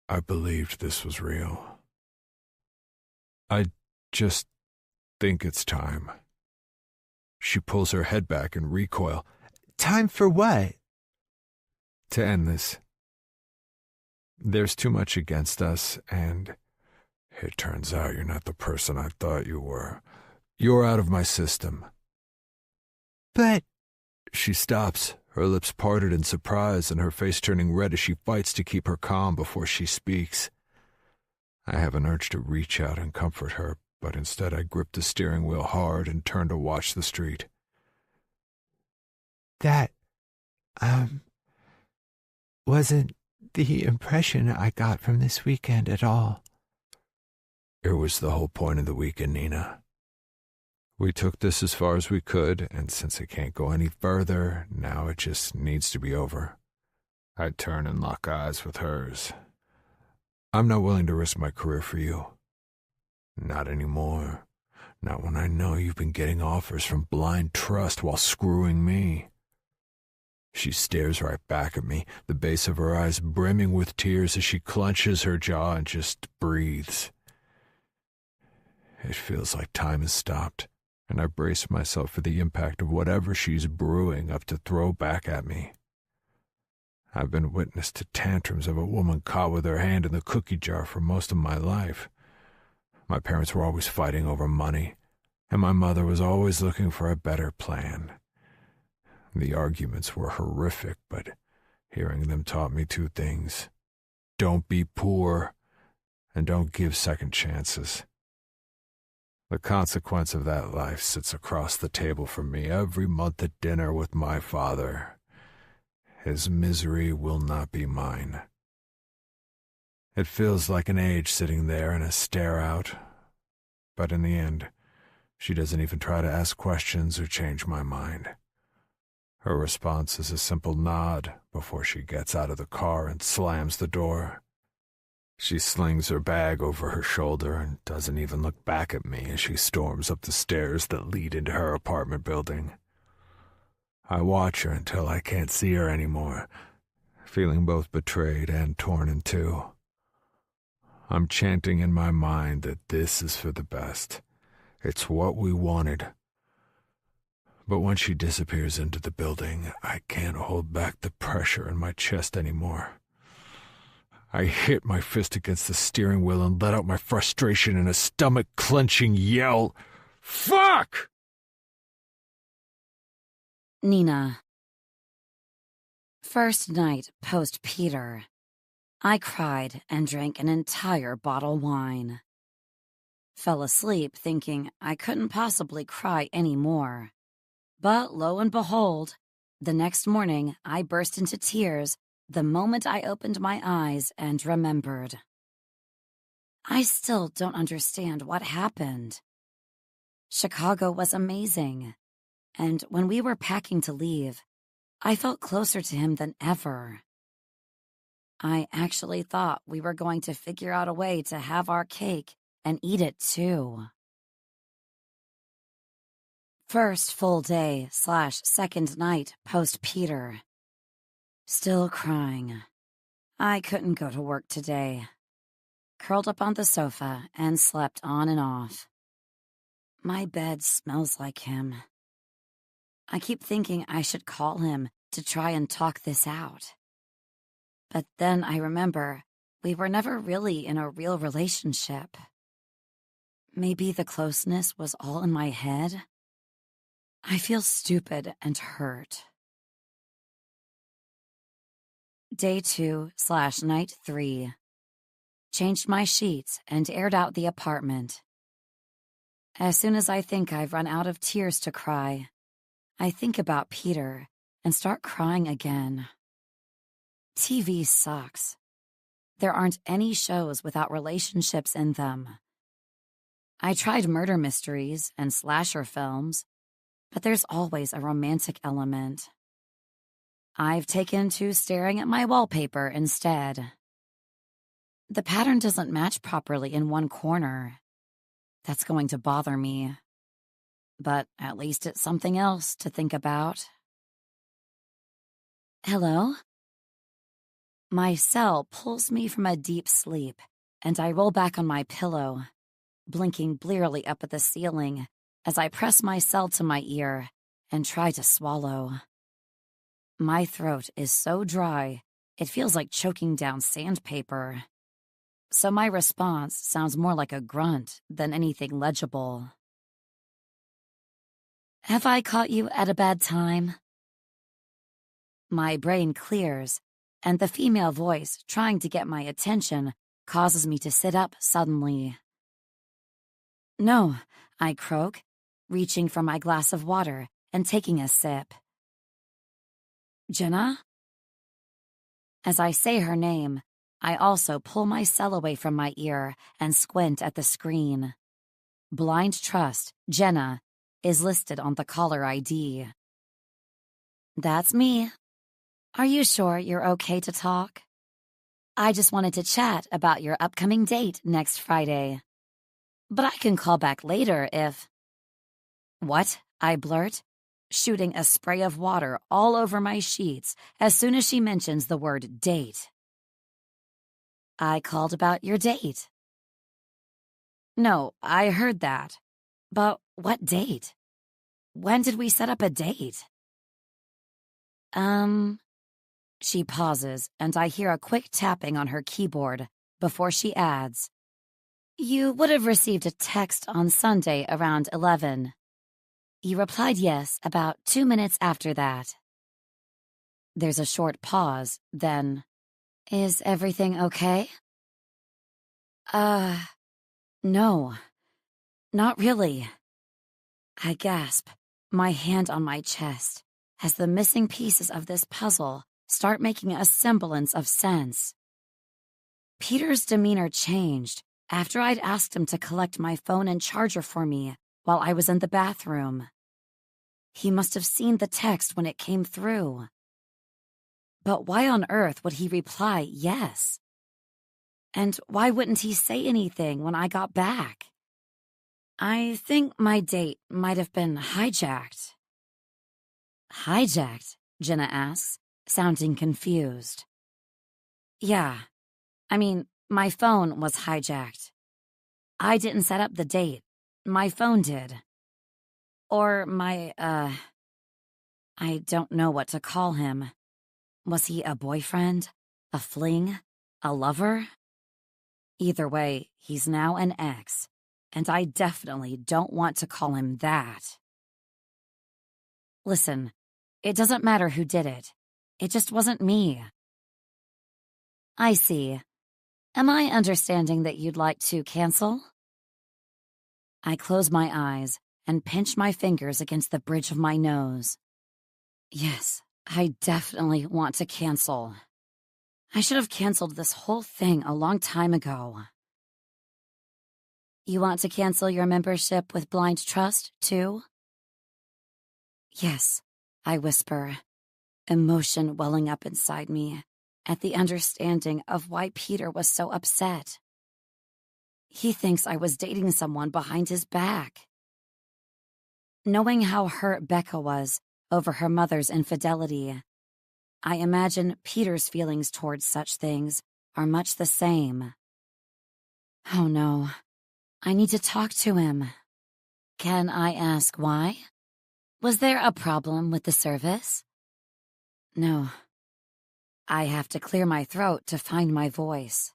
I believed this was real. I just think it's time. She pulls her head back in recoil. Time for what? To end this. There's too much against us, and it turns out you're not the person I thought you were. You're out of my system. But... She stops, her lips parted in surprise and her face turning red as she fights to keep her calm before she speaks. I have an urge to reach out and comfort her, but instead I grip the steering wheel hard and turn to watch the street. That, wasn't the impression I got from this weekend at all. It was the whole point of the weekend, Nina. We took this as far as we could, and since it can't go any further, now it just needs to be over. I turn and lock eyes with hers. I'm not willing to risk my career for you. Not anymore. Not when I know you've been getting offers from blind trust while screwing me. She stares right back at me, the base of her eyes brimming with tears as she clenches her jaw and just breathes. It feels like time has stopped, and I brace myself for the impact of whatever she's brewing up to throw back at me. I've been witness to tantrums of a woman caught with her hand in the cookie jar for most of my life. My parents were always fighting over money, and my mother was always looking for a better plan. The arguments were horrific, but hearing them taught me two things. Don't be poor, and don't give second chances. The consequence of that life sits across the table for me every month at dinner with my father. His misery will not be mine. It feels like an age sitting there in a stare-out, but in the end, she doesn't even try to ask questions or change my mind. Her response is a simple nod before she gets out of the car and slams the door. She slings her bag over her shoulder and doesn't even look back at me as she storms up the stairs that lead into her apartment building. I watch her until I can't see her anymore, feeling both betrayed and torn in two. I'm chanting in my mind that this is for the best. It's what we wanted. But when she disappears into the building, I can't hold back the pressure in my chest anymore. I hit my fist against the steering wheel and let out my frustration in a stomach-clenching yell. Fuck! Nina. First night post-Peter, I cried and drank an entire bottle wine. Fell asleep thinking I couldn't possibly cry anymore. But lo and behold, the next morning I burst into tears the moment I opened my eyes and remembered. I still don't understand what happened. Chicago was amazing, and when we were packing to leave, I felt closer to him than ever. I actually thought we were going to figure out a way to have our cake and eat it too. First full day / second night post-Peter. Still crying. I couldn't go to work today. Curled up on the sofa and slept on and off. My bed smells like him. I keep thinking I should call him to try and talk this out. But then I remember we were never really in a real relationship. Maybe the closeness was all in my head? I feel stupid and hurt. Day 2 / night 3. Changed my sheets and aired out the apartment. As soon as I think I've run out of tears to cry, I think about Peter and start crying again. TV sucks. There aren't any shows without relationships in them. I tried murder mysteries and slasher films, but there's always a romantic element. I've taken to staring at my wallpaper instead. The pattern doesn't match properly in one corner. That's going to bother me. But at least it's something else to think about. Hello? My cell pulls me from a deep sleep, and I roll back on my pillow, blinking blearily up at the ceiling as I press my cell to my ear and try to swallow. My throat is so dry, it feels like choking down sandpaper. So my response sounds more like a grunt than anything legible. Have I caught you at a bad time? My brain clears, and the female voice trying to get my attention causes me to sit up suddenly. No, I croak, reaching for my glass of water and taking a sip. Jenna? As I say her name, I also pull my cell away from my ear and squint at the screen. Blind Trust, Jenna, is listed on the caller ID. That's me. Are you sure you're okay to talk? I just wanted to chat about your upcoming date next Friday. But I can call back later if... What? I blurt, shooting a spray of water all over my sheets as soon as she mentions the word date. I called about your date. No, I heard that. But what date? When did we set up a date? She pauses, and I hear a quick tapping on her keyboard before she adds, "You would have received a text on Sunday around 11. You replied yes about 2 minutes after that." There's a short pause, then, "Is everything okay?" No, not really." I gasp, my hand on my chest, as the missing pieces of this puzzle start making a semblance of sense. Peter's demeanor changed after I'd asked him to collect my phone and charger for me while I was in the bathroom. He must have seen the text when it came through. But why on earth would he reply yes? And why wouldn't he say anything when I got back? I think my date might have been hijacked. Hijacked? Jenna asks, sounding confused. Yeah, I mean, my phone was hijacked. I didn't set up the date. My phone did. Or I don't know what to call him. Was he a boyfriend? A fling? A lover? Either way, he's now an ex, and I definitely don't want to call him that. Listen, it doesn't matter who did it. It just wasn't me. I see. Am I understanding that you'd like to cancel? I close my eyes and pinch my fingers against the bridge of my nose. Yes, I definitely want to cancel. I should have canceled this whole thing a long time ago. You want to cancel your membership with Blind Trust, too? Yes, I whisper, emotion welling up inside me at the understanding of why Peter was so upset. He thinks I was dating someone behind his back. Knowing how hurt Becca was over her mother's infidelity, I imagine Peter's feelings towards such things are much the same. Oh no, I need to talk to him. Can I ask why? Was there a problem with the service? No. I have to clear my throat to find my voice.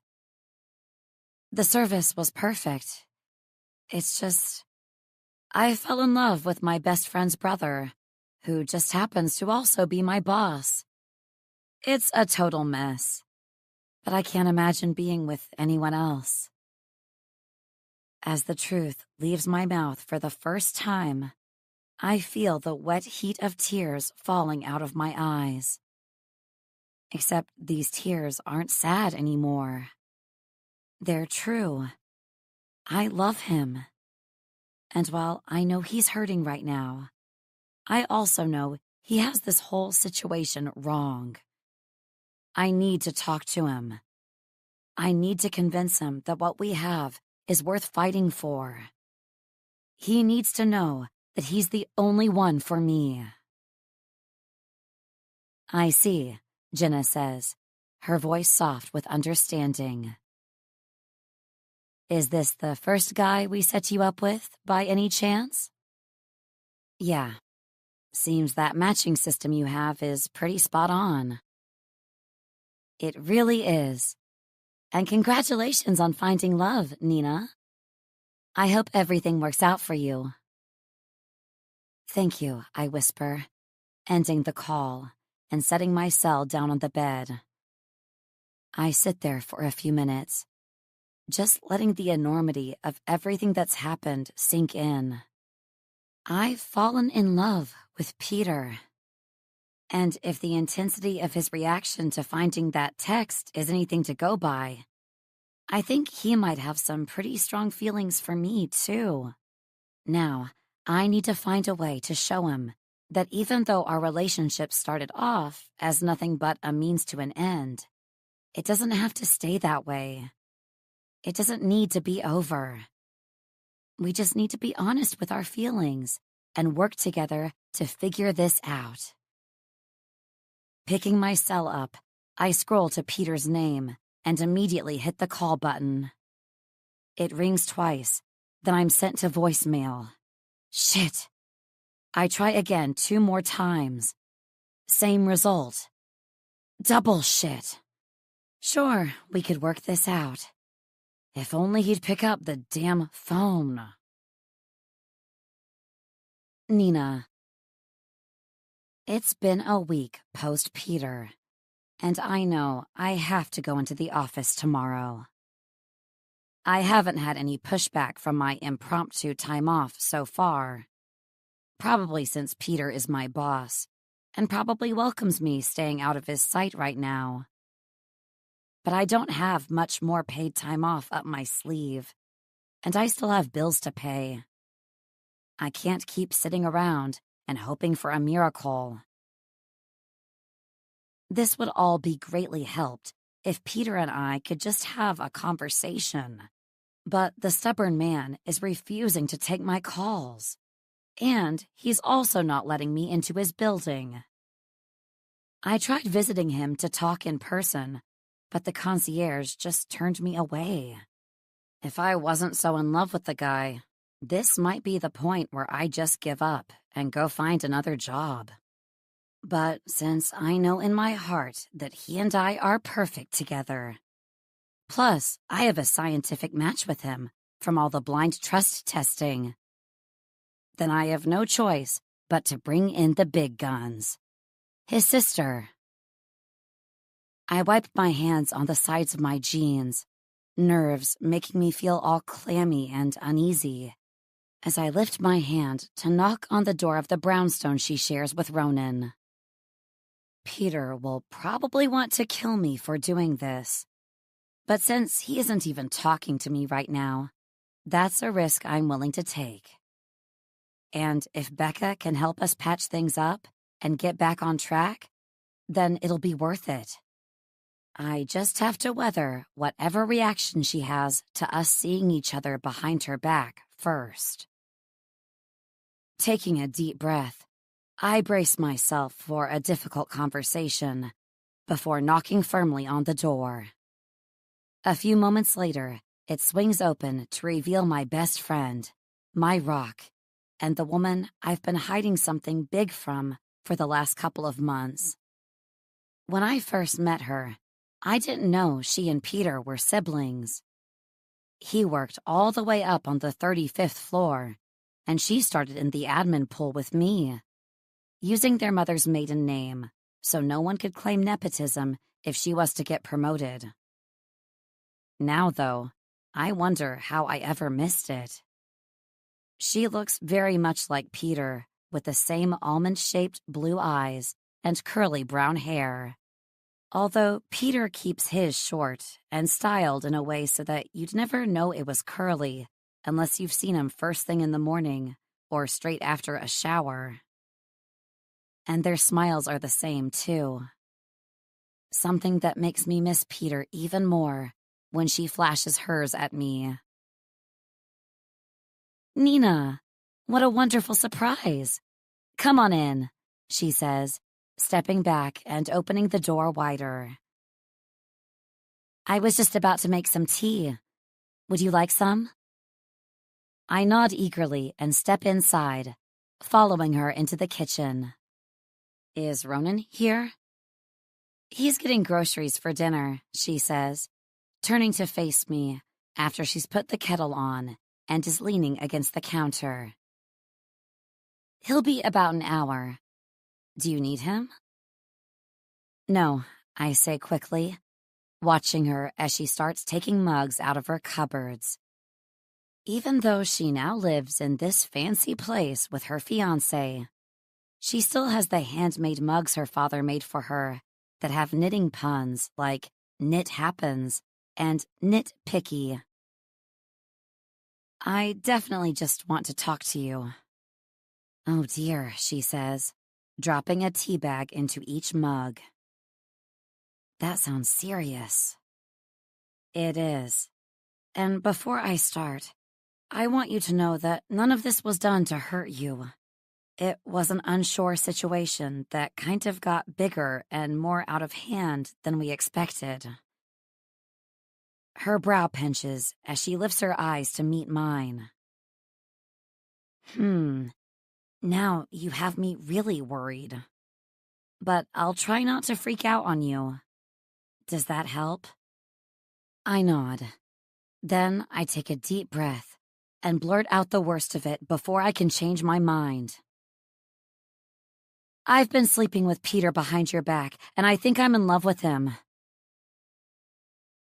The service was perfect. It's just, I fell in love with my best friend's brother, who just happens to also be my boss. It's a total mess, but I can't imagine being with anyone else. As the truth leaves my mouth for the first time, I feel the wet heat of tears falling out of my eyes. Except these tears aren't sad anymore. They're true. I love him. And while I know he's hurting right now, I also know he has this whole situation wrong. I need to talk to him. I need to convince him that what we have is worth fighting for. He needs to know that he's the only one for me. I see, Jenna says, her voice soft with understanding. Is this the first guy we set you up with, by any chance? Yeah. Seems that matching system you have is pretty spot on. It really is. And congratulations on finding love, Nina. I hope everything works out for you. Thank you, I whisper, ending the call and setting my cell down on the bed. I sit there for a few minutes, just letting the enormity of everything that's happened sink in. I've fallen in love with Peter. And if the intensity of his reaction to finding that text is anything to go by, I think he might have some pretty strong feelings for me, too. Now, I need to find a way to show him that even though our relationship started off as nothing but a means to an end, it doesn't have to stay that way. It doesn't need to be over. We just need to be honest with our feelings and work together to figure this out. Picking my cell up, I scroll to Peter's name and immediately hit the call button. It rings twice, then I'm sent to voicemail. Shit. I try again 2 more times. Same result. Double shit. Sure, we could work this out. If only he'd pick up the damn phone. Nina. It's been a week post-Peter, and I know I have to go into the office tomorrow. I haven't had any pushback from my impromptu time off so far. Probably since Peter is my boss, and probably welcomes me staying out of his sight right now. But I don't have much more paid time off up my sleeve, and I still have bills to pay. I can't keep sitting around and hoping for a miracle. This would all be greatly helped if Peter and I could just have a conversation. But the stubborn man is refusing to take my calls. And he's also not letting me into his building. I tried visiting him to talk in person, but the concierge just turned me away. If I wasn't so in love with the guy, this might be the point where I just give up and go find another job. But since I know in my heart that he and I are perfect together, plus I have a scientific match with him from all the blind trust testing, then I have no choice but to bring in the big guns. His sister. I wiped my hands on the sides of my jeans, nerves making me feel all clammy and uneasy, as I lift my hand to knock on the door of the brownstone she shares with Ronan. Peter will probably want to kill me for doing this, but since he isn't even talking to me right now, that's a risk I'm willing to take. And if Becca can help us patch things up and get back on track, then it'll be worth it. I just have to weather whatever reaction she has to us seeing each other behind her back first. Taking a deep breath, I brace myself for a difficult conversation before knocking firmly on the door. A few moments later, it swings open to reveal my best friend, my rock, and the woman I've been hiding something big from for the last couple of months. When I first met her, I didn't know she and Peter were siblings. He worked all the way up on the 35th floor, and she started in the admin pool with me, using their mother's maiden name so no one could claim nepotism if she was to get promoted. Now, though, I wonder how I ever missed it. She looks very much like Peter, with the same almond-shaped blue eyes and curly brown hair. Although Peter keeps his short and styled in a way so that you'd never know it was curly unless you've seen him first thing in the morning or straight after a shower. And their smiles are the same, too. Something that makes me miss Peter even more when she flashes hers at me. "Nina, what a wonderful surprise. Come on in," she says, stepping back and opening the door wider. "I was just about to make some tea. Would you like some?" I nod eagerly and step inside, following her into the kitchen. "Is Ronan here?" "He's getting groceries for dinner," she says, turning to face me after she's put the kettle on and is leaning against the counter. "He'll be about an hour. Do you need him?" "No," I say quickly, watching her as she starts taking mugs out of her cupboards. Even though she now lives in this fancy place with her fiancé, she still has the handmade mugs her father made for her that have knitting puns like knit happens and knit picky. "I definitely just want to talk to you." "Oh dear," she says, dropping a tea bag into each mug. "That sounds serious." "It is. And before I start, I want you to know that none of this was done to hurt you. It was an unsure situation that kind of got bigger and more out of hand than we expected." Her brow pinches as she lifts her eyes to meet mine. Now you have me really worried." but I'll try not to freak out on you. Does that help? I nod. Then I take a deep breath and blurt out the worst of it before I can change my mind. I've been sleeping with Peter behind your back, and I think I'm in love with him.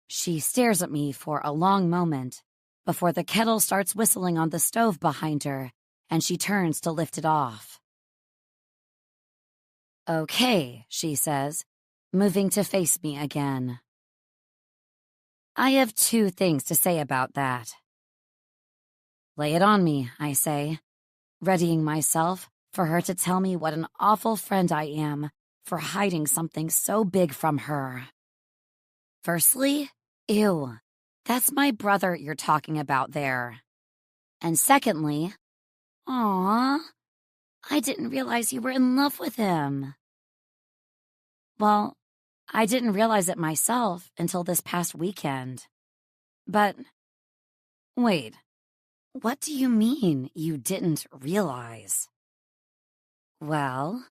She stares at me for a long moment before the kettle starts whistling on the stove behind her, and she turns to lift it off. Okay, she says, moving to face me again. I have 2 things to say about that. Lay it on me, I say, readying myself for her to tell me what an awful friend I am for hiding something so big from her. Firstly, ew, that's my brother you're talking about there. And secondly, aw, I didn't realize you were in love with him. Well, I didn't realize it myself until this past weekend. But, wait, what do you mean you didn't realize? Well,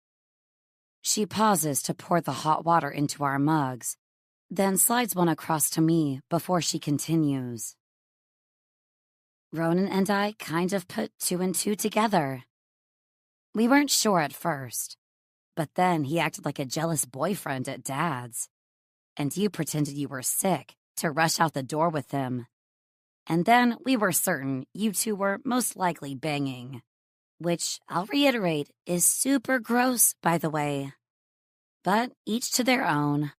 she pauses to pour the hot water into our mugs, then slides one across to me before she continues. Ronan and I kind of put 2 and 2 together. We weren't sure at first, but then he acted like a jealous boyfriend at Dad's, and you pretended you were sick to rush out the door with him. And then we were certain you 2 were most likely banging, which, I'll reiterate, is super gross, by the way. But each to their own.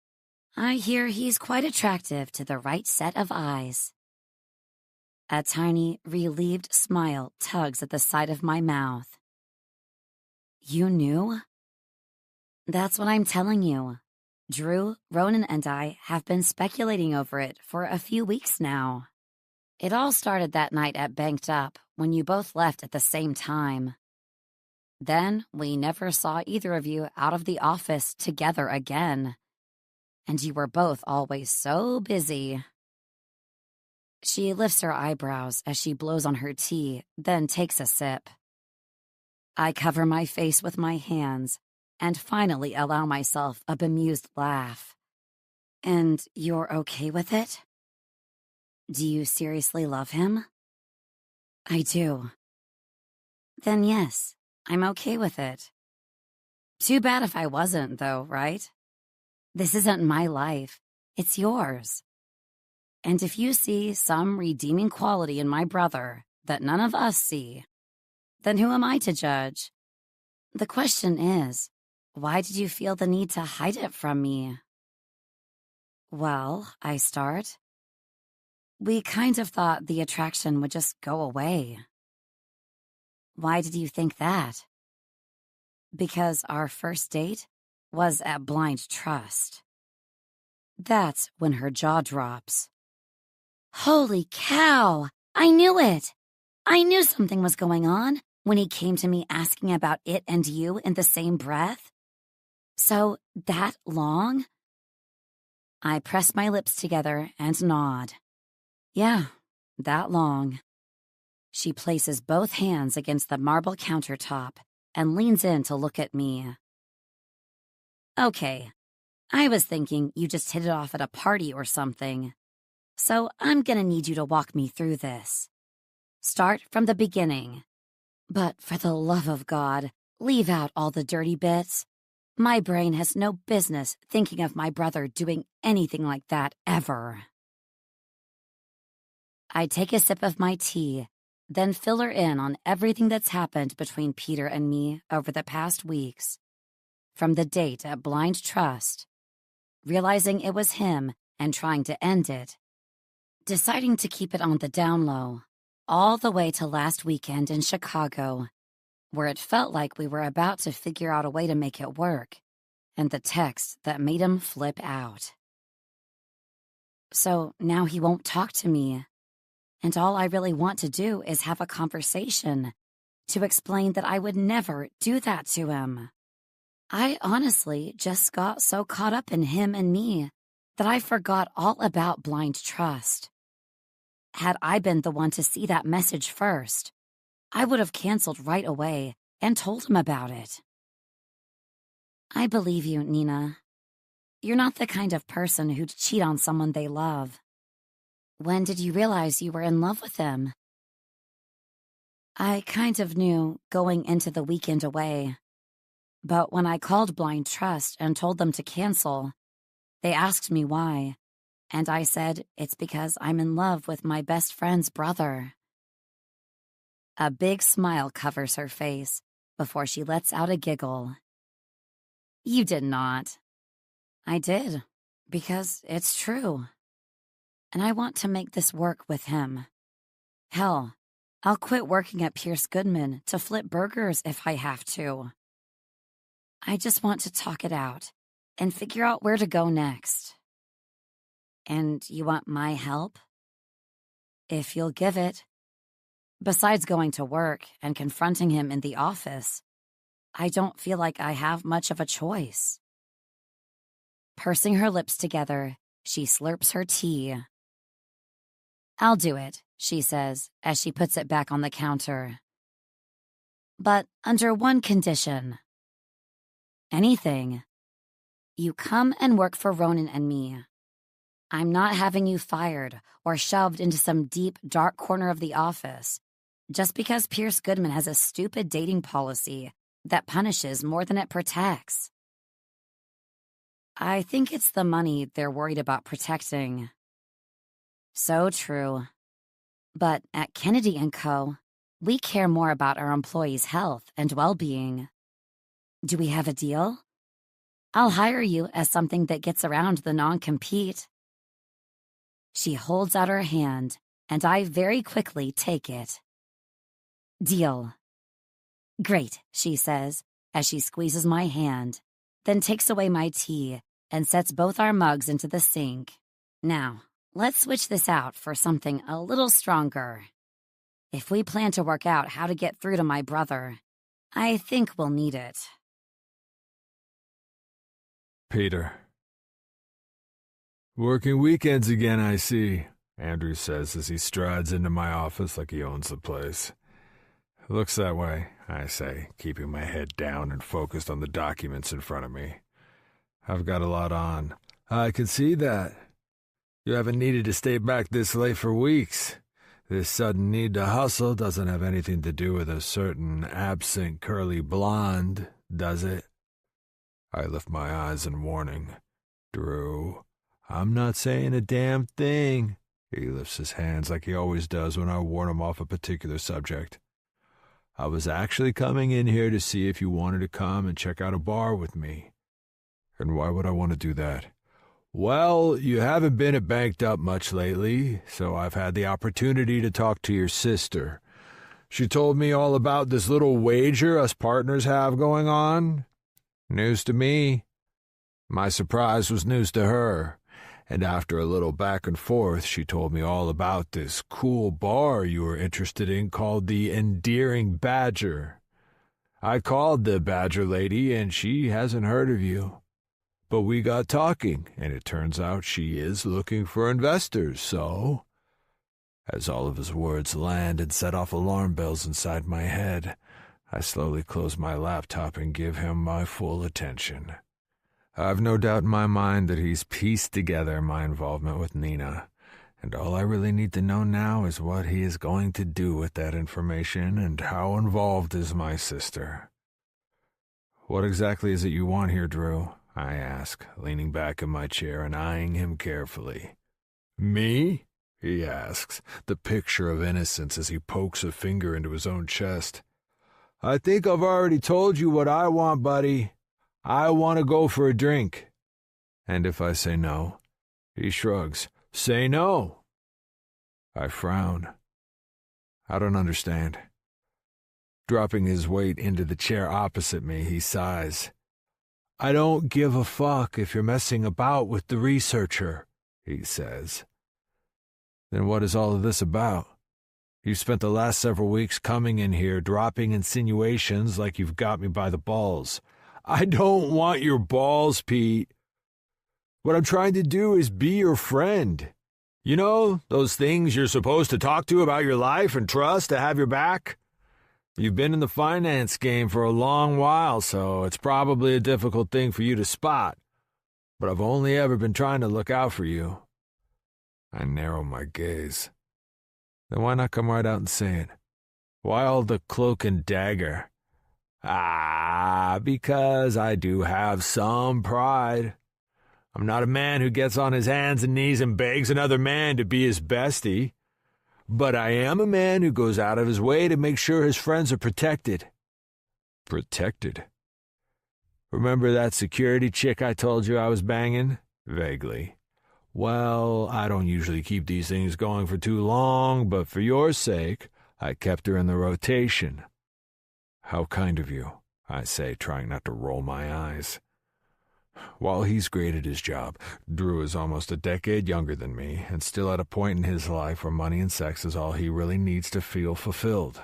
I hear he's quite attractive to the right set of eyes. A tiny, relieved smile tugs at the side of my mouth. You knew? That's what I'm telling you. Drew, Ronan, and I have been speculating over it for a few weeks now. It all started that night at Banked Up when you both left at the same time. Then we never saw either of you out of the office together again. And you were both always so busy. She lifts her eyebrows as she blows on her tea, then takes a sip. I cover my face with my hands and finally allow myself a bemused laugh. And you're okay with it? Do you seriously love him? I do. Then yes, I'm okay with it. Too bad if I wasn't, though, right? This isn't my life. It's yours. And if you see some redeeming quality in my brother that none of us see, then who am I to judge? The question is, why did you feel the need to hide it from me? Well, I start. We kind of thought the attraction would just go away. Why did you think that? Because our first date was at blind trust. That's when her jaw drops. Holy cow! I knew it! I knew something was going on when he came to me asking about it and you in the same breath. So, that long? I press my lips together and nod. Yeah, that long. She places both hands against the marble countertop and leans in to look at me. Okay, I was thinking you just hit it off at a party or something. So I'm gonna need you to walk me through this. Start from the beginning. But for the love of God, leave out all the dirty bits. My brain has no business thinking of my brother doing anything like that ever. I take a sip of my tea, then fill her in on everything that's happened between Peter and me over the past weeks. From the date at Blind Trust, realizing it was him and trying to end it, deciding to keep it on the down low, all the way to last weekend in Chicago, where it felt like we were about to figure out a way to make it work, and the text that made him flip out. So now he won't talk to me, and all I really want to do is have a conversation to explain that I would never do that to him. I honestly just got so caught up in him and me that I forgot all about blind trust. Had I been the one to see that message first, I would have canceled right away and told him about it. I believe you, Nina. You're not the kind of person who'd cheat on someone they love. When did you realize you were in love with him? I kind of knew going into the weekend away. But when I called Blind Trust and told them to cancel, they asked me why, and I said it's because I'm in love with my best friend's brother. A big smile covers her face before she lets out a giggle. You did not. I did, because it's true. And I want to make this work with him. Hell, I'll quit working at Pierce Goodman to flip burgers if I have to. I just want to talk it out and figure out where to go next. And you want my help? If you'll give it. Besides going to work and confronting him in the office, I don't feel like I have much of a choice. Pursing her lips together, she slurps her tea. I'll do it, she says as she puts it back on the counter. But under one condition. Anything. You come and work for Ronan and me. I'm not having you fired or shoved into some deep, dark corner of the office just because Pierce Goodman has a stupid dating policy that punishes more than it protects. I think it's the money they're worried about protecting. So true. But at Kennedy & Co., we care more about our employees' health and well-being. Do we have a deal? I'll hire you as something that gets around the non-compete. She holds out her hand, and I very quickly take it. Deal. Great, she says, as she squeezes my hand, then takes away my tea and sets both our mugs into the sink. Now, let's switch this out for something a little stronger. If we plan to work out how to get through to my brother, I think we'll need it. Peter. Working weekends again, I see, Andrew says as he strides into my office like he owns the place. Looks that way, I say, keeping my head down and focused on the documents in front of me. I've got a lot on. I can see that. You haven't needed to stay back this late for weeks. This sudden need to hustle doesn't have anything to do with a certain absent curly blonde, does it? I lift my eyes in warning. Drew, I'm not saying a damn thing. He lifts his hands like he always does when I warn him off a particular subject. I was actually coming in here to see if you wanted to come and check out a bar with me. And why would I want to do that? Well, you haven't been at Banked Up much lately, so I've had the opportunity to talk to your sister. She told me all about this little wager us partners have going on. News to me. My surprise was news to her, and after a little back and forth, she told me all about this cool bar you were interested in called the Endearing Badger. I called the Badger lady, and she hasn't heard of you. But we got talking, and it turns out she is looking for investors, so... As all of his words land and set off alarm bells inside my head, I slowly close my laptop and give him my full attention. I've no doubt in my mind that he's pieced together my involvement with Nina, and all I really need to know now is what he is going to do with that information and how involved is my sister. What exactly is it you want here, Drew? I ask, leaning back in my chair and eyeing him carefully. Me? He asks, the picture of innocence as he pokes a finger into his own chest. I think I've already told you what I want, buddy. I want to go for a drink. And if I say no? He shrugs. Say no. I frown. I don't understand. Dropping his weight into the chair opposite me, he sighs. I don't give a fuck if you're messing about with the researcher, he says. Then what is all of this about? You've spent the last several weeks coming in here, dropping insinuations like you've got me by the balls. I don't want your balls, Pete. What I'm trying to do is be your friend. You know, those things you're supposed to talk to about your life and trust to have your back? You've been in the finance game for a long while, so it's probably a difficult thing for you to spot. But I've only ever been trying to look out for you. I narrow my gaze. Then why not come right out and say it? Why all the cloak and dagger? Because I do have some pride. I'm not a man who gets on his hands and knees and begs another man to be his bestie. But I am a man who goes out of his way to make sure his friends are protected. Protected? Remember that security chick I told you I was banging? Vaguely. Well, I don't usually keep these things going for too long, but for your sake, I kept her in the rotation. How kind of you, I say, trying not to roll my eyes. While he's great at his job, Drew is almost a decade younger than me and still at a point in his life where money and sex is all he really needs to feel fulfilled.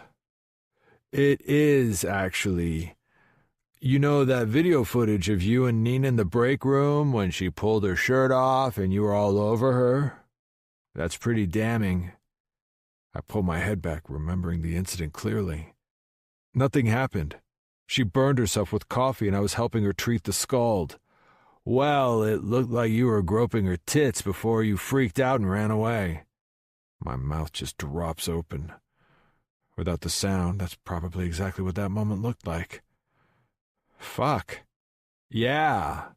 It is, actually. You know that video footage of you and Nina in the break room when she pulled her shirt off and you were all over her? That's pretty damning. I pull my head back, remembering the incident clearly. Nothing happened. She burned herself with coffee and I was helping her treat the scald. Well, it looked like you were groping her tits before you freaked out and ran away. My mouth just drops open. Without the sound, that's probably exactly what that moment looked like. Fuck. Yeah.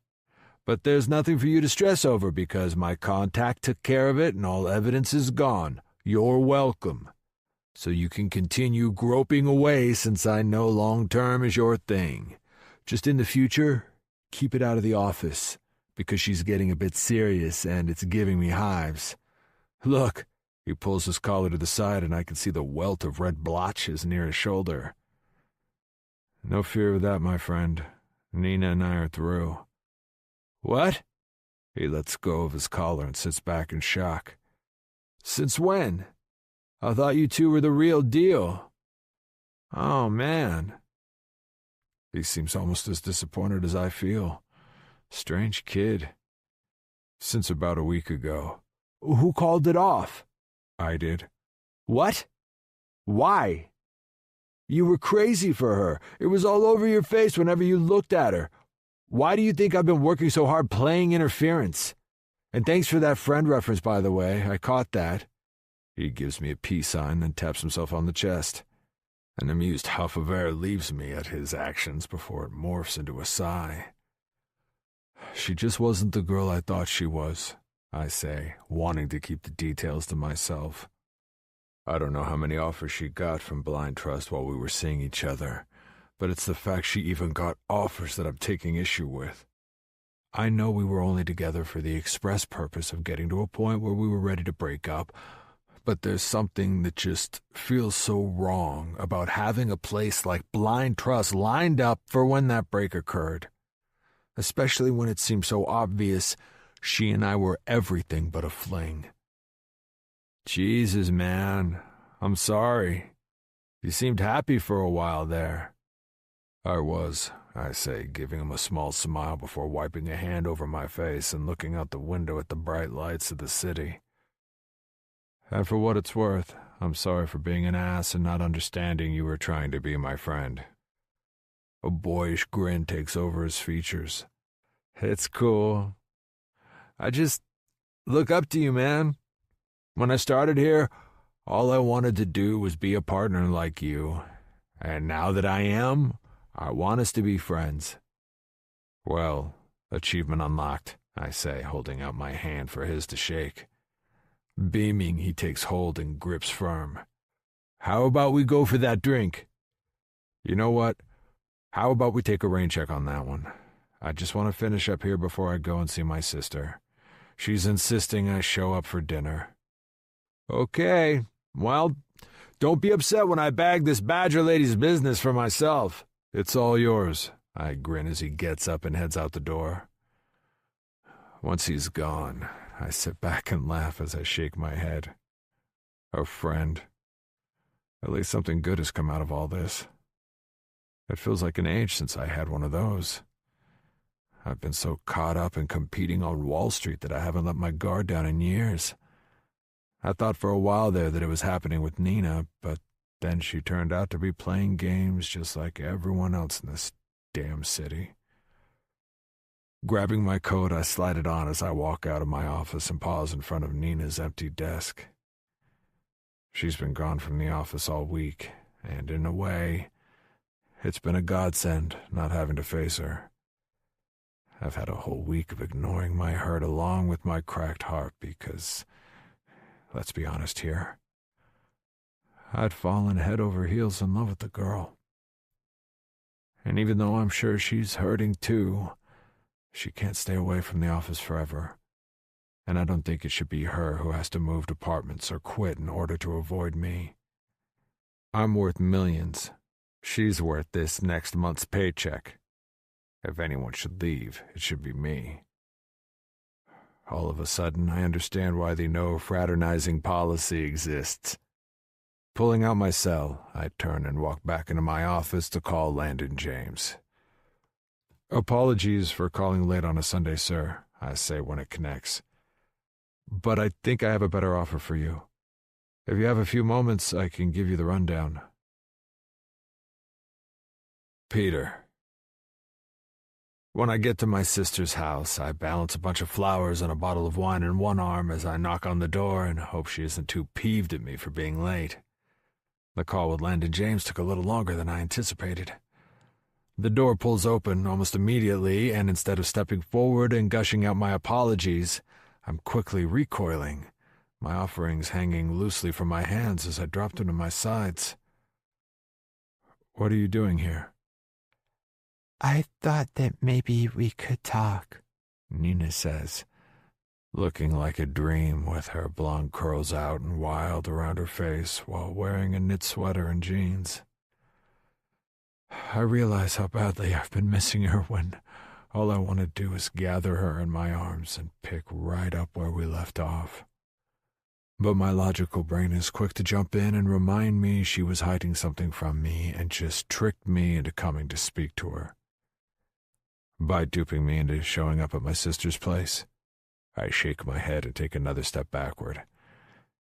But there's nothing for you to stress over because my contact took care of it and all evidence is gone. You're welcome. So you can continue groping away since I know long-term is your thing. Just in the future, keep it out of the office, because she's getting a bit serious and it's giving me hives. Look, he pulls his collar to the side and I can see the welt of red blotches near his shoulder. No fear of that, my friend. Nina and I are through. What? He lets go of his collar and sits back in shock. Since when? I thought you two were the real deal. Oh, man. He seems almost as disappointed as I feel. Strange kid. Since about a week ago. Who called it off? I did. What? Why? You were crazy for her. It was all over your face whenever you looked at her. Why do you think I've been working so hard playing interference? And thanks for that friend reference, by the way. I caught that. He gives me a peace sign and taps himself on the chest. An amused huff of air leaves me at his actions before it morphs into a sigh. She just wasn't the girl I thought she was, I say, wanting to keep the details to myself. I don't know how many offers she got from blind trust while we were seeing each other, but it's the fact she even got offers that I'm taking issue with. I know we were only together for the express purpose of getting to a point where we were ready to break up, but there's something that just feels so wrong about having a place like blind trust lined up for when that break occurred, especially when it seemed so obvious she and I were everything but a fling. Jesus, man, I'm sorry. You seemed happy for a while there. I was, I say, giving him a small smile before wiping a hand over my face and looking out the window at the bright lights of the city. And for what it's worth, I'm sorry for being an ass and not understanding you were trying to be my friend. A boyish grin takes over his features. It's cool. I just look up to you, man. When I started here, all I wanted to do was be a partner like you. And now that I am, I want us to be friends. Well, achievement unlocked, I say, holding out my hand for his to shake. Beaming, he takes hold and grips firm. How about we go for that drink? You know what? How about we take a rain check on that one? I just want to finish up here before I go and see my sister. She's insisting I show up for dinner. Okay, well, don't be upset when I bag this Badger lady's business for myself. It's all yours, I grin as he gets up and heads out the door. Once he's gone, I sit back and laugh as I shake my head. A friend. At least something good has come out of all this. It feels like an age since I had one of those. I've been so caught up in competing on Wall Street that I haven't let my guard down in years. I thought for a while there that it was happening with Nina, but then she turned out to be playing games just like everyone else in this damn city. Grabbing my coat, I slide it on as I walk out of my office and pause in front of Nina's empty desk. She's been gone from the office all week, and in a way, it's been a godsend not having to face her. I've had a whole week of ignoring my hurt along with my cracked heart because, let's be honest here, I'd fallen head over heels in love with the girl. And even though I'm sure she's hurting too, she can't stay away from the office forever. And I don't think it should be her who has to move departments or quit in order to avoid me. I'm worth millions. She's worth this next month's paycheck. If anyone should leave, it should be me. All of a sudden, I understand why the no fraternizing policy exists. Pulling out my cell, I turn and walk back into my office to call Landon James. "Apologies for calling late on a Sunday, sir," I say when it connects. "But I think I have a better offer for you. If you have a few moments, I can give you the rundown." Peter. When I get to my sister's house, I balance a bunch of flowers and a bottle of wine in one arm as I knock on the door and hope she isn't too peeved at me for being late. The call with Landon James took a little longer than I anticipated. The door pulls open almost immediately, and instead of stepping forward and gushing out my apologies, I'm quickly recoiling, my offerings hanging loosely from my hands as I drop them to my sides. "What are you doing here?" "I thought that maybe we could talk," Nina says, looking like a dream with her blonde curls out and wild around her face while wearing a knit sweater and jeans. I realize how badly I've been missing her when all I want to do is gather her in my arms and pick right up where we left off. But my logical brain is quick to jump in and remind me she was hiding something from me and just tricked me into coming to speak to her. By duping me into showing up at my sister's place, I shake my head and take another step backward.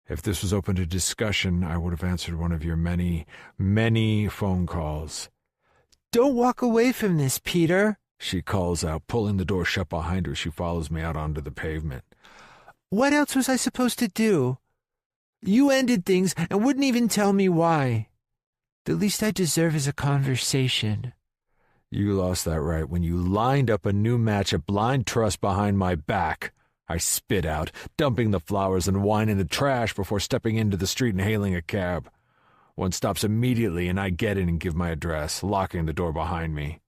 If this was open to discussion, I would have answered one of your many, many phone calls. "Don't walk away from this, Peter," she calls out, pulling the door shut behind her as she follows me out onto the pavement. "What else was I supposed to do? You ended things and wouldn't even tell me why. The least I deserve is a conversation." You lost that right when you lined up a new match at blind trust behind my back, I spit out, dumping the flowers and wine in the trash before stepping into the street and hailing a cab. One stops immediately and I get in and give my address, locking the door behind me.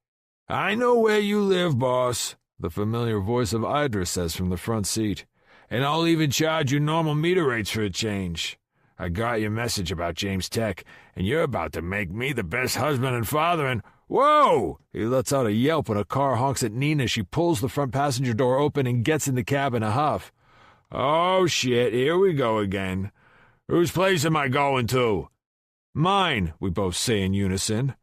"I know where you live, boss," the familiar voice of Idris says from the front seat. "And I'll even charge you normal meter rates for a change. I got your message about James Tech, and you're about to make me the best husband and father and—" "Whoa!" He lets out a yelp when a car honks at Nina. She pulls the front passenger door open and gets in the cab in a huff. "Oh, shit, here we go again. Whose place am I going to?" "Mine," we both say in unison.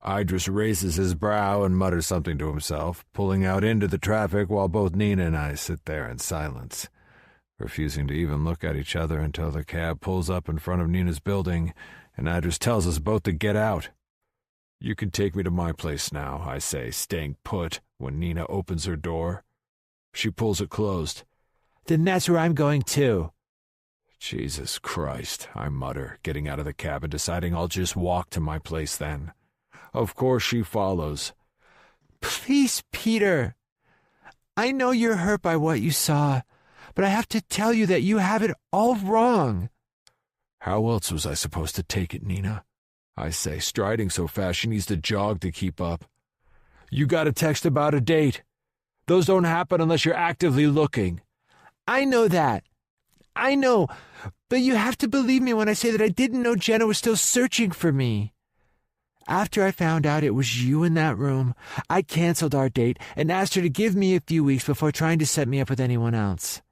Idris raises his brow and mutters something to himself, pulling out into the traffic while both Nina and I sit there in silence, refusing to even look at each other until the cab pulls up in front of Nina's building and Idris tells us both to get out. "You can take me to my place now," I say, staying put when Nina opens her door. She pulls it closed. "Then that's where I'm going too." "Jesus Christ," I mutter, getting out of the cab and deciding I'll just walk to my place then. Of course she follows. "Please, Peter. I know you're hurt by what you saw, but I have to tell you that you have it all wrong." "How else was I supposed to take it, Nina?" I say, striding so fast she needs to jog to keep up. "You got a text about a date. Those don't happen unless you're actively looking." "I know that. I know. But you have to believe me when I say that I didn't know Jenna was still searching for me. After I found out it was you in that room, I canceled our date and asked her to give me a few weeks before trying to set me up with anyone else.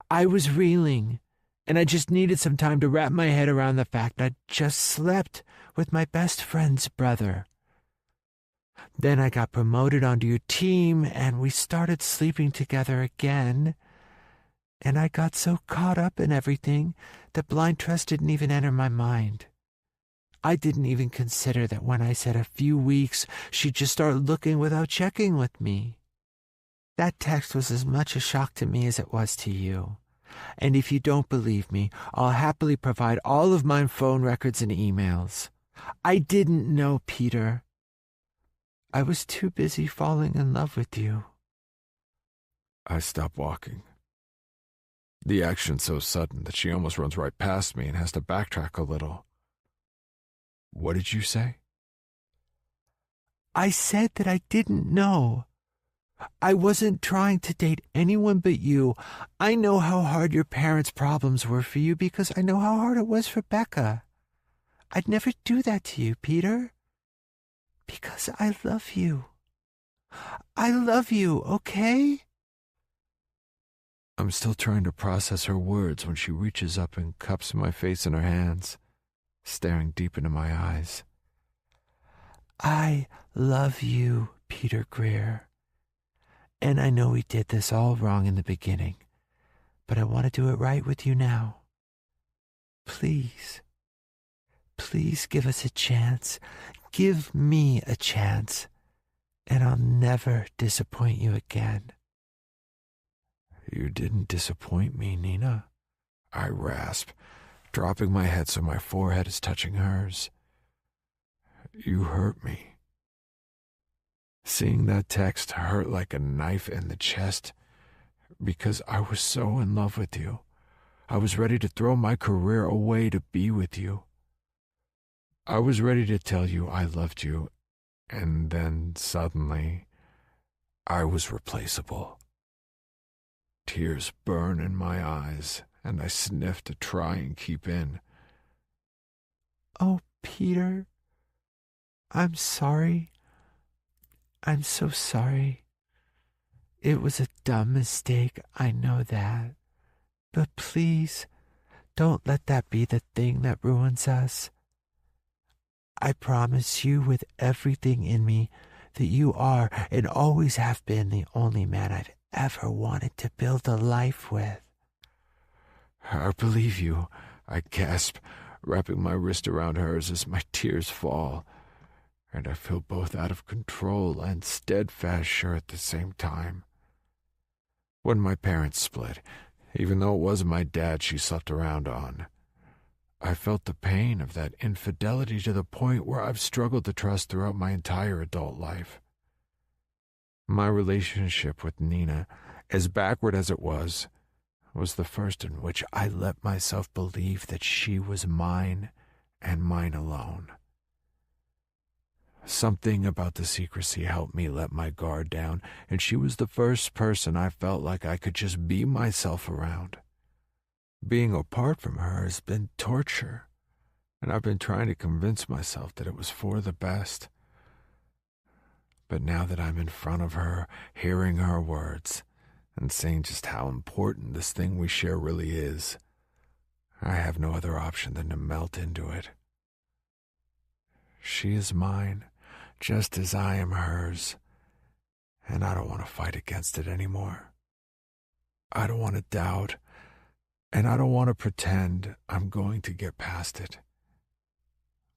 I was reeling, and I just needed some time to wrap my head around the fact I'd just slept with my best friend's brother. Then I got promoted onto your team, and we started sleeping together again. And I got so caught up in everything that blind trust didn't even enter my mind. I didn't even consider that when I said a few weeks, she'd just start looking without checking with me. That text was as much a shock to me as it was to you. And if you don't believe me, I'll happily provide all of my phone records and emails. I didn't know, Peter. I was too busy falling in love with you. I stop walking. The action's so sudden that she almost runs right past me and has to backtrack a little. What did you say? I said that I didn't know. I wasn't trying to date anyone but you. I know how hard your parents' problems were for you because I know how hard it was for Becca. I'd never do that to you, Peter. Because I love you. I love you, okay? I'm still trying to process her words when she reaches up and cups my face in her hands, staring deep into my eyes. I love you, Peter Greer. And I know we did this all wrong in the beginning, but I want to do it right with you now. Please, please give us a chance. Give me a chance, and I'll never disappoint you again. You didn't disappoint me, Nina, I rasp, dropping my head so my forehead is touching hers. You hurt me. Seeing that text hurt like a knife in the chest because I was so in love with you. I was ready to throw my career away to be with you. I was ready to tell you I loved you, and then suddenly I was replaceable. Tears burn in my eyes, and I sniff to try and keep in. Oh, Peter, I'm sorry. I'm so sorry. It was a dumb mistake, I know that. But please, don't let that be the thing that ruins us. I promise you with everything in me that you are and always have been the only man I've ever wanted to build a life with. I believe you, I gasp, wrapping my wrist around hers as my tears fall. And I feel both out of control and steadfast sure at the same time. When my parents split, even though it wasn't my dad she slept around on, I felt the pain of that infidelity to the point where I've struggled to trust throughout my entire adult life. My relationship with Nina, as backward as it was the first in which I let myself believe that she was mine and mine alone. Something about the secrecy helped me let my guard down, and she was the first person I felt like I could just be myself around. Being apart from her has been torture, and I've been trying to convince myself that it was for the best. But now that I'm in front of her, hearing her words, and seeing just how important this thing we share really is, I have no other option than to melt into it. She is mine, just as I am hers, and I don't want to fight against it anymore. I don't want to doubt, and I don't want to pretend I'm going to get past it,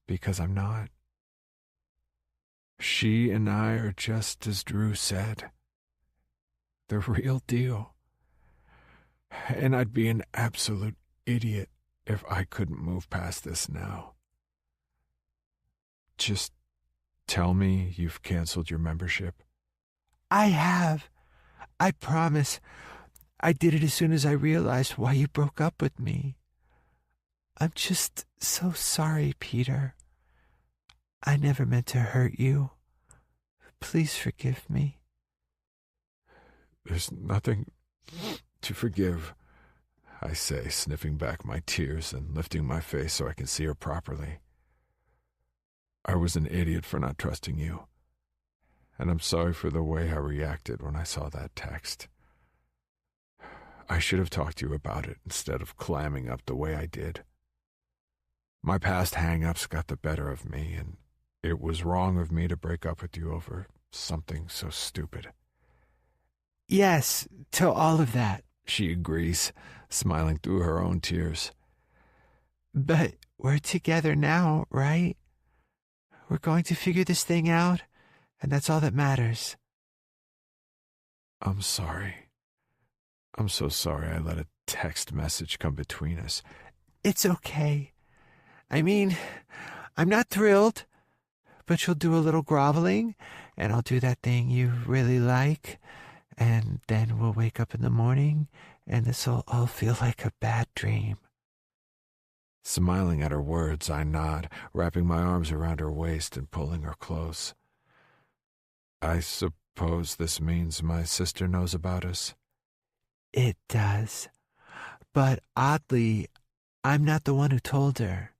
because I'm not. She and I are just as Drew said, the real deal, and I'd be an absolute idiot if I couldn't move past this now. Just tell me you've canceled your membership. I have. I promise. I did it as soon as I realized why you broke up with me. I'm just so sorry, Peter. I never meant to hurt you. Please forgive me. There's nothing to forgive, I say, sniffing back my tears and lifting my face so I can see her properly. I was an idiot for not trusting you, and I'm sorry for the way I reacted when I saw that text. I should have talked to you about it instead of clamming up the way I did. My past hang-ups got the better of me, and it was wrong of me to break up with you over something so stupid. Yes, to all of that, she agrees, smiling through her own tears. But we're together now, right? We're going to figure this thing out, and that's all that matters. I'm sorry. I'm so sorry I let a text message come between us. It's okay. I mean, I'm not thrilled, but you'll do a little groveling, and I'll do that thing you really like, and then we'll wake up in the morning, and this'll all feel like a bad dream. Smiling at her words, I nod, wrapping my arms around her waist and pulling her close. I suppose this means my sister knows about us? It does. But oddly, I'm not the one who told her.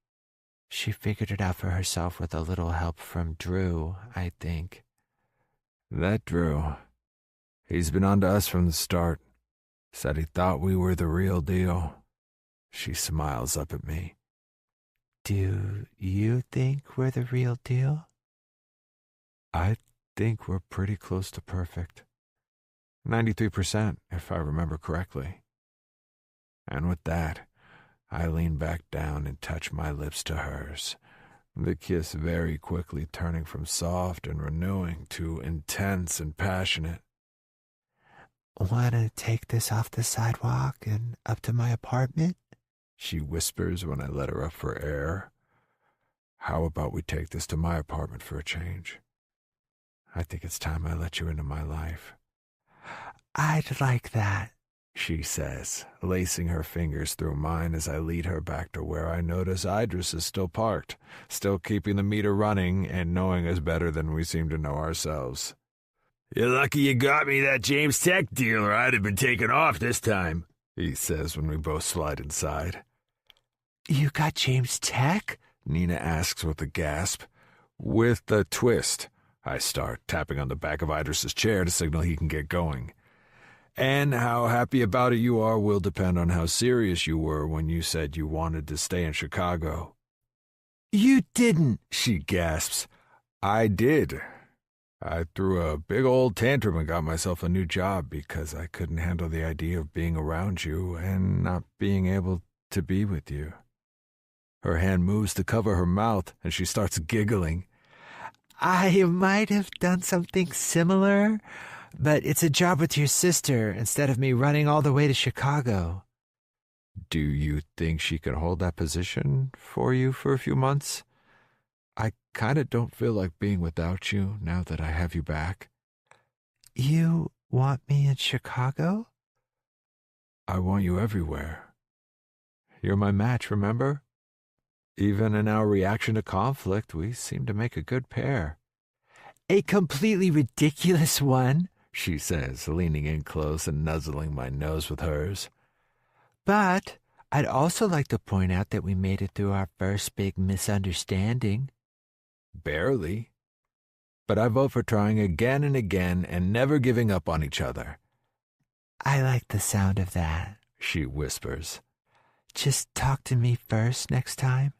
She figured it out for herself with a little help from Drew, I think. That Drew. He's been on to us from the start. Said he thought we were the real deal. She smiles up at me. Do you think we're the real deal? I think we're pretty close to perfect. 93%, if I remember correctly. And with that, I lean back down and touch my lips to hers, the kiss very quickly turning from soft and renewing to intense and passionate. Want to take this off the sidewalk and up to my apartment? She whispers when I let her up for air. How about we take this to my apartment for a change? I think it's time I let you into my life. I'd like that, she says, lacing her fingers through mine as I lead her back to where I notice Idris is still parked, still keeping the meter running and knowing us better than we seem to know ourselves. You're lucky you got me that James Tech deal, or I'd have been taken off this time, he says when we both slide inside. You got James Tech? Nina asks with a gasp. With a twist, I start, tapping on the back of Idris's chair to signal he can get going. And how happy about it you are will depend on how serious you were when you said you wanted to stay in Chicago. You didn't, she gasps. I did. I threw a big old tantrum and got myself a new job because I couldn't handle the idea of being around you and not being able to be with you. Her hand moves to cover her mouth, and she starts giggling. I might have done something similar, but it's a job with your sister instead of me running all the way to Chicago. Do you think she can hold that position for you for a few months? I kind of don't feel like being without you now that I have you back. You want me in Chicago? I want you everywhere. You're my match, remember? Even in our reaction to conflict, we seem to make a good pair. A completely ridiculous one, she says, leaning in close and nuzzling my nose with hers. But I'd also like to point out that we made it through our first big misunderstanding. Barely. But I vote for trying again and again and never giving up on each other. I like the sound of that, she whispers. Just talk to me first next time.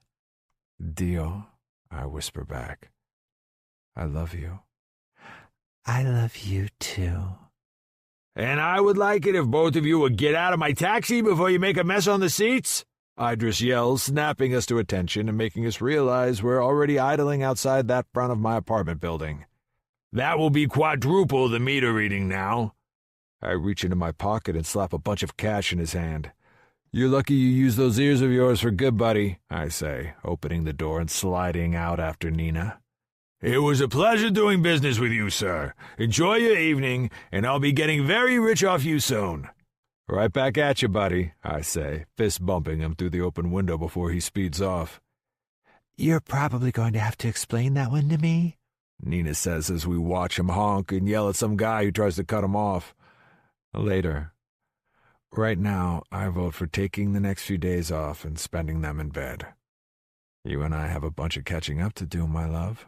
Deal, I whisper back. I love you. I love you too. And I would like it if both of you would get out of my taxi before you make a mess on the seats, Idris yells, snapping us to attention and making us realize we're already idling outside that front of my apartment building. That will be quadruple the meter reading now. I reach into my pocket and slap a bunch of cash in his hand. You're lucky you used those ears of yours for good, buddy, I say, opening the door and sliding out after Nina. It was a pleasure doing business with you, sir. Enjoy your evening, and I'll be getting very rich off you soon. Right back at you, buddy, I say, fist bumping him through the open window before he speeds off. You're probably going to have to explain that one to me, Nina says as we watch him honk and yell at some guy who tries to cut him off. Later. Right now, I vote for taking the next few days off and spending them in bed. You and I have a bunch of catching up to do, my love.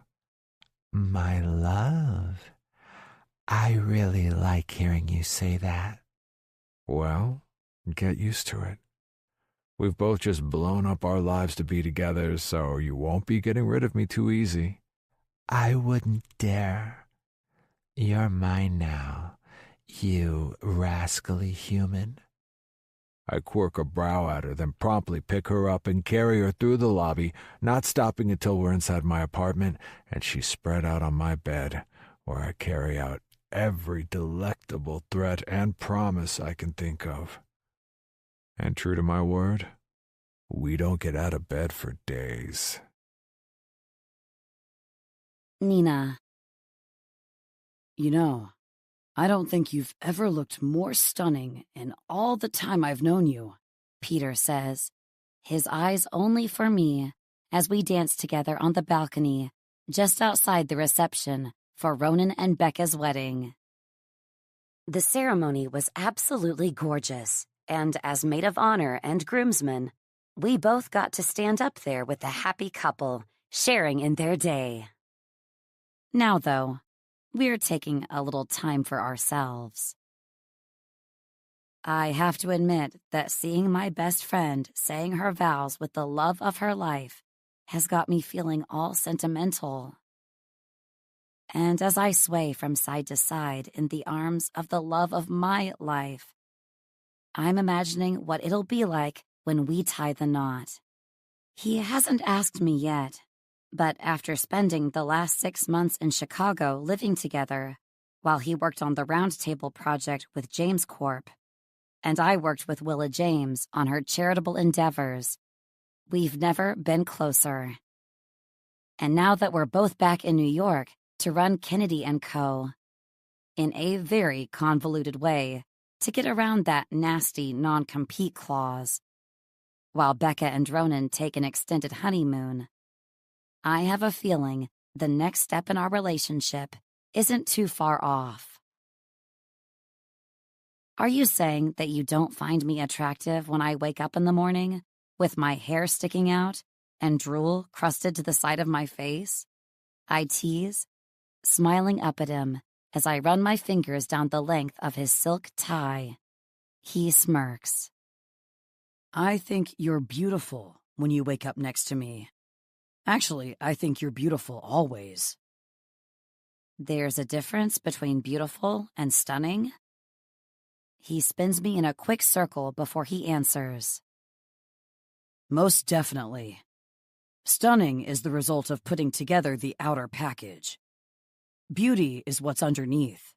My love. I really like hearing you say that. Well, get used to it. We've both just blown up our lives to be together, so you won't be getting rid of me too easy. I wouldn't dare. You're mine now, you rascally human. I quirk a brow at her, then promptly pick her up and carry her through the lobby, not stopping until we're inside my apartment and she's spread out on my bed, where I carry out every delectable threat and promise I can think of. And true to my word, we don't get out of bed for days. Nina. You know, I don't think you've ever looked more stunning in all the time I've known you, Peter says, his eyes only for me, as we dance together on the balcony just outside the reception for Ronan and Becca's wedding. The ceremony was absolutely gorgeous, and as maid of honor and groomsmen, we both got to stand up there with the happy couple, sharing in their day. Now, though, we're taking a little time for ourselves. I have to admit that seeing my best friend saying her vows with the love of her life has got me feeling all sentimental. And as I sway from side to side in the arms of the love of my life, I'm imagining what it'll be like when we tie the knot. He hasn't asked me yet, but after spending the last 6 months in Chicago living together, while he worked on the Roundtable project with James Corp, and I worked with Willa James on her charitable endeavors, we've never been closer. And now that we're both back in New York to run Kennedy & Co., in a very convoluted way, to get around that nasty non-compete clause, while Becca and Ronan take an extended honeymoon, I have a feeling the next step in our relationship isn't too far off. Are you saying that you don't find me attractive when I wake up in the morning with my hair sticking out and drool crusted to the side of my face? I tease, smiling up at him as I run my fingers down the length of his silk tie. He smirks. I think you're beautiful when you wake up next to me. Actually, I think you're beautiful always. There's a difference between beautiful and stunning? He spins me in a quick circle before he answers. Most definitely. Stunning is the result of putting together the outer package. Beauty is what's underneath.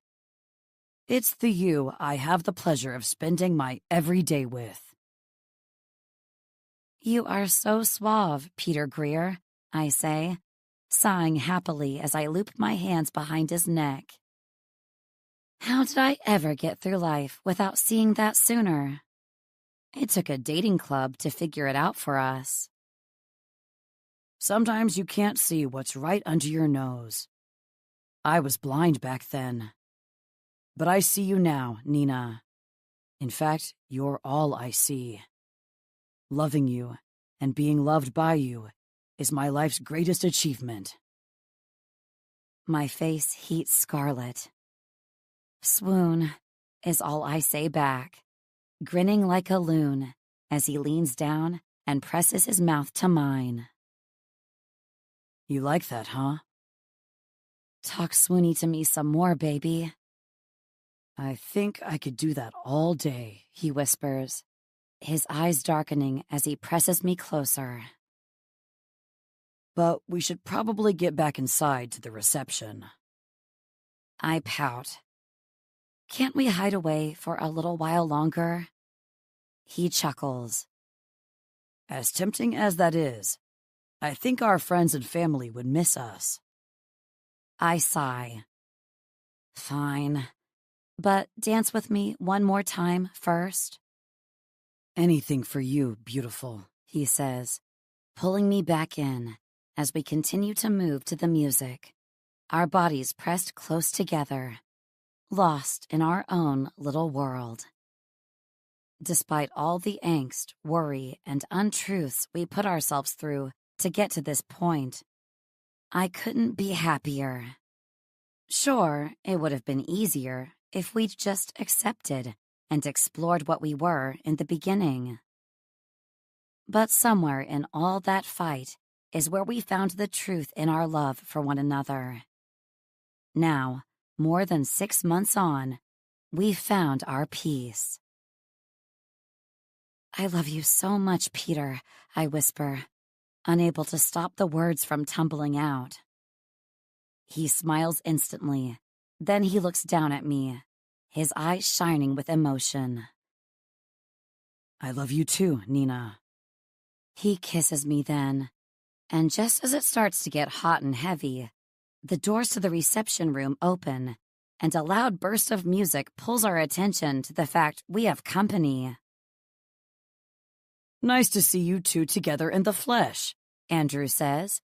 It's the you I have the pleasure of spending my every day with. You are so suave, Peter Greer, I say, sighing happily as I loop my hands behind his neck. How did I ever get through life without seeing that sooner? It took a dating club to figure it out for us. Sometimes you can't see what's right under your nose. I was blind back then. But I see you now, Nina. In fact, you're all I see. Loving you and being loved by you is my life's greatest achievement. My face heats scarlet. Swoon is all I say back, grinning like a loon as he leans down and presses his mouth to mine. You like that, huh? Talk swoony to me some more, baby. I think I could do that all day, he whispers, his eyes darkening as he presses me closer. But we should probably get back inside to the reception. I pout. Can't we hide away for a little while longer? He chuckles. As tempting as that is, I think our friends and family would miss us. I sigh. Fine. But dance with me one more time first. Anything for you, beautiful, he says, pulling me back in as we continue to move to the music, our bodies pressed close together, lost in our own little world. Despite all the angst, worry, and untruths we put ourselves through to get to this point, I couldn't be happier. Sure, it would have been easier if we'd just accepted and explored what we were in the beginning. But somewhere in all that fight is where we found the truth in our love for one another. Now, more than 6 months on, we've found our peace. I love you so much, Peter, I whisper, unable to stop the words from tumbling out. He smiles instantly. Then he looks down at me, his eyes shining with emotion. I love you too, Nina. He kisses me then, and just as it starts to get hot and heavy, the doors to the reception room open, and a loud burst of music pulls our attention to the fact we have company. Nice to see you two together in the flesh, Andrew says,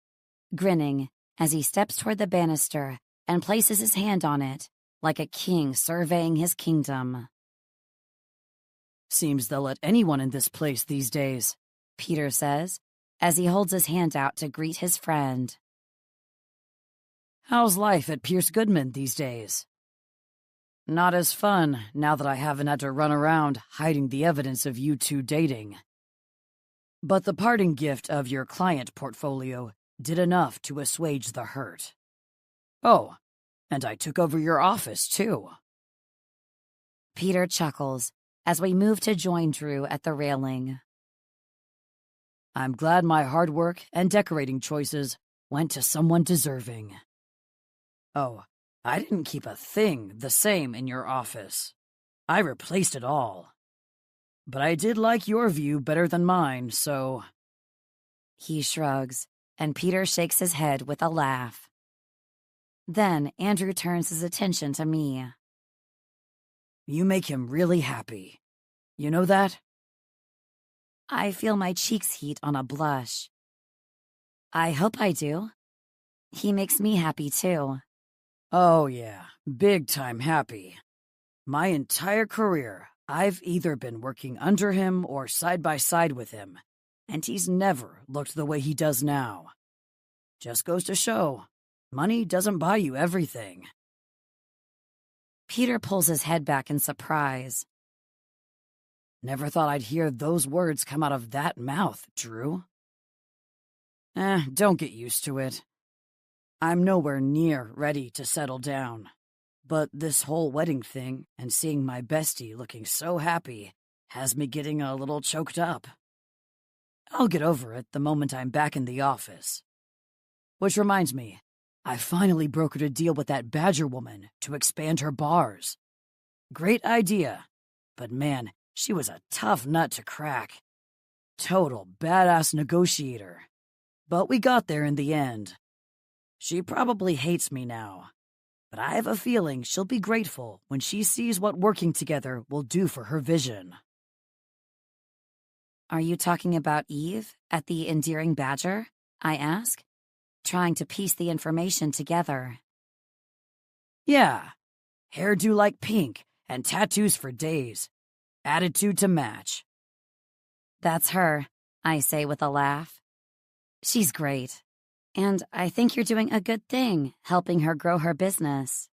grinning as he steps toward the banister and places his hand on it, like a king surveying his kingdom. Seems they'll let anyone in this place these days, Peter says, as he holds his hand out to greet his friend. How's life at Pierce Goodman these days? Not as fun now that I haven't had to run around hiding the evidence of you two dating. But the parting gift of your client portfolio did enough to assuage the hurt. Oh, and I took over your office, too. Peter chuckles as we move to join Drew at the railing. I'm glad my hard work and decorating choices went to someone deserving. Oh, I didn't keep a thing the same in your office. I replaced it all. But I did like your view better than mine, so... He shrugs, and Peter shakes his head with a laugh. Then Andrew turns his attention to me. You make him really happy. You know that? I feel my cheeks heat on a blush. I hope I do. He makes me happy, too. Oh, yeah. Big time happy. My entire career, I've either been working under him or side by side with him, and he's never looked the way he does now. Just goes to show, money doesn't buy you everything. Peter pulls his head back in surprise. Never thought I'd hear those words come out of that mouth, Drew. Don't get used to it. I'm nowhere near ready to settle down. But this whole wedding thing and seeing my bestie looking so happy has me getting a little choked up. I'll get over it the moment I'm back in the office. Which reminds me, I finally brokered a deal with that Badger woman to expand her bars. Great idea, but man, she was a tough nut to crack. Total badass negotiator. But we got there in the end. She probably hates me now, but I have a feeling she'll be grateful when she sees what working together will do for her vision. Are you talking about Eve at the Endearing Badger? I ask, trying to piece the information together. Yeah, hairdo like pink and tattoos for days. Attitude to match. That's her, I say with a laugh. She's great. And I think you're doing a good thing, helping her grow her business.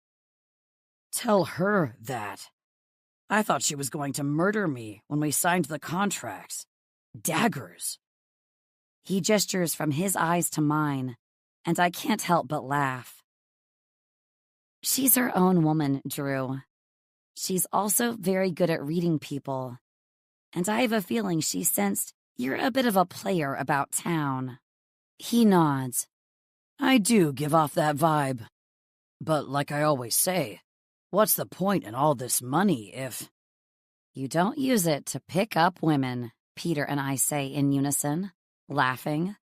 Tell her that. I thought she was going to murder me when we signed the contracts. Daggers. He gestures from his eyes to mine, and I can't help but laugh. She's her own woman, Drew. She's also very good at reading people, and I have a feeling she sensed you're a bit of a player about town. He nods. I do give off that vibe. But like I always say, what's the point in all this money if... You don't use it to pick up women, Peter and I say in unison, laughing.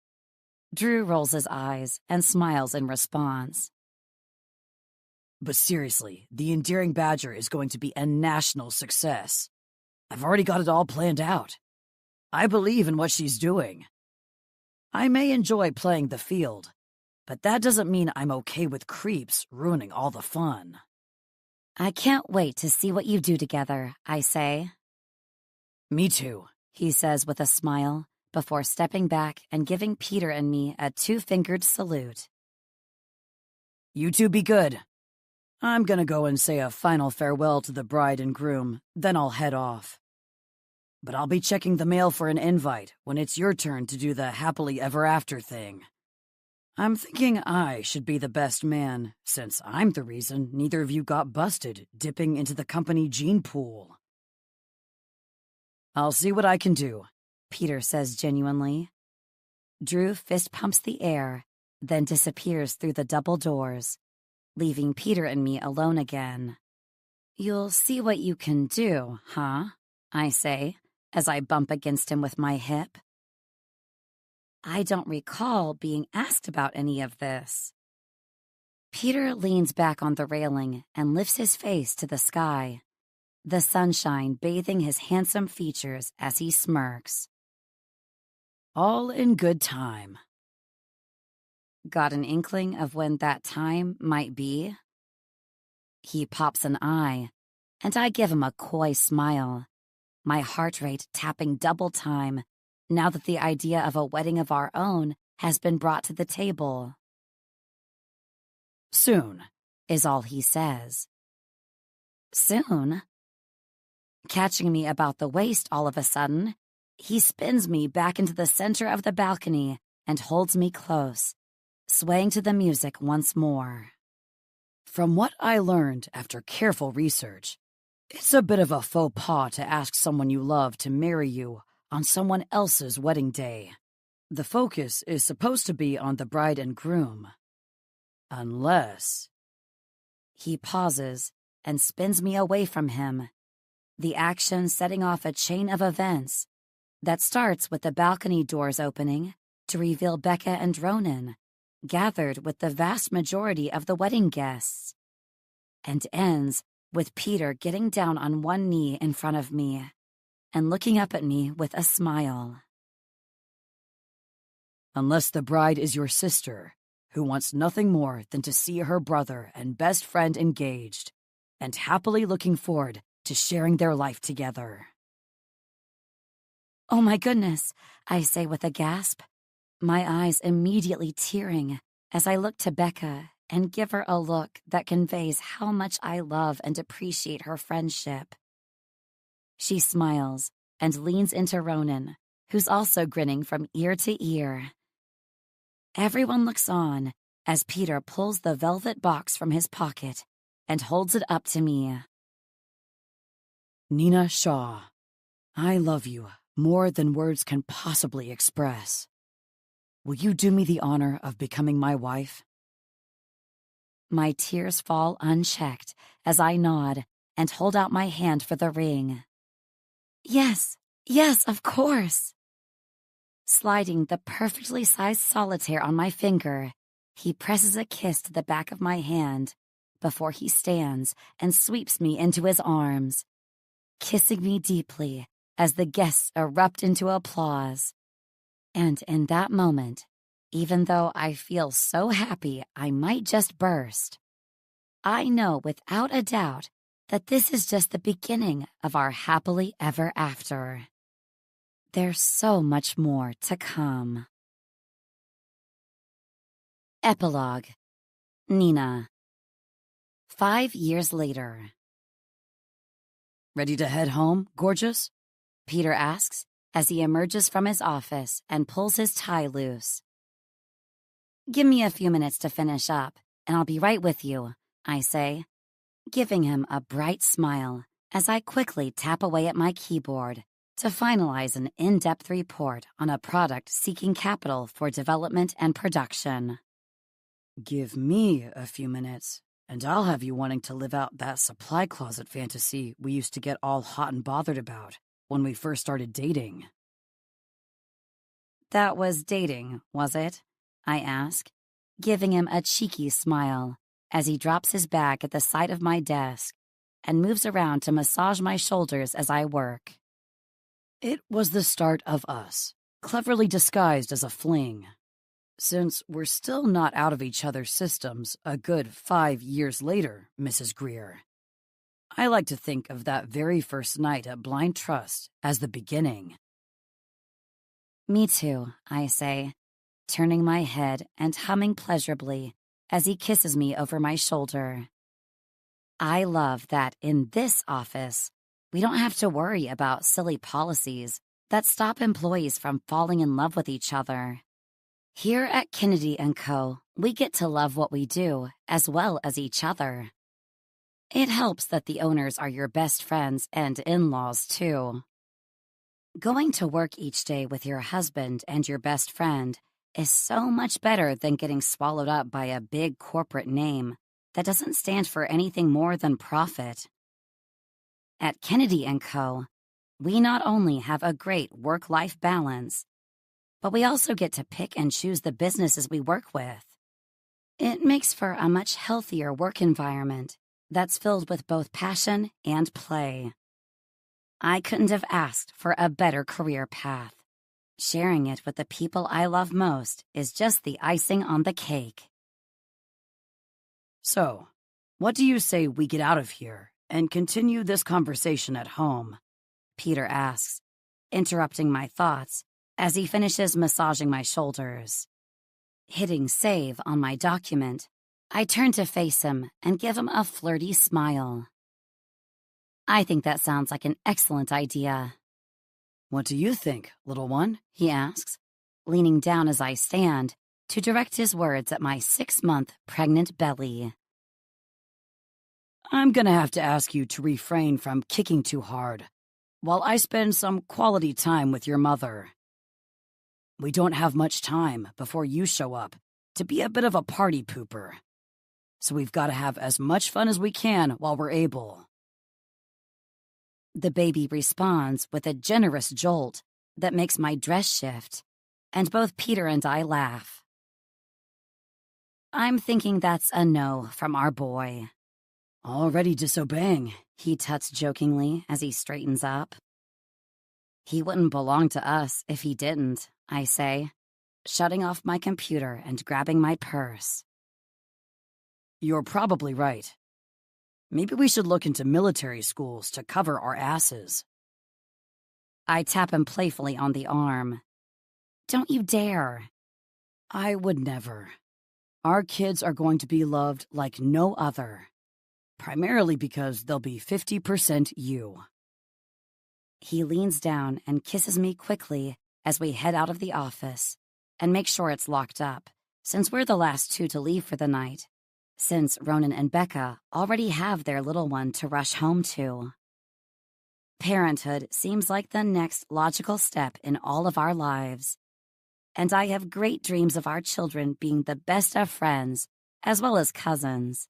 Drew rolls his eyes and smiles in response. But seriously, the Endearing Badger is going to be a national success. I've already got it all planned out. I believe in what she's doing. I may enjoy playing the field, but that doesn't mean I'm okay with creeps ruining all the fun. I can't wait to see what you do together, I say. Me too, he says with a smile, before stepping back and giving Peter and me a two-fingered salute. You two be good. I'm gonna go and say a final farewell to the bride and groom, then I'll head off. But I'll be checking the mail for an invite when it's your turn to do the happily ever after thing. I'm thinking I should be the best man, since I'm the reason neither of you got busted dipping into the company gene pool. I'll see what I can do. Peter says genuinely. Drew fist pumps the air, then disappears through the double doors, leaving Peter and me alone again. You'll see what you can do, huh? I say, as I bump against him with my hip. I don't recall being asked about any of this. Peter leans back on the railing and lifts his face to the sky, the sunshine bathing his handsome features as he smirks. All in good time. Got an inkling of when that time might be? He pops an eye, and I give him a coy smile, my heart rate tapping double time now that the idea of a wedding of our own has been brought to the table. Soon, is all he says. Soon? Catching me about the waist all of a sudden, he spins me back into the center of the balcony and holds me close, swaying to the music once more. From what I learned after careful research, it's a bit of a faux pas to ask someone you love to marry you on someone else's wedding day. The focus is supposed to be on the bride and groom. Unless... He pauses and spins me away from him, the action setting off a chain of events that starts with the balcony doors opening to reveal Becca and Ronan, gathered with the vast majority of the wedding guests, and ends with Peter getting down on one knee in front of me and looking up at me with a smile. Unless the bride is your sister, who wants nothing more than to see her brother and best friend engaged and happily looking forward to sharing their life together. Oh my goodness, I say with a gasp, my eyes immediately tearing as I look to Becca and give her a look that conveys how much I love and appreciate her friendship. She smiles and leans into Ronan, who's also grinning from ear to ear. Everyone looks on as Peter pulls the velvet box from his pocket and holds it up to me. Nina Shaw, I love you more than words can possibly express. Will you do me the honor of becoming my wife? My tears fall unchecked as I nod and hold out my hand for the ring. Yes, of course. Sliding the perfectly sized solitaire on my finger, he presses a kiss to the back of my hand before he stands and sweeps me into his arms, kissing me deeply as the guests erupt into applause. And in that moment, even though I feel so happy I might just burst, I know without a doubt that this is just the beginning of our happily ever after. There's so much more to come. Epilogue. Nina. 5 years later. Ready to head home, gorgeous? Peter asks as he emerges from his office and pulls his tie loose. Give me a few minutes to finish up, and I'll be right with you, I say, giving him a bright smile as I quickly tap away at my keyboard to finalize an in-depth report on a product seeking capital for development and production. Give me a few minutes, and I'll have you wanting to live out that supply closet fantasy we used to get all hot and bothered about when we first started dating. That was dating, was it? I ask, giving him a cheeky smile as he drops his bag at the side of my desk and moves around to massage my shoulders as I work. It was the start of us, cleverly disguised as a fling. Since we're still not out of each other's systems a good 5 years later, Mrs. Greer, I like to think of that very first night at Blind Trust as the beginning. Me too, I say, turning my head and humming pleasurably as he kisses me over my shoulder. I love that in this office, we don't have to worry about silly policies that stop employees from falling in love with each other. Here at Kennedy & Co., we get to love what we do as well as each other. It helps that the owners are your best friends and in-laws, too. Going to work each day with your husband and your best friend is so much better than getting swallowed up by a big corporate name that doesn't stand for anything more than profit. At Kennedy & Co., we not only have a great work-life balance, but we also get to pick and choose the businesses we work with. It makes for a much healthier work environment that's filled with both passion and play. I couldn't have asked for a better career path. Sharing it with the people I love most is just the icing on the cake. So, what do you say we get out of here and continue this conversation at home? Peter asks, interrupting my thoughts as he finishes massaging my shoulders. Hitting save on my document, I turn to face him and give him a flirty smile. I think that sounds like an excellent idea. What do you think, little one? He asks, leaning down as I stand to direct his words at my 6-month pregnant belly. I'm gonna have to ask you to refrain from kicking too hard while I spend some quality time with your mother. We don't have much time before you show up to be a bit of a party pooper, so we've got to have as much fun as we can while we're able. The baby responds with a generous jolt that makes my dress shift, and both Peter and I laugh. I'm thinking that's a no from our boy. Already disobeying, he tuts jokingly as he straightens up. He wouldn't belong to us if he didn't, I say, shutting off my computer and grabbing my purse. You're probably right. Maybe we should look into military schools to cover our asses. I tap him playfully on the arm. Don't you dare. I would never. Our kids are going to be loved like no other, primarily because they'll be 50% you. He leans down and kisses me quickly as we head out of the office and make sure it's locked up, since we're the last two to leave for the night, since Ronan and Becca already have their little one to rush home to. Parenthood seems like the next logical step in all of our lives, and I have great dreams of our children being the best of friends as well as cousins.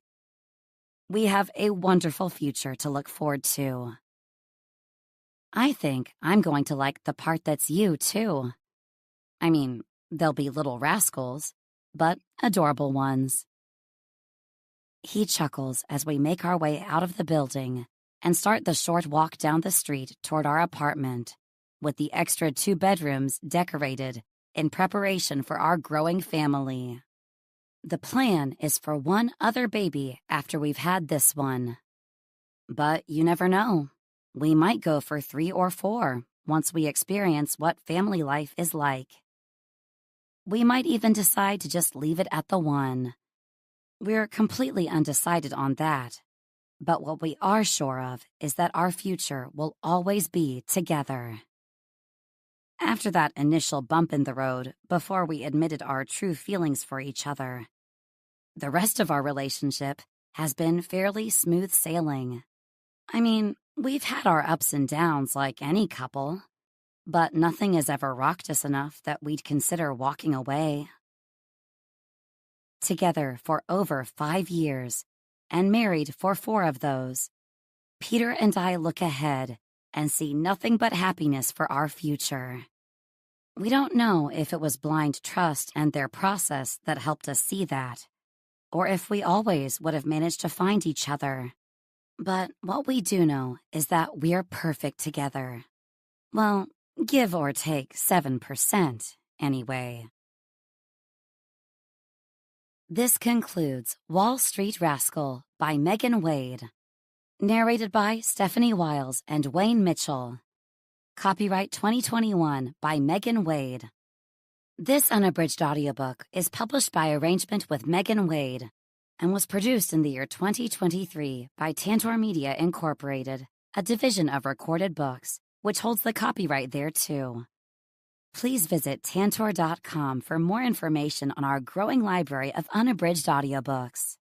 We have a wonderful future to look forward to. I think I'm going to like the part that's you, too. I mean, they'll be little rascals, but adorable ones. He chuckles as we make our way out of the building and start the short walk down the street toward our apartment, with the extra 2 bedrooms decorated in preparation for our growing family. The plan is for one other baby after we've had this one. But you never know. We might go for 3 or 4 once we experience what family life is like. We might even decide to just leave it at the 1. We're completely undecided on that, but what we are sure of is that our future will always be together. After that initial bump in the road before we admitted our true feelings for each other, the rest of our relationship has been fairly smooth sailing. I mean, we've had our ups and downs like any couple, but nothing has ever rocked us enough that we'd consider walking away. Together for over 5 years, and married for 4 of those, Peter and I look ahead and see nothing but happiness for our future. We don't know if it was blind trust and their process that helped us see that, or if we always would have managed to find each other. But what we do know is that we're perfect together. Well, give or take 7%, anyway. This concludes Wall Street Rascal by Megan Wade. Narrated by Stephanie Wiles and Wayne Mitchell. Copyright 2021 by Megan Wade. This unabridged audiobook is published by arrangement with Megan Wade and was produced in the year 2023 by Tantor Media Incorporated, a division of Recorded Books, which holds the copyright thereto. Please visit tantor.com for more information on our growing library of unabridged audiobooks.